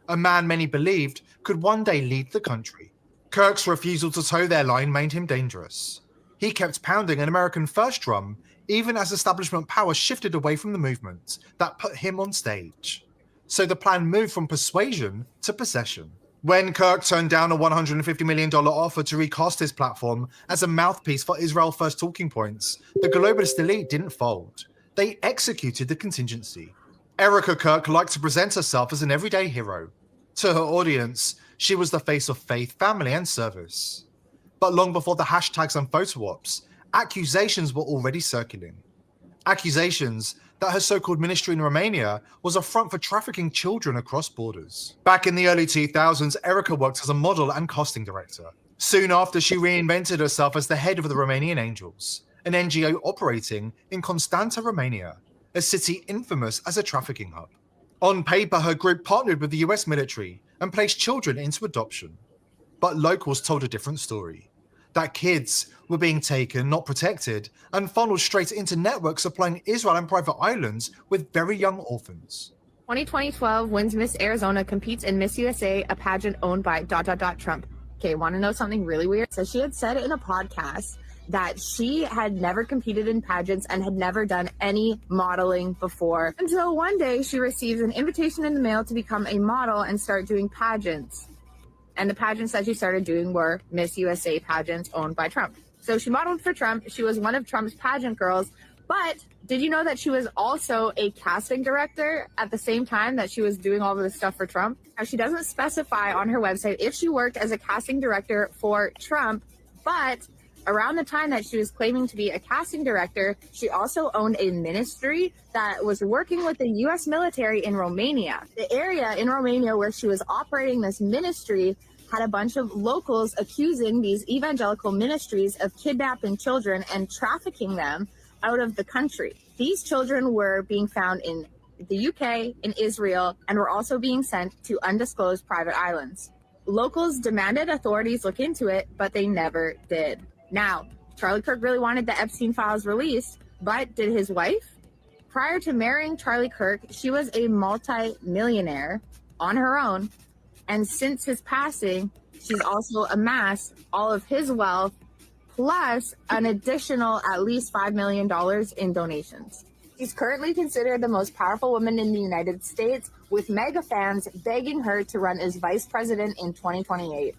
a man many believed could one day lead the country. Kirk's refusal to toe their line made him dangerous. He kept pounding an American first drum, even as establishment power shifted away from the movement that put him on stage. So the plan moved from persuasion to possession. When Kirk turned down a $150 million offer to recast his platform as a mouthpiece for Israel First talking points, the globalist elite didn't fold. They executed the contingency. Erica Kirk liked to present herself as an everyday hero. To her audience, she was the face of faith, family, and service. But long before the hashtags and photo ops, accusations were already circulating. Accusations that her so-called ministry in Romania was a front for trafficking children across borders. Back in the early 2000s, Erica worked as a model and casting director. Soon after, she reinvented herself as the head of the Romanian Angels, an NGO operating in Constanta, Romania, a city infamous as a trafficking hub. On paper, her group partnered with the US military and placed children into adoption. But locals told a different story. That kids were being taken, not protected, and funneled straight into networks supplying Israel and private islands with very young orphans. 2012 wins Miss Arizona competes in Miss USA, a pageant owned by ... Trump. Okay, want to know something really weird? So she had said in a podcast that she had never competed in pageants and had never done any modeling before, until one day she receives an invitation in the mail to become a model and start doing pageants. And the pageants that she started doing were Miss USA pageants owned by Trump. So she modeled for Trump. She was one of Trump's pageant girls. But did you know that she was also a casting director at the same time that she was doing all of this stuff for Trump? Now, she doesn't specify on her website if she worked as a casting director for Trump, but around the time that she was claiming to be a casting director, she also owned a ministry that was working with the U.S. military in Romania. The area in Romania where she was operating this ministry had a bunch of locals accusing these evangelical ministries of kidnapping children and trafficking them out of the country. These children were being found in the UK, and Israel, and were also being sent to undisclosed private islands. Locals demanded authorities look into it, but they never did. Now, Charlie Kirk really wanted the Epstein files released, but did his wife? Prior to marrying Charlie Kirk, she was a multi-millionaire on her own, and since his passing, she's also amassed all of his wealth, plus an additional at least $5 million in donations. She's currently considered the most powerful woman in the United States, with mega fans begging her to run as vice president in 2028.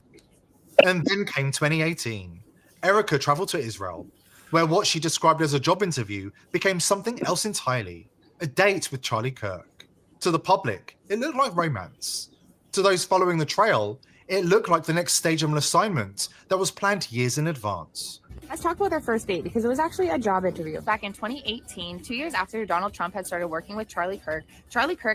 And then came 2018. Erica traveled to Israel, where what she described as a job interview became something else entirely, a date with Charlie Kirk. To the public, it looked like romance. To those following the trail, it looked like the next stage of an assignment that was planned years in advance. Let's talk about their first date, because it was actually a job interview. Back in 2018, 2 years after Donald Trump had started working with Charlie Kirk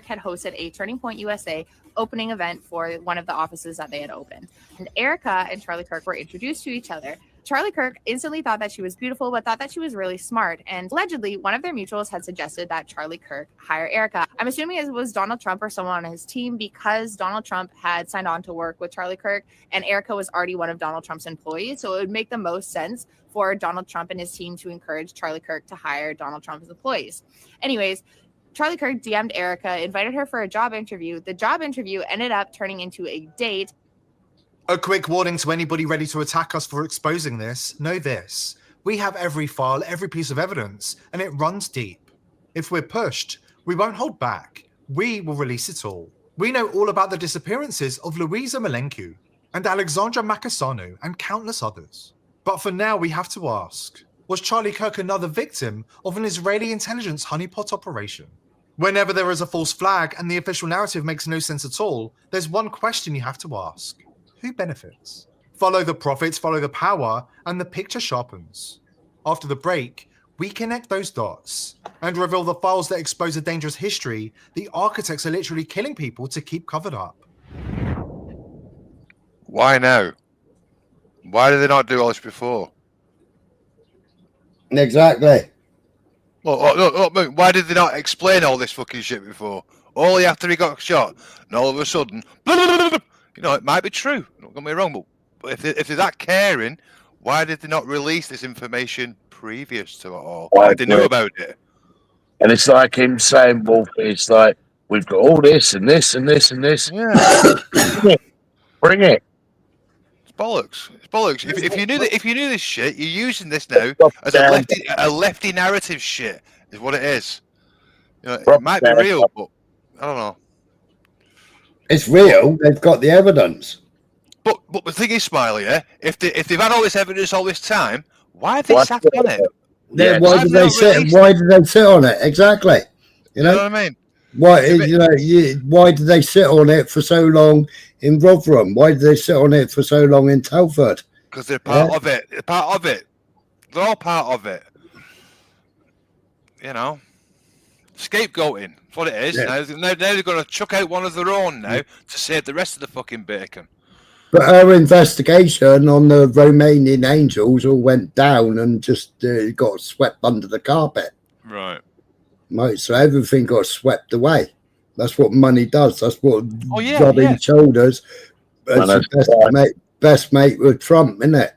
had hosted a Turning Point USA opening event for one of the offices that they had opened. And Erica and Charlie Kirk were introduced to each other. Charlie Kirk instantly thought that she was beautiful, but thought that she was really smart. And allegedly, one of their mutuals had suggested that Charlie Kirk hire Erica. I'm assuming it was Donald Trump or someone on his team, because Donald Trump had signed on to work with Charlie Kirk, and Erica was already one of Donald Trump's employees. So it would make the most sense for Donald Trump and his team to encourage Charlie Kirk to hire Donald Trump's employees. Anyways, Charlie Kirk DM'd Erica, invited her for a job interview. The job interview ended up turning into a date. A quick warning to anybody ready to attack us for exposing this. Know this. We have every file, every piece of evidence, and it runs deep. If we're pushed, we won't hold back. We will release it all. We know all about the disappearances of Louisa Malencu and Alexandra Makasanu and countless others. But for now, we have to ask, was Charlie Kirk another victim of an Israeli intelligence honeypot operation? Whenever there is a false flag and the official narrative makes no sense at all, there's one question you have to ask. Who benefits? Follow the profits, follow the power, and the picture sharpens. After the break, we connect those dots and reveal the files that expose a dangerous history the architects are literally killing people to keep covered up. Why now? Why did they not do all this before? Exactly. Well, why did they not explain all this fucking shit before? Only after he got shot, and all of a sudden, you know, it might be true. Don't get me wrong, but if they're that caring, why did they not release this information previous to it all? Why they knew about it? And it's like him saying, "Wolf, it's like we've got all this and this and this and this. Yeah, bring it." It's bollocks. It's bollocks. If you knew this shit, you're using this now as a lefty narrative shit. Is what it is. You know, it might be real, but I don't know. It's real. They've got the evidence. But the thing is, Smiley, if they've had all this evidence all this time, why have they sat on it? Yeah, why did they sit? Why did they sit on it? Exactly. You know what I mean? Why why did they sit on it for so long in Rotherham? Why did they sit on it for so long in Telford? Because they're part of it. They're part of it. They're all part of it. You know, scapegoating. That's what it is. Yeah. Now they're going to chuck out one of their own now to save the rest of the fucking bacon. But her investigation on the Romanian angels all went down and just got swept under the carpet. Right. So everything got swept away. That's what money does. That's what rubbing shoulders. Best mate with Trump, isn't it?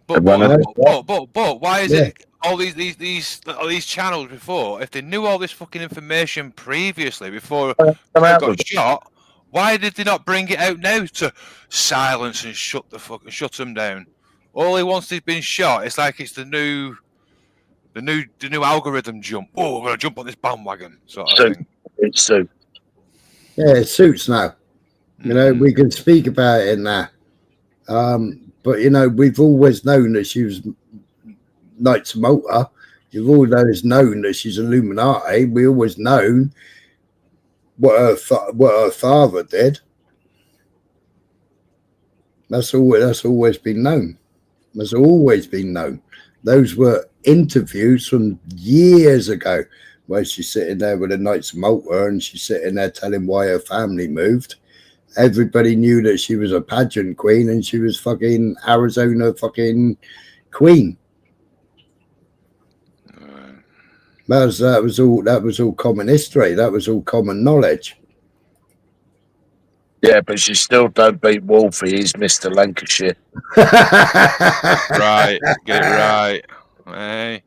But why is it all these channels before? If they knew all this fucking information previously before they got shot, why did they not bring it out now to silence and shut them down? Only once they've been shot, it's like it's the new algorithm jump. Oh, we're gonna jump on this bandwagon sort of thing. It suits. Yeah, it suits now. You know, we can speak about it now. But you know, we've always known that she was Knights of Malta. You've always known that she's Illuminati. We always known what her father did. That's always been known. That's always been known. Those were interviews from years ago where she's sitting there with the Knights of Malta and she's sitting there telling why her family moved. Everybody knew that she was a pageant queen and she was fucking Arizona fucking queen. That was all common history. That was all common knowledge. Yeah, but she still don't beat Wolfie. He's Mr. Lancashire. Right, get it right. Hey.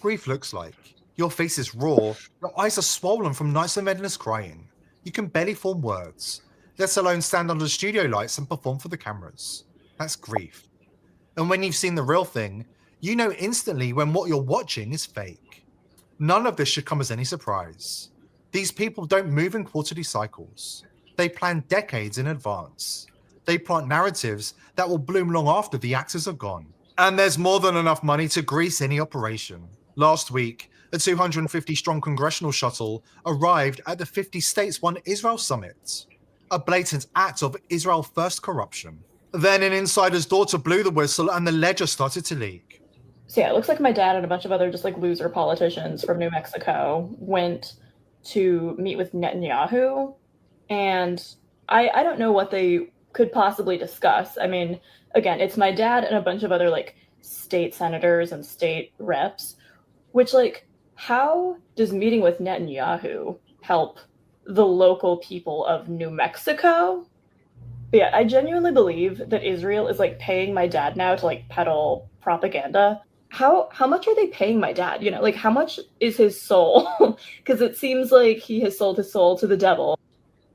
Grief looks like. Your face is raw, your eyes are swollen from nights of endless crying. You can barely form words, let alone stand under the studio lights and perform for the cameras. That's grief. And when you've seen the real thing, you know instantly when what you're watching is fake. None of this should come as any surprise. These people don't move in quarterly cycles. They plan decades in advance. They plant narratives that will bloom long after the actors are gone. And there's more than enough money to grease any operation. Last week, a 250-strong congressional shuttle arrived at the 50 States One Israel Summit, a blatant act of Israel First corruption. Then an insider's daughter blew the whistle and the ledger started to leak. So yeah, it looks like my dad and a bunch of other just like loser politicians from New Mexico went to meet with Netanyahu, and I don't know what they could possibly discuss. I mean, again, it's my dad and a bunch of other like state senators and state reps, which like, how does meeting with Netanyahu help the local people of New Mexico? But yeah, I genuinely believe that Israel is like paying my dad now to like peddle propaganda. How much are they paying my dad? You know, like how much is his soul? Because it seems like he has sold his soul to the devil.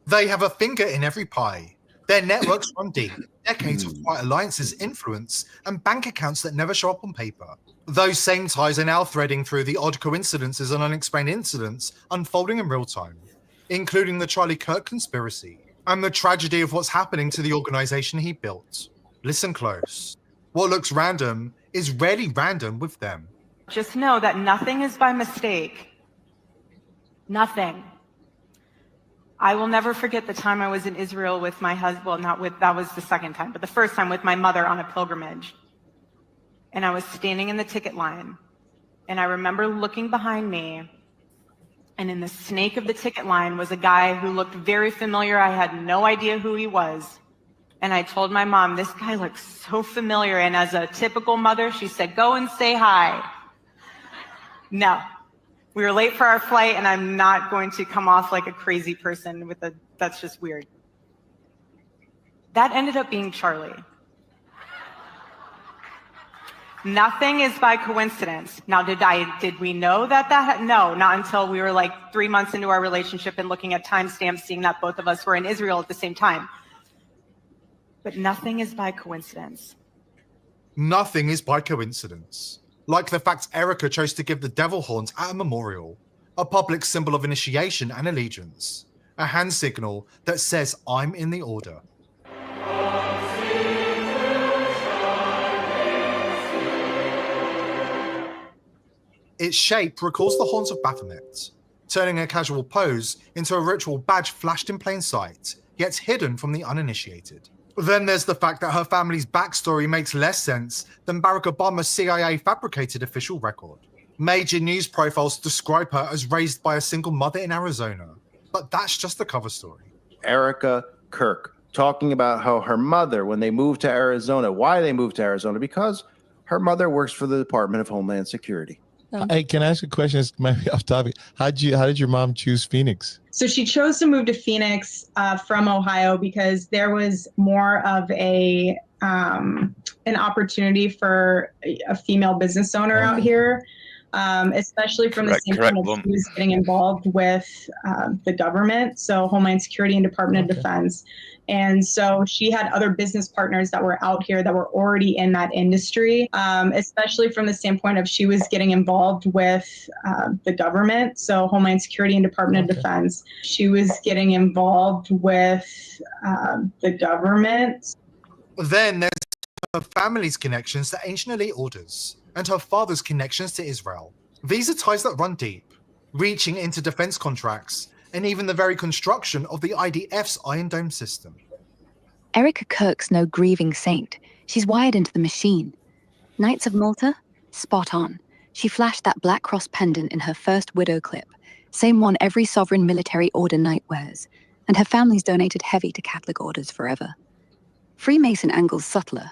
They have a finger in every pie. Their networks run deep, decades of quiet alliances, influence, and bank accounts that never show up on paper. Those same ties are now threading through the odd coincidences and unexplained incidents unfolding in real time, including the Charlie Kirk conspiracy and the tragedy of what's happening to the organization he built. Listen close. What looks random is rarely random with them. Just know that nothing is by mistake. Nothing. I will never forget the time I was in Israel with my husband. Well, that was the second time, but the first time with my mother on a pilgrimage. And I was standing in the ticket line. And I remember looking behind me. And in the snake of the ticket line was a guy who looked very familiar. I had no idea who he was. And I told my mom, this guy looks so familiar. And as a typical mother, she said, go and say hi. No. We were late for our flight, and I'm not going to come off like a crazy person that's just weird. That ended up being Charlie. Nothing is by coincidence. Now, did we know that? No, not until we were like 3 months into our relationship and looking at timestamps, seeing that both of us were in Israel at the same time. But nothing is by coincidence. Nothing is by coincidence. Like the fact Erica chose to give the devil horns at a memorial, a public symbol of initiation and allegiance, a hand signal that says, I'm in the order. Its shape recalls the horns of Baphomet, turning a casual pose into a ritual badge flashed in plain sight, yet hidden from the uninitiated. Then there's the fact that her family's backstory makes less sense than Barack Obama's CIA fabricated official record. Major news profiles describe her as raised by a single mother in Arizona, but that's just the cover story. Erica Kirk talking about how her mother, when they moved to Arizona, why they moved to Arizona, because her mother works for the Department of Homeland Security. Hey, can I ask a question? It's maybe off topic. How did your mom choose Phoenix? So she chose to move to Phoenix from Ohio because there was more of an opportunity for a female business owner out here, especially from the standpoint of she was getting involved with the government, so Homeland Security and Department of Defense. And so she had other business partners that were out here that were already in that industry, especially from the standpoint of she was getting involved with the government, so Homeland Security and Department of Defense. She was getting involved with the government. Then there's her family's connections to ancient elite orders and her father's connections to Israel. These are ties that run deep, reaching into defense contracts and even the very construction of the IDF's Iron Dome system. Erica Kirk's no grieving saint. She's wired into the machine. Knights of Malta? Spot on. She flashed that Black Cross pendant in her first widow clip, same one every sovereign military order knight wears, and her family's donated heavy to Catholic orders forever. Freemason angle's subtler.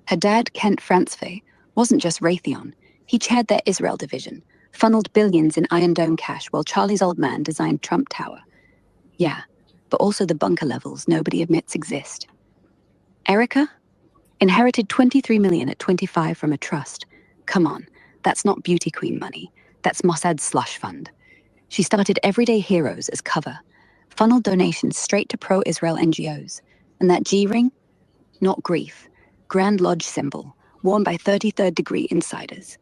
Her dad, Kent Francefay, wasn't just Raytheon. He chaired their Israel division, funneled billions in Iron Dome cash while Charlie's old man designed Trump Tower. Yeah, but also the bunker levels nobody admits exist. Erica? Inherited 23 million at 25 from a trust. Come on, that's not beauty queen money. That's Mossad's slush fund. She started Everyday Heroes as cover, funneled donations straight to pro-Israel NGOs. And that G-ring? Not grief. Grand Lodge symbol, worn by 33rd degree insiders.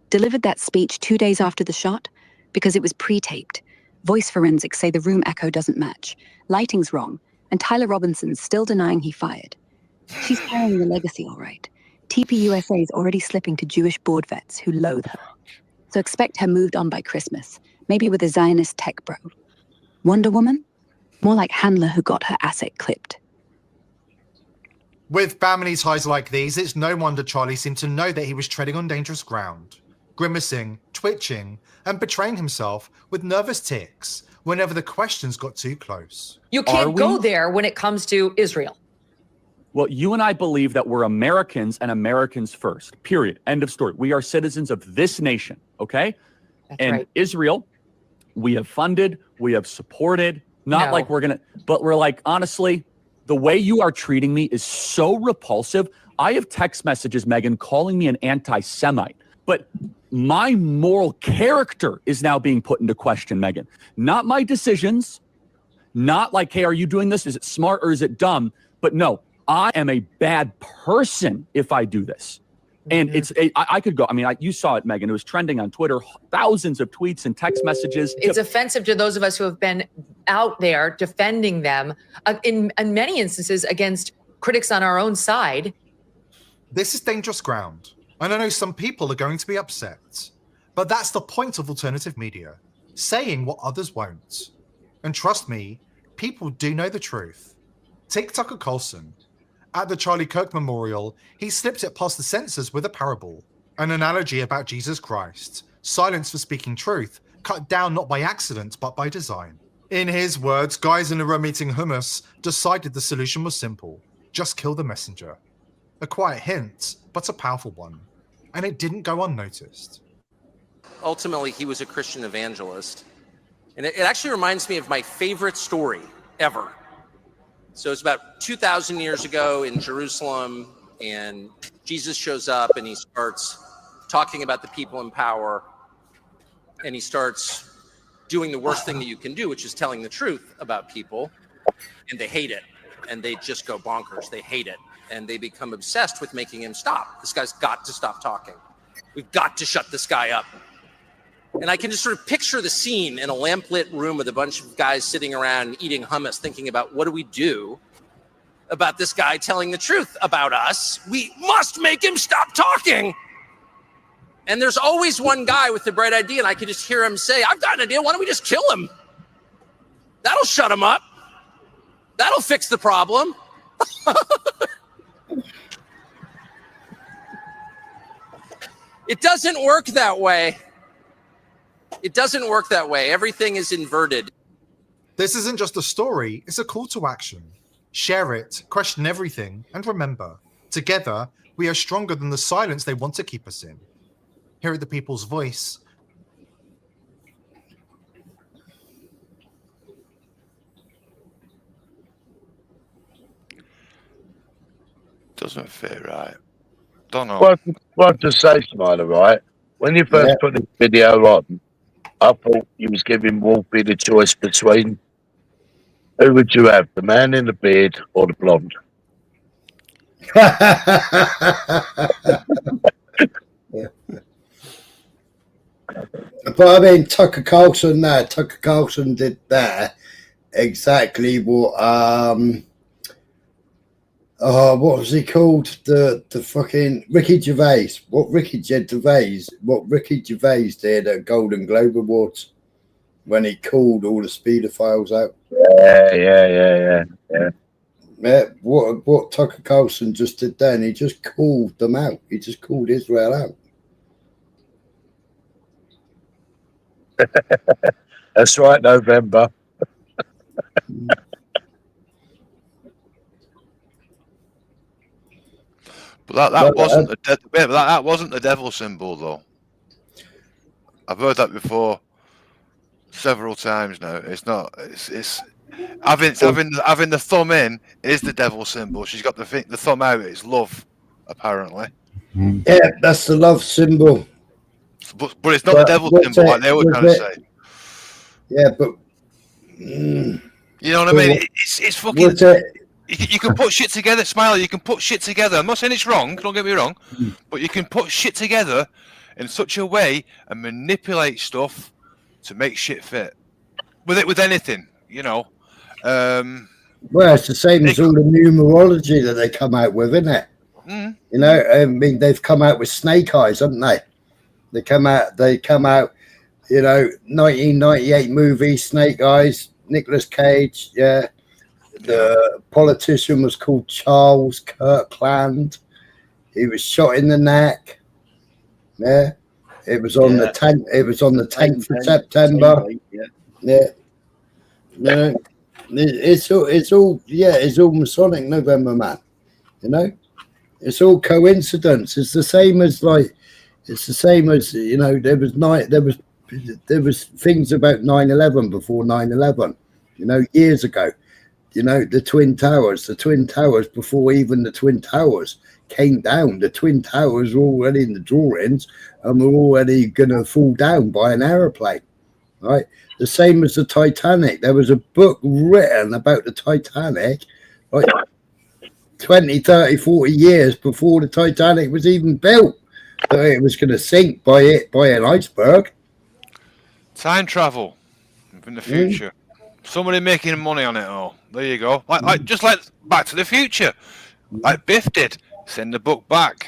Delivered that speech 2 days after the shot because it was pre-taped. Voice forensics say the room echo doesn't match. Lighting's wrong, and Tyler Robinson's still denying he fired. She's carrying the legacy all right. TPUSA is already slipping to Jewish board vets who loathe her. So expect her moved on by Christmas, maybe with a Zionist tech bro. Wonder Woman? More like Handler who got her asset clipped. With family ties like these, it's no wonder Charlie seemed to know that he was treading on dangerous ground, grimacing, twitching, and betraying himself with nervous tics whenever the questions got too close. You can't go there when it comes to Israel. Well, you and I believe that we're Americans and Americans first, period. End of story. We are citizens of this nation, okay? That's right. Israel, we have funded, we have supported, not like we're going to, but we're like, honestly, the way you are treating me is so repulsive. I have text messages, Megan, calling me an anti-Semite, but my moral character is now being put into question, Megan. Not my decisions, not like, hey, are you doing this? Is it smart or is it dumb? But no, I am a bad person if I do this. And I could go, I mean, you saw it, Megan. It was trending on Twitter, thousands of tweets and text messages. It's offensive to those of us who have been out there defending them in many instances against critics on our own side. This is dangerous ground. And I know some people are going to be upset. But that's the point of alternative media, saying what others won't. And trust me, people do know the truth. Take Tucker Carlson. At the Charlie Kirk Memorial, he slipped it past the censors with a parable, an analogy about Jesus Christ, silence for speaking truth, cut down not by accident but by design. In his words, guys in a room eating hummus decided the solution was simple: just kill the messenger. A quiet hint, but a powerful one, and it didn't go unnoticed. Ultimately, he was a Christian evangelist, and it actually reminds me of my favorite story ever. So it's about 2,000 years ago in Jerusalem, and Jesus shows up and he starts talking about the people in power, and he starts doing the worst thing that you can do, which is telling the truth about people, and they hate it, and they just go bonkers. They hate it, and they become obsessed with making him stop. This guy's got to stop talking. We've got to shut this guy up. And I can just sort of picture the scene in a lamplit room with a bunch of guys sitting around eating hummus, thinking about what do we do about this guy telling the truth about us? We must make him stop talking. And there's always one guy with the bright idea, and I can just hear him say, I've got an idea. Why don't we just kill him? That'll shut him up. That'll fix the problem. It doesn't work that way. It doesn't work that way. Everything is inverted. This isn't just a story, it's a call to action. Share it, question everything, and remember, together, we are stronger than the silence they want to keep us in. Here at the People's Voice. Doesn't fit right. Don't know. Well, to say, Smiler, right? When you first put this video on, I thought you was giving Wolfie the choice between who would you have, the man in the beard or the blonde? But I mean, Tucker Carlson did there exactly what what was he called? The fucking Ricky Gervais. What Ricky Gervais did at Golden Globe Awards when he called all the speedophiles out. Yeah. What Tucker Carlson just did then, he just called them out. He just called Israel out. That's right, November. But that wasn't the devil symbol, though. I've heard that before several times now. It's not. It's having the thumb in is the devil symbol. She's got the thumb out. It's love, apparently. Yeah, that's the love symbol. But it's not the devil symbol like they were trying to say. Yeah, but you know what I mean? It's fucking. You can put shit together, Smiley. You can put shit together. I'm not saying it's wrong. Don't get me wrong, but you can put shit together in such a way and manipulate stuff to make shit fit with anything, you know. Well, it's the same as all the numerology that they come out with, isn't it? You know, I mean, they've come out with snake eyes, haven't they? They come out, you know, 1998 movie, Snake Eyes, Nicolas Cage, yeah. The politician was called Charles Kirkland. He was shot in the neck. Yeah. It was on the 10th. It was on the 10th of September. Yeah. No, it's all Masonic, November Man. You know, it's all coincidence. It's the same as you know. There was things about 9/11 before 9/11. You know, years ago. You know, the Twin Towers before even the Twin Towers came down. The Twin Towers were already in the drawings and were already going to fall down by an aeroplane, right? The same as the Titanic. There was a book written about the Titanic, like 20, 30, 40 years before the Titanic was even built. That it was going to sink by an iceberg. Time travel in the future. Somebody making money on it all. There you go. Like just like Back to the Future. Like Biff did. Send the book back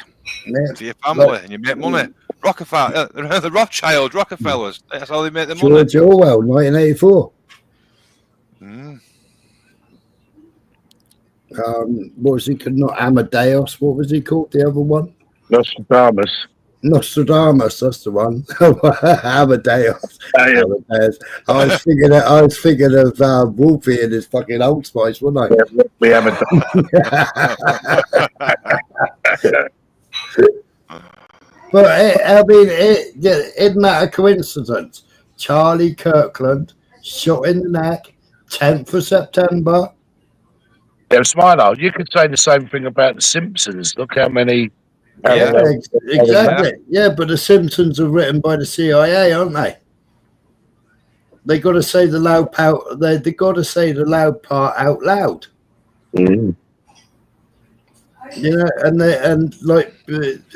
to your family and you make money. Rockefeller, the Rockefellers. That's how they make the money. George Orwell, 1984. What was he called? Not Amadeus. What was he called? The other one? Nostradamus. Nostradamus, that's the one. Amadeus. Amadeus. I was thinking of Wolfie and his fucking Old Spice, wasn't I? Yeah, we haven't done But I mean, isn't that a coincidence? Charlie Kirkland shot in the neck, 10th of September. Yeah, Smilo, you could say the same thing about the Simpsons. Look how many. Yeah, exactly. Yeah, but the Simpsons are written by the CIA, aren't they? They got to say the loud part. They got to say the loud part out loud. You know, and like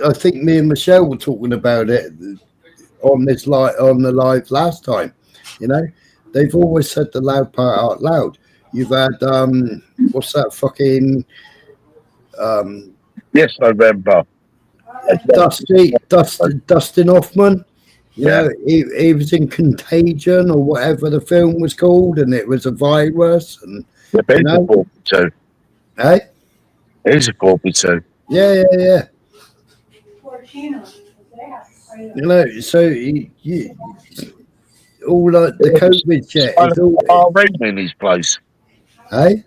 I think me and Michelle were talking about it on the live last time. You know, they've always said the loud part out loud. You've had what's that fucking Yes, November. Dustin Hoffman, you know, he was in Contagion or whatever the film was called, and it was a virus. And you know, hey, he's a corporate too. Yeah. You know, so you all like the COVID shit. It's all in his place. Hey,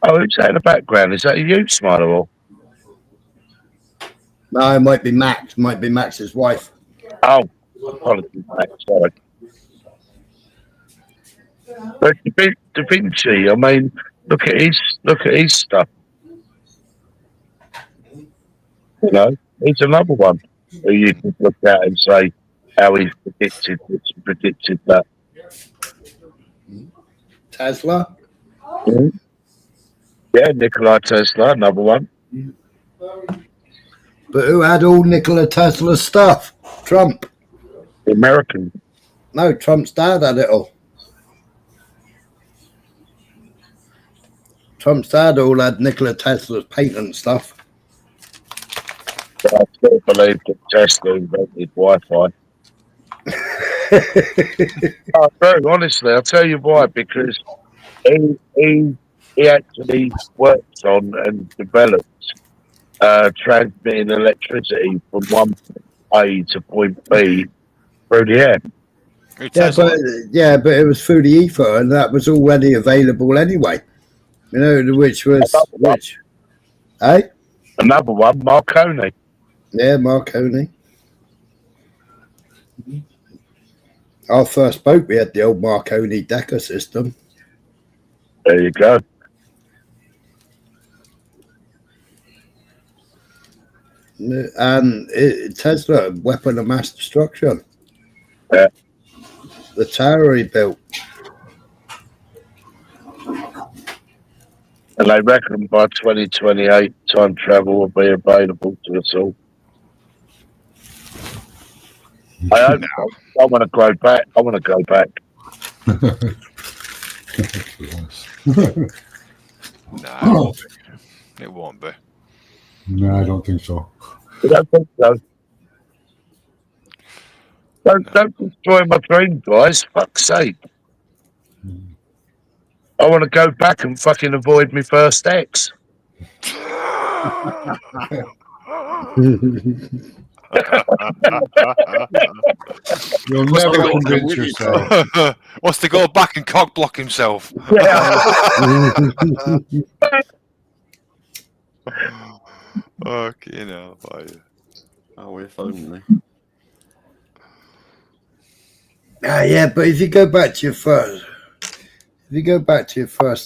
oh, who's that in the background? Is that you, Smilo? No, it might be Max. Might be Max's wife. Oh, apologies, Max. Sorry. But Da Vinci, I mean, look at his stuff. You know, he's another one who you can look at and say how he's predicted this and predicted that. Tesla. Yeah, Nikola Tesla, another one. But who had all Nikola Tesla's stuff? Trump. The American. No, Trump's dad had it all. Trump's dad all had Nikola Tesla's patent stuff. I still believe that Tesla invented Wi-Fi. Very honestly, I'll tell you why. Because he actually worked on and developed transmitting electricity from one point A to point B through the air. But it was through the ether, and that was already available anyway. You know, which? Eh? Another one, Marconi. Yeah, Marconi. Our first boat, we had the old Marconi Decker system. There you go. And Tesla, weapon of mass destruction. Yeah. The tower he built. And they reckon by 2028, time travel will be available to us all. I want to go back. I want to go back. No, it won't be. No, I don't think so. I don't think so. Don't destroy my dream, guys. Fuck's sake. I want to go back and fucking avoid my first ex. You'll never convince yourself. Wants to go back and cock block himself. Okay, now, oh, if only. Yeah, but if you go back to your first,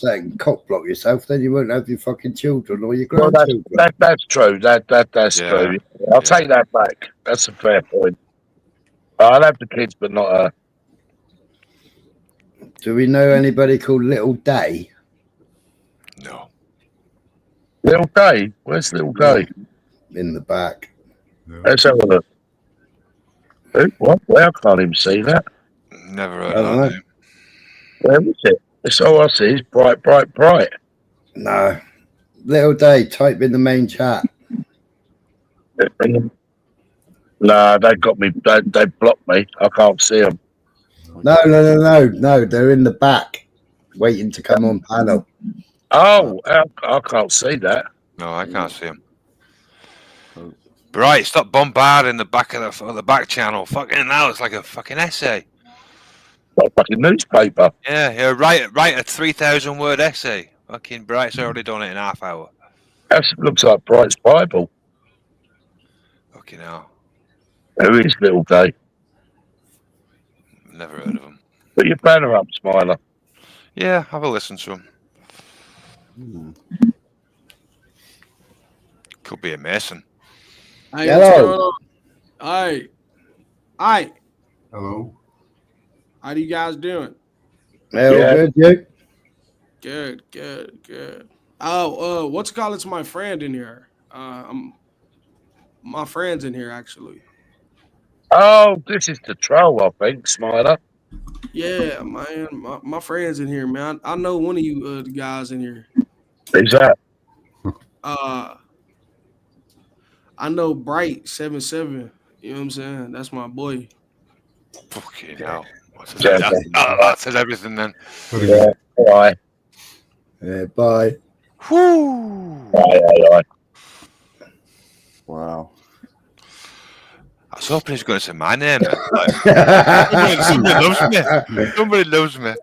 and cock block yourself, then you won't have your fucking children or your Well, grandchildren. that's true. That's true. I'll take that back. That's a fair point. I'll have the kids, but not her. Do we know anybody called Little Day? No. Little Day? Where's Little Day? In the back. Let's have a look. What? Well, I can't even see that. Never heard of that name. Where is it? It's all I see is bright, bright, bright. No. Little Day, type in the main chat. No, they got me. They blocked me. I can't see them. No. They're in the back, waiting to come on panel. Oh, I can't see that. No, I can't see him. Right, stop bombarding the back of the back channel. Fucking hell, it's like a fucking essay. Like a fucking newspaper. Yeah, write a 3,000 word essay. Fucking Bright's already done it in half hour. That looks like Bright's Bible. Fucking hell. Who is Little Day? Never heard of him. Put your banner up, Smiler. Yeah, have a listen to him. Could be a Mason. Hey, Hello. Hi. Hello. How you guys doing? Good, you? Good. Oh, what's it called? It's my friend in here. My friend's in here actually. Oh, this is the troll, I think, Smiler. Yeah, man. My friend's in here, man. I know one of you the guys in here. Who's that? I know Bright 77. You know what I'm saying? That's my boy. Fucking hell. That says everything then. Yeah, bye. Yeah, bye. Whoo! Bye. Wow. I was hoping he's going to say my name. Somebody loves me.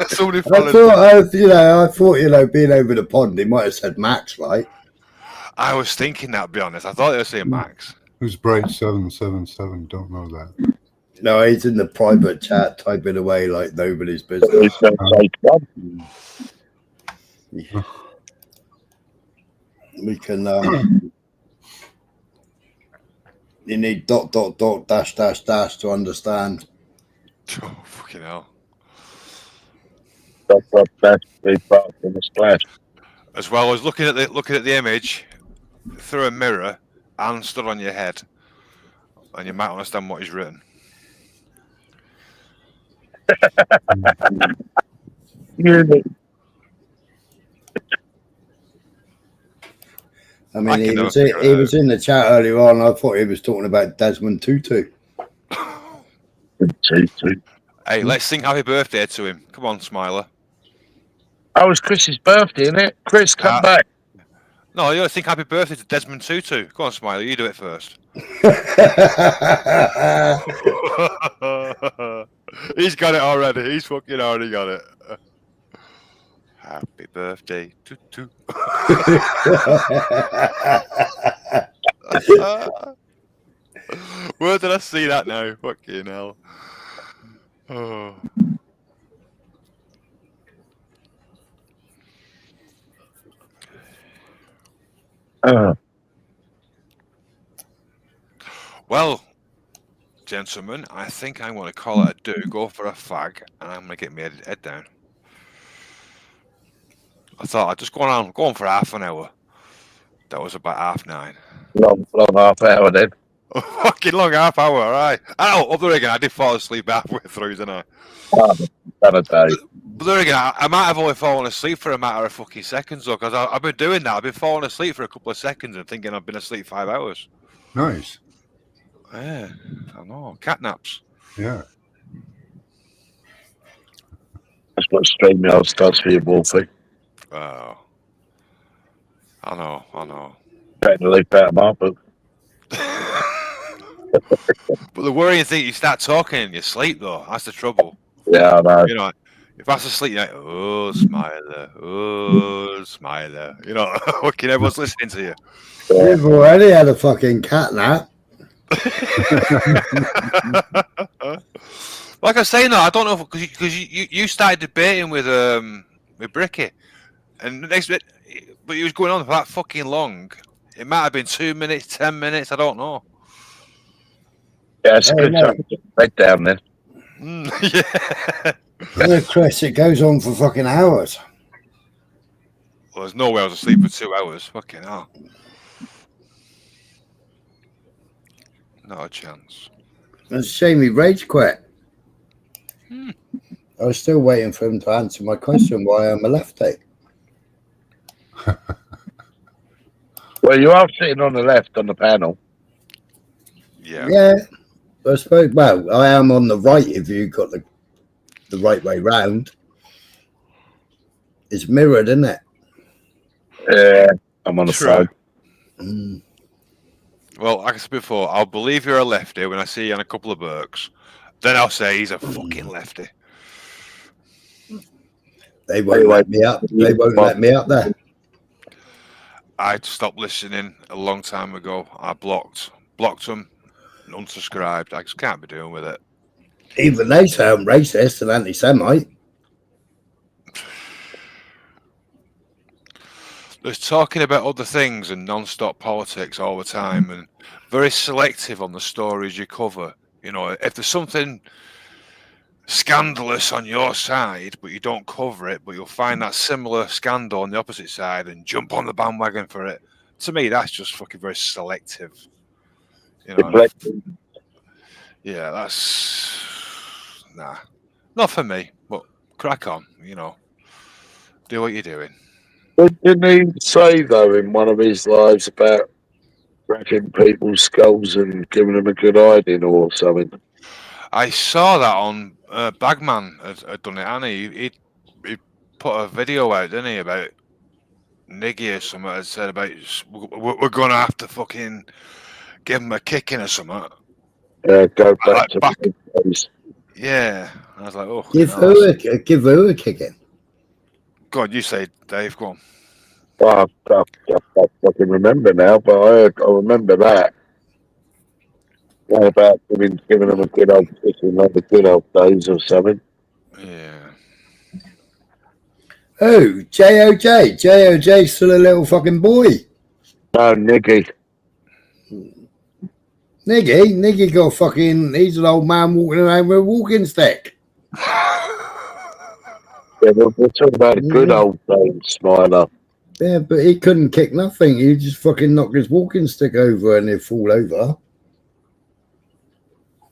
Somebody follows me. I thought, being over the pond, he might have said Max, right? I was thinking that, to be honest. I thought they were saying Max. Who's Bright 777? Don't know that. No, he's in the private chat typing away like nobody's business. We can. You need ... .. to understand. Oh, fucking hell. ... in the splash. As well as looking at the image through a mirror and stood on your head, and you might understand what he's written. I mean, he was in the chat earlier on. I thought he was talking about Desmond Tutu. Hey, let's sing happy birthday to him. Come on, Smiler. Oh, it's Chris's birthday, isn't it? Chris, come back. No, you got to think happy birthday to Desmond Tutu. Go on, Smiler, you do it first. He's got it already. He's fucking already got it. Happy birthday, Tutu. Where did I see that now? Fucking hell. Oh. Well, gentlemen, I think I'm going to call it a do. Go for a fag, and I'm going to get my head down. I thought I'd just go on for half an hour. That was about 9:30. Long half hour then. Fucking long half hour, all right. Oh, up there again, I did fall asleep halfway through, didn't I? Done a day. But there again, I might have only fallen asleep for a matter of fucking seconds, though, because I've been doing that. I've been falling asleep for a couple of seconds and thinking I've been asleep 5 hours. Nice. Yeah, I know. Cat naps. Yeah. That's what StreamYard does for you, Wolfie. Oh. I know. Trying to leave that up, but But the worrying thing, you start talking in your sleep, though. That's the trouble. yeah, I know. You know, if I was asleep, you're like, oh, Smiler. You know, fucking everyone's listening to you. You've already had a fucking cat nap. Like I was saying, though, I don't know, because you started debating with Bricky, and the next bit, but he was going on for that fucking long. It might have been 2 minutes, 10 minutes, I don't know. Yeah, it's a good time to get bed down then. Yeah. Yeah, Chris, it goes on for fucking hours. Well, there's no way I was asleep for 2 hours. Fucking hell. Not a chance. It's a shame he rage quit. I was still waiting for him to answer my question why I'm a lefty. Well, you are sitting on the left on the panel. Yeah. Yeah. I suppose, well, I am on the right if you got the right way round. It's mirrored, isn't it? Yeah, I'm on the True. side. Well, like I said before, I'll believe you're a lefty when I see you on a couple of Burks. Then I'll say he's a fucking lefty. They won't let me up. They won't let me up there. I stopped listening a long time ago. I blocked them, unsubscribed. I just can't be doing with it. Even they sound racist and anti-Semite. There's talking about other things and non-stop politics all the time, and very selective on the stories you cover. You know, if there's something scandalous on your side, but you don't cover it, but you'll find that similar scandal on the opposite side and jump on the bandwagon for it. To me, that's just fucking very selective. You know, yeah, that's not for me. But crack on, you know, do what you're doing. But didn't he say though in one of his lives about cracking people's skulls and giving them a good hiding or something? I saw that on Bagman had done it, and he put a video out, didn't he, about Niggy or something. Had said about we're gonna have to fucking give him a kicking or something. Yeah, go back to the place. Yeah, I was like, oh, Give her a kicking. Go on, you say, Dave. Go on. Well, I fucking remember now, but I remember that. What about giving them a good old kicking like the good old days or something? Yeah. Oh, J.O.J. J.O.J's still a little fucking boy. No, Niggy. Niggy got fucking, he's an old man walking around with a walking stick. Yeah, we're talking about a good old days, Smiler. Yeah, but he couldn't kick nothing. He just fucking knocked his walking stick over and he'd fall over.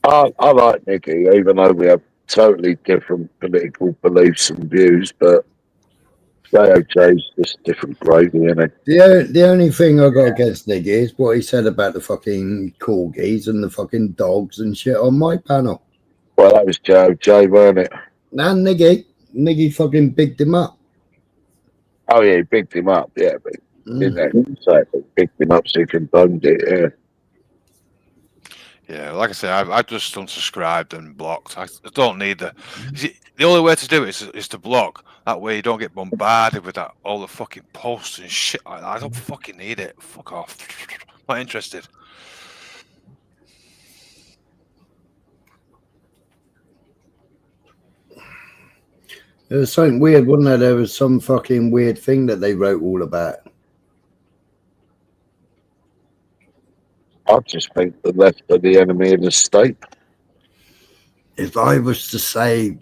I like Nicky, even though we have totally different political beliefs and views, but JOJ's just different gravy, isn't it? The only thing I got against Niggy is what he said about the fucking corgis and the fucking dogs and shit on my panel. Well, that was JOJ, weren't it? And Niggy fucking bigged him up. Oh, yeah, he bigged him up, yeah, but didn't actually say it, but bigged him up so he condoned it, yeah. Yeah, like I said, I just unsubscribed and blocked. I don't need the only way to do it is to block. That way you don't get bombarded with that all the fucking posts and shit like that. I don't fucking need it. Fuck off. Not interested. There was something weird, wasn't there? There was some fucking weird thing that they wrote all about. I just think the left are the enemy of the state. If I was to say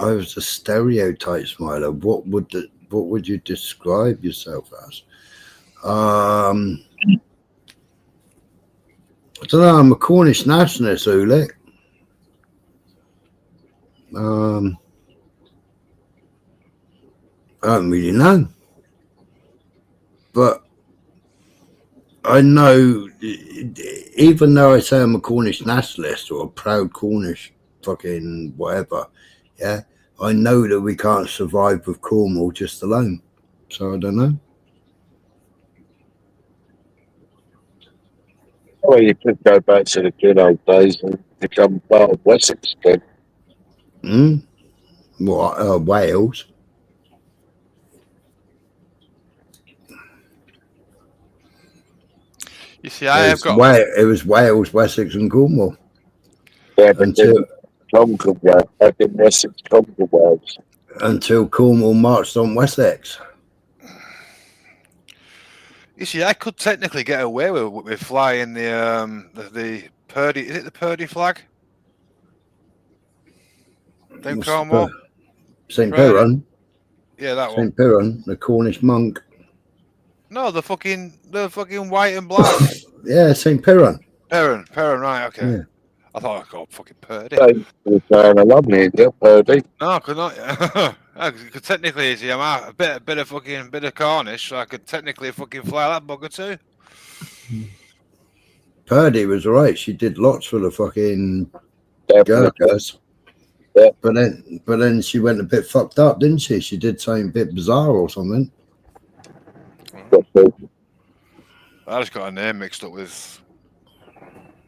I was a stereotype, Smiler, what would you describe yourself as? I don't know. I'm a Cornish nationalist, Ulick. I don't really know, but I know, even though I say I'm a Cornish nationalist or a proud Cornish fucking whatever, yeah, I know that we can't survive with Cornwall just alone. So I don't know. Well, you could go back to the good old days and become part of Wessex again. What, Wales? You see, it was Wales, Wessex, and Cornwall. Yeah, but conquered Wales. I think Wessex conquered Wales until Cornwall marched on Wessex. You see, I could technically get away with flying the Purdy. Is it the Purdy flag? Then Cornwall. St. Piran. Yeah, that one. St. Piran, the Cornish monk. No, the fucking white and black. Yeah, St. Piran. Piran, right? Okay. Yeah. I thought I called fucking Purdy. I love me, Purdy. No, I could not. I could technically, see, I'm a bit of Cornish, so I could technically fucking fly that bugger too. Purdy was right. She did lots for the fucking Gurkhas. Yeah. But then she went a bit fucked up, didn't she? She did something a bit bizarre or something. I just got a name mixed up with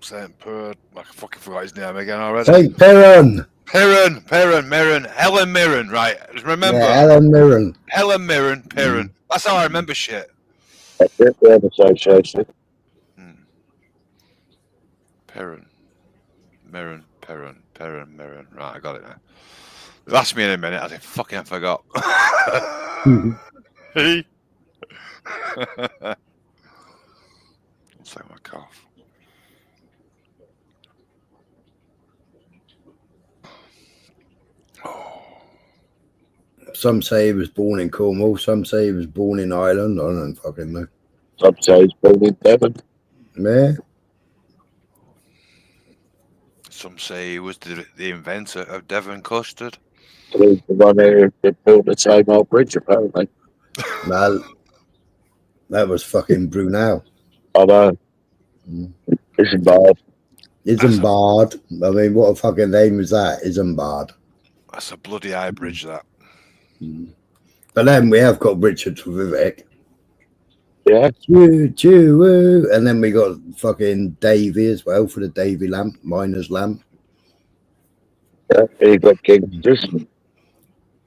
St. Purd. I fucking forgot his name again already. St. Piran. Mirren. Helen Mirren, right. Just remember. Yeah, Helen Mirren. Piran. That's how I remember shit. That's it, we have association. Mirren. Right, I got it now. Ask me in a minute. I think fucking I forgot. Hey. Let's take my cough. Some say he was born in Cornwall. Some say he was born in Ireland. I don't fucking know. Some say he was born in Devon. Yeah. Some say he was the inventor of Devon custard. He's the one who built the same old bridge, apparently. No, that was fucking Brunel. I know. Isambard. Isambard. I mean, what a fucking name is that? Isambard. That's a bloody high bridge, that. But then we have got Richard Vivek. Yeah. Choo, and then we got fucking Davy as well for the Davy lamp, miner's lamp. Yeah, you got Kingston.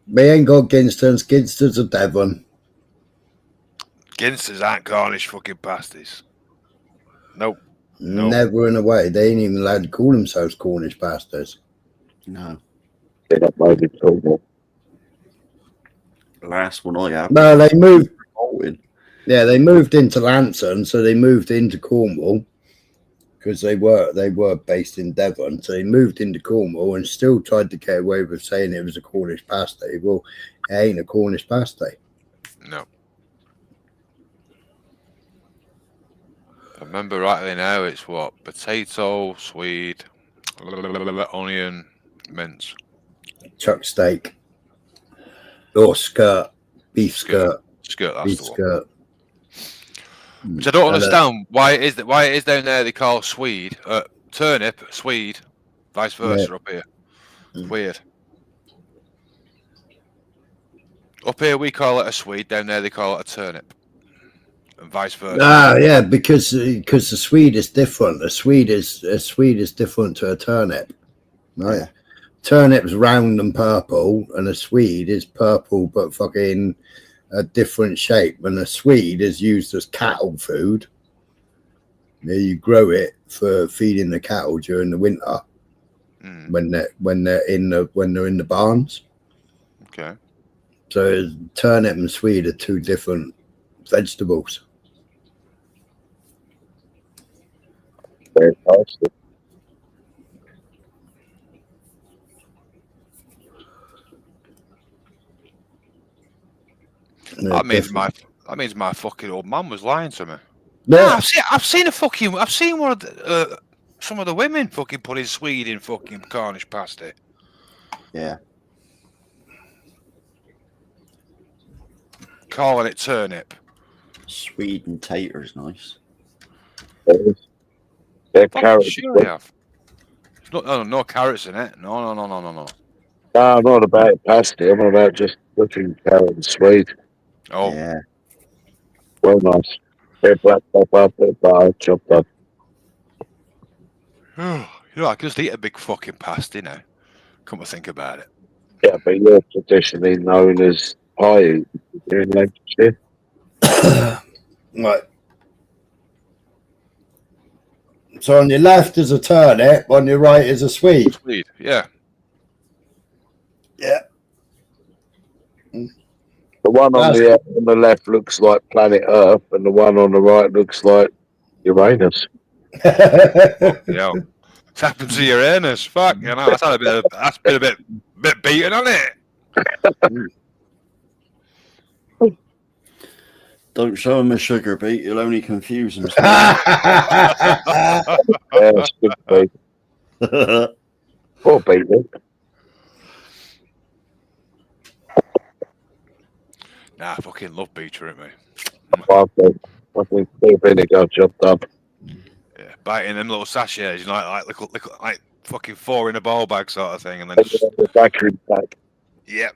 We ain't got Ginstons. Ginstons are Devon. Ginsters aren't Cornish fucking pasties. Nope. Never in a way. They ain't even allowed to call themselves Cornish pastors. No. They're not moving Cornwall. Last one I have. No, they moved. Yeah, they moved into Lanson, so they moved into Cornwall because they were based in Devon. So they moved into Cornwall and still tried to get away with saying it was a Cornish pasty. Well, it ain't a Cornish pasty. No. If I remember rightly now, it's what? Potato, swede, onion, mince. Chuck steak. Or skirt. Beef skirt. Skirt, that's beef the one. skirt. Which I don't understand why it is down there they call swede, turnip, swede, vice versa up here. Weird. Up here we call it a swede, down there they call it a turnip. And vice versa. Ah, yeah, because the swede is different. A swede is different to a turnip. Right? Yeah. Turnip's round and purple, and a swede is purple but fucking a different shape. And a swede is used as cattle food. You grow it for feeding the cattle during the winter when they're in the barns. Okay. So turnip and swede are two different vegetables. Fantastic. That means my fucking old man was lying to me. Yeah. No, I've seen one of the, some of the women fucking putting swede in fucking Cornish pasty. Yeah. Calling it turnip. Swede and tater is nice. They're carrots. Sure they have. No carrots in it. No. No, I'm not about pasty. I'm about just looking carrot and swede. Oh. Yeah. Well, nice. Bit black pepper, bit butter, chopped up. You know, I could just eat a big fucking pasty now. Come to think about it. Yeah, but you're traditionally known as pie in Lancashire. Right. So on your left is a turnip, on your right is a swede. Swede, yeah. Yeah. The one on the left looks like planet Earth, and the one on the right looks like Uranus. Yeah. It's happened to Uranus. Fuck, you know, that's been a bit beaten on it. Don't show him a sugar beet, you'll only confuse him. Poor beetroot. Nah, I fucking love beetroot, mate. I think vinegar chopped up. Yeah, biting them little sachets, you know, like fucking 4 in a bowl bag sort of thing, and then just vacuum pack. Yeah,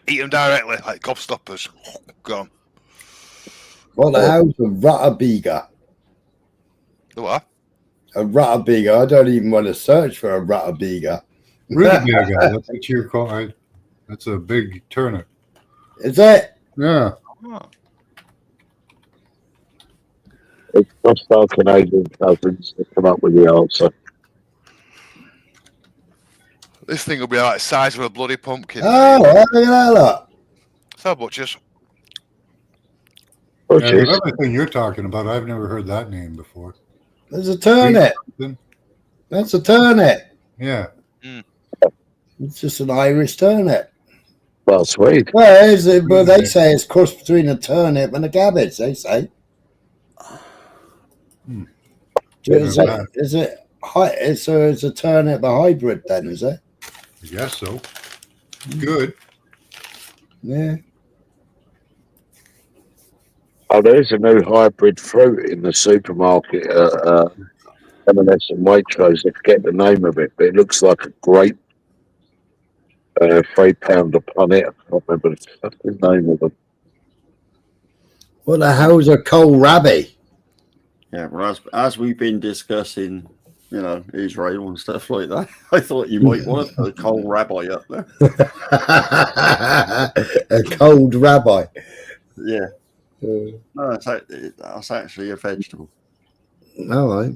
eat them directly like gobstoppers. Gone. What the hell's a rutabaga? The what? A rutabaga. I don't even want to search for a rutabaga. Rutabaga. That's what you're calling. That's a big turnip. Is it? Yeah. Oh. It's just our Canadian cousins that come up with the answer. This thing will be like the size of a bloody pumpkin. Oh, look at that lot. So butchers. Oh, Yeah, jeez. everything you're talking about, I've never heard that name before. There's a turnip. That's a turnip. Yeah. It's just an Irish turnip. Well, sweet. Well, is it, but they say it's cross between a turnip and a cabbage, they say. Is a turnip a hybrid then, is it? I guess so. Good. Yeah. Oh, there's a new hybrid fruit in the supermarket. M&S and Waitrose. I forget the name of it, but it looks like a grape. £3 a punnet. I can't remember the fucking name of them. What the hell's a kohlrabi? Yeah, well, as we've been discussing, you know, Israel and stuff like that, I thought you might want to put a cold rabbi up there. A cold rabbi. Yeah. No, that's actually a vegetable. All right.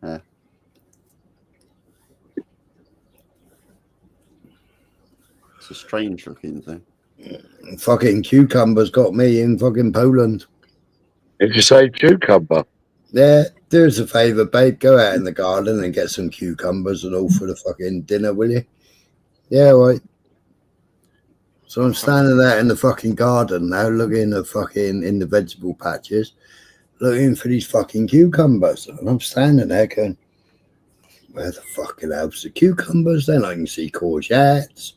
Yeah. It's a strange looking thing. Fucking cucumbers got me in fucking Poland. Did you say cucumber? Yeah, do us a favour, babe. Go out in the garden and get some cucumbers and all for the fucking dinner, will you? Yeah, right. So I'm standing there in the fucking garden now, looking at fucking in the vegetable patches, looking for these fucking cucumbers. And I'm standing there going, where the fucking hell's the cucumbers? Then I can see courgettes.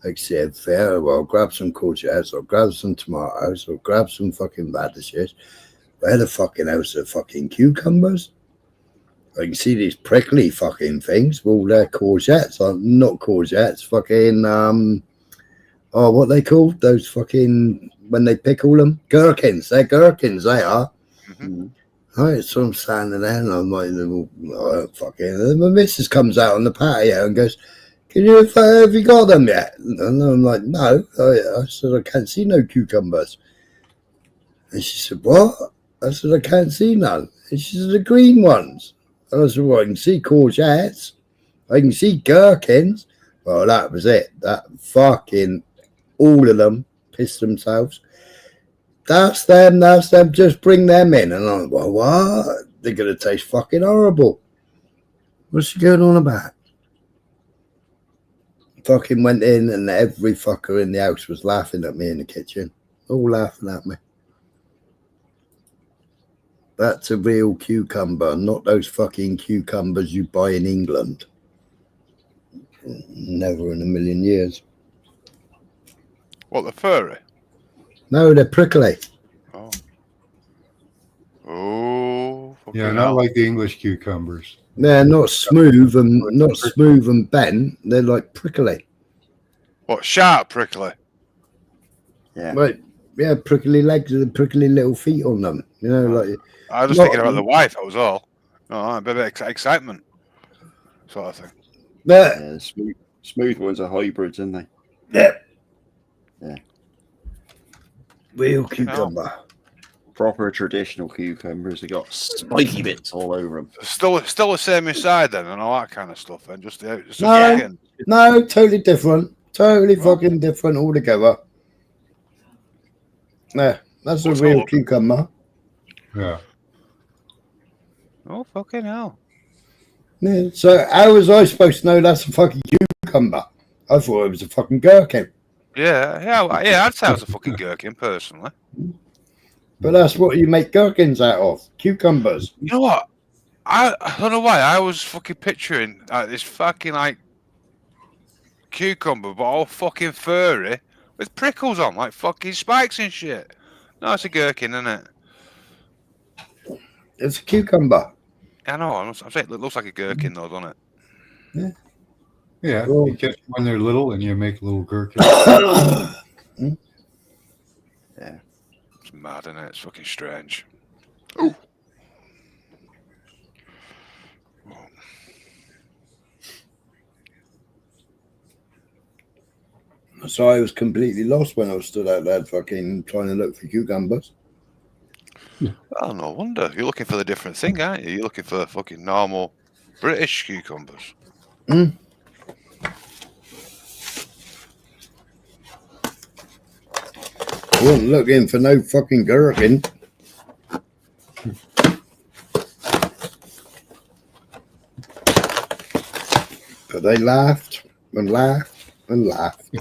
I can see everything. Well, I'll grab some courgettes, I'll grab some tomatoes, I'll grab some fucking radishes. Where the fucking hell's the fucking cucumbers? I can see these prickly fucking things. Well, they're courgettes. Not courgettes. Fucking, what they called? Those fucking, when they pickle them? Gherkins. They're gherkins, they are. Mm-hmm. All right, so I'm standing there and I'm like, fucking, and my missus comes out on the patio and goes, have you got them yet? And I'm like, no. I said, I can't see no cucumbers. And she said, what? I said, I can't see none. And she said, the green ones. And I said, well, I can see courgettes. I can see gherkins. Well, that was it. That fucking all of them pissed themselves. That's them, just bring them in. And I'm like, well, what? They're going to taste fucking horrible. What's she going on about? Fucking went in and every fucker in the house was laughing at me in the kitchen. All laughing at me. That's a real cucumber, not those fucking cucumbers you buy in England. Never in a million years. What, the furry? No, they're prickly. Oh, yeah, not like the English cucumbers. They're not smooth and bent. They're like prickly. What, sharp prickly? Yeah. Right. Yeah, prickly legs and prickly little feet on them. You know, like. I was just thinking about the wife. That was all. A bit of excitement, sort of thing. Yeah, smooth ones are hybrids, aren't they? Yeah. Yeah. Real cucumber. Proper traditional cucumbers. They got spiky bits all over them. Still the same inside then, and all that kind of stuff. And just No, totally different. Totally fucking different altogether. Yeah, that's a real cucumber. Yeah. Oh, fucking hell. Yeah, so how was I supposed to know that's a fucking cucumber? I thought it was a fucking gherkin. Yeah, I'd say I was a fucking gherkin, personally. But that's what you make gherkins out of. Cucumbers. You know what? I don't know why. I was fucking picturing this fucking, like, cucumber, but all fucking furry, with prickles on, like fucking spikes and shit. No, it's a gherkin, isn't it? It's a cucumber. I know. I'm saying it looks like a gherkin, though, doesn't it? Yeah. Yeah, Well, you catch them when they're little and you make little gherkins. Yeah. It's mad, isn't it? It's fucking strange. Ooh. So I was completely lost when I was stood out there fucking trying to look for cucumbers. Well, no wonder. You're looking for the different thing, aren't you? You're looking for fucking normal British cucumbers. Mm. I wasn't looking for no fucking gherkin. But they laughed and laughed and laughed.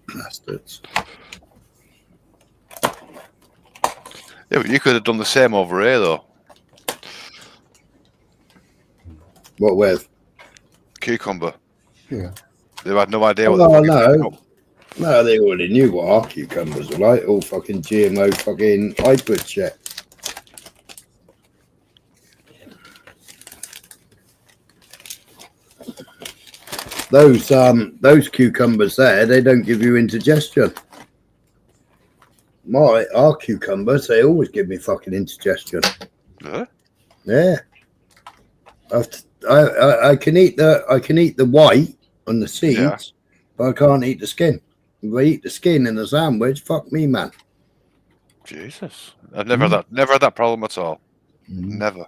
Bastards. Yeah, but you could have done the same over here, though. What with? Cucumber. Yeah. They had no idea what Oh, the fucking no, they already knew what our cucumbers were like. All fucking GMO fucking hybrid shit. Those cucumbers there, they don't give you indigestion. Our cucumbers, they always give me fucking indigestion. Huh? Yeah. I can eat the white and the seeds, but I can't eat the skin. If I eat the skin in a sandwich, fuck me, man. Jesus, I've never had that problem at all. Never.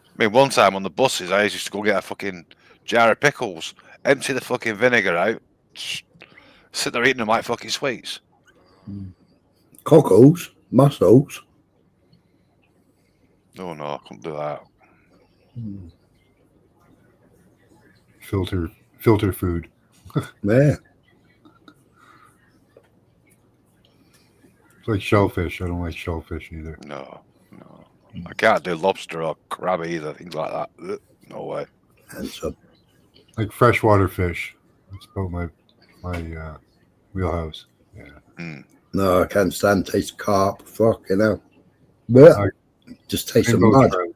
I mean, one time on the buses, I used to go get a fucking jar of pickles, empty the fucking vinegar out, sit there eating them like fucking sweets. Cockles, mussels. Oh no, I couldn't do that. Filter food. Yeah. It's like shellfish. I don't like shellfish either. No. I can't do lobster or crab either, things like that. Ugh, no way. Handsome. Like freshwater fish. That's about my wheelhouse. Yeah. No, I can't stand taste of carp. Fucking hell. But just taste of mud. Trout.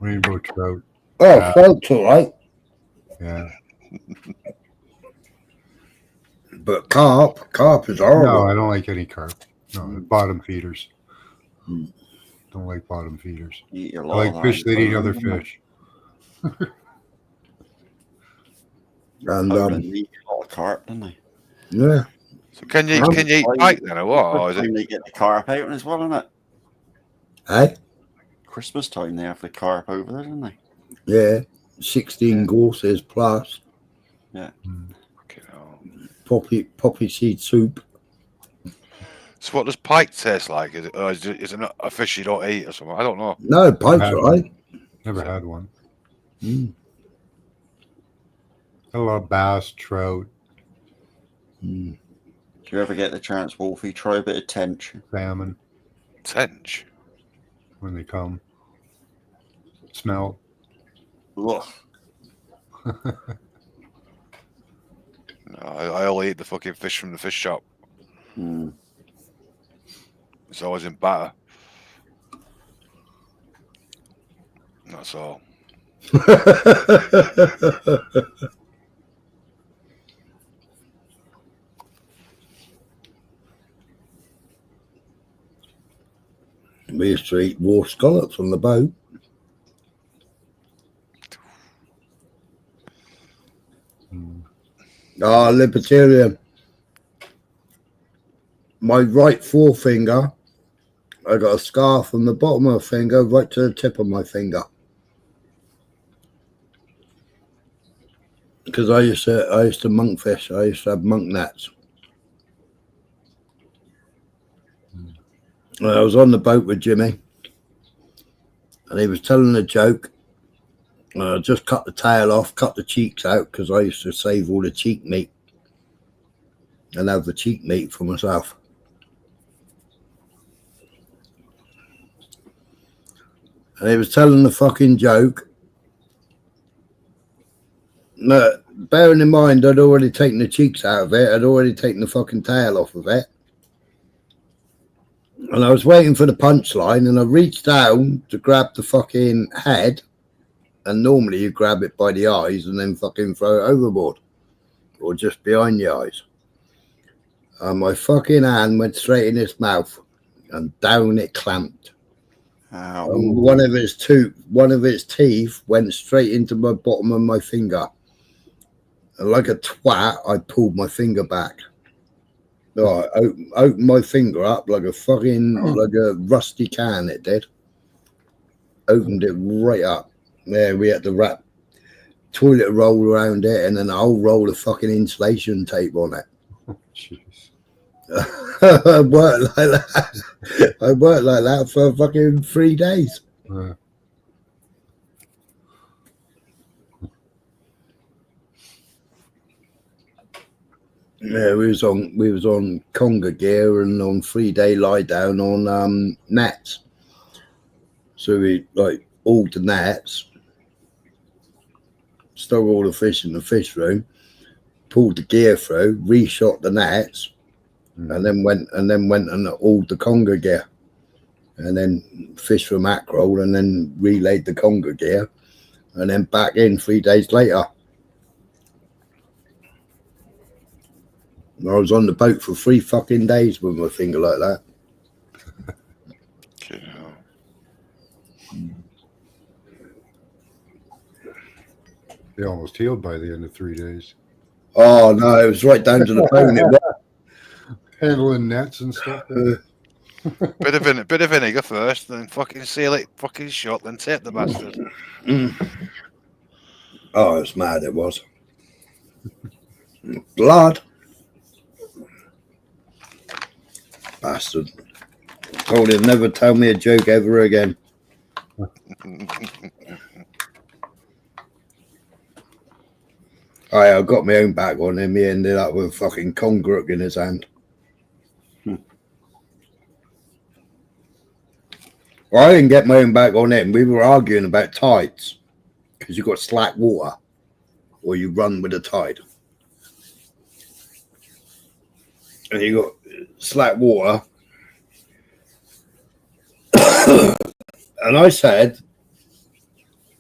Rainbow trout. Oh, trout's all right. Yeah. But carp is horrible. No, I don't like any carp. No, bottom feeders. Don't like bottom feeders. I like fish that eat other fish. And eat a lot of carp, don't they? Yeah. So can you eat pike then, or what? Or is They it? get the carp out as well, isn't it? Hey? Christmas time they have the carp over there, don't they? Yeah, 16 courses plus. Yeah. Poppy seed soup. So what does pike taste like? Is it not a fish you don't eat or something? I don't know. No, pike's right. Never had one. Mm. I love bass, trout. Mm. Do you ever get the chance, Wolfie? Try a bit of tench. Salmon. Tench? When they come. Smell. Ugh. No, I only eat the fucking fish from the fish shop. Mm. It's always in batter. That's all. We used to eat raw scallops on the boat. Ah, libertarian. My right forefinger, I got a scar from the bottom of my finger right to the tip of my finger. Because I used to monkfish. I used to have monk nets. And I was on the boat with Jimmy, and he was telling a joke. I just cut the tail off, cut the cheeks out, because I used to save all the cheek meat and have the cheek meat for myself. And he was telling the fucking joke. No, bearing in mind, I'd already taken the cheeks out of it. I'd already taken the fucking tail off of it. And I was waiting for the punchline, and I reached down to grab the fucking head. And normally you grab it by the eyes and then fucking throw it overboard. Or just behind the eyes. And my fucking hand went straight in his mouth. And down it clamped. And one of its teeth went straight into my bottom of my finger. And like a twat, I pulled my finger back. No, I opened my finger up like a fucking, like a rusty can, it did. Opened it right up. There, we had to wrap toilet roll around it and then a whole roll of fucking insulation tape on it. Jeez. I worked like that. I worked like that for fucking 3 days. Yeah, we was on conga gear and on 3-day lie down on nets. So we like all the nets, stole all the fish in the fish room, pulled the gear through, reshot the nets, and then went and hauled the conga gear, and then fished for mackerel, and then relayed the conga gear, and then back in 3 days later. I was on the boat for 3 fucking days with my finger like that. They almost healed by the end of 3 days. Oh no, it was right down to the bone. It was. Handling nets and stuff. Bit of vinegar first, then fucking seal it fucking shut, then tape the bastard. Oh, it's mad. It was blood. Bastard. Told him never tell me a joke ever again. I got my own back on him. He ended up with fucking congrook in his hand. Well, I didn't get my own back on him. We were arguing about tides because you got slack water or you run with the tide. And you got slack water. And I said,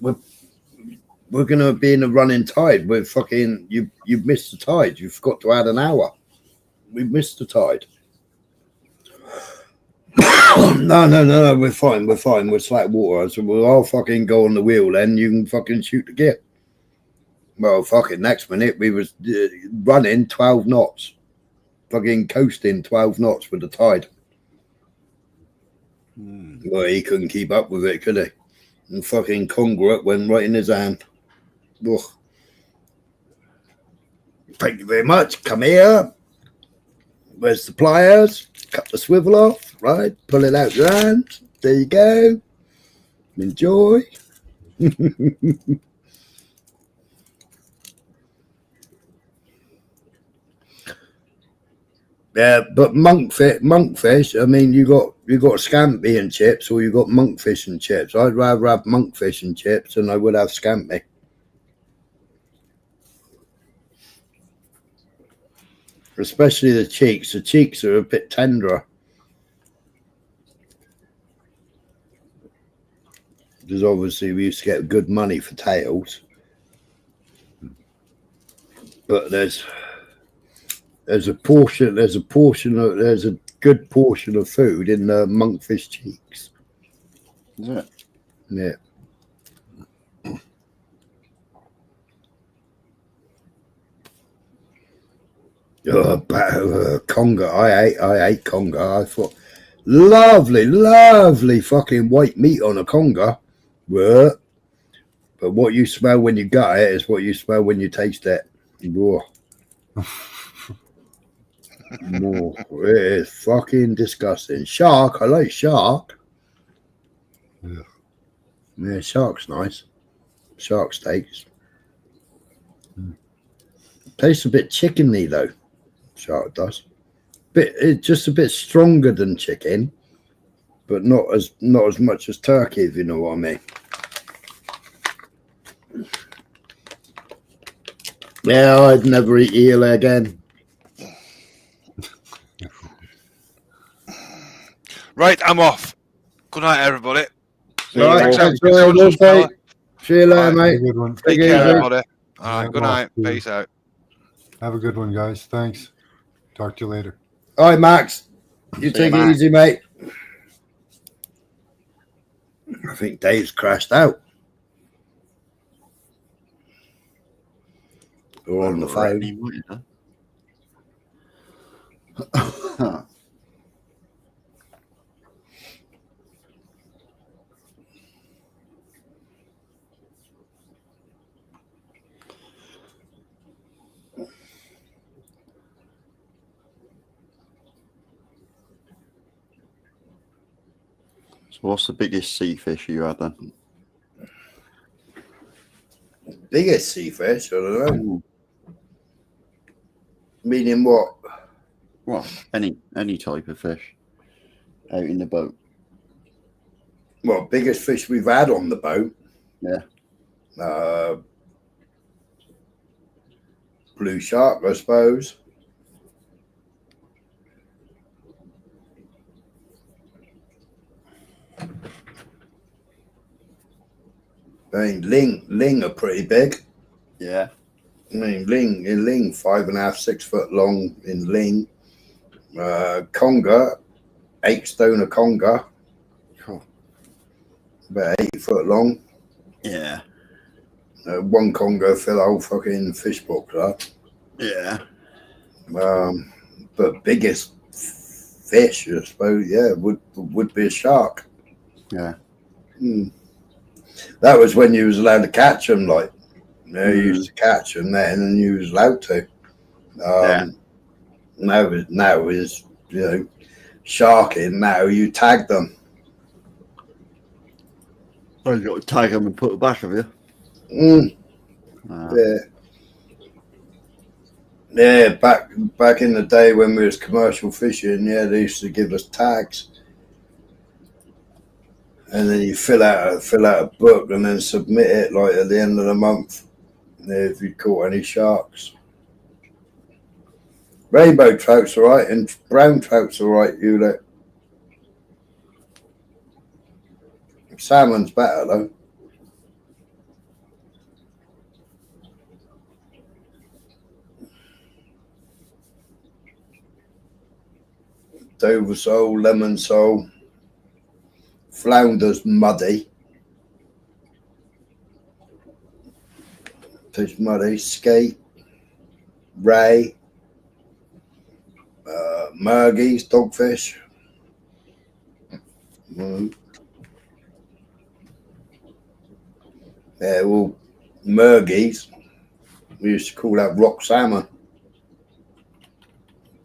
we're going to be in a running tide. We're fucking, you've missed the tide. You forgot to add an hour. We've missed the tide. No, we're fine. We're slack water. So we'll all fucking go on the wheel then. You can fucking shoot the gear. Well, fucking next minute, we was running 12 knots. Fucking coasting 12 knots with the tide. Well, he couldn't keep up with it, could he? And fucking congruent went right in his hand. Ugh. Thank you very much. Come here. Where's the pliers? Cut the swivel off, right? Pull it out your hand. There you go. Enjoy. Yeah, but monkfish. I mean, you got scampi and chips, or you got monkfish and chips. I'd rather have monkfish and chips than I would have scampi. Especially the cheeks. The cheeks are a bit tenderer. Because obviously we used to get good money for tails. But there's a good portion of food in the monkfish cheeks. Is it? Yeah. Conger. I ate conger. I thought lovely fucking white meat on a conger. But what you smell when you gut it is what you smell when you taste it. Whoa. Whoa. It is fucking disgusting. Shark. I like shark. Yeah, shark's nice. Shark steaks. Tastes a bit chickeny though. Shark does. It's just a bit stronger than chicken, but not as much as turkey, if you know what I mean. Yeah, I'd never eat eel again. Right, I'm off. Good night, everybody. Right, Thanks See you later, mate. Good one. Take care, everybody. All right, good night. Yeah. Peace out. Have a good one, guys. Thanks. Talk to you later. All right, Max. You take it easy, mate. I think Dave's crashed out. Or on the phone. So what's the biggest sea fish you had then? Biggest sea fish? I don't know. Meaning what? Well, any type of fish out in the boat. Well, biggest fish we've had on the boat. Yeah. Blue shark, I suppose. I mean, ling are pretty big. Yeah. I mean, ling 5.5, 6 foot long in ling. Conger, 8 stone of conger. About 8 foot long. Yeah. One conger fill a whole fucking fish box up. Yeah. But biggest fish, I suppose, yeah, would be a shark. Yeah. That was when you was allowed to catch them, like, you know, you used to catch them then and you was allowed to. Now is, you know, sharking, now you tag them. Oh, you got to tag them and put it back, have you? Yeah. Yeah, back in the day when we was commercial fishing, yeah, they used to give us tags. And then you fill out a book and then submit it like at the end of the month if you caught any sharks. Rainbow trout's all right and brown trout's all right, Hewlett. Salmon's better though. Dover sole, lemon sole. Flounder's muddy. Fish muddy. Skate. Ray. Mergies, dogfish. Yeah, well, mergies, we used to call that rock salmon.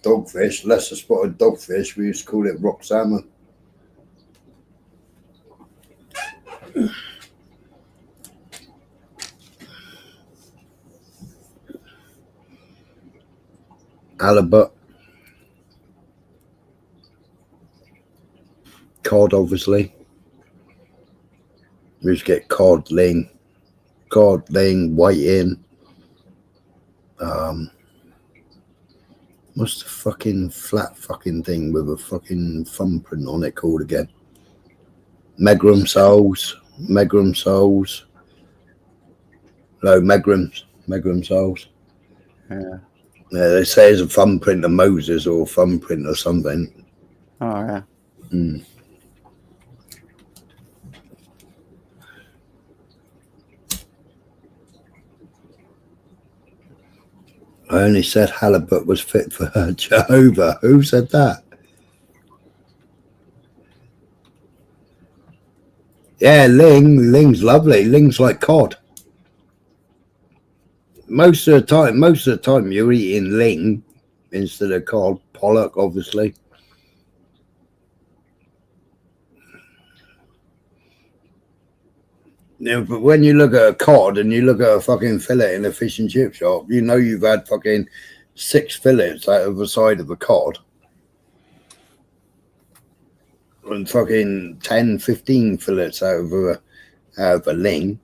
Dogfish, lesser spotted dogfish, we used to call it rock salmon. Halibut. Cod, obviously. We used to get cod, ling, whiting. What's the fucking flat fucking thing with a fucking thumbprint on it called again? Megrim soles. No, Megrim soles. Yeah. Yeah, they say it's a thumbprint of Moses or thumbprint or something. Oh, yeah. Mm. I only said halibut was fit for Jehovah. Who said that? Yeah, ling's lovely. Ling's like cod. Most of the time you're eating ling instead of cod. Pollock, obviously. Yeah, but when you look at a cod and you look at a fucking fillet in a fish and chip shop, you know you've had fucking 6 fillets out of the side of a cod. And fucking 10, 15 fillets out of a ling.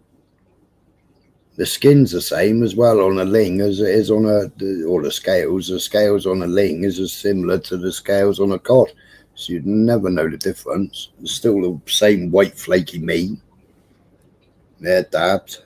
The skin's the same as well on a ling as it is on or the scales. The scales on a ling is as similar to the scales on a cod. So you'd never know the difference. It's still the same white flaky meat. They're dabbed.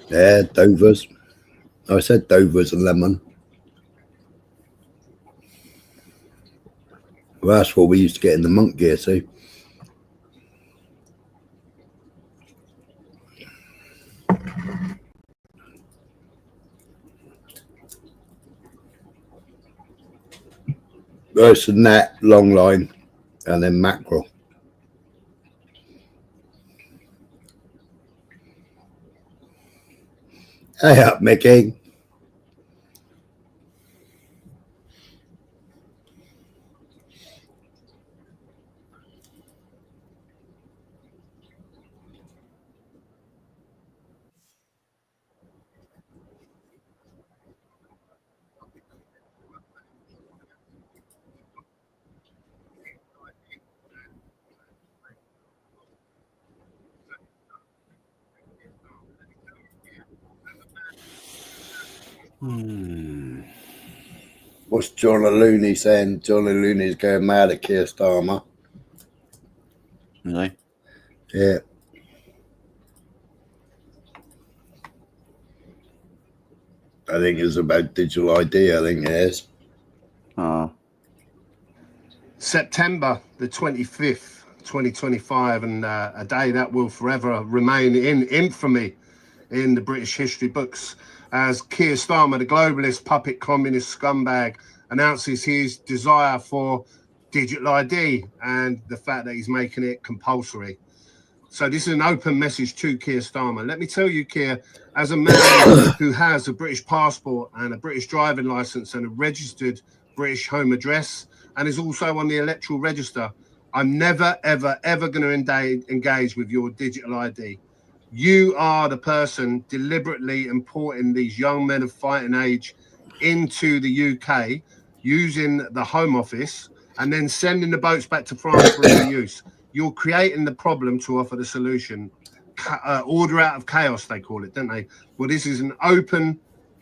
Yeah, Dovers. I said Dovers and lemon. Well, that's what we used to get in the monk gear, see. It's a net, long line, and then mackerel. Hey up, Mickey. What's John Looney saying? John Looney's going mad at Keir Starmer. Really? Yeah. I think it's about digital ID, I think it is. Oh. September the 25th, 2025, and a day that will forever remain in infamy in the British history books as Keir Starmer, the globalist puppet communist scumbag, announces his desire for digital ID and the fact that he's making it compulsory. So this is an open message to Keir Starmer. Let me tell you, Keir, as a man who has a British passport and a British driving license and a registered British home address and is also on the electoral register, I'm never, ever, ever going to engage with your digital ID. You are the person deliberately importing these young men of fighting age into the UK using the Home Office and then sending the boats back to France for reuse. You're creating the problem to offer the solution. Order out of chaos, they call it, don't they? Well, this is an open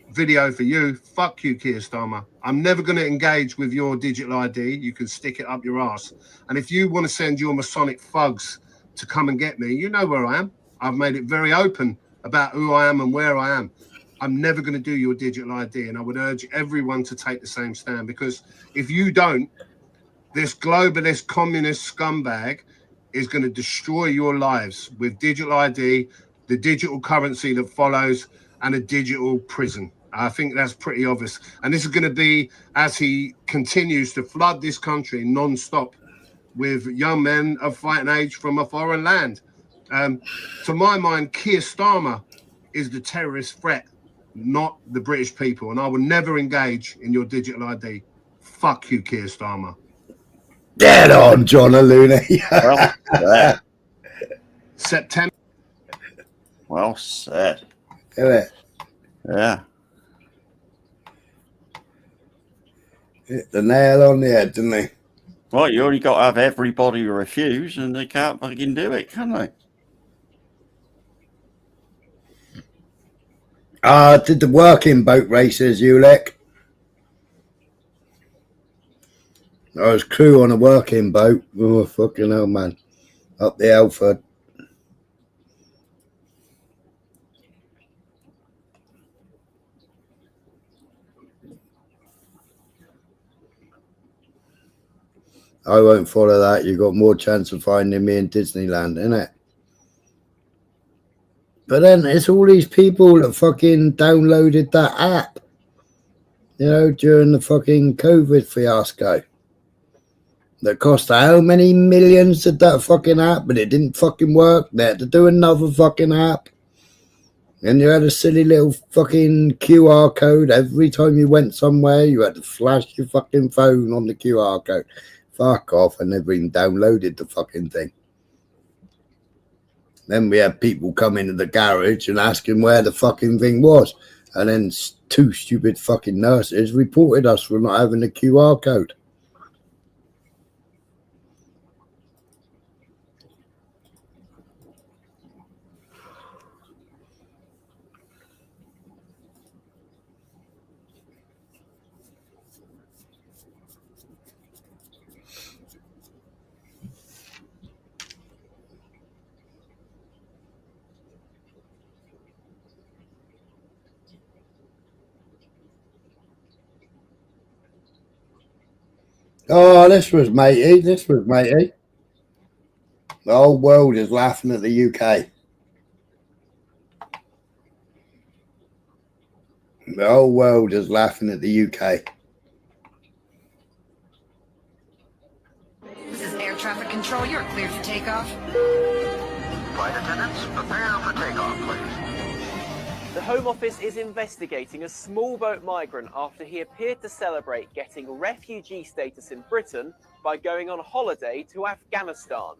video for you. Fuck you, Keir Starmer. I'm never going to engage with your digital ID. You can stick it up your ass. And if you want to send your Masonic thugs to come and get me, you know where I am. I've made it very open about who I am and where I am. I'm never going to do your digital ID. And I would urge everyone to take the same stand, because if you don't, this globalist communist scumbag is going to destroy your lives with digital ID, the digital currency that follows, and a digital prison. I think that's pretty obvious. And this is going to be as he continues to flood this country non-stop with young men of fighting age from a foreign land. To my mind, Keir Starmer is the terrorist threat, not the British people. And I will never engage in your digital ID. Fuck you, Keir Starmer. Get on, John Looney. Well said. September. Well said. Isn't it? Yeah. Hit the nail on the head, didn't he? Well, you only got to have everybody refuse, and they can't fucking do it, can they? Did the working boat races, Ulec? I was crew on a working boat. Oh, fucking hell, man. Up the Alford. I won't follow that. You've got more chance of finding me in Disneyland, innit? But then it's all these people that fucking downloaded that app, you know, during the fucking COVID fiasco. That cost how many millions did that fucking app, but it didn't fucking work. They had to do another fucking app. And you had a silly little fucking QR code. Every time you went somewhere, you had to flash your fucking phone on the QR code. Fuck off. I never even downloaded the fucking thing. Then we had people come into the garage and asking where the fucking thing was. And then 2 stupid fucking nurses reported us for not having the QR code. Oh, this was matey. This was matey. The whole world is laughing at the UK. The whole world is laughing at the UK. This is air traffic control. You're cleared for takeoff. Flight attendants, prepare for takeoff, please. The Home Office is investigating a small boat migrant after he appeared to celebrate getting refugee status in Britain by going on holiday to Afghanistan.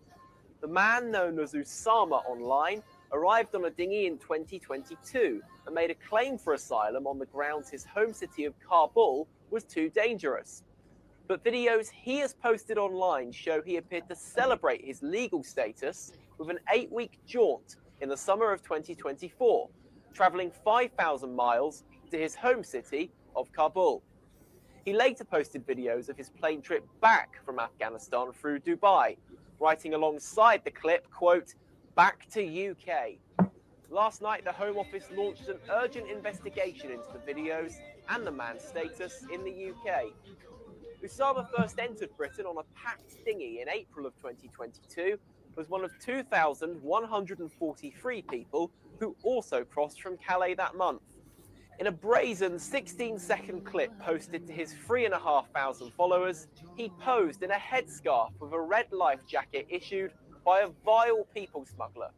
The man, known as Usama online, arrived on a dinghy in 2022 and made a claim for asylum on the grounds his home city of Kabul was too dangerous. But videos he has posted online show he appeared to celebrate his legal status with an 8-week jaunt in the summer of 2024, travelling 5,000 miles to his home city of Kabul. He later posted videos of his plane trip back from Afghanistan through Dubai, writing alongside the clip, quote, "Back to UK." Last night, the Home Office launched an urgent investigation into the videos and the man's status in the UK. Usama first entered Britain on a packed dinghy in April of 2022, was one of 2,143 people who also crossed from Calais that month. In a brazen 16-second clip posted to his 3,500 followers, he posed in a headscarf with a red life jacket issued by a vile people smuggler.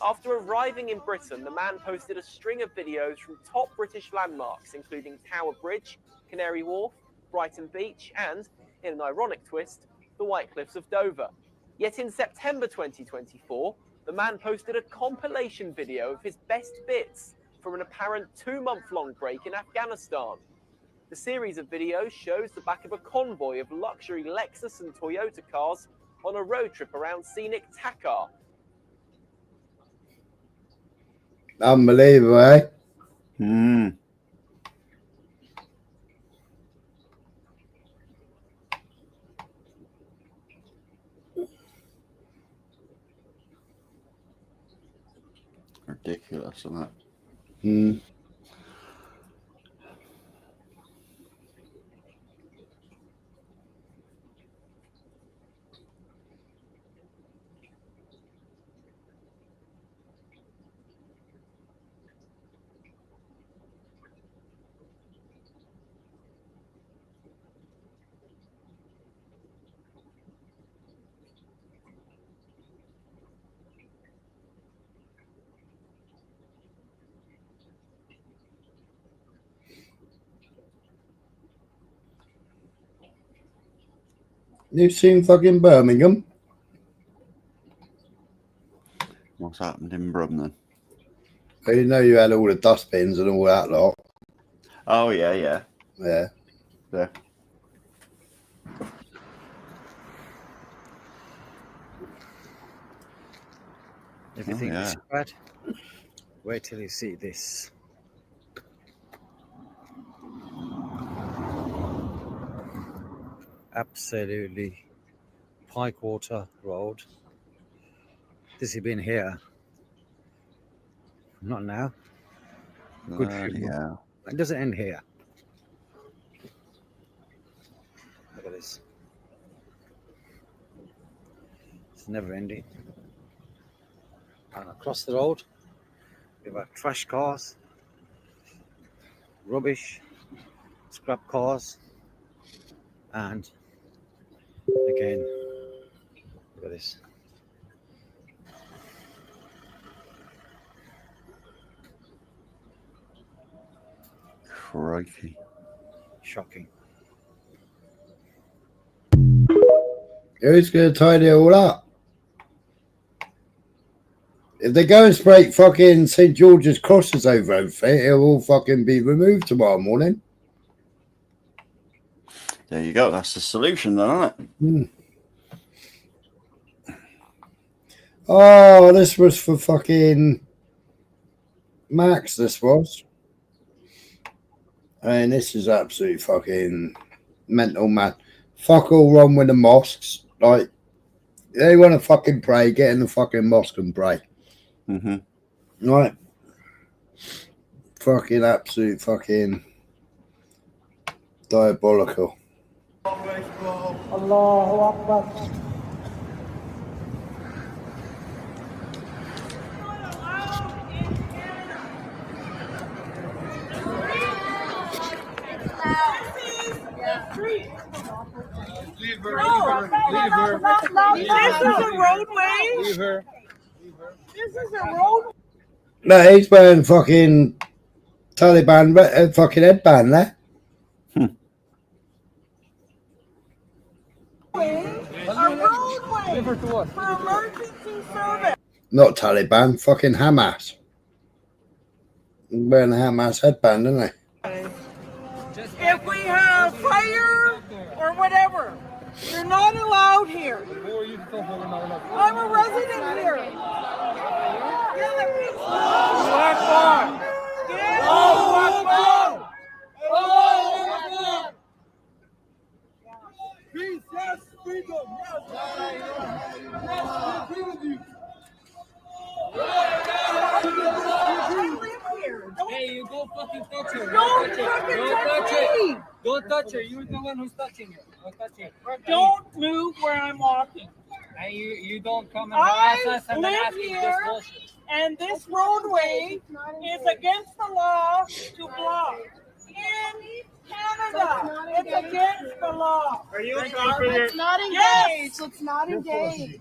After arriving in Britain, the man posted a string of videos from top British landmarks, including Tower Bridge, Canary Wharf, Brighton Beach, and, in an ironic twist, the White Cliffs of Dover. Yet in September 2024, the man posted a compilation video of his best bits from an apparent 2-month-long break in Afghanistan. The series of videos shows the back of a convoy of luxury Lexus and Toyota cars on a road trip around scenic Takar. Unbelievable, eh? Ridiculous, isn't it? You've seen fucking Birmingham? What's happened in Brum then? I didn't know you had all the dustbins and all that lot. Oh, yeah. Yeah. Yeah. If you think this is bad, wait till you see this. Absolutely Pikewater Road. This has been here. Not now. Good few months. It doesn't end here. Look at this. It's never ending. And across the road, we've got trash cars, rubbish, scrap cars, and again, look at this. Crikey. Shocking. Who's going to tidy it all up? If they go and spray fucking St. George's crosses over everything, it'll all fucking be removed tomorrow morning. There you go. That's the solution then, isn't it? Oh, this was for fucking Max, this was. And this is absolutely fucking mental, man. Fuck all wrong with the mosques. Like, they want to fucking pray, get in the fucking mosque and pray. Right. Fucking absolute fucking diabolical. Allahu Akbar. Leave her. This is a roadway. Leave her. This is a road. No, he's wearing fucking Taliban fucking headband there. A roadway for emergency service. Not Taliban, fucking Hamas. He's wearing a Hamas headband, isn't he? If we have fire or whatever, you're not allowed here. I'm a resident here. Peace, yes, freedom, Hey, you go fucking touch her. Don't fucking touch me. Don't touch her. You're the one who's touching her. Don't touch her. Don't move where I'm walking. And you don't come and harass us and ask me this bullshit. And this roadway is against the law to block. In Canada, it's against the law. Are you It's not engaged. Yes. It's not engaged.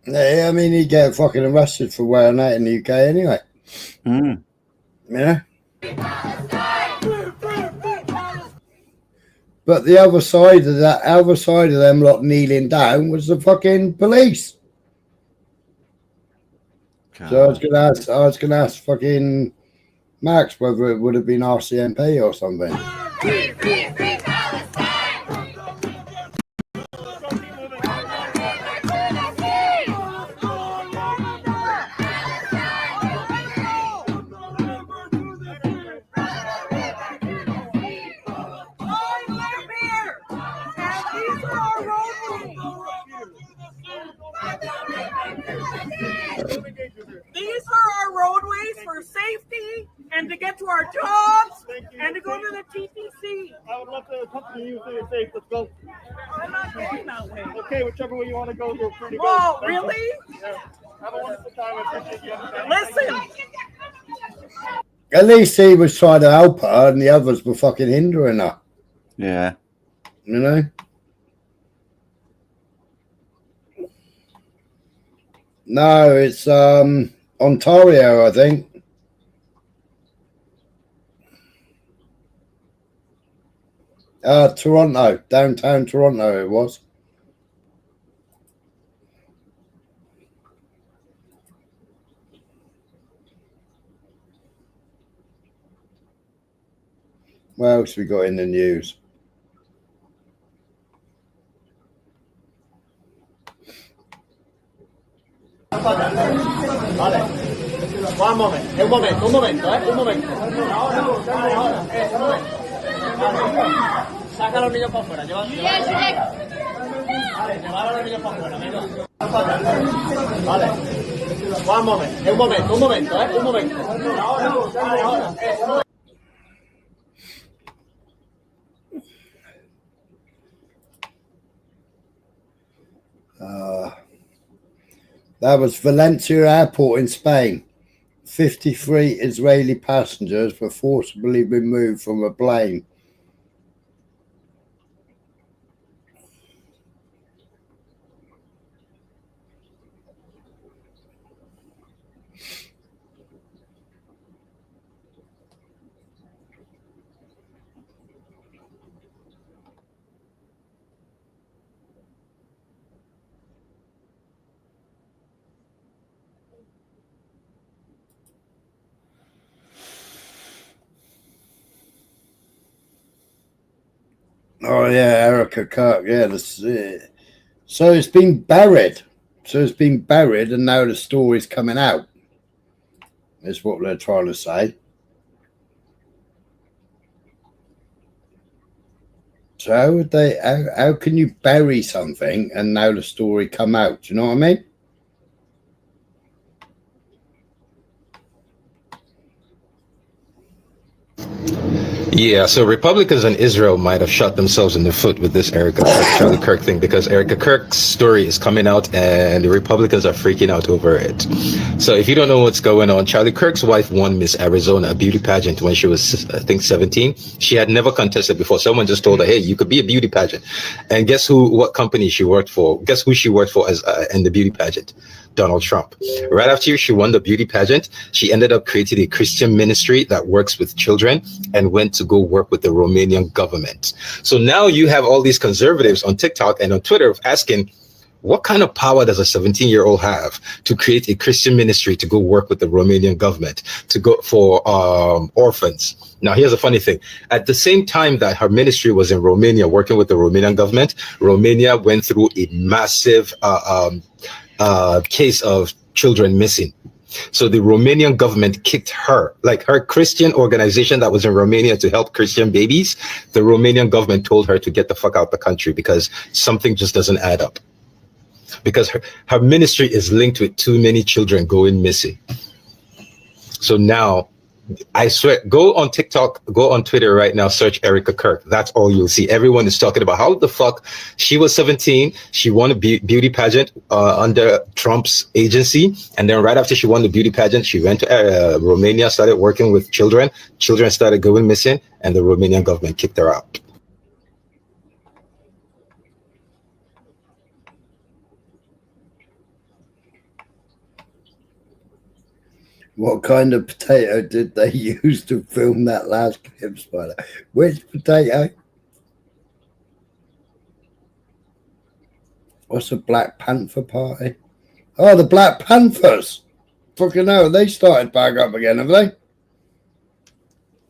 Yeah, I mean, he'd get fucking arrested for wearing that in the UK anyway. Yeah. But the other side of that, other side of them lot kneeling down was the fucking police. So I was gonna ask fucking Max whether it would have been RCMP or something. These are our roadways for safety and to get to our jobs and to go to the TTC. I would love to accompany you so you're safe. Let's go. I'm not going that way. Okay, whichever way you want to go, you're free to go. Oh, really? Yeah. Have a wonderful time. I appreciate you understanding. Listen. At least he was trying to help her and the others were fucking hindering her. Yeah. You know? No, it's Ontario, I think. Toronto, downtown Toronto it was. What else we got in the news? Vale. One moment, un momento, un momento. No, ahora. Saca a los niños para afuera, lleva. Vale, llevar a los niños para afuera, venga. Vale. One moment, un momento. Un momento. Ahora. That was Valencia Airport in Spain. 53 Israeli passengers were forcibly removed from a plane. Oh yeah, Erica Kirk. Yeah, so it's been buried. And now the story's coming out. Is what they're trying to say. So how would they? How can you bury something and now the story come out? Do you know what I mean? Yeah, so Republicans in Israel might have shot themselves in the foot with this Charlie Kirk thing, because Erica Kirk's story is coming out and the Republicans are freaking out over it. So if you don't know what's going on, Charlie Kirk's wife won Miss Arizona, a beauty pageant, when she was, I think, 17. She had never contested before. Someone just told her, hey, you could be a beauty pageant. And guess what company she worked for? Guess who she worked for as in the beauty pageant? Donald Trump. Right after she won the beauty pageant, she ended up creating a Christian ministry that works with children and went to go work with the Romanian government. So now you have all these conservatives on TikTok and on Twitter asking, what kind of power does a 17-year-old have to create a Christian ministry to go work with the Romanian government, to go for orphans? Now, here's a funny thing. At the same time that her ministry was in Romania working with the Romanian government, Romania went through a massive case of children missing. So the Romanian government kicked her, like her Christian organization that was in Romania to help Christian babies. The Romanian government told her to get the fuck out the country because something just doesn't add up. Because her ministry is linked with too many children going missing. So now, I swear, go on TikTok, go on Twitter right now, search Erica Kirk. That's all you'll see. Everyone is talking about how the fuck she was 17. She won a beauty pageant under Trump's agency. And then right after she won the beauty pageant, she went to Romania, started working with children. Children started going missing, and the Romanian government kicked her out. What kind of potato did they use to film that last clip, Spider? Which potato? What's a Black Panther party? Oh, the Black Panthers. Fucking hell, they started back up again, have they?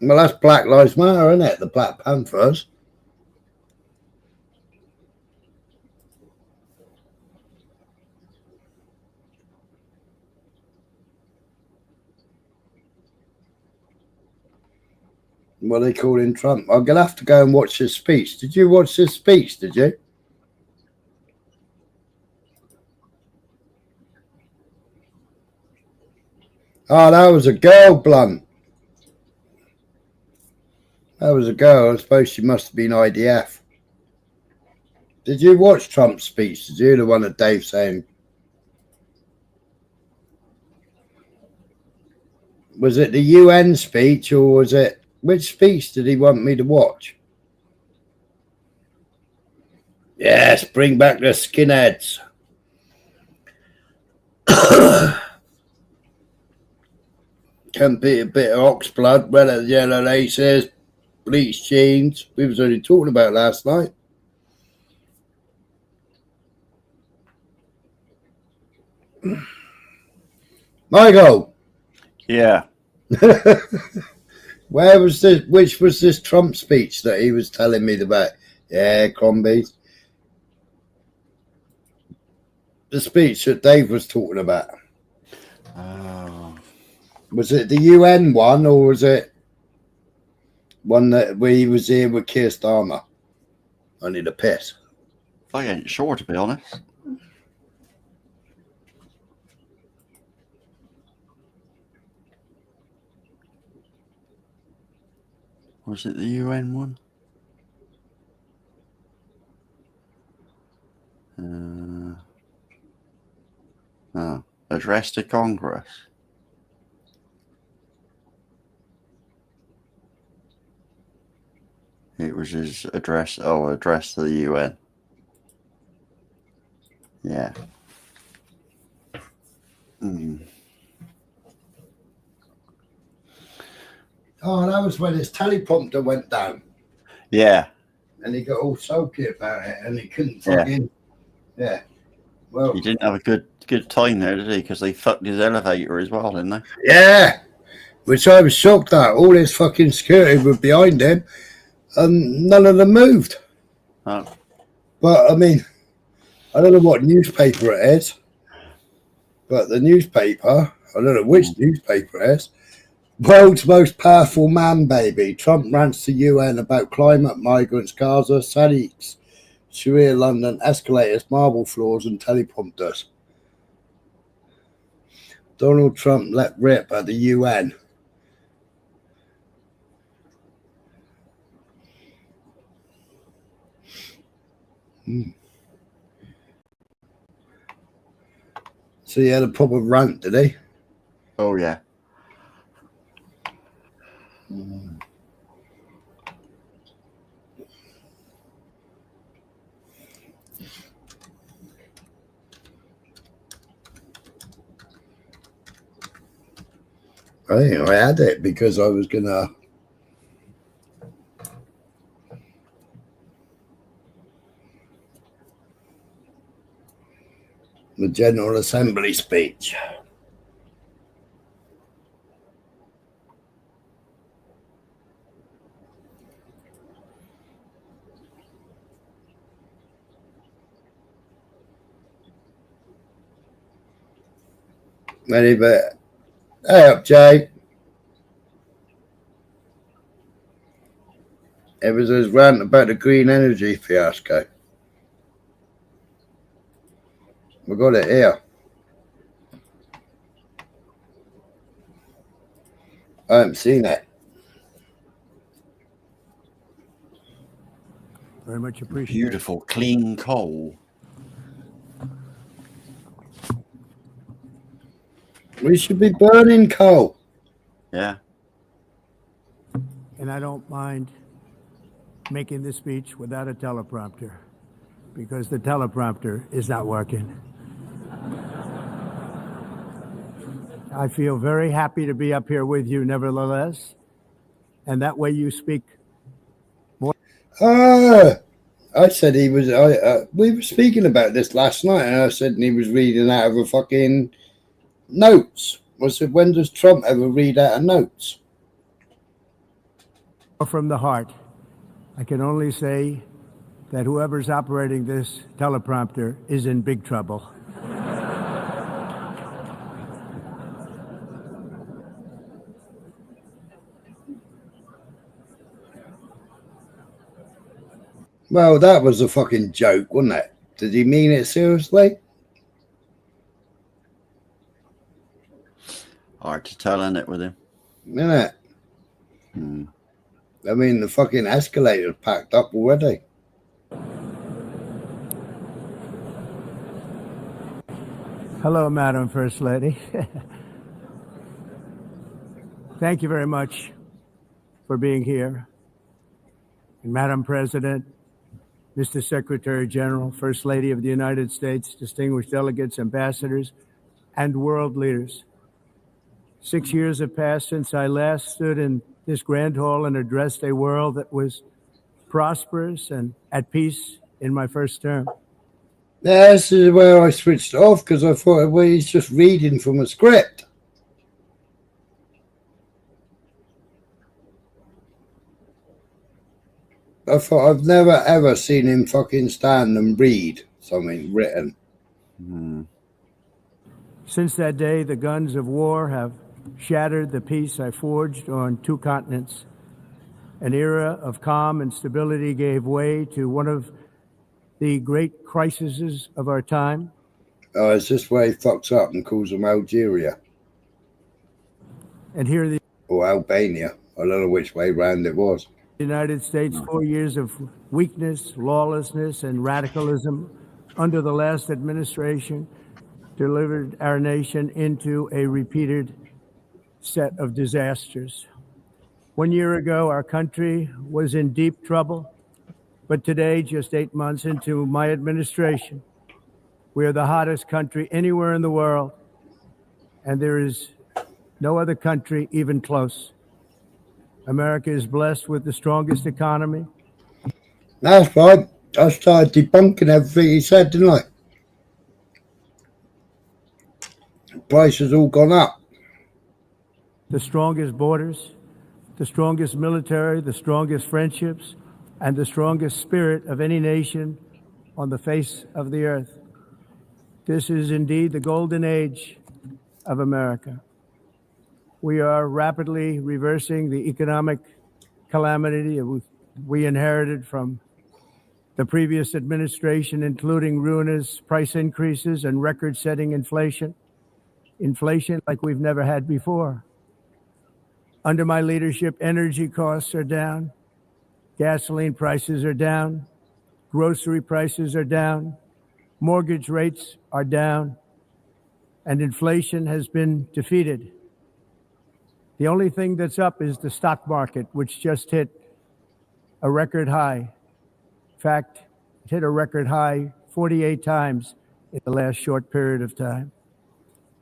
Well, that's Black Lives Matter, isn't it? The Black Panthers. What are they calling Trump? I'm going to have to go and watch his speech. Did you watch his speech, did you? Oh, that was a girl, Blunt. That was a girl. I suppose she must have been IDF. Did you watch Trump's speech? Did you? The one that Dave saying... Was it the UN speech or was it... Which speech did he want me to watch? Yes, bring back the skinheads. Can be a bit of ox blood, red and yellow laces, bleached jeans. We was only talking about last night. Michael. Yeah. Where was this? Which was this Trump speech that he was telling me about? Yeah, Crombies. The speech that Dave was talking about. Was it the UN one, or was it one that where he was here with Keir Starmer? I need a piss. I ain't sure, to be honest. Was it the UN one? Address to Congress. It was his address. Oh, address to the UN. Yeah. Oh, that was when his teleprompter went down. Yeah. And he got all sulky about it, and he couldn't fucking. Yeah. Well, he didn't have a good time there, did he? Because they fucked his elevator as well, didn't they? Yeah. Which I was shocked at. All his fucking security were behind him, and none of them moved. Oh. But I mean, I don't know what newspaper it is, but the newspaper, I don't know which newspaper it is. World's most powerful man, baby. Trump rants to UN about climate, migrants, Gaza, Saudis, Sharia, London, escalators, marble floors, and teleprompters. Donald Trump let rip at the UN. So he had a proper rant, did he? Oh, yeah. I think I had it because I was gonna the General Assembly speech. Any bit. Hey up, Jay. It was his rant about the green energy fiasco. We got it here. I haven't seen it. Very much appreciated. Beautiful, clean coal. We should be burning coal. Yeah. And I don't mind making this speech without a teleprompter because the teleprompter is not working. I feel very happy to be up here with you nevertheless. And that way you speak more. I said he was, we were speaking about this last night and I said he was reading out of a fucking notes. I said, when does Trump ever read out of notes? From the heart. I can only say that whoever's operating this teleprompter is in big trouble. Well, that was a fucking joke, wasn't it? Did he mean it seriously? Hard to tell, isn't it, with him? Isn't it? I mean, the fucking escalator's packed up already. Hello, Madam First Lady. Thank you very much for being here. And Madam President, Mr. Secretary General, First Lady of the United States, distinguished delegates, ambassadors, and world leaders. 6 years have passed since I last stood in this grand hall and addressed a world that was prosperous and at peace in my first term. Yeah, this is where I switched off because I thought, well, he's just reading from a script. I thought I've never ever seen him fucking stand and read something written. Since that day, the guns of war have shattered the peace I forged on 2 continents. An era of calm and stability gave way to one of the great crises of our time. Oh, it's this way he fucks up and calls them Algeria. And here the or Albania. I don't know which way round it was. United States, 4 years of weakness, lawlessness, and radicalism under the last administration delivered our nation into a repeated set of disasters. 1 year ago, our country was in deep trouble, but today, just 8 months into my administration, we are the hottest country anywhere in the world, and there is no other country even close. America is blessed with the strongest economy. That's right. I started debunking everything he said, didn't I? The price has all gone up. The strongest borders, the strongest military, the strongest friendships, and the strongest spirit of any nation on the face of the earth. This is indeed the golden age of America. We are rapidly reversing the economic calamity we inherited from the previous administration, including ruinous price increases and record-setting inflation. Inflation like we've never had before. Under my leadership, energy costs are down, gasoline prices are down, grocery prices are down, mortgage rates are down, and inflation has been defeated. The only thing that's up is the stock market, which just hit a record high. In fact, it hit a record high 48 times in the last short period of time.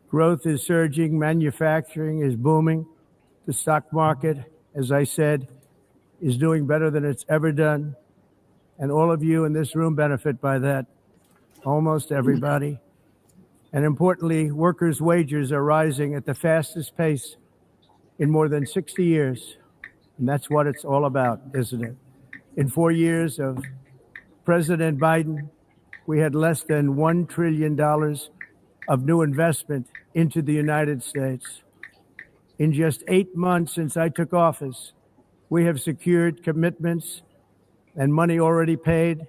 Growth is surging, manufacturing is booming. The stock market, as I said, is doing better than it's ever done. And all of you in this room benefit by that, almost everybody. And importantly, workers' wages are rising at the fastest pace in more than 60 years. And that's what it's all about, isn't it? In 4 years of President Biden, we had less than $1 trillion of new investment into the United States. In just 8 months since I took office, we have secured commitments and money already paid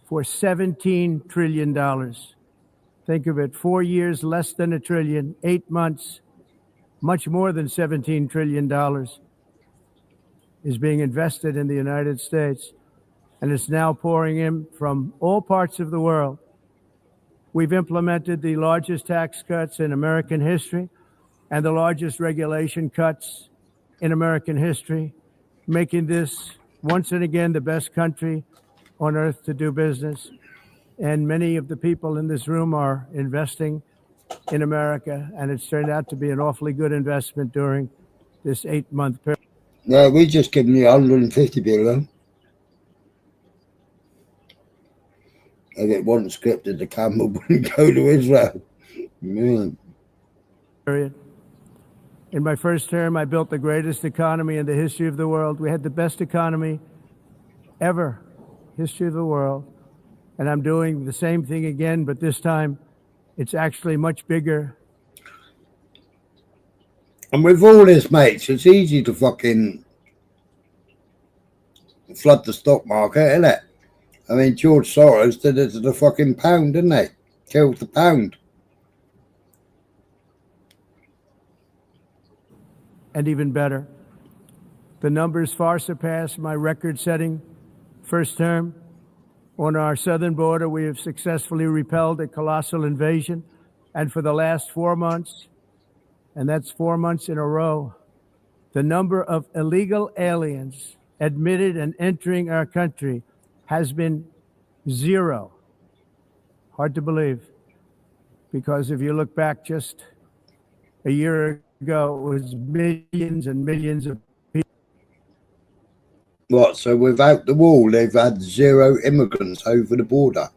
for $17 trillion. Think of it, 4 years, less than $1 trillion, 8 months, much more than $17 trillion is being invested in the United States, and it's now pouring in from all parts of the world. We've implemented the largest tax cuts in American history and the largest regulation cuts in American history, making this once and again the best country on earth to do business. And many of the people in this room are investing in America, and it's turned out to be an awfully good investment during this 8-month period. No, we just given you 150 billion. If it wasn't scripted, the camel wouldn't go to Israel. Man. Period. In my first term, I built the greatest economy in the history of the world. We had the best economy ever, history of the world. And I'm doing the same thing again, but this time it's actually much bigger. And with all this, mates, it's easy to fucking flood the stock market, isn't it? I mean, George Soros did it to the fucking pound, didn't they? Killed the pound. And even better, the numbers far surpass my record-setting first term. On our southern border, we have successfully repelled a colossal invasion. And for the last 4 months, and that's 4 months in a row, the number of illegal aliens admitted and entering our country has been 0. Hard to believe. Because if you look back just a year ago, it was millions and millions of people. What? So without the wall, they've had 0 immigrants over the border.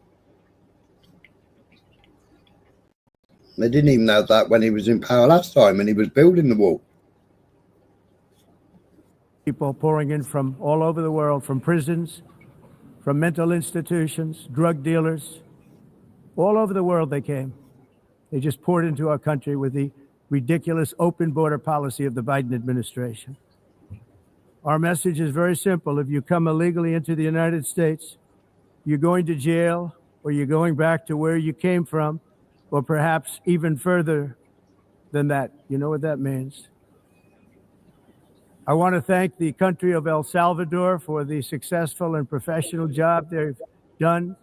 They didn't even have that when he was in power last time and he was building the wall. People pouring in from all over the world, from prisons, from mental institutions, drug dealers. All over the world they came. They just poured into our country with the ridiculous open border policy of the Biden administration. Our message is very simple. If you come illegally into the United States, you're going to jail or you're going back to where you came from, or perhaps even further than that. You know what that means? I want to thank the country of El Salvador for the successful and professional job they've done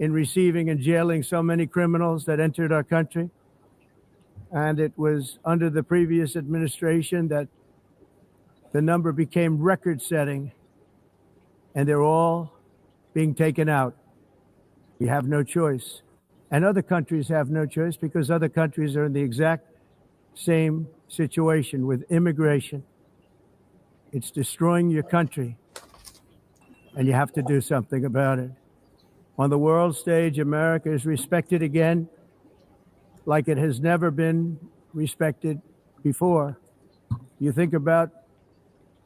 in receiving and jailing so many criminals that entered our country. And it was under the previous administration that the number became record-setting, and they're all being taken out. We have no choice. And other countries have no choice because other countries are in the exact same situation with immigration. It's destroying your country, and you have to do something about it. On the world stage, America is respected again like it has never been respected before. You think about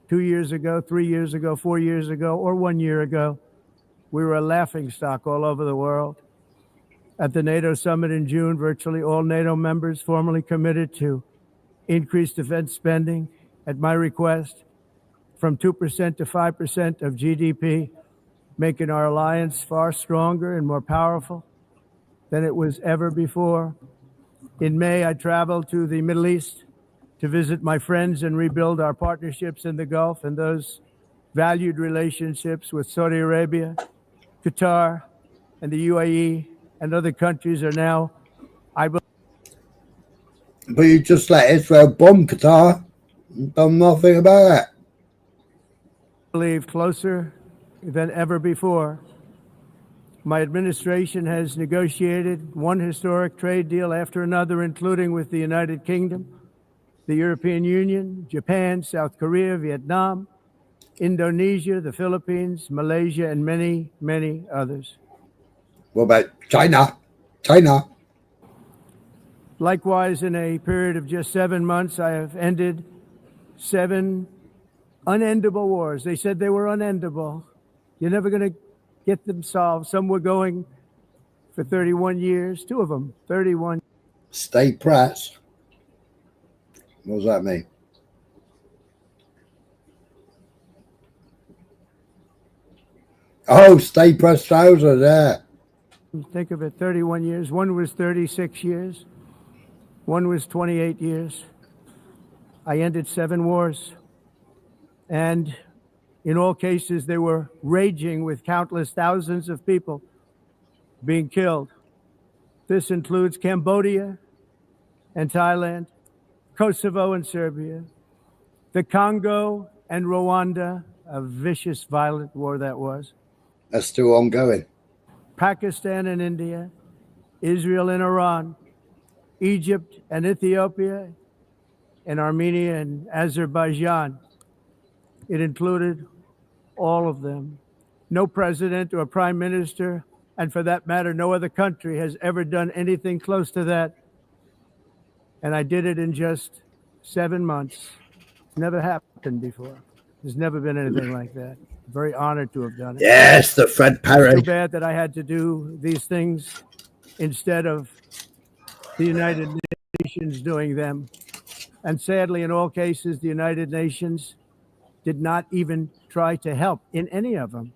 2 years ago, 3 years ago, 4 years ago, or 1 year ago, we were a laughingstock all over the world. At the NATO summit in June, virtually all NATO members formally committed to increase defense spending at my request from 2% to 5% of GDP, making our alliance far stronger and more powerful than it was ever before. In May, I traveled to the Middle East to visit my friends and rebuild our partnerships in the Gulf and those valued relationships with Saudi Arabia, Qatar, and the UAE and other countries are now, I believe. But you just let Israel bomb Qatar. Done nothing about that. Believe closer than ever before. My administration has negotiated one historic trade deal after another, including with the United Kingdom, the European Union, Japan, South Korea, Vietnam, Indonesia, the Philippines, Malaysia, and many, many others. What about China? China. Likewise, in a period of just 7 months, I have ended 7 unendable wars. They said they were unendable. You're never going to get them solved. Some were going for 31 years, 2 of them, 31. Stay press. What does that mean? Oh, stay press trousers, yeah. Think of it, 31 years. One was 36 years. One was 28 years. I ended 7 wars. And in all cases, they were raging with countless thousands of people being killed. This includes Cambodia and Thailand, Kosovo and Serbia, the Congo and Rwanda, a vicious, violent war that was. That's still ongoing. Pakistan and India, Israel and Iran, Egypt and Ethiopia, and Armenia and Azerbaijan. It included all of them. No president or prime minister, and for that matter, no other country has ever done anything close to that. And I did it in just 7 months. It's never happened before. There's never been anything like that. Very honored to have done it. Yes, the Fred Perry. It's too bad that I had to do these things instead of the United Nations doing them. And sadly, in all cases, the United Nations did not even try to help in any of them.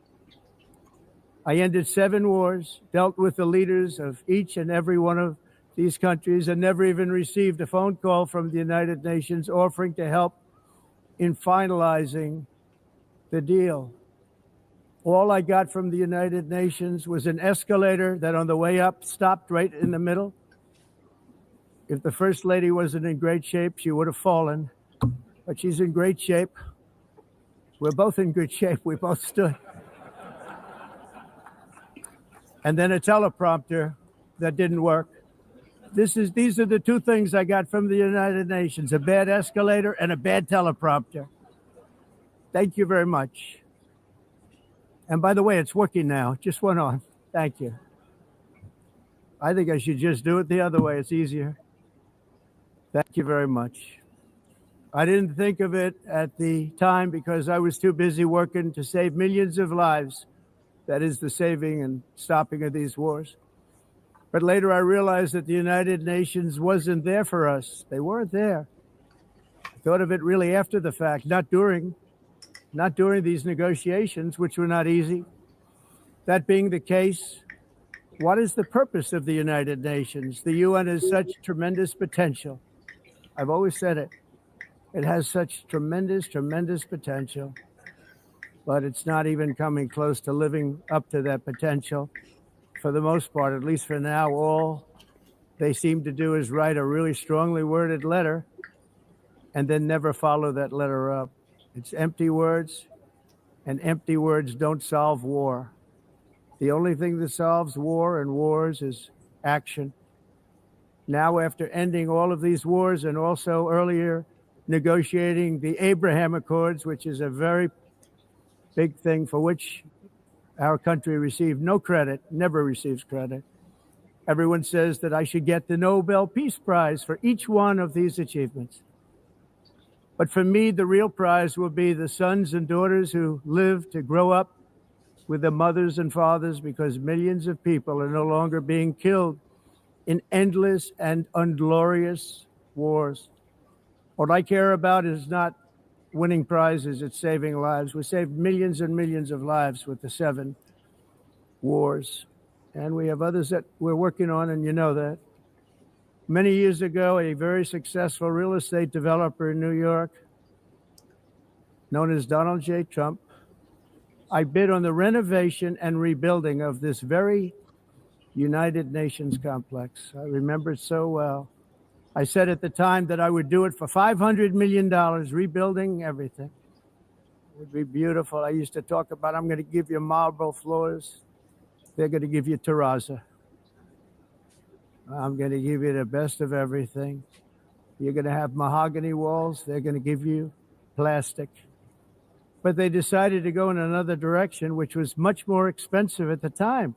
I ended 7 wars, dealt with the leaders of each and every one of these countries, and never even received a phone call from the United Nations offering to help in finalizing the deal. All I got from the United Nations was an escalator that on the way up stopped right in the middle. If the First Lady wasn't in great shape, she would have fallen, but she's in great shape. We're both in good shape. We both stood. And then a teleprompter that didn't work. These are the two things I got from the United Nations: a bad escalator and a bad teleprompter. Thank you very much. And by the way, it's working now. It just went on. Thank you. I think I should just do it the other way. It's easier. Thank you very much. I didn't think of it at the time because I was too busy working to save millions of lives. That is the saving and stopping of these wars. But later I realized that the United Nations wasn't there for us. They weren't there. I thought of it really after the fact, not during these negotiations, which were not easy. That being the case, what is the purpose of the United Nations? The UN has such tremendous potential. I've always said it. It has such tremendous, tremendous potential, but it's not even coming close to living up to that potential. For the most part, at least for now, all they seem to do is write a really strongly worded letter and then never follow that letter up. It's empty words, and empty words don't solve war. The only thing that solves war and wars is action. Now, after ending all of these wars and also earlier negotiating the Abraham Accords, which is a very big thing for which our country received no credit, never receives credit. Everyone says that I should get the Nobel Peace Prize for each one of these achievements. But for me, the real prize will be the sons and daughters who live to grow up with the mothers and fathers, because millions of people are no longer being killed in endless and unglorious wars. What I care about is not winning prizes, it's saving lives. We saved millions and millions of lives with the 7 wars. And we have others that we're working on, and you know that. Many years ago, a very successful real estate developer in New York, known as Donald J. Trump, I bid on the renovation and rebuilding of this very United Nations complex. I remember it so well. I said at the time that I would do it for $500 million, rebuilding everything. It would be beautiful. I used to talk about, I'm going to give you marble floors. They're going to give you terrazzo. I'm going to give you the best of everything. You're going to have mahogany walls. They're going to give you plastic. But they decided to go in another direction, which was much more expensive at the time,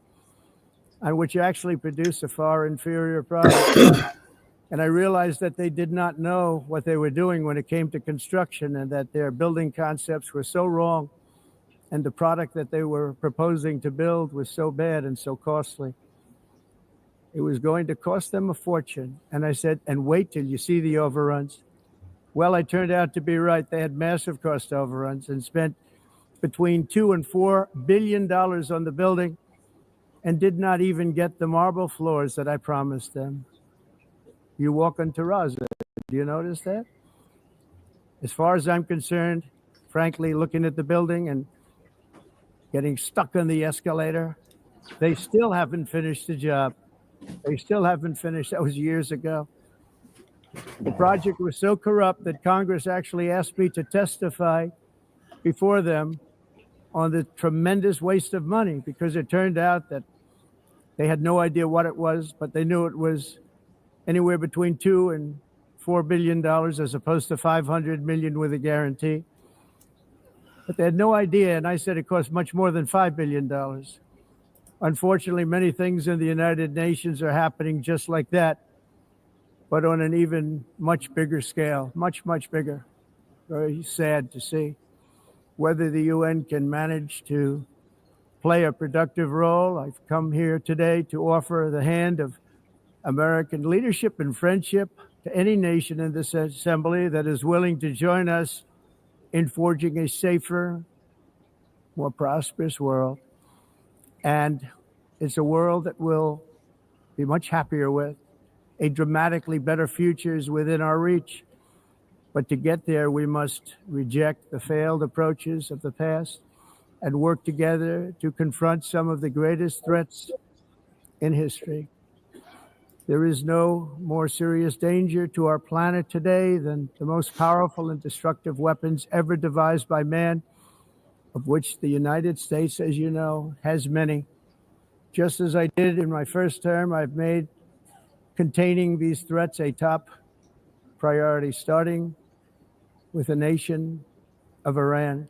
and which actually produced a far inferior product. And I realized that they did not know what they were doing when it came to construction, and that their building concepts were so wrong, and the product that they were proposing to build was so bad and so costly. It was going to cost them a fortune. And I said, and wait till you see the overruns. Well, I turned out to be right. They had massive cost overruns and spent between $2 and $4 billion on the building and did not even get the marble floors that I promised them. You walk on terrazzo. Do you notice that? As far as I'm concerned, frankly, looking at the building and getting stuck on the escalator, they still haven't finished the job. They still haven't finished. That was years ago. The project was so corrupt that Congress actually asked me to testify before them on the tremendous waste of money, because it turned out that they had no idea what it was, but they knew it was anywhere between $2 and $4 billion as opposed to $500 million with a guarantee. But they had no idea, and I said it cost much more than $5 billion. Unfortunately, many things in the United Nations are happening just like that, but on an even much bigger scale, much, much bigger. Very sad to see. Whether the UN can manage to play a productive role, I've come here today to offer the hand of American leadership and friendship to any nation in this assembly that is willing to join us in forging a safer, more prosperous world. And it's a world that we'll be much happier with. A dramatically better future is within our reach. But to get there, we must reject the failed approaches of the past and work together to confront some of the greatest threats in history. There is no more serious danger to our planet today than the most powerful and destructive weapons ever devised by man, of which the United States, as you know, has many. Just as I did in my first term, I've made containing these threats a top priority, starting with the nation of Iran.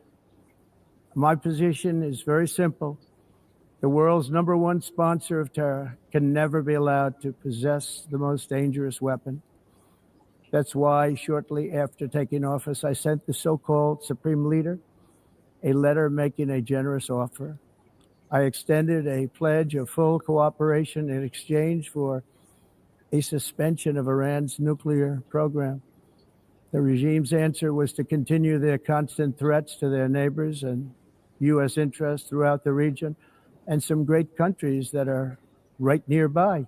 My position is very simple. The world's #1 sponsor of terror can never be allowed to possess the most dangerous weapon. That's why shortly after taking office, I sent the so-called Supreme Leader a letter making a generous offer. I extended a pledge of full cooperation in exchange for a suspension of Iran's nuclear program. The regime's answer was to continue their constant threats to their neighbors and U.S. interests throughout the region and some great countries that are right nearby.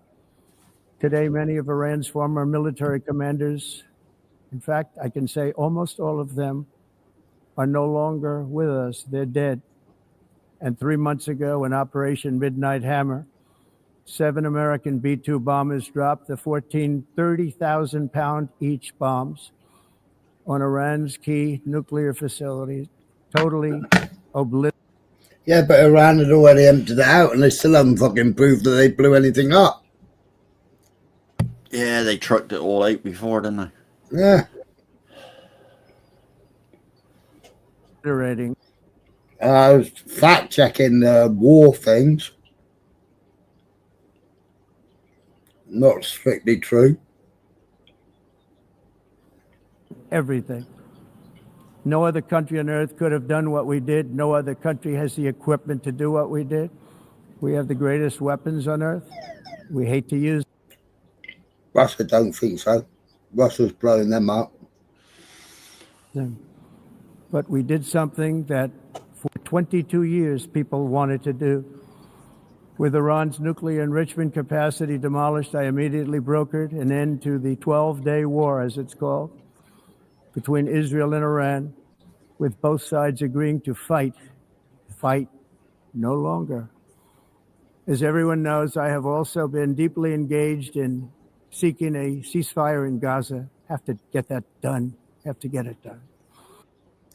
Today, many of Iran's former military commanders, in fact, I can say almost all of them, are no longer with us. They're dead. And 3 months ago, in Operation Midnight Hammer, 7 American B-2 bombers dropped the 14 30,000-pound each bombs on Iran's key nuclear facilities, totally obliterated. Yeah, but Iran had already emptied it out and they still haven't fucking proved that they blew anything up. Yeah, they trucked it all out before, didn't they? Yeah. I was fact-checking the war things. Not strictly true. Everything. No other country on earth could have done what we did. No other country has the equipment to do what we did. We have the greatest weapons on earth. We hate to use. Russia don't think so. Russia's blowing them up. them. But we did something that for 22 years people wanted to do. With Iran's nuclear enrichment capacity demolished, I immediately brokered an end to the 12-day war, as it's called, between Israel and Iran, with both sides agreeing to fight no longer. As everyone knows, I have also been deeply engaged in seeking a ceasefire in Gaza. Have to get that done. Have to get it done.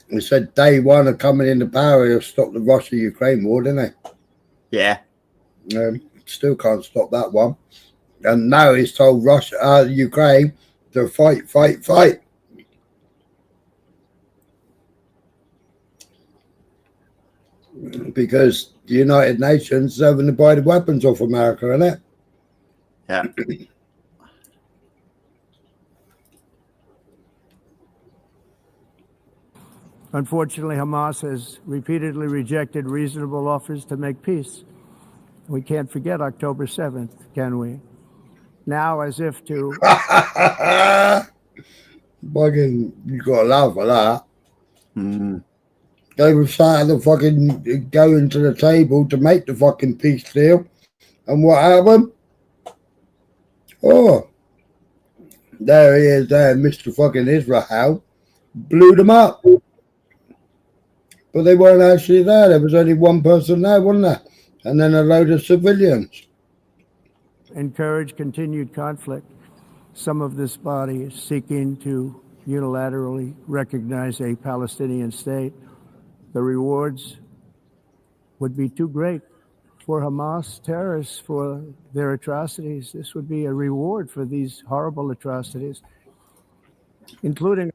They said day one of coming into power, he'll stop the Russia-Ukraine war, didn't they? Yeah. Still can't stop that one. And now he's told Ukraine to fight. Because the United Nations is having to buy the weapons off America, isn't it? Yeah. Unfortunately, Hamas has repeatedly rejected reasonable offers to make peace. We can't forget October 7th, can we? Now, as if to... Fucking, you got to laugh at that. They were sat at the fucking going to the table to make the fucking peace deal. And what happened? Oh, there he is there, Mr. fucking Israel. Blew them up. But they weren't actually there. There was only one person there, wasn't there? And then a load of civilians. Encourage continued conflict. Some of this body is seeking to unilaterally recognize a Palestinian state. The rewards would be too great for Hamas terrorists for their atrocities. This would be a reward for these horrible atrocities, including...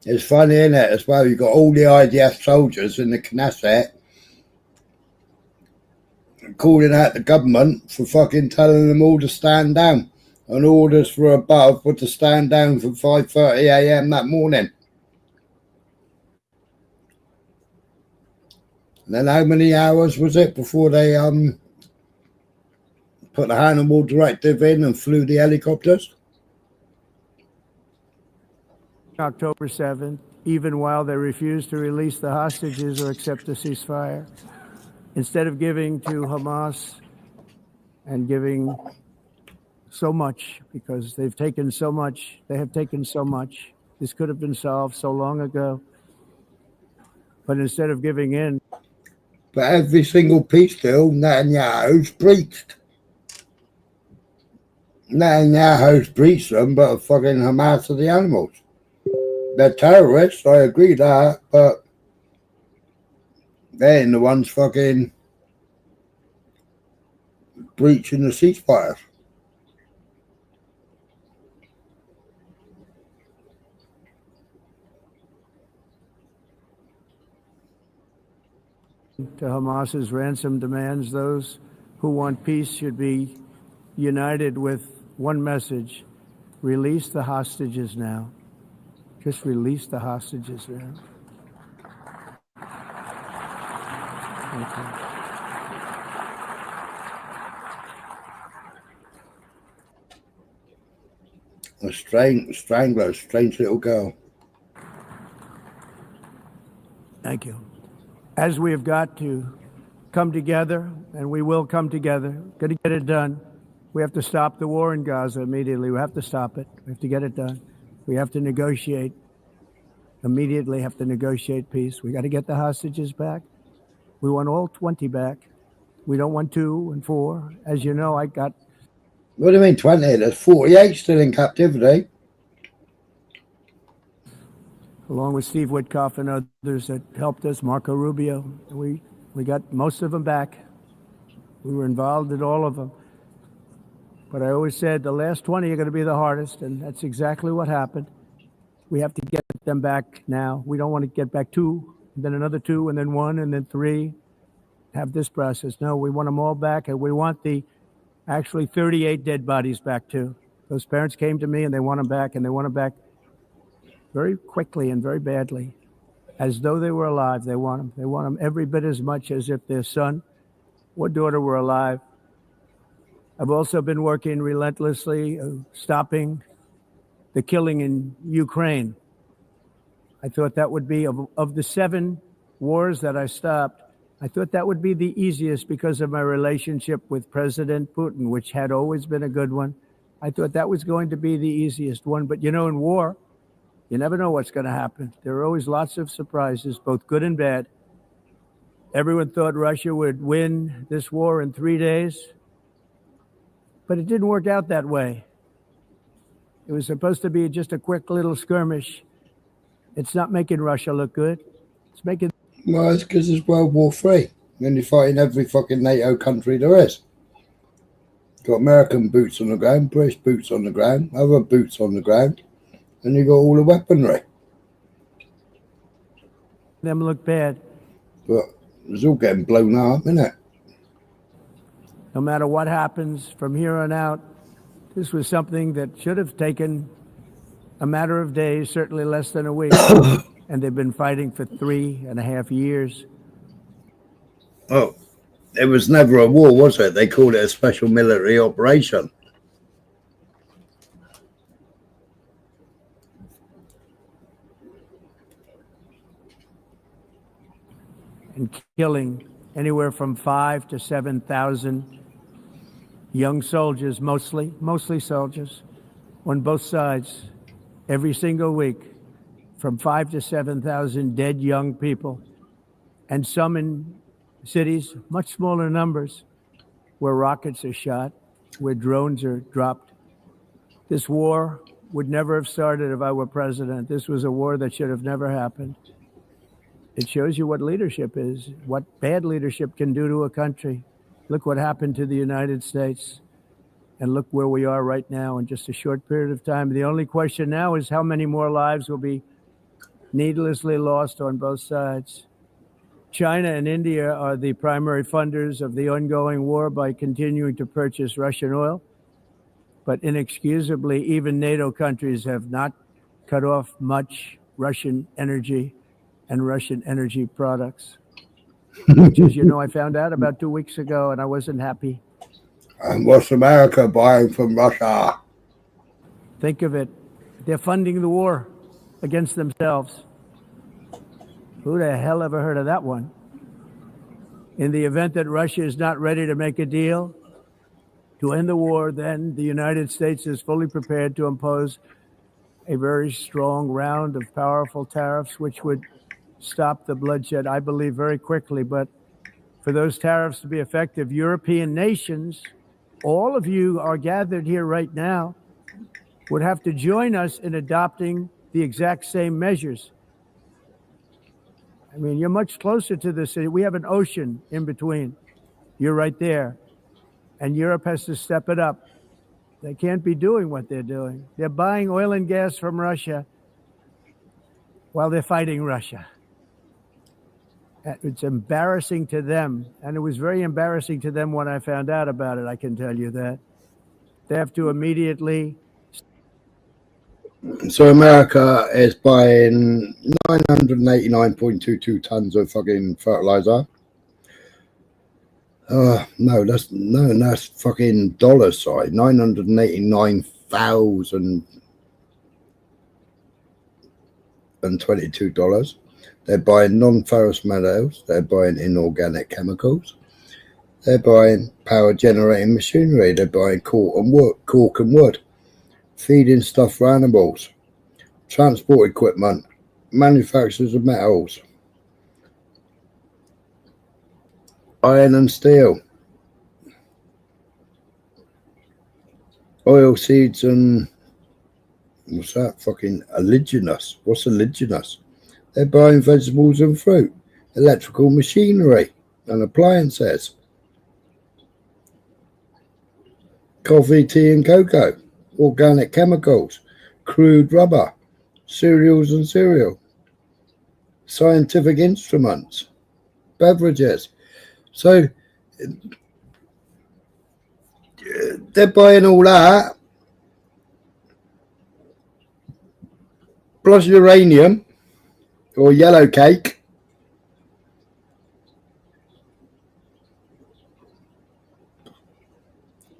It's funny, isn't it, as well? You've got all the IDF soldiers in the Knesset calling out the government for fucking telling them all to stand down. And orders for above were to stand down from 5:30 a.m. that morning. And then how many hours was it before they put the Hannibal directive in and flew the helicopters? October 7th, even while they refused to release the hostages or accept a ceasefire. Instead of giving to Hamas and giving so much, because they've taken so much, they have taken so much. This could have been solved so long ago. But instead of giving in... But every single peace deal, Netanyahu's breached. Netanyahu's breached them, but fucking Hamas are the animals. They're terrorists, I agree that, but they're the ones fucking breaching the ceasefire. to Hamas's ransom demands. Those who want peace should be united with one message: release the hostages now. Just release the hostages now. Thank you. A strangler, strange little girl. Thank you. As we have got to come together, and we will come together, got to get it done. We have to stop the war in Gaza immediately. We have to stop it. We have to get it done. We have to negotiate. Immediately have to negotiate peace. We got to get the hostages back. We want all 20 back. We don't want 2 and 4. As you know, I got... What do you mean 20? There's 48 still in captivity. Along with Steve Witkoff and others that helped us, Marco Rubio. We got most of them back. We were involved in all of them. But I always said the last 20 are going to be the hardest, and that's exactly what happened. We have to get them back now. We don't want to get back 2, then another 2, and then 1, and then 3. Have this process. No, we want them all back, and we want the actually 38 dead bodies back too. Those parents came to me and they want them back, and they want them back very quickly and very badly, as though they were alive. They want them. They want them every bit as much as if their son or daughter were alive. I've also been working relentlessly, stopping the killing in Ukraine. I thought that would be, of the 7 wars that I stopped, I thought that would be the easiest because of my relationship with President Putin, which had always been a good one. I thought that was going to be the easiest one. But, you know, in war, you never know what's going to happen. There are always lots of surprises, both good and bad. Everyone thought Russia would win this war in 3 days, but it didn't work out that way. It was supposed to be just a quick little skirmish. It's not making Russia look good. It's making... Well, it's because it's World War III. And you're fighting every fucking NATO country there is. Got American boots on the ground, British boots on the ground, other boots on the ground, and you got all the weaponry. Them look bad. But it's all getting blown up, isn't it? No matter what happens from here on out, this was something that should have taken a matter of days, certainly less than a week. And they've been fighting for 3.5 years. Oh, it was never a war, was it? They called it a special military operation. And killing anywhere from 5,000 to 7,000 young soldiers, mostly soldiers, on both sides, every single week. From 5,000 to 7,000 dead young people, and some in cities, much smaller numbers, where rockets are shot, where drones are dropped. This war would never have started if I were president. This was a war that should have never happened. It shows you what leadership is, what bad leadership can do to a country. Look what happened to the United States, and look where we are right now in just a short period of time. The only question now is how many more lives will be needlessly lost on both sides. China and India are the primary funders of the ongoing war by continuing to purchase Russian oil. But inexcusably, even NATO countries have not cut off much Russian energy and Russian energy products, which, as you know, I found out about 2 weeks ago, and I wasn't happy. And what's America buying from Russia? Think of it. They're funding the war against themselves. Who the hell ever heard of that one? In the event that Russia is not ready to make a deal to end the war, then the United States is fully prepared to impose a very strong round of powerful tariffs, which would stop the bloodshed, I believe, very quickly. But for those tariffs to be effective, European nations, all of you are gathered here right now, would have to join us in adopting the exact same measures. I mean, you're much closer to the city. We have an ocean in between. You're right there. And Europe has to step it up. They can't be doing what they're doing. They're buying oil and gas from Russia while they're fighting Russia. It's embarrassing to them. And it was very embarrassing to them when I found out about it, I can tell you that. They have to immediately. So America is buying 989.22 tons of fucking fertilizer. No, that's fucking dollar side. $989,022. They're buying non-ferrous metals. They're buying inorganic chemicals. They're buying power generating machinery. They're buying cork and wood, feeding stuff for animals, transport equipment, manufacturers of metals, iron and steel, oil seeds and what's that? Fucking oleaginous. What's oleaginous? They're buying vegetables and fruit, electrical machinery and appliances, coffee, tea and cocoa, organic chemicals, crude rubber, cereals and cereal, scientific instruments, beverages. So they're buying all that, plus uranium or yellow cake.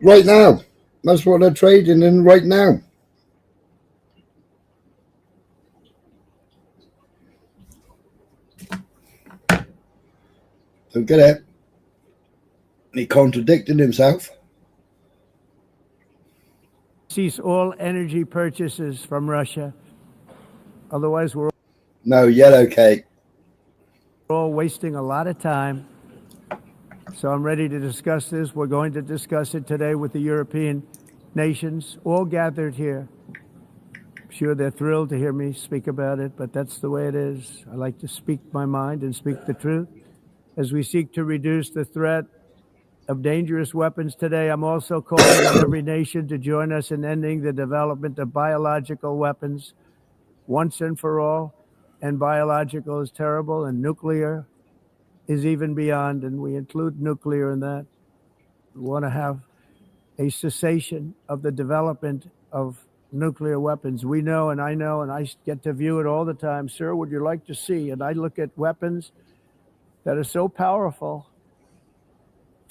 Right now. That's what they're trading in right now. Don't get it. He contradicted himself. Cease all energy purchases from Russia. Otherwise, we're No yellow cake. all wasting a lot of time. So I'm ready to discuss this. We're going to discuss it today with the European nations, all gathered here. I'm sure they're thrilled to hear me speak about it, but that's the way it is. I like to speak my mind and speak the truth. As we seek to reduce the threat of dangerous weapons today, I'm also calling on every nation to join us in ending the development of biological weapons once and for all. And biological is terrible, and nuclear is even beyond, and we include nuclear in that. We want to have a cessation of the development of nuclear weapons. We know, and I get to view it all the time. Sir, would you like to see? And I look at weapons that are so powerful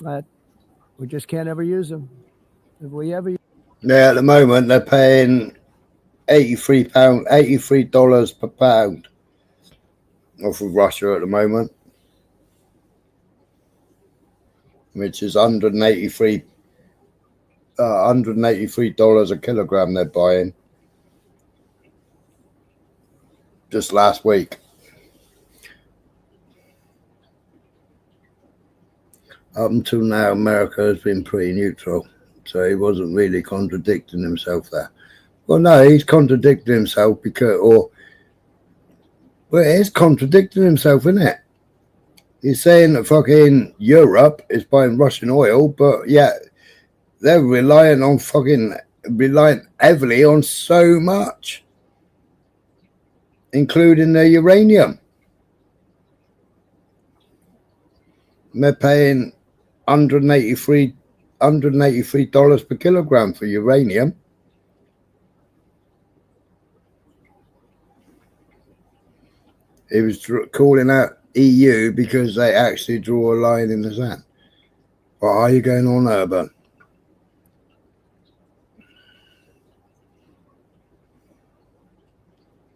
that we just can't ever use them. If we ever Yeah, at the moment they're paying $83 per pound off of Russia at the moment, which is $183 a kilogram they're buying just last week. Up until now, America has been pretty neutral, so he wasn't really contradicting himself there. Well, no, he's contradicting himself well, it is contradicting himself, isn't it? He's saying that fucking Europe is buying Russian oil, but yeah, they're relying heavily on so much, including their uranium. They're paying $183 per kilogram for uranium. He was calling out EU because they actually draw a line in the sand. What are you going on, Urban?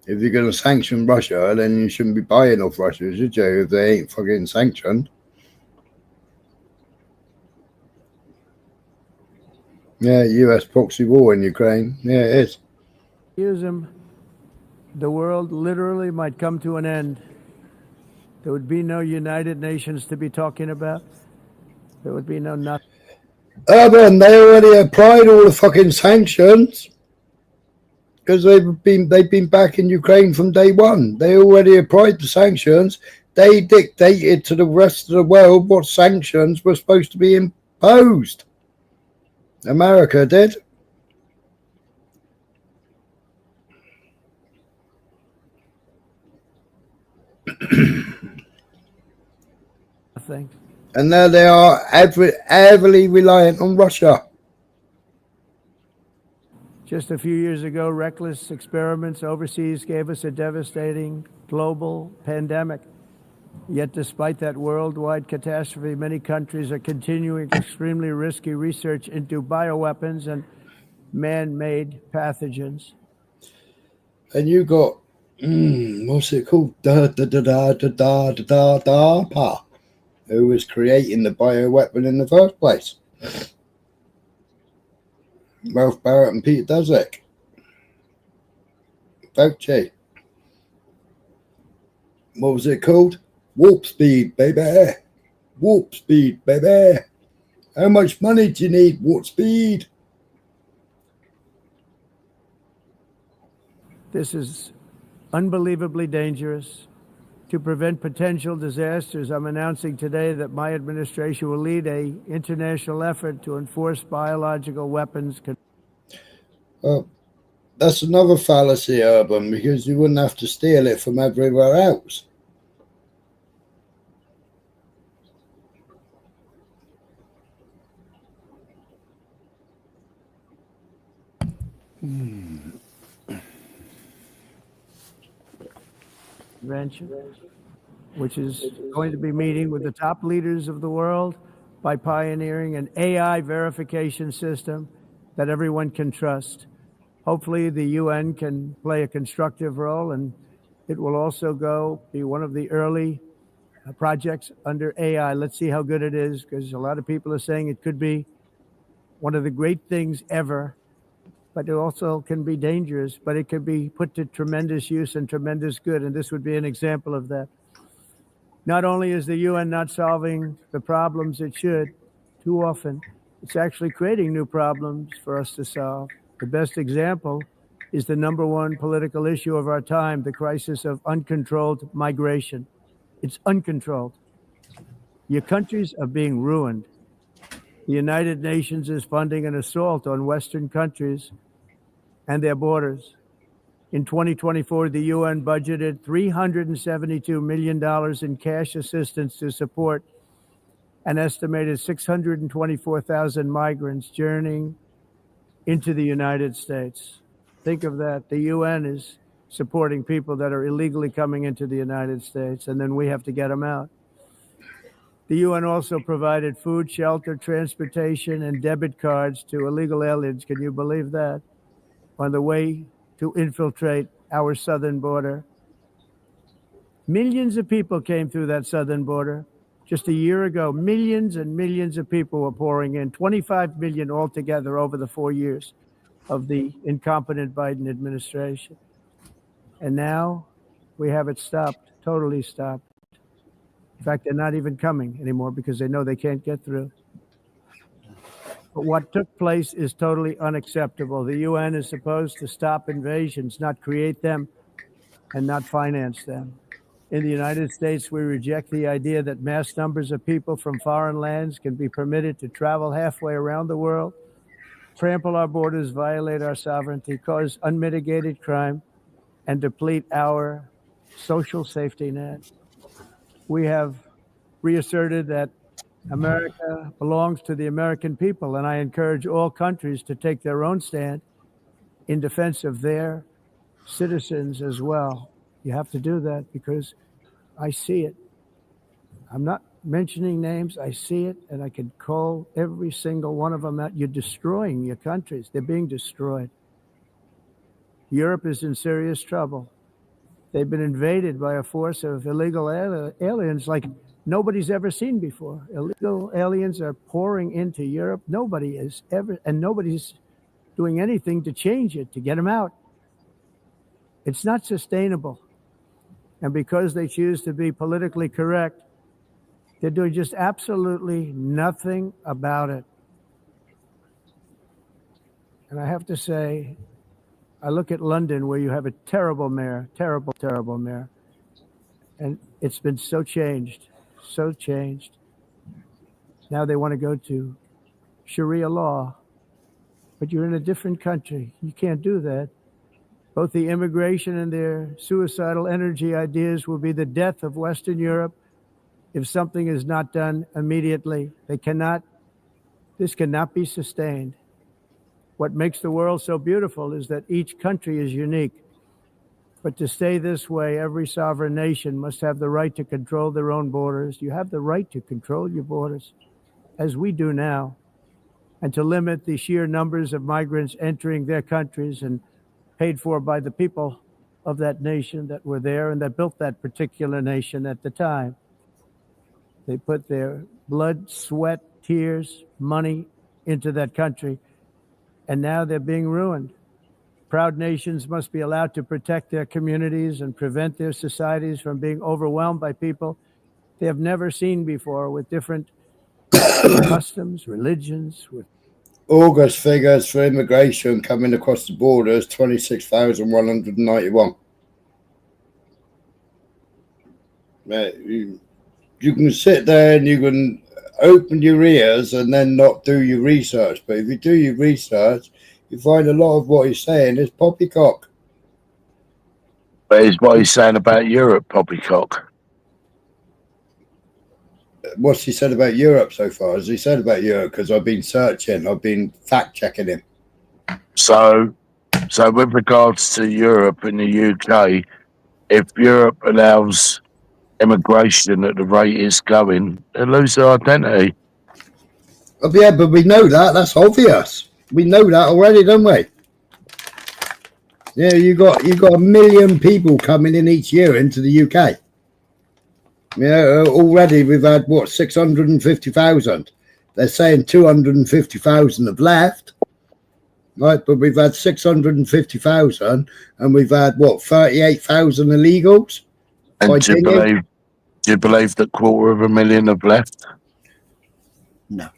If you're going to sanction Russia, then you shouldn't be buying off Russia, should you? If they ain't fucking sanctioned. Yeah, US proxy war in Ukraine. Yeah, it is. use them, the world literally might come to an end. There would be no United Nations to be talking about. There would be no nothing. Urban, they already applied all the fucking sanctions because they've been back in Ukraine from day one. They already applied the sanctions. They dictated to the rest of the world what sanctions were supposed to be imposed. America did. nothing. And now they are heavily reliant on Russia. Just a few years ago, reckless experiments overseas gave us a devastating global pandemic. Yet despite that worldwide catastrophe, many countries are continuing extremely risky research into bioweapons and man-made pathogens. And you got, what's it called? DARPA, who was creating the bioweapon in the first place. Ralph Barrett and Peter Daszak. Fauci. What was it called? Warp speed, baby. Warp speed, baby. How much money do you need? Warp speed. This is unbelievably dangerous. To prevent potential disasters, I'm announcing today that my administration will lead an international effort to enforce biological weapons. That's another fallacy, Urban, because you wouldn't have to steal it from everywhere else. Convention, which is going to be meeting with the top leaders of the world by pioneering an AI verification system that everyone can trust. Hopefully the UN can play a constructive role, and it will also be one of the early projects under AI. Let's see how good it is, because a lot of people are saying it could be one of the great things ever, but it also can be dangerous, but it can be put to tremendous use and tremendous good, and this would be an example of that. Not only is the UN not solving the problems it should too often, it's actually creating new problems for us to solve. The best example is the number one political issue of our time, the crisis of uncontrolled migration. It's uncontrolled. Your countries are being ruined. The United Nations is funding an assault on Western countries and their borders. In 2024, the UN budgeted $372 million in cash assistance to support an estimated 624,000 migrants journeying into the United States. Think of that. The UN is supporting people that are illegally coming into the United States, and then we have to get them out. The UN also provided food, shelter, transportation, and debit cards to illegal aliens. Can you believe that? On the way to infiltrate our southern border. Millions of people came through that southern border. Just a year ago, millions and millions of people were pouring in, 25 million altogether over the 4 years of the incompetent Biden administration. And now we have it stopped, totally stopped. In fact, they're not even coming anymore because they know they can't get through. But what took place is totally unacceptable. The UN is supposed to stop invasions, not create them and not finance them. In the United States, we reject the idea that mass numbers of people from foreign lands can be permitted to travel halfway around the world, trample our borders, violate our sovereignty, cause unmitigated crime, and deplete our social safety net. We have reasserted that America belongs to the American people, and I encourage all countries to take their own stand in defense of their citizens as well. You have to do that because I see it. I'm not mentioning names. I see it, and I can call every single one of them out. You're destroying your countries. They're being destroyed. Europe is in serious trouble. They've been invaded by a force of illegal aliens like nobody's ever seen before. Illegal aliens are pouring into Europe. Nobody is ever, and nobody's doing anything to change it, to get them out. It's not sustainable. And because they choose to be politically correct, they're doing just absolutely nothing about it. And I have to say, I look at London where you have a terrible mayor, terrible, terrible mayor. And it's been so changed, so changed. Now they want to go to Sharia law, but you're in a different country. You can't do that. Both the immigration and their suicidal energy ideas will be the death of Western Europe if something is not done immediately. This cannot be sustained. What makes the world so beautiful is that each country is unique. But to stay this way, every sovereign nation must have the right to control their own borders. You have the right to control your borders, as we do now, and to limit the sheer numbers of migrants entering their countries and paid for by the people of that nation that were there and that built that particular nation at the time. They put their blood, sweat, tears, money into that country, and now they're being ruined. Proud nations must be allowed to protect their communities and prevent their societies from being overwhelmed by people they have never seen before with different customs, religions. August figures for immigration coming across the borders, 26,191. You can sit there and you can open your ears and then not do your research. But if you do your research, you find a lot of what he's saying is poppycock. But is what he's saying about Europe poppycock? What's he said about Europe so far? Has he said about Europe? Because I've been searching, I've been fact checking him. So with regards to Europe and the UK, if Europe allows immigration at the rate it's going, they lose their identity. Oh, yeah, but we know that. That's obvious. We know that already, don't we? Yeah, you got 1 million people coming in each year into the UK. Yeah, already we've had what, 650,000. They're saying 250,000 have left, right? But we've had 650,000, and we've had what, 38,000 illegals. And do you believe that 250,000 have left? No.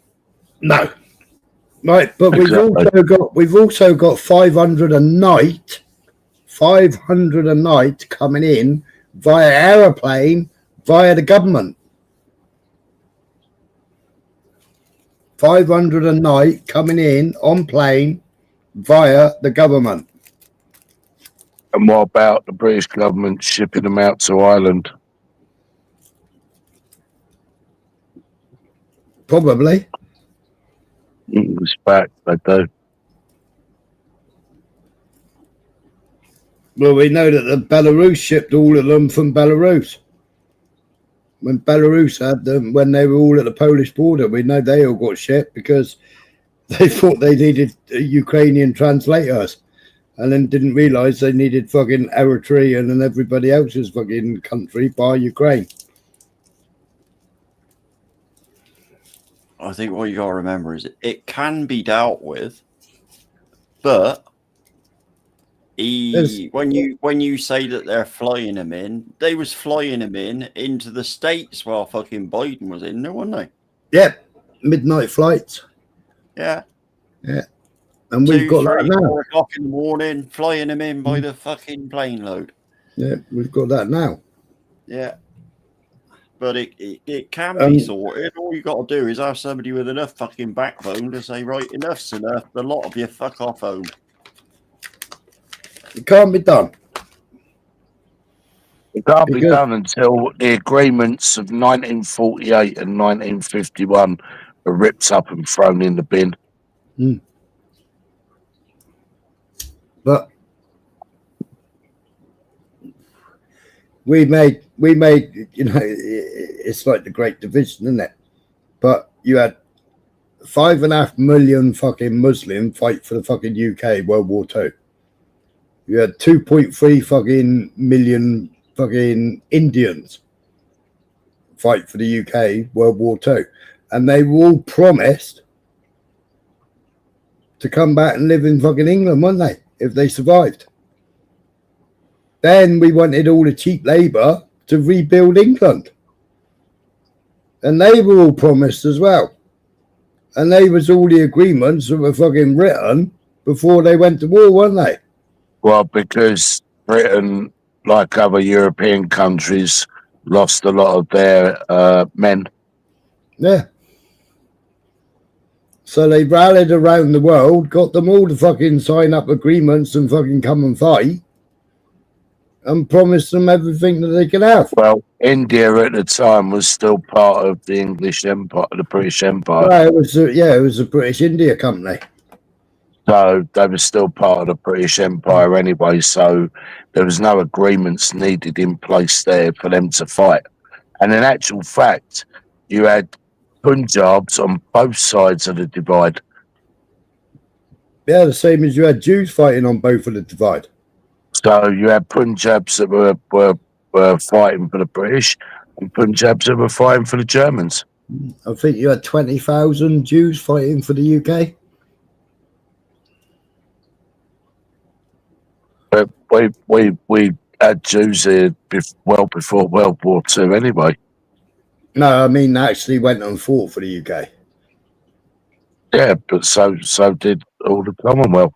Right, but Exactly. we've also got 500 a night. 500 a night coming in via aeroplane, via the government. 500 a night coming in on plane via the government. And what about the British government shipping them out to Ireland? Probably. It's back, they do. Well, we know that the Belarus shipped all of them from Belarus. When Belarus had them, when they were all at the Polish border, we know they all got shipped because they thought they needed Ukrainian translators and then didn't realise they needed fucking Eritrea and everybody else's fucking country by Ukraine. I think what you got to remember is it can be dealt with, but when you say that they're flying them in, they was flying them into the States while fucking Biden was in there, weren't they? Yeah, midnight flights. Yeah. Yeah. And we've got that now. 4 o'clock in the morning, flying them in by the fucking plane load. Yeah, we've got that now. Yeah. But it can be sorted. All you got to do is have somebody with enough fucking backbone to say, right, enough's enough. The lot of you fuck off home. It can't be done. It can't be done until the agreements of 1948 and 1951 are ripped up and thrown in the bin. But we made, you know, it's like the Great Division, isn't it? But you had 5.5 million fucking Muslim fight for the fucking UK World War II. You had 2.3 fucking million fucking Indians fight for the UK World War II. And they were all promised to come back and live in fucking England, weren't they? If they survived. Then we wanted all the cheap labour to rebuild England. And they were all promised as well. And they was all the agreements that were fucking written before they went to war, weren't they? Well, because Britain, like other European countries, lost a lot of their men. Yeah. So they rallied around the world, got them all to fucking sign up agreements and fucking come and fight. and promised them everything that they could have. Well, India at the time was still part of the English Empire, the British Empire. Well, it was a British India company. So they were still part of the British Empire anyway. So there was no agreements needed in place there for them to fight. And in actual fact, you had Punjabs on both sides of the divide. Yeah, the same as you had Jews fighting on both of the divide. So you had Punjabs that were fighting for the British and Punjabs that were fighting for the Germans. I think you had 20,000 Jews fighting for the UK. But we had Jews here well before World War II anyway. No, I mean actually went and fought for the UK. Yeah, but so did all the Commonwealth.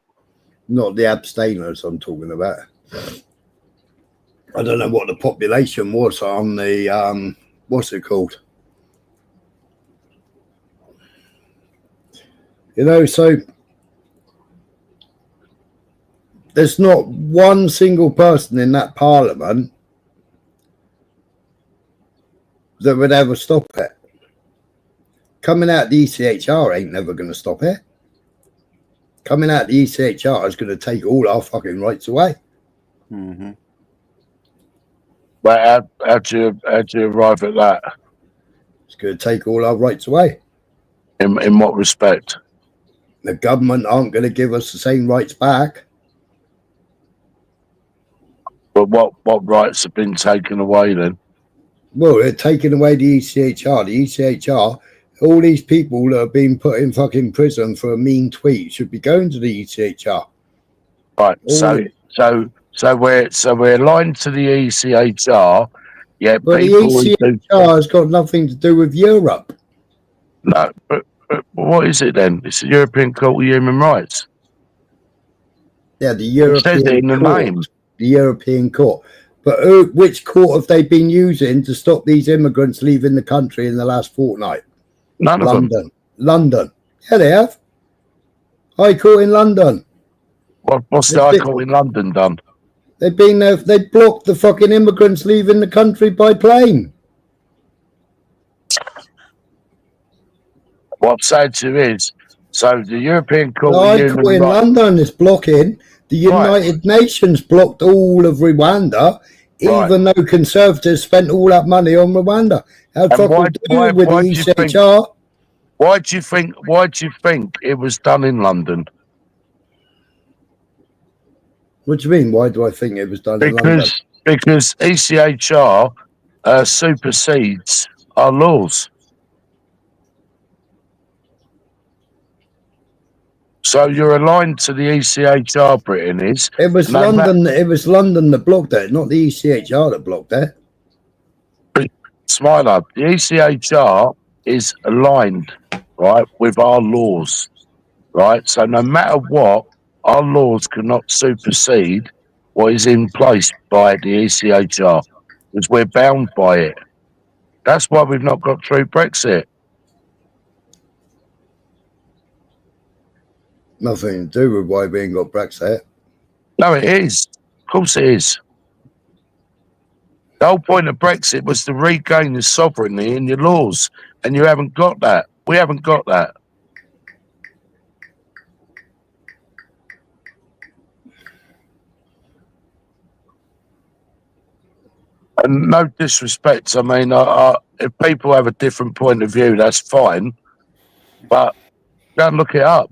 Not the abstainers I'm talking about. I don't know what the population was on the what's it called? You know, so there's not one single person in that parliament that would ever stop it. Coming out the ECHR ain't never going to stop it. Coming out the ECHR is going to take all our fucking rights away. Mm-hmm. But how'd you arrive at that? It's going to take all our rights away. In what respect? The government aren't going to give us the same rights back. But what rights have been taken away then? Well, they're taking away the ECHR. The ECHR, all these people that have been put in fucking prison for a mean tweet should be going to the ECHR. Right. So we're aligned to the ECHR. Yeah, but the ECHR has got nothing to do with Europe. No, but what is it then? It's the European Court of Human Rights. Yeah, the European Court. The European Court. But which court have they been using to stop these immigrants leaving the country in the last fortnight? None of them. London. Yeah, they have. High Court in London. What's the High Court in London done? They've been there. They blocked the fucking immigrants leaving the country by plane. What I'm saying to you is, so the European Court The High Court in London is blocking. The United Nations blocked all of Rwanda, even though Conservatives spent all that money on Rwanda. How fucking do with the ECHR? Why do you think it was done in London? What do you mean? Why do I think it was done in London? Because ECHR supersedes our laws. So you're aligned to the ECHR, Britain is. It was London. It was London that blocked it, not the ECHR that blocked it. Smile up. The ECHR is aligned, right, with our laws, right? So no matter what, our laws cannot supersede what is in place by the ECHR, because we're bound by it. That's why we've not got through Brexit. Nothing to do with why we ain't got Brexit. No, it is. Of course it is. The whole point of Brexit was to regain your sovereignty in your laws, and you haven't got that. We haven't got that. And no disrespect. I mean, if people have a different point of view, that's fine. But go and look it up.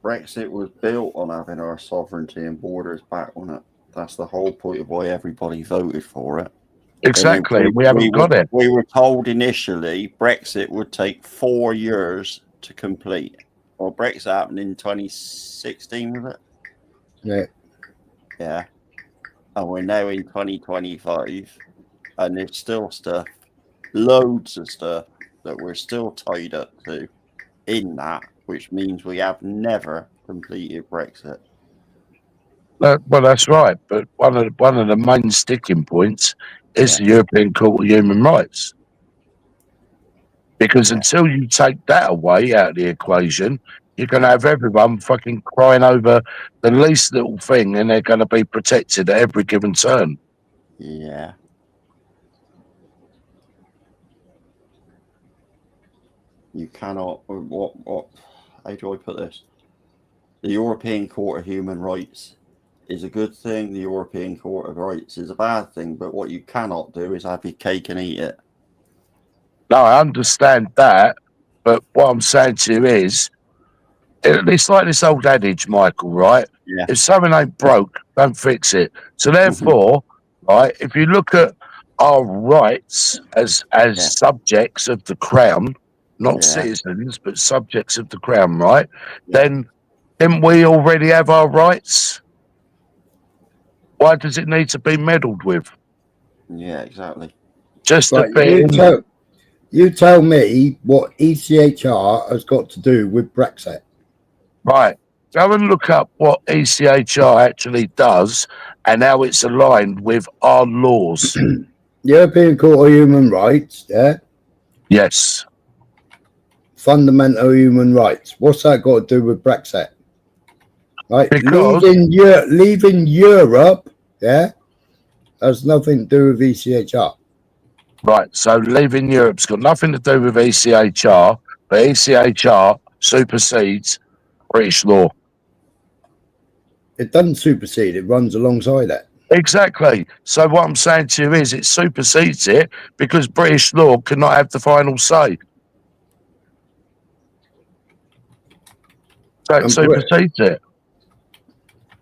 Brexit was built on having our sovereignty and borders back on it. That's the whole point of why everybody voted for it. Exactly. We haven't got it. We were told initially Brexit would take 4 years to complete. Well, Brexit happened in 2016, was it? Yeah. Yeah. And we're now in 2025, and there's still stuff, loads of stuff that we're still tied up to in that, which means we have never completed Brexit. Well, that's right. But one of the main sticking points is the European Court of Human Rights. Because until you take that away out of the equation, you're going to have everyone fucking crying over the least little thing, and they're going to be protected at every given turn. Yeah. You cannot. What? How do I put this? The European Court of Human Rights is a good thing. The European Court of Rights is a bad thing. But what you cannot do is have your cake and eat it. No, I understand that, but what I'm saying to you is, it's like this old adage, Michael, right? Yeah. If something ain't broke, don't fix it. So therefore, right, if you look at our rights as subjects of the crown, not citizens, but subjects of the crown, right? Then didn't we already have our rights? Why does it need to be meddled with? Yeah, exactly. Just Right, a bit. you tell me what ECHR has got to do with Brexit. Right. Go and look up what ECHR actually does and how it's aligned with our laws. European Court of Human Rights, yeah? Yes. Fundamental human rights. What's that got to do with Brexit? Right, Because leaving Europe, yeah, has nothing to do with ECHR. Right, so leaving Europe's got nothing to do with ECHR, but ECHR supersedes British law. It doesn't supersede, it runs alongside it. Exactly. So what I'm saying to you is it supersedes it because British law cannot have the final say. So it supersedes it.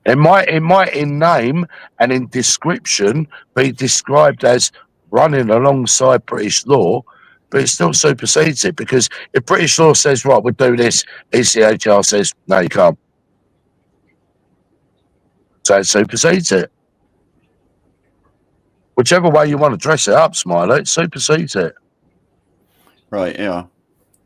It might in name and in description be described as running alongside British law, but it still supersedes it because if British law says, right, we'll do this, ECHR says, no, you can't. So it supersedes it. Whichever way you want to dress it up, Smiler, it supersedes it. Right, yeah.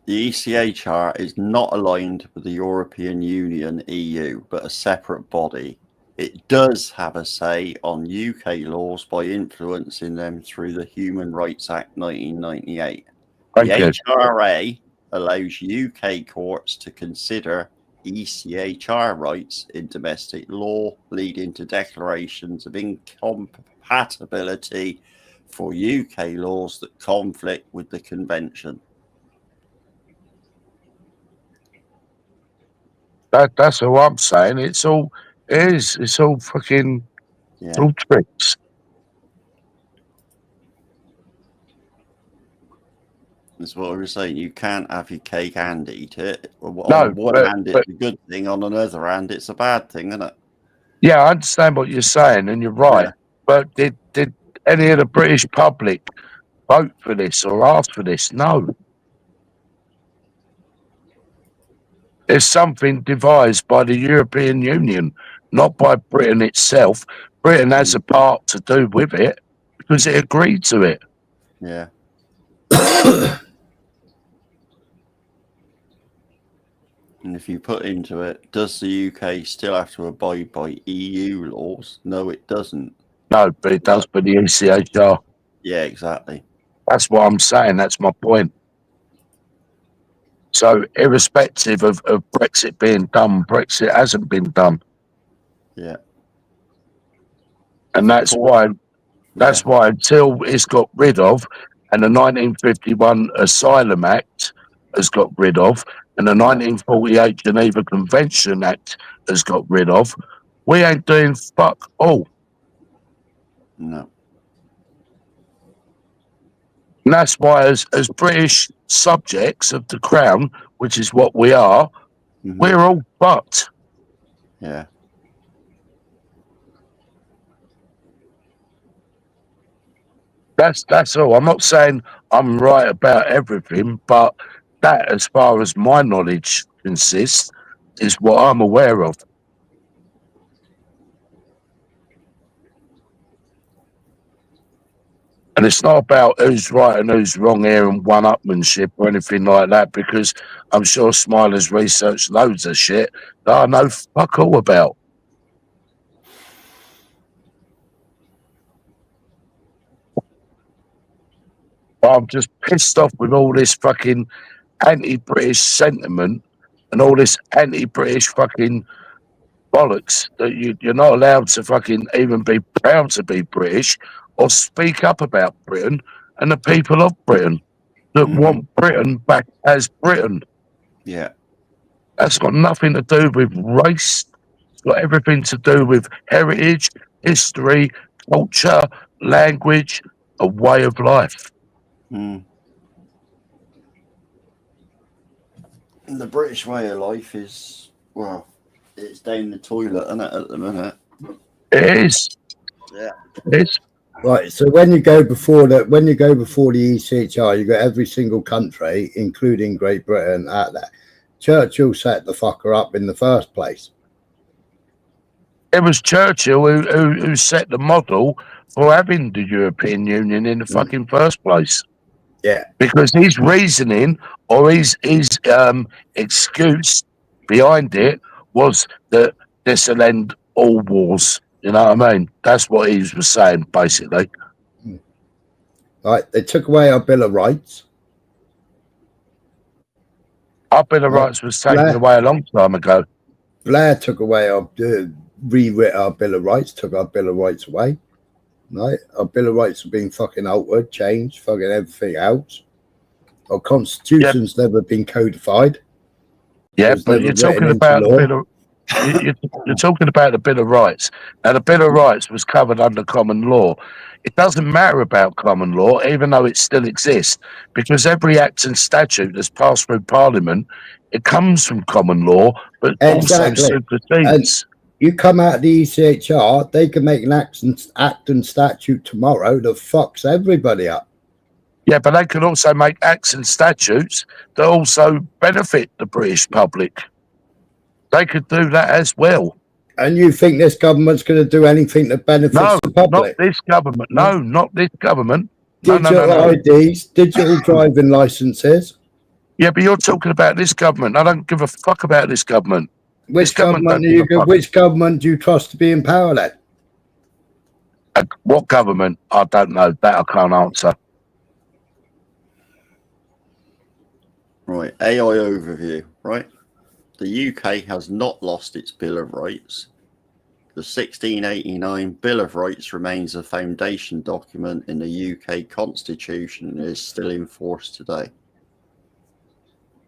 The ECHR is not aligned with the European Union, EU, but a separate body. It does have a say on UK laws by influencing them through the Human Rights Act 1998. The HRA allows UK courts to consider ECHR rights in domestic law, leading to declarations of incompatibility for UK laws that conflict with the convention. That's all I'm saying. It's all fucking it's all tricks. That's what I was saying. You can't have your cake and eat it. On one hand, it's a good thing. On another hand, it's a bad thing, isn't it? Yeah, I understand what you're saying, and you're right. Yeah. But did any of the British public vote for this or ask for this? No. It's something devised by the European Union, not by Britain itself. Britain has a part to do with it because it agreed to it. Yeah. And if you put into it, does the UK still have to abide by EU laws? No, it doesn't. No, but it does for the ECHR. Yeah, exactly. That's what I'm saying. That's my point. So irrespective of Brexit being done, Brexit hasn't been done. Yeah. And that's why until it's got rid of, and the 1951 Asylum Act has got rid of, and the 1948 Geneva Convention Act has got rid of, we ain't doing fuck all. No. And that's why as British subjects of the crown, which is what we are, we're all fucked. Yeah. That's all. I'm not saying I'm right about everything, but that, as far as my knowledge consists, is what I'm aware of. And it's not about who's right and who's wrong here and one-upmanship or anything like that, because I'm sure Smiler's researched loads of shit that I know fuck all about. I'm just pissed off with all this fucking anti-British sentiment and all this anti-British fucking bollocks that you're not allowed to fucking even be proud to be British or speak up about Britain and the people of Britain that want Britain back as Britain. Yeah. That's got nothing to do with race. It's got everything to do with heritage, history, culture, language, a way of life. Mm. The British way of life is, well, it's down the toilet, isn't it, at the minute? It is. Yeah. It is. Right. So when you go before the ECHR, you got every single country, including Great Britain, at that. Churchill set the fucker up in the first place. It was Churchill who set the model for having the European Union in the fucking first place. Yeah. Because his reasoning or his excuse behind it was that this will end all wars. You know what I mean? That's what he was saying, basically. Right. They took away our Bill of Rights. Our Bill of Rights was taken away a long time ago. Blair took away rewrit our Bill of Rights, took our Bill of Rights away. Right? Our Bill of Rights have been fucking altered, changed, fucking everything else. Our Constitution's never been codified. Yeah, but you're talking about the Bill of you're talking about the Bill of Rights. Now, the Bill of Rights was covered under common law. It doesn't matter about common law, even though it still exists, because every act and statute that's passed through Parliament, it comes from common law, but also supersedes. You come out of the ECHR, they can make an act and statute tomorrow that fucks everybody up. Yeah, but they can also make acts and statutes that also benefit the British public. They could do that as well. And you think this government's going to do anything that benefits the public? Not this government. No, not this government. Digital IDs, digital driving licenses. Yeah, but you're talking about this government. I don't give a fuck about this government. Which government do you trust to be in power then? What government? I don't know. That I can't answer. Right, AI overview, right? The UK has not lost its Bill of Rights. The 1689 Bill of Rights remains a foundation document in the UK Constitution and is still in force today.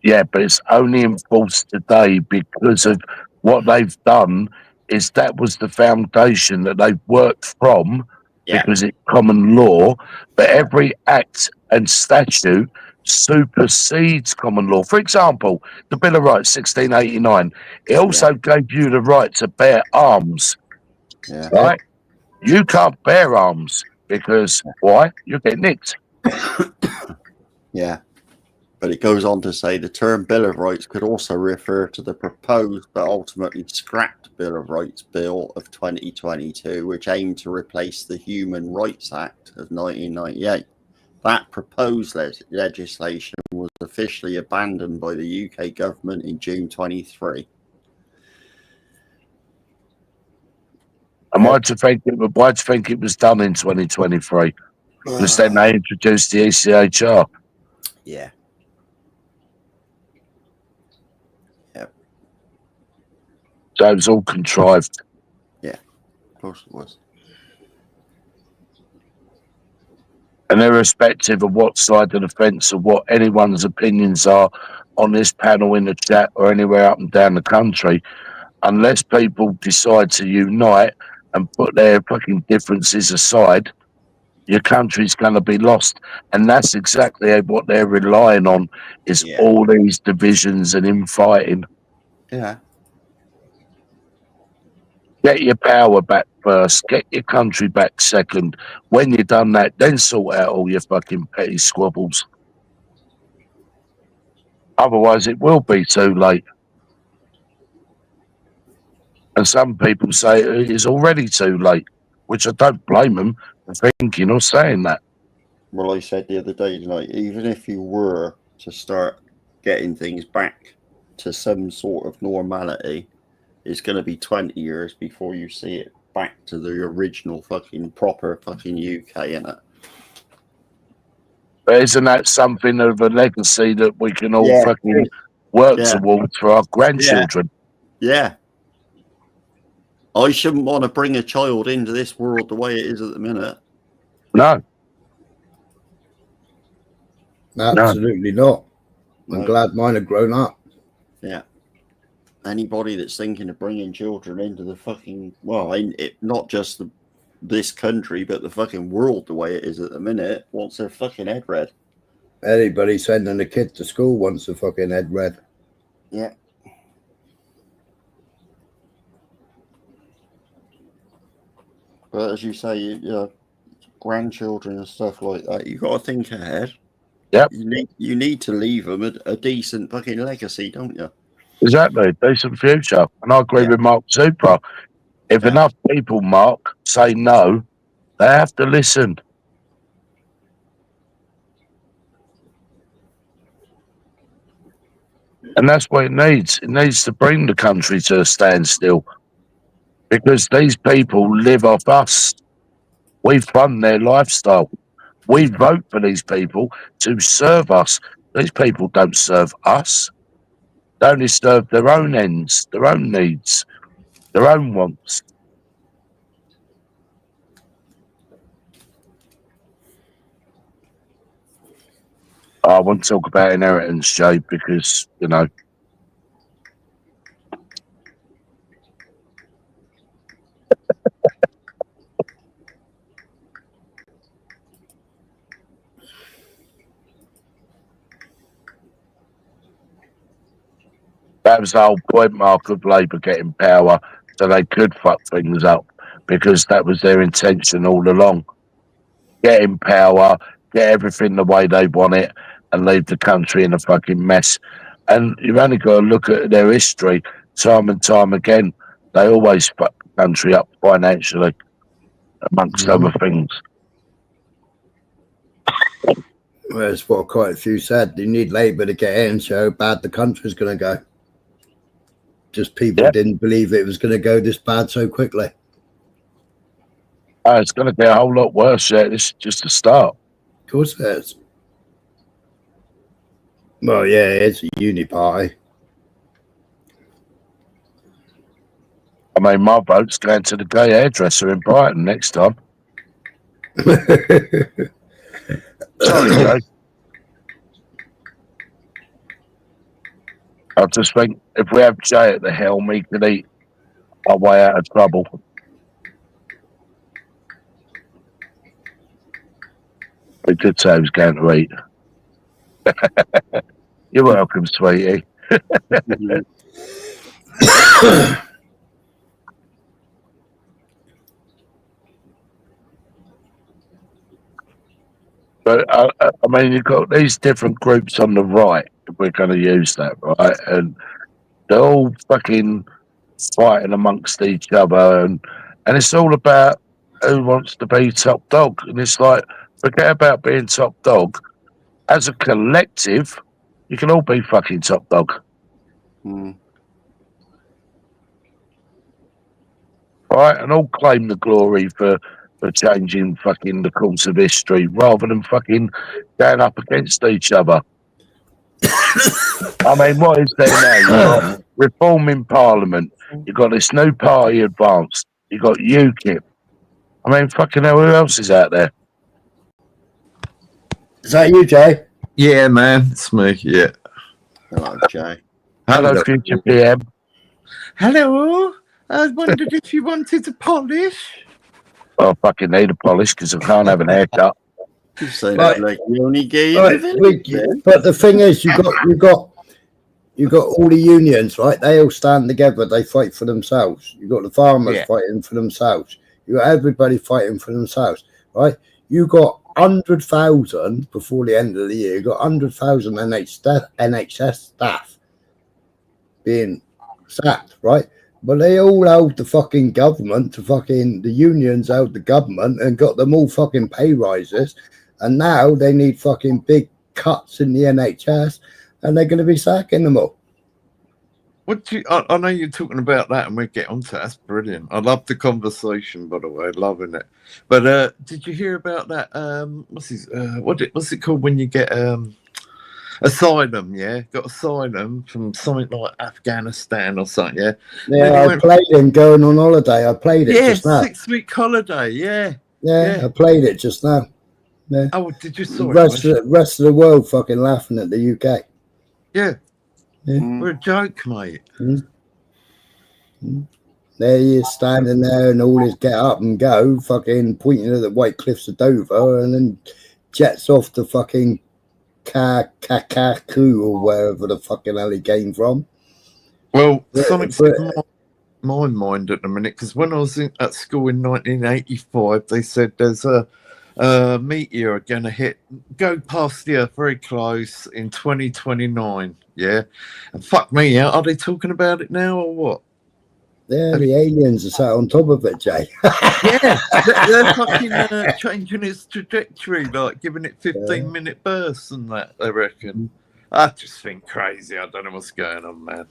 Yeah, but it's only in force today because of what they've done is that was the foundation that they've worked from because it's common law, but every act and statute supersedes common law. For example, the Bill of Rights, 1689, it also gave you the right to bear arms, right? You can't bear arms because, why? You get nicked. Yeah. But it goes on to say the term Bill of Rights could also refer to the proposed but ultimately scrapped Bill of Rights Bill of 2022, which aimed to replace the Human Rights Act of 1998. That proposed legislation was officially abandoned by the UK government in June 23. And why do you think it was done in 2023? Because then they introduced the ECHR. Yeah. Yep. So it was all contrived. Yeah, of course it was. And irrespective of what side of the fence or what anyone's opinions are on this panel, in the chat, or anywhere up and down the country, unless people decide to unite and put their fucking differences aside, your country's going to be lost. And that's exactly what they're relying on, is all these divisions and infighting. Yeah. Get your power back first. Get your country back second. When you've done that, then sort out all your fucking petty squabbles. Otherwise, it will be too late. And some people say it is already too late, which I don't blame them for thinking or saying that. Well, I said the other day, like, even if you were to start getting things back to some sort of normality, it's going to be 20 years before you see it back to the original fucking proper fucking UK, innit? But isn't that something of a legacy that we can all fucking work towards for our grandchildren. Yeah. I shouldn't want to bring a child into this world the way it is at the minute. No. Absolutely not. I'm glad mine have grown up. Yeah. Anybody that's thinking of bringing children into the fucking, not just this country, but the fucking world the way it is at the minute, wants their fucking head read. Anybody sending a kid to school wants a fucking head read. Yeah. But as you say, you know, grandchildren and stuff like that, you got to think ahead. Yep. You need to leave them a decent fucking legacy, don't you? Exactly, decent future. And I agree with Mark Super. If enough people, Mark, say no, they have to listen. And that's what it needs. It needs to bring the country to a standstill. Because these people live off us. We fund their lifestyle. We vote for these people to serve us. These people don't serve us. They only serve their own ends, their own needs, their own wants. I want to talk about inheritance, Jay, because, you know, that was the whole point, Mark, of Labour getting power, so they could fuck things up, because that was their intention all along. Get in power, get everything the way they want it, and leave the country in a fucking mess. And you've only got to look at their history, time and time again. They always fuck the country up financially, amongst other things. Well, that's what quite a few said. You need Labour to get in, show how bad the country's going to go. Just people didn't believe it was going to go this bad so quickly. It's going to be a whole lot worse yet. This is just a start. Of course it is. Well, yeah, it's a uni party. I mean, my vote's going to the gay hairdresser in Brighton next time. Sorry, Jay. I just think if we have Jay at the helm, he can eat our way out of trouble. We could say he was going to eat. You're welcome, sweetie. But I mean, you've got these different groups on the right, if we're going to use that, right? And they're all fucking fighting amongst each other, and it's all about who wants to be top dog. And it's like, forget about being top dog. As a collective, you can all be fucking top dog. Right? And all claim the glory for changing fucking the course of history rather than fucking going up against each other. I mean, what is there now? You've got reform in Parliament. You've got this new party advance. You've got UKIP. I mean, fucking hell, who else is out there? Is that you, Jay? Yeah, man, it's me. Yeah. Hello, Jay. Hello, future PM. Hello. I wondered if you wanted to polish. Well, I fucking need a polish because I can't have an haircut. You say that like you only gay. But the thing is, you got all the unions, right? They all stand together. They fight for themselves. You got the farmers fighting for themselves. You got everybody fighting for themselves, right? You got 100,000 before the end of the year. You got 100,000 NHS staff being sacked, right? But they all held the fucking government the unions held the government and got them all fucking pay rises. And now they need fucking big cuts in the NHS and they're going to be sacking them all. I know you're talking about that and we'll get onto that. That's brilliant. I love the conversation, by the way. Loving it. But did you hear about that? What's it called when you get asylum, yeah, got asylum from something like Afghanistan or something, yeah. Yeah, I played him going on holiday. I played it just now. 6-week holiday, yeah. Yeah, I played it just now. Yeah. Oh, did you saw the rest of the world fucking laughing at the UK. Yeah. Yeah. We're a joke, mate. There he is standing there and all his get up and go, fucking pointing at the White Cliffs of Dover, and then jets off to fucking Kakaku or wherever the fucking hell he came from. Well, something's in my mind at the minute, because when I was at school in 1985, they said there's a meteor going to go past the Earth very close in 2029. Yeah, and fuck me, are they talking about it now or what? Yeah, the aliens are sat on top of it, Jay. Yeah, they're fucking changing its trajectory, like giving it 15-minute bursts and that, I reckon. I just think crazy. I don't know what's going on, man.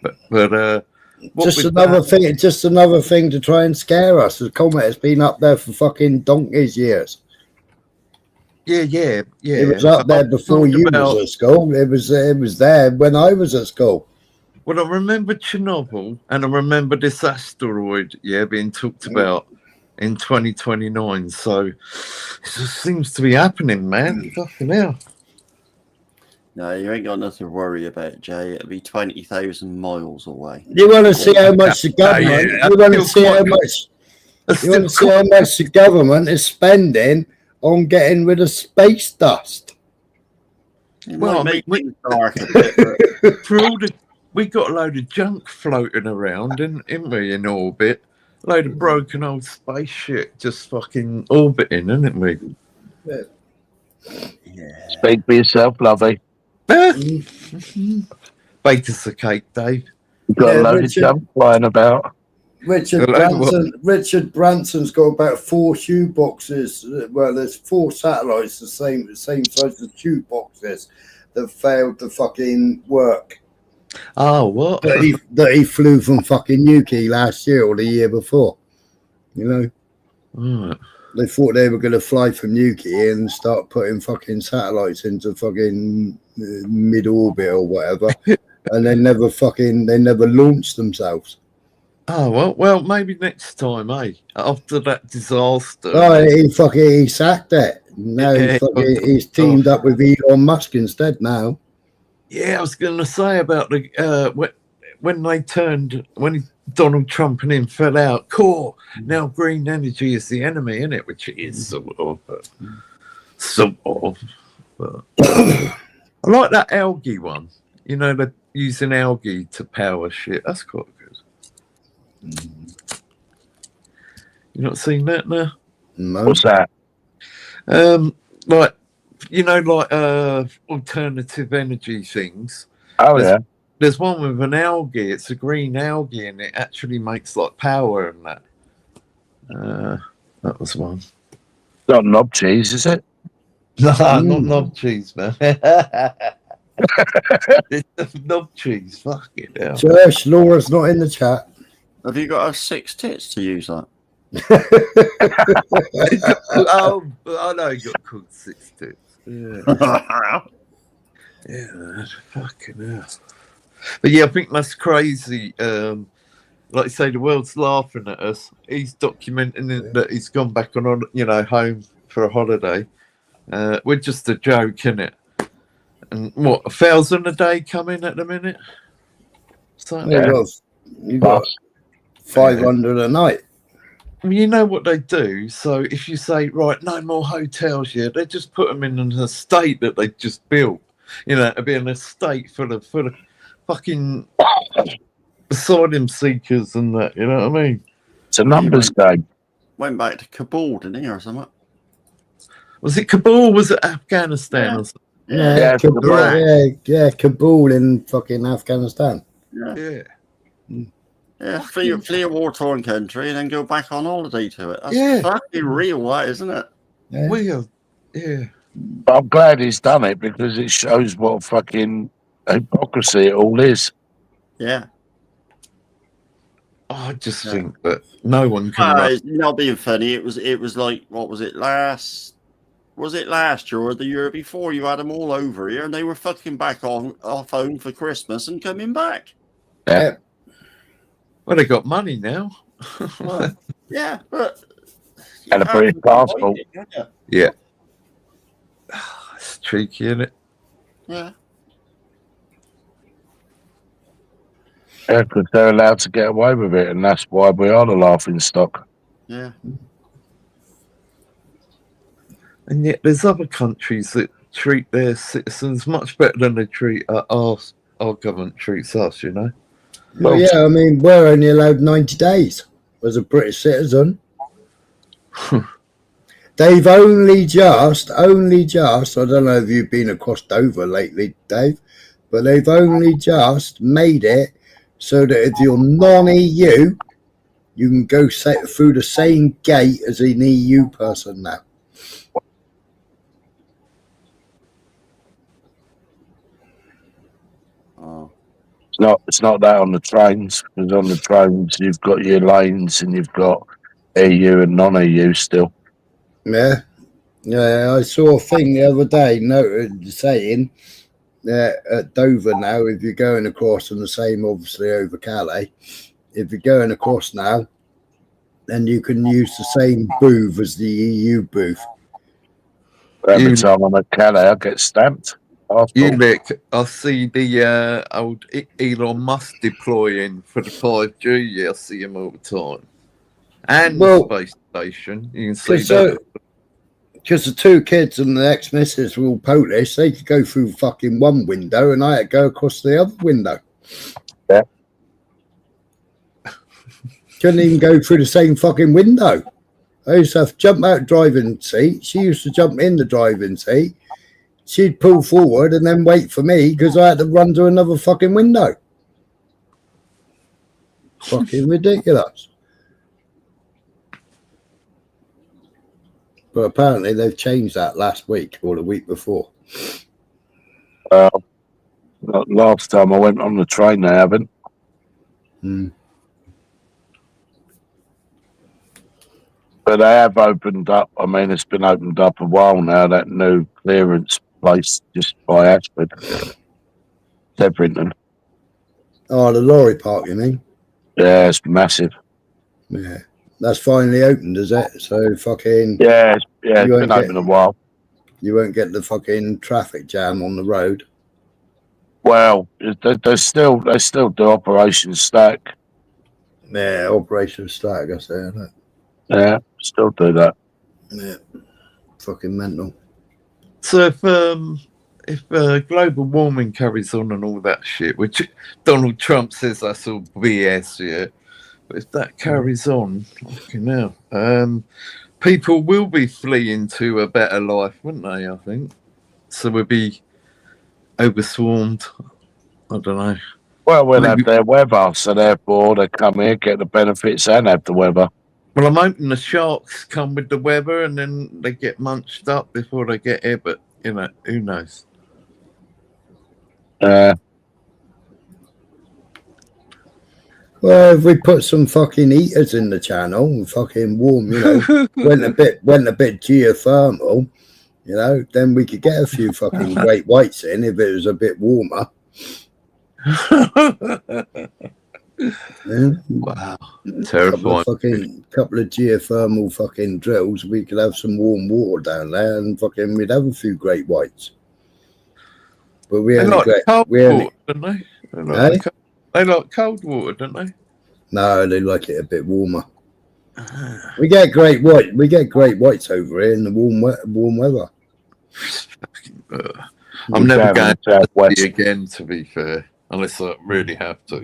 But just another thing to try and scare us. The comet has been up there for fucking donkey's years. Yeah. It was up there before you was at school. It was there when I was at school. Well, I remember Chernobyl, and I remember this asteroid, being talked about in 2029. So it just seems to be happening, man. Fucking hell. No, you ain't got nothing to worry about, Jay. It'll be 20,000 miles away. You want to see how much the government? You want to see how much? You want to see how much the government is spending on getting rid of space dust? Well, I mean, we got a load of junk floating around, ain't we, in orbit? A load of broken old space shit just fucking orbiting, isn't we? Yeah. Speak for yourself, lovey. Bake us a cake, Dave. You've got a load of junk flying about. Richard Branson's got about 4 shoe boxes. Well, there's 4 satellites the same size as shoe boxes that failed to fucking work. Oh, what? That he flew from fucking Yuki last year or the year before. You know? They thought they were going to fly from Yuki and start putting fucking satellites into fucking mid-orbit or whatever. And they never launched themselves. Oh, well, maybe next time, eh? After that disaster. Oh, he sacked it. Now he's teamed up with Elon Musk instead now. Yeah, I was going to say about the when Donald Trump and him fell out. Now green energy is the enemy, isn't it? Which it is sort of. But I like that algae one. You know, they're using algae to power shit. That's quite good. You not seen that now? No. What's that? Alternative energy things. Oh, There's one with an algae. It's a green algae, and it actually makes like power and that. That was one. Not knob cheese, is it? No, not knob cheese, man. It's knob cheese. Fuck it hell. Josh, Laura's not in the chat. Have you got 6 tits to use that? I know you got called 6 tits. Yeah. Yeah, fucking hell. But yeah, I think that's crazy. Like I say, the world's laughing at us. He's documenting that he's gone back on, home for a holiday. We're just a joke, innit? And what, 1,000 a day coming at the minute? You got 500 a night. You know what they do? So if you say, right, no more hotels here, they just put them in an estate that they just built. It'd be an estate full of fucking asylum seekers and that, you know what I mean? It's a numbers game. Went back to Kabul, didn't he, or something? Was it Kabul? Was it Afghanistan? Or something? Yeah, Kabul in fucking Afghanistan. Yeah. Yeah, flee a war-torn country and then go back on holiday to it. That's fucking real, that, isn't it? Yeah. Weird. Yeah. But I'm glad he's done it because it shows what fucking hypocrisy it all is. Yeah. I just think that no one can. It's not being funny. It was like, what was it, last was it last year or the year before? You had them all over here, and they were fucking back off home for Christmas and coming back. Yeah. Well, they got money now. Well, yeah, but And a British passport. Yeah. It's cheeky, isn't it? Yeah. Yeah, because they're allowed to get away with it, and that's why we are the laughing stock. Yeah. And yet there's other countries that treat their citizens much better than they treat our government treats us, you know? Well, yeah, I mean, we're only allowed 90 days as a British citizen. They've only just, I don't know if you've been across Dover lately, Dave, but they've only just made it so that if you're non-EU, you can go through the same gate as an EU person now. Oh. It's not that on the trains, because on the trains you've got your lanes and you've got EU and non-EU still. Yeah, I saw a thing the other day saying that at Dover now, if you're going across, and the same obviously over Calais, if you're going across now, then you can use the same booth as the EU booth. Every time I'm at Calais, I get stamped. You look, I see the old Elon Musk deploying for the 5G. Yeah, I see him all the time. And the space station, you can see that. Because the two kids and the ex-missus were all Polish, they could go through fucking one window and I had to go across the other window. Yeah. Couldn't even go through the same fucking window. I used to have to jump out the driving seat. She used to jump in the driving seat. She'd pull forward and then wait for me because I had to run to another fucking window. Fucking ridiculous. But apparently they've changed that last week or the week before. Last time I went on the train, they haven't. But they have opened up. I mean, it's been opened up a while now, that new clearance place just by Ashford. Everything. Oh, the lorry park, you mean? Yeah, it's massive. Yeah. That's finally opened, is it? So fucking... Yeah, it's been open a while. You won't get the fucking traffic jam on the road. Well, they still do Operation Stack. Yeah, Operation Stack, I say, isn't it? Yeah, still do that. Yeah. Fucking mental. So if global warming carries on and all that shit, which Donald Trump says that's all BS, yeah. But if that carries on, fucking hell, people will be fleeing to a better life, wouldn't they? I think so. We'll be overswarmed. I don't know. Well, we'll have their weather, so therefore they come here, get the benefits, and have the weather. Well, I'm hoping the sharks come with the weather, and then they get munched up before they get here. But you know, who knows? Well, if we put some fucking heaters in the channel and fucking warm, you know, went a bit geothermal, you know, then we could get a few fucking great whites in if it was a bit warmer. Yeah. Wow, terrifying. Couple of geothermal fucking drills, we could have some warm water down there and fucking we'd have a few great whites. But we only don't they? They like cold water, don't they? No, they like it a bit warmer. We get great whites over here in the warm weather. I'm never going to see again, to be fair, unless I really have to.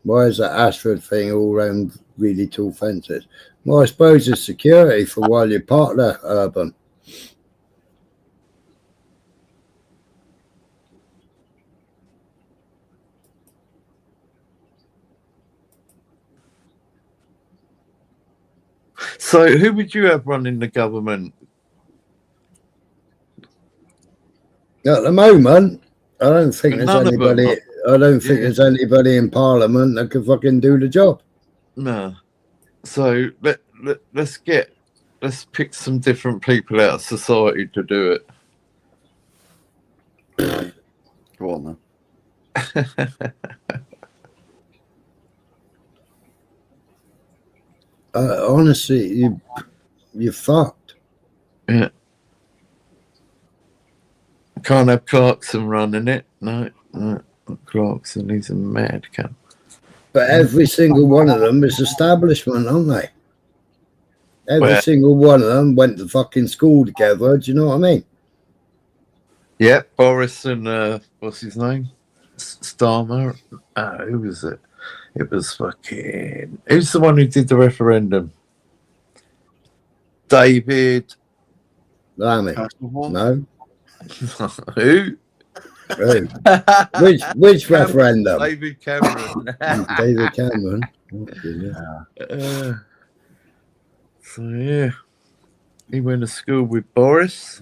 Why is that Ashford thing all around really tall fences? Well, I suppose it's security for while you're part there, urban. So, who would you have running the government? At the moment, I don't think there's anybody. I don't think there's anybody in Parliament that could fucking do the job. No. So let's pick some different people out of society to do it. Go on then. Honestly, you're fucked. Yeah. Can't have Clarkson running it. No. Clarkson, he's a mad cunt. But every single one of them is establishment, aren't they? Every single one of them went to fucking school together. Do you know what I mean? Yeah, Boris and what's his name? Starmer. Who was it? It was fucking. Who's the one who did the referendum? David. Lammy. No. Who? Which referendum? David Cameron. David Cameron. So yeah, he went to school with Boris.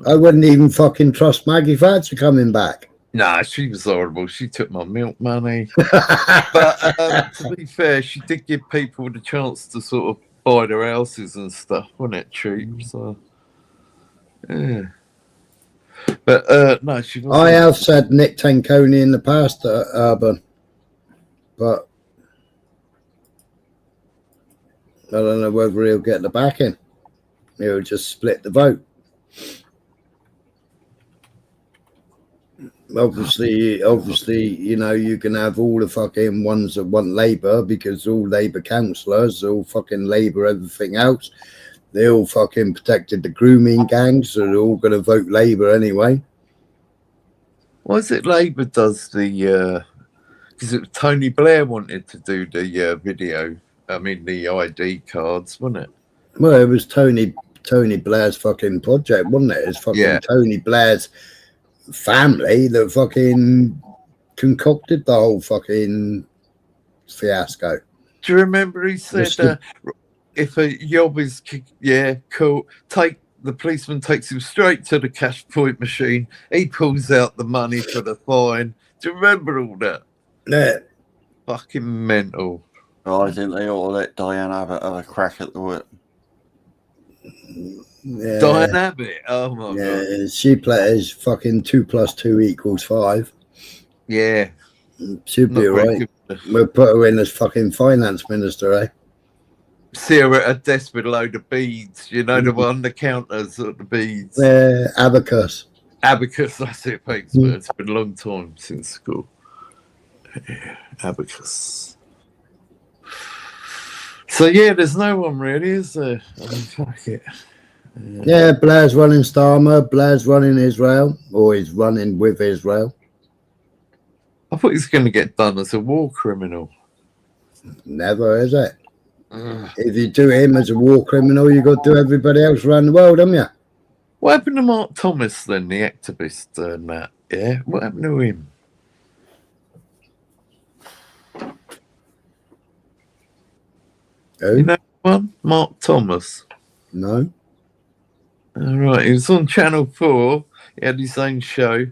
I wouldn't even fucking trust Maggie Thatcher coming back. Nah, she was horrible. She took my milk money. But to be fair, she did give people the chance to sort of buy their houses and stuff, wasn't it? Cheap. So yeah. But no, she wasn't. I have said Nick Tanconi in the past, Urban, but I don't know whether he'll get the backing. He'll just split the vote. Obviously, you know, you can have all the fucking ones that want Labour because all Labour councillors, all fucking Labour, everything else, they all fucking protected the grooming gangs, so they're all going to vote Labour anyway. Why is it Labour does the? Because Tony Blair wanted to do the video. I mean, the ID cards, wasn't it? Well, it was Tony Blair's fucking project, wasn't it? It's fucking Tony Blair's family that fucking concocted the whole fucking fiasco. Do you remember he said, if a job is, cool, the policeman takes him straight to the cash point machine. He pulls out the money for the fine. Do you remember all that? Yeah. Fucking mental. Oh, I think they ought to let Diane Abbott have a crack at the whip. Yeah. Diane Abbott? Oh my god. She plays fucking 2 + 2 = 5. Yeah. She'd be alright. We'll put her in as fucking finance minister, eh? See her at a desk with a load of beads. You know, the one, the counters of the beads. Abacus. Abacus, that's it, thanks, but it's been a long time since school. Yeah, abacus. So yeah, there's no one really, is there? I mean, fuck it. Yeah, Blair's running Starmer, Blair's running Israel, or he's running with Israel. I thought he's going to get done as a war criminal. Never, is it? If you do him as a war criminal, you got to do everybody else around the world, haven't you? What happened to Mark Thomas then, the activist and that? Yeah, what happened to him? Who? You know one? Mark Thomas. No. All right, he was on Channel 4. He had his own show,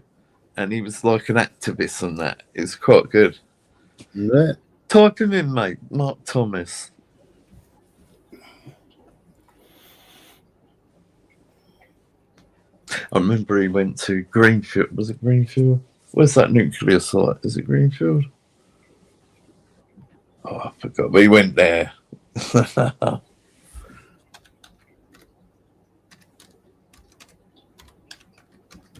and he was like an activist on that. It's quite good. Yeah. Type him in, mate. Mark Thomas. I remember he went to Greenfield. Was it Greenfield? Where's that nuclear site? Is it Greenfield? Oh, I forgot. But he went there.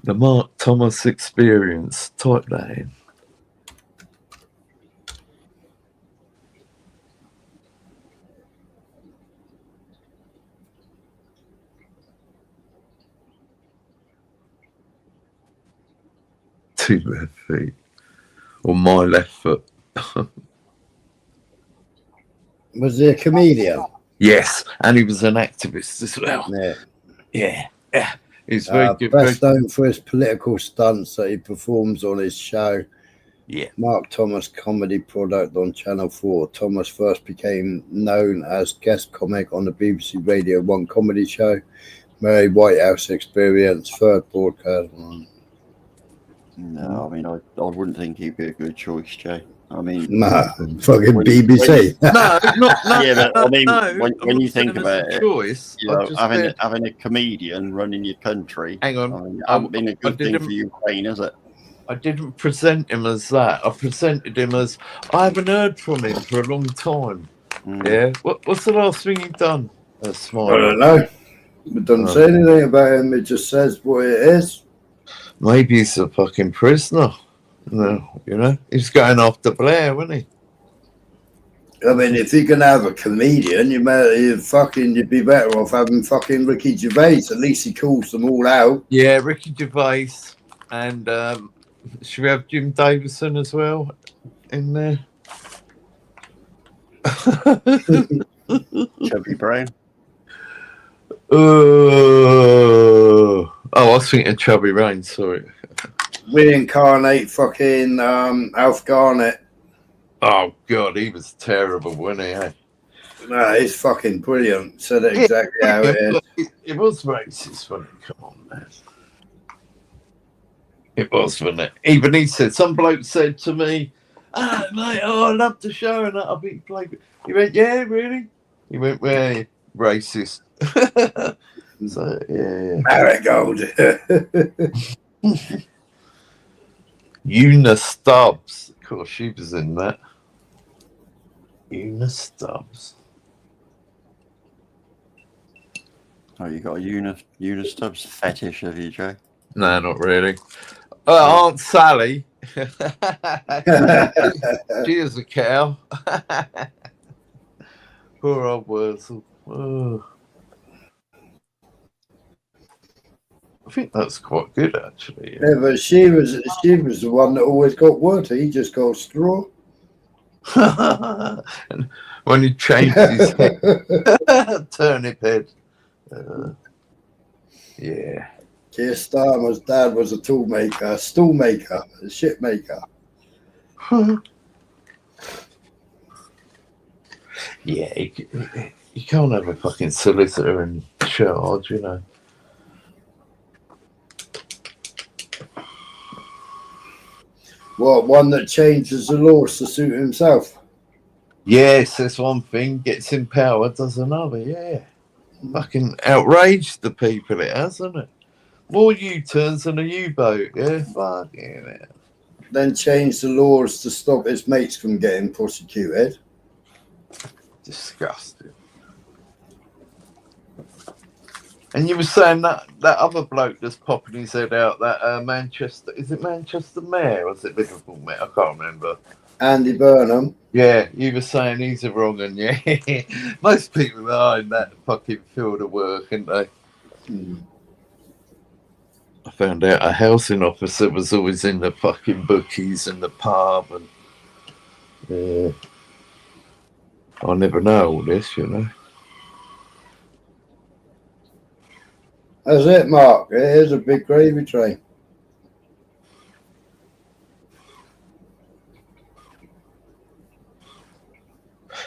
The Mark Thomas experience. Type that in. Two left feet. Or my left foot. Was he a comedian? Yes, and he was an activist as well. Yeah. He's very good. Best known for his political stunts that he performs on his show. Yeah. Mark Thomas comedy product on Channel 4. Thomas first became known as guest comic on the BBC Radio 1 comedy show. Mary Whitehouse Experience, third broadcast. No, I mean, I wouldn't think he'd be a good choice, Jay. I mean, nah, fucking BBC. Yeah, but I mean, I'm when not you think saying about it's a it, choice. you know, I just having a comedian running your country, hang on, I mean, hasn't been a good thing for Ukraine, has it? I didn't present him as that. I presented him as I haven't heard from him for a long time. Yeah. What's the last thing you've done? I don't know. It doesn't say anything about him. It just says what it is. Maybe he's a fucking prisoner. No, you know, he's going after Blair, wasn't he? I mean, if you're gonna have a comedian, you'd be better off having fucking Ricky Gervais. At least he calls them all out. Yeah, Ricky Gervais, and should we have Jim Davison as well in there? Chubby Brown. Oh, I was thinking Chubby Rain. Sorry. Reincarnate fucking Alf Garnett. Oh god, he was terrible, wasn't he? Eh? No, he's fucking brilliant. Said it exactly how it is. It was racist, wasn't it? Come on, man. It was, wasn't it? Even he said, some bloke said to me, mate, I love the show, and I think he went, yeah, really? He went, well, racist. So, yeah. Marigold. Una Stubbs. Of course, she was in that. Una Stubbs. Oh, you got a Una Stubbs fetish, have you, Joe? No, not really. Aunt Sally. She is a cow. Poor old Wurzel. Oh. I think that's quite good, actually. Yeah, but she was the one that always got water. He just got straw. And when he changed his head, turnip head. Yeah. Keir Starmer's dad was a tool maker, a stool maker, a shit maker. Yeah, you can't have a fucking solicitor in charge, you know. What, one that changes the laws to suit himself? Yes, that's one thing. Gets in power, does another, yeah. Fucking outraged the people, it has, hasn't it? More U-turns than a U-boat, yeah? Fucking hell. Then change the laws to stop his mates from getting prosecuted. Disgusting. And you were saying that other bloke that's popping his head out, that Manchester, is it Manchester Mayor or is it Liverpool Mayor? I can't remember. Andy Burnham. Yeah, you were saying he's a wrong un, yeah. Most people are in that fucking field of work, aren't they? I found out a housing officer was always in the fucking bookies and the pub, and yeah. I never know all this, you know. That's it, Mark. It is a big gravy train.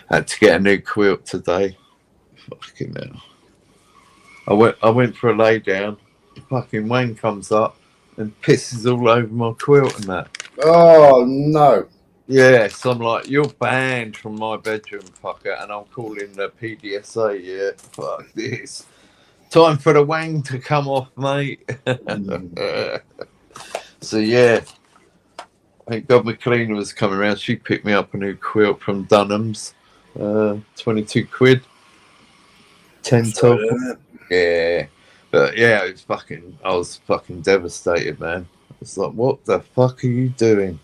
Had to get a new quilt today. Fucking hell. I went for a lay down. Fucking Wayne comes up and pisses all over my quilt and that. Oh no. Yeah, so I'm like, you're banned from my bedroom, fucker, and I'm calling the PDSA, yeah. Fuck this. Time for the wang to come off, mate. So yeah. I think God McLean was coming around. She picked me up a new quilt from Dunham's. 22 quid. 10 top. Yeah. But yeah, it was I was fucking devastated, man. It's like, what the fuck are you doing?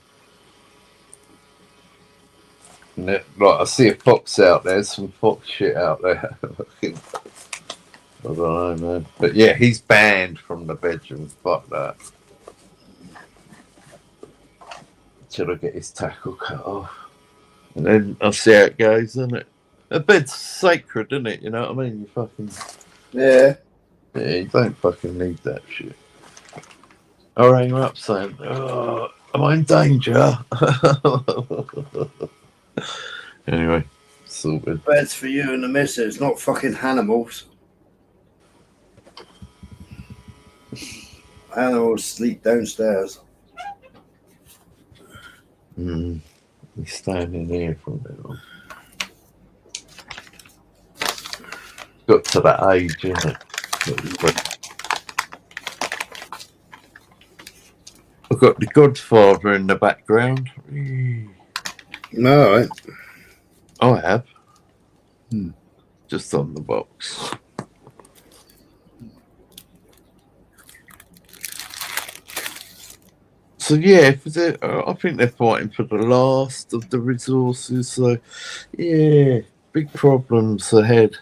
And like, I see a fox out there, some fox shit out there. I don't know, man. But yeah, he's banned from the bedroom. Fuck that. Till I get his tackle cut off. And then I'll see how it goes, isn't it? A bed's sacred, isn't it? You know what I mean? You fucking... Yeah. Yeah, you don't fucking need that shit. I rang her up saying, oh, am I in danger? Anyway, sorted. Beds for you and the missus, not fucking animals. Animals sleep downstairs. He's standing here for a bit. Got to that age, isn't it? I've got the Godfather in the background. No, right. I have. Just on the box. So yeah, I think they're fighting for the last of the resources. So yeah, big problems ahead.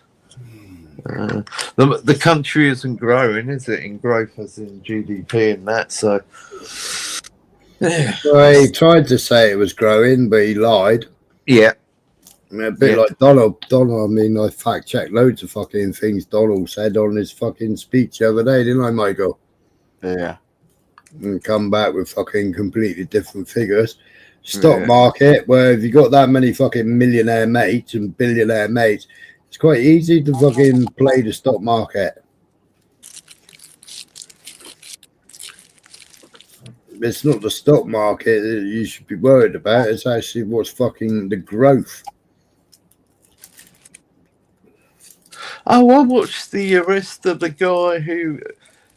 The country isn't growing, is it? In growth as in GDP and that. So yeah. Well, he tried to say it was growing, but he lied. Yeah. I mean, a bit like Donald. I mean, I fact checked loads of fucking things Donald said on his fucking speech the other day, didn't I, Michael? Yeah. And come back with fucking completely different figures. Stock market, where if you got that many fucking millionaire mates and billionaire mates, it's quite easy to fucking play the stock market. It's not the stock market that you should be worried about. It's actually what's fucking the growth. Oh, I watched the arrest of the guy who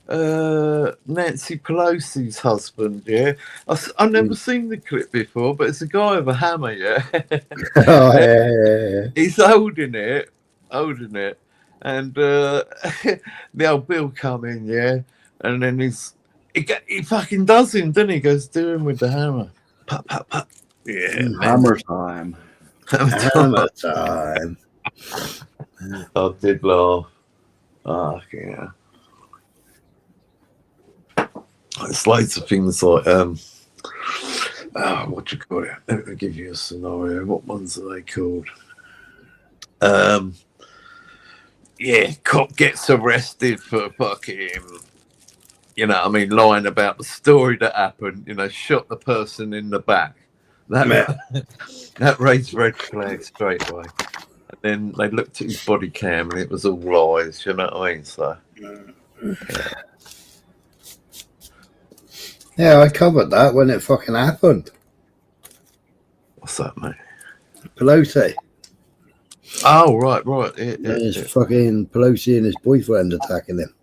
Nancy Pelosi's husband. Yeah, I've never seen the clip before, but it's a guy with a hammer. Yeah, Oh, yeah. he's holding it, and the old Bill come in. Yeah, and then he fucking does him, doesn't he? Goes do him with the hammer. Pop, pop, pop. Yeah, Hammer time. Hammer time. I did laugh. Oh, yeah. It's loads of things like what you call it? Let me give you a scenario. What ones are they called? Yeah, cop gets arrested for fucking, you know, I mean, lying about the story that happened. You know, shot the person in the back. That raised red flags straight away. And then they looked at his body cam and it was all lies. You know what I mean? So. Yeah, I covered that when it fucking happened. What's that, mate? Pelosi. Oh, right. It's fucking Pelosi and his boyfriend attacking him.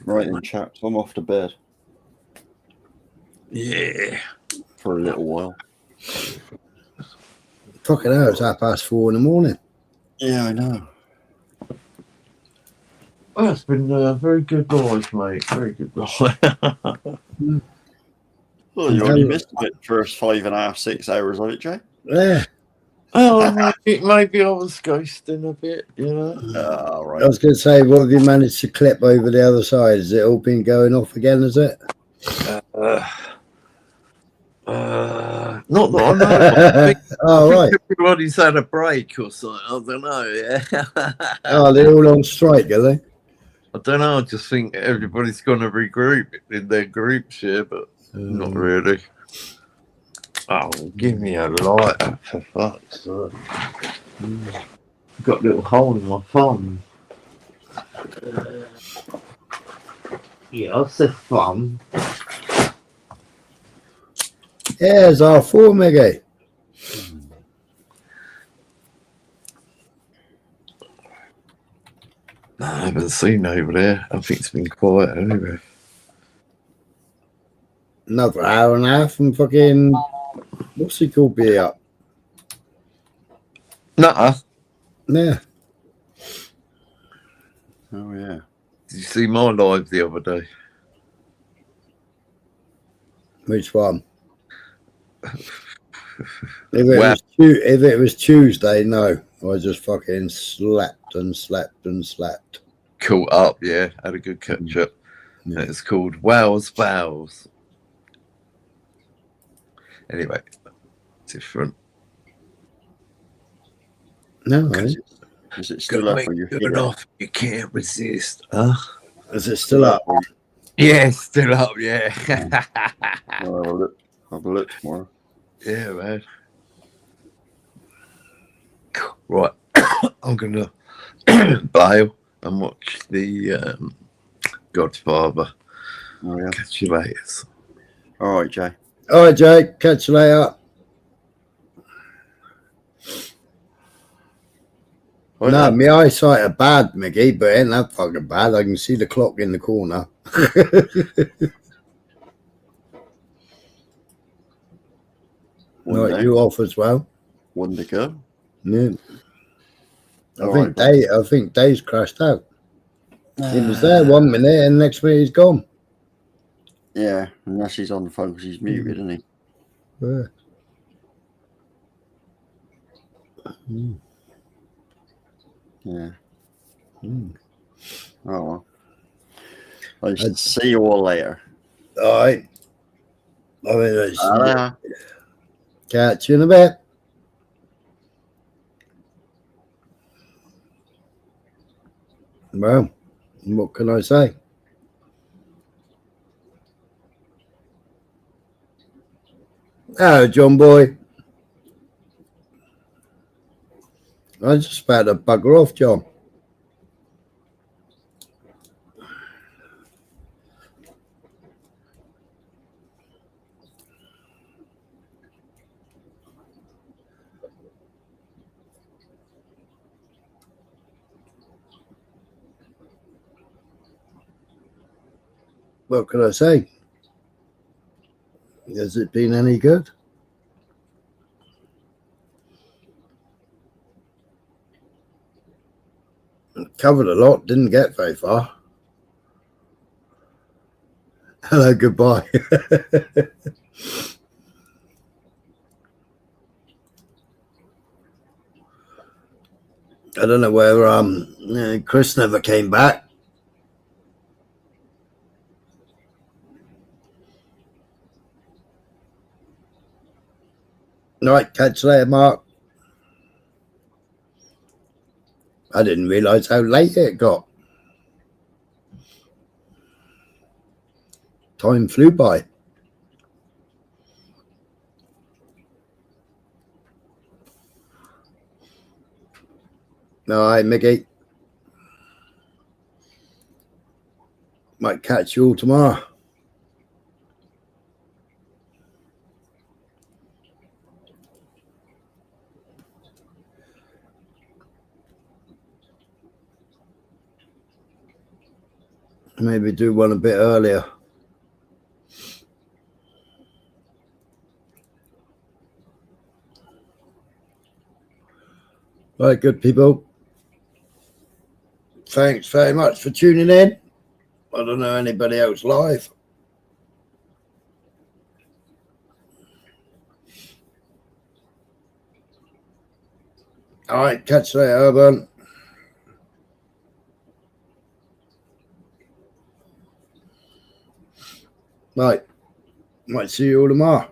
Right in chaps, I'm off to bed. Yeah. For a little while. Fucking hell, it's 4:30 in the morning. Yeah, I know. Well, it's been a very good life, mate. Very good life. Well, you only missed a bit first 5.5, 6 hours of it, Jay. Yeah. Oh, maybe I was ghosting a bit, you know. Oh, right. I was going to say, what have you managed to clip over the other side? Has it all been going off again, is it? Not that I know. Oh, I right. think everybody's had a break or something. I don't know. Yeah. Oh, they're all on strike, are they? I don't know. I just think everybody's going to regroup in their groups here, but not really. Oh, give me a lighter, for fuck's sake. Got a little hole in my thumb. Yeah, I said thumb. Yeah, it's R4, Meggy. No, I haven't seen over there. I think it's been quiet anyway. Another hour and a half and fucking... What's he called be up? Nuh-uh. Yeah. Oh, yeah. Did you see my live the other day? Which one? If it was Tuesday, no. I just fucking slept and slept and slept. Caught up, yeah. Had a good catch up. Yeah. It's called Wow's Vows. Anyway, different. No, is it still up for your good enough? You can't resist, huh? Is it still up? Yeah, still up, yeah. I'll have a look tomorrow. Yeah, man. Right, I'm gonna bail and watch the Godfather. Oh, yeah. Catch you later. All right, Jay. All right, Jay. Catch you later. No, my eyesight are bad, Mickey, but it ain't that fucking bad. I can see the clock in the corner. Right, you off as well? One to go. Yeah. I think Dave's crashed out. He was there 1 minute and next minute he's gone. Yeah, unless he's on the phone because he's muted, isn't he? Yeah. Mm. Yeah. Mm. Oh well. I'll see you all later. All right. I mean, catch you in a bit. Well, what can I say? Oh, John boy. I was just about to bugger off, John. What can I say? Has it been any good? Covered a lot, didn't get very far. Hello, goodbye. I don't know where Chris never came back. All right, catch you later, Mark. I didn't realise how late it got. Time flew by. All right, Mickey. Might catch you all tomorrow. Maybe do one a bit earlier. Right, good people. Thanks very much for tuning in. I don't know anybody else live. All right, catch you later, Urban. Right, might see you all tomorrow.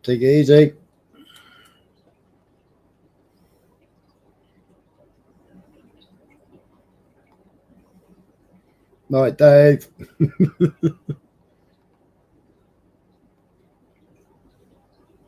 Take it easy. Night, Dave.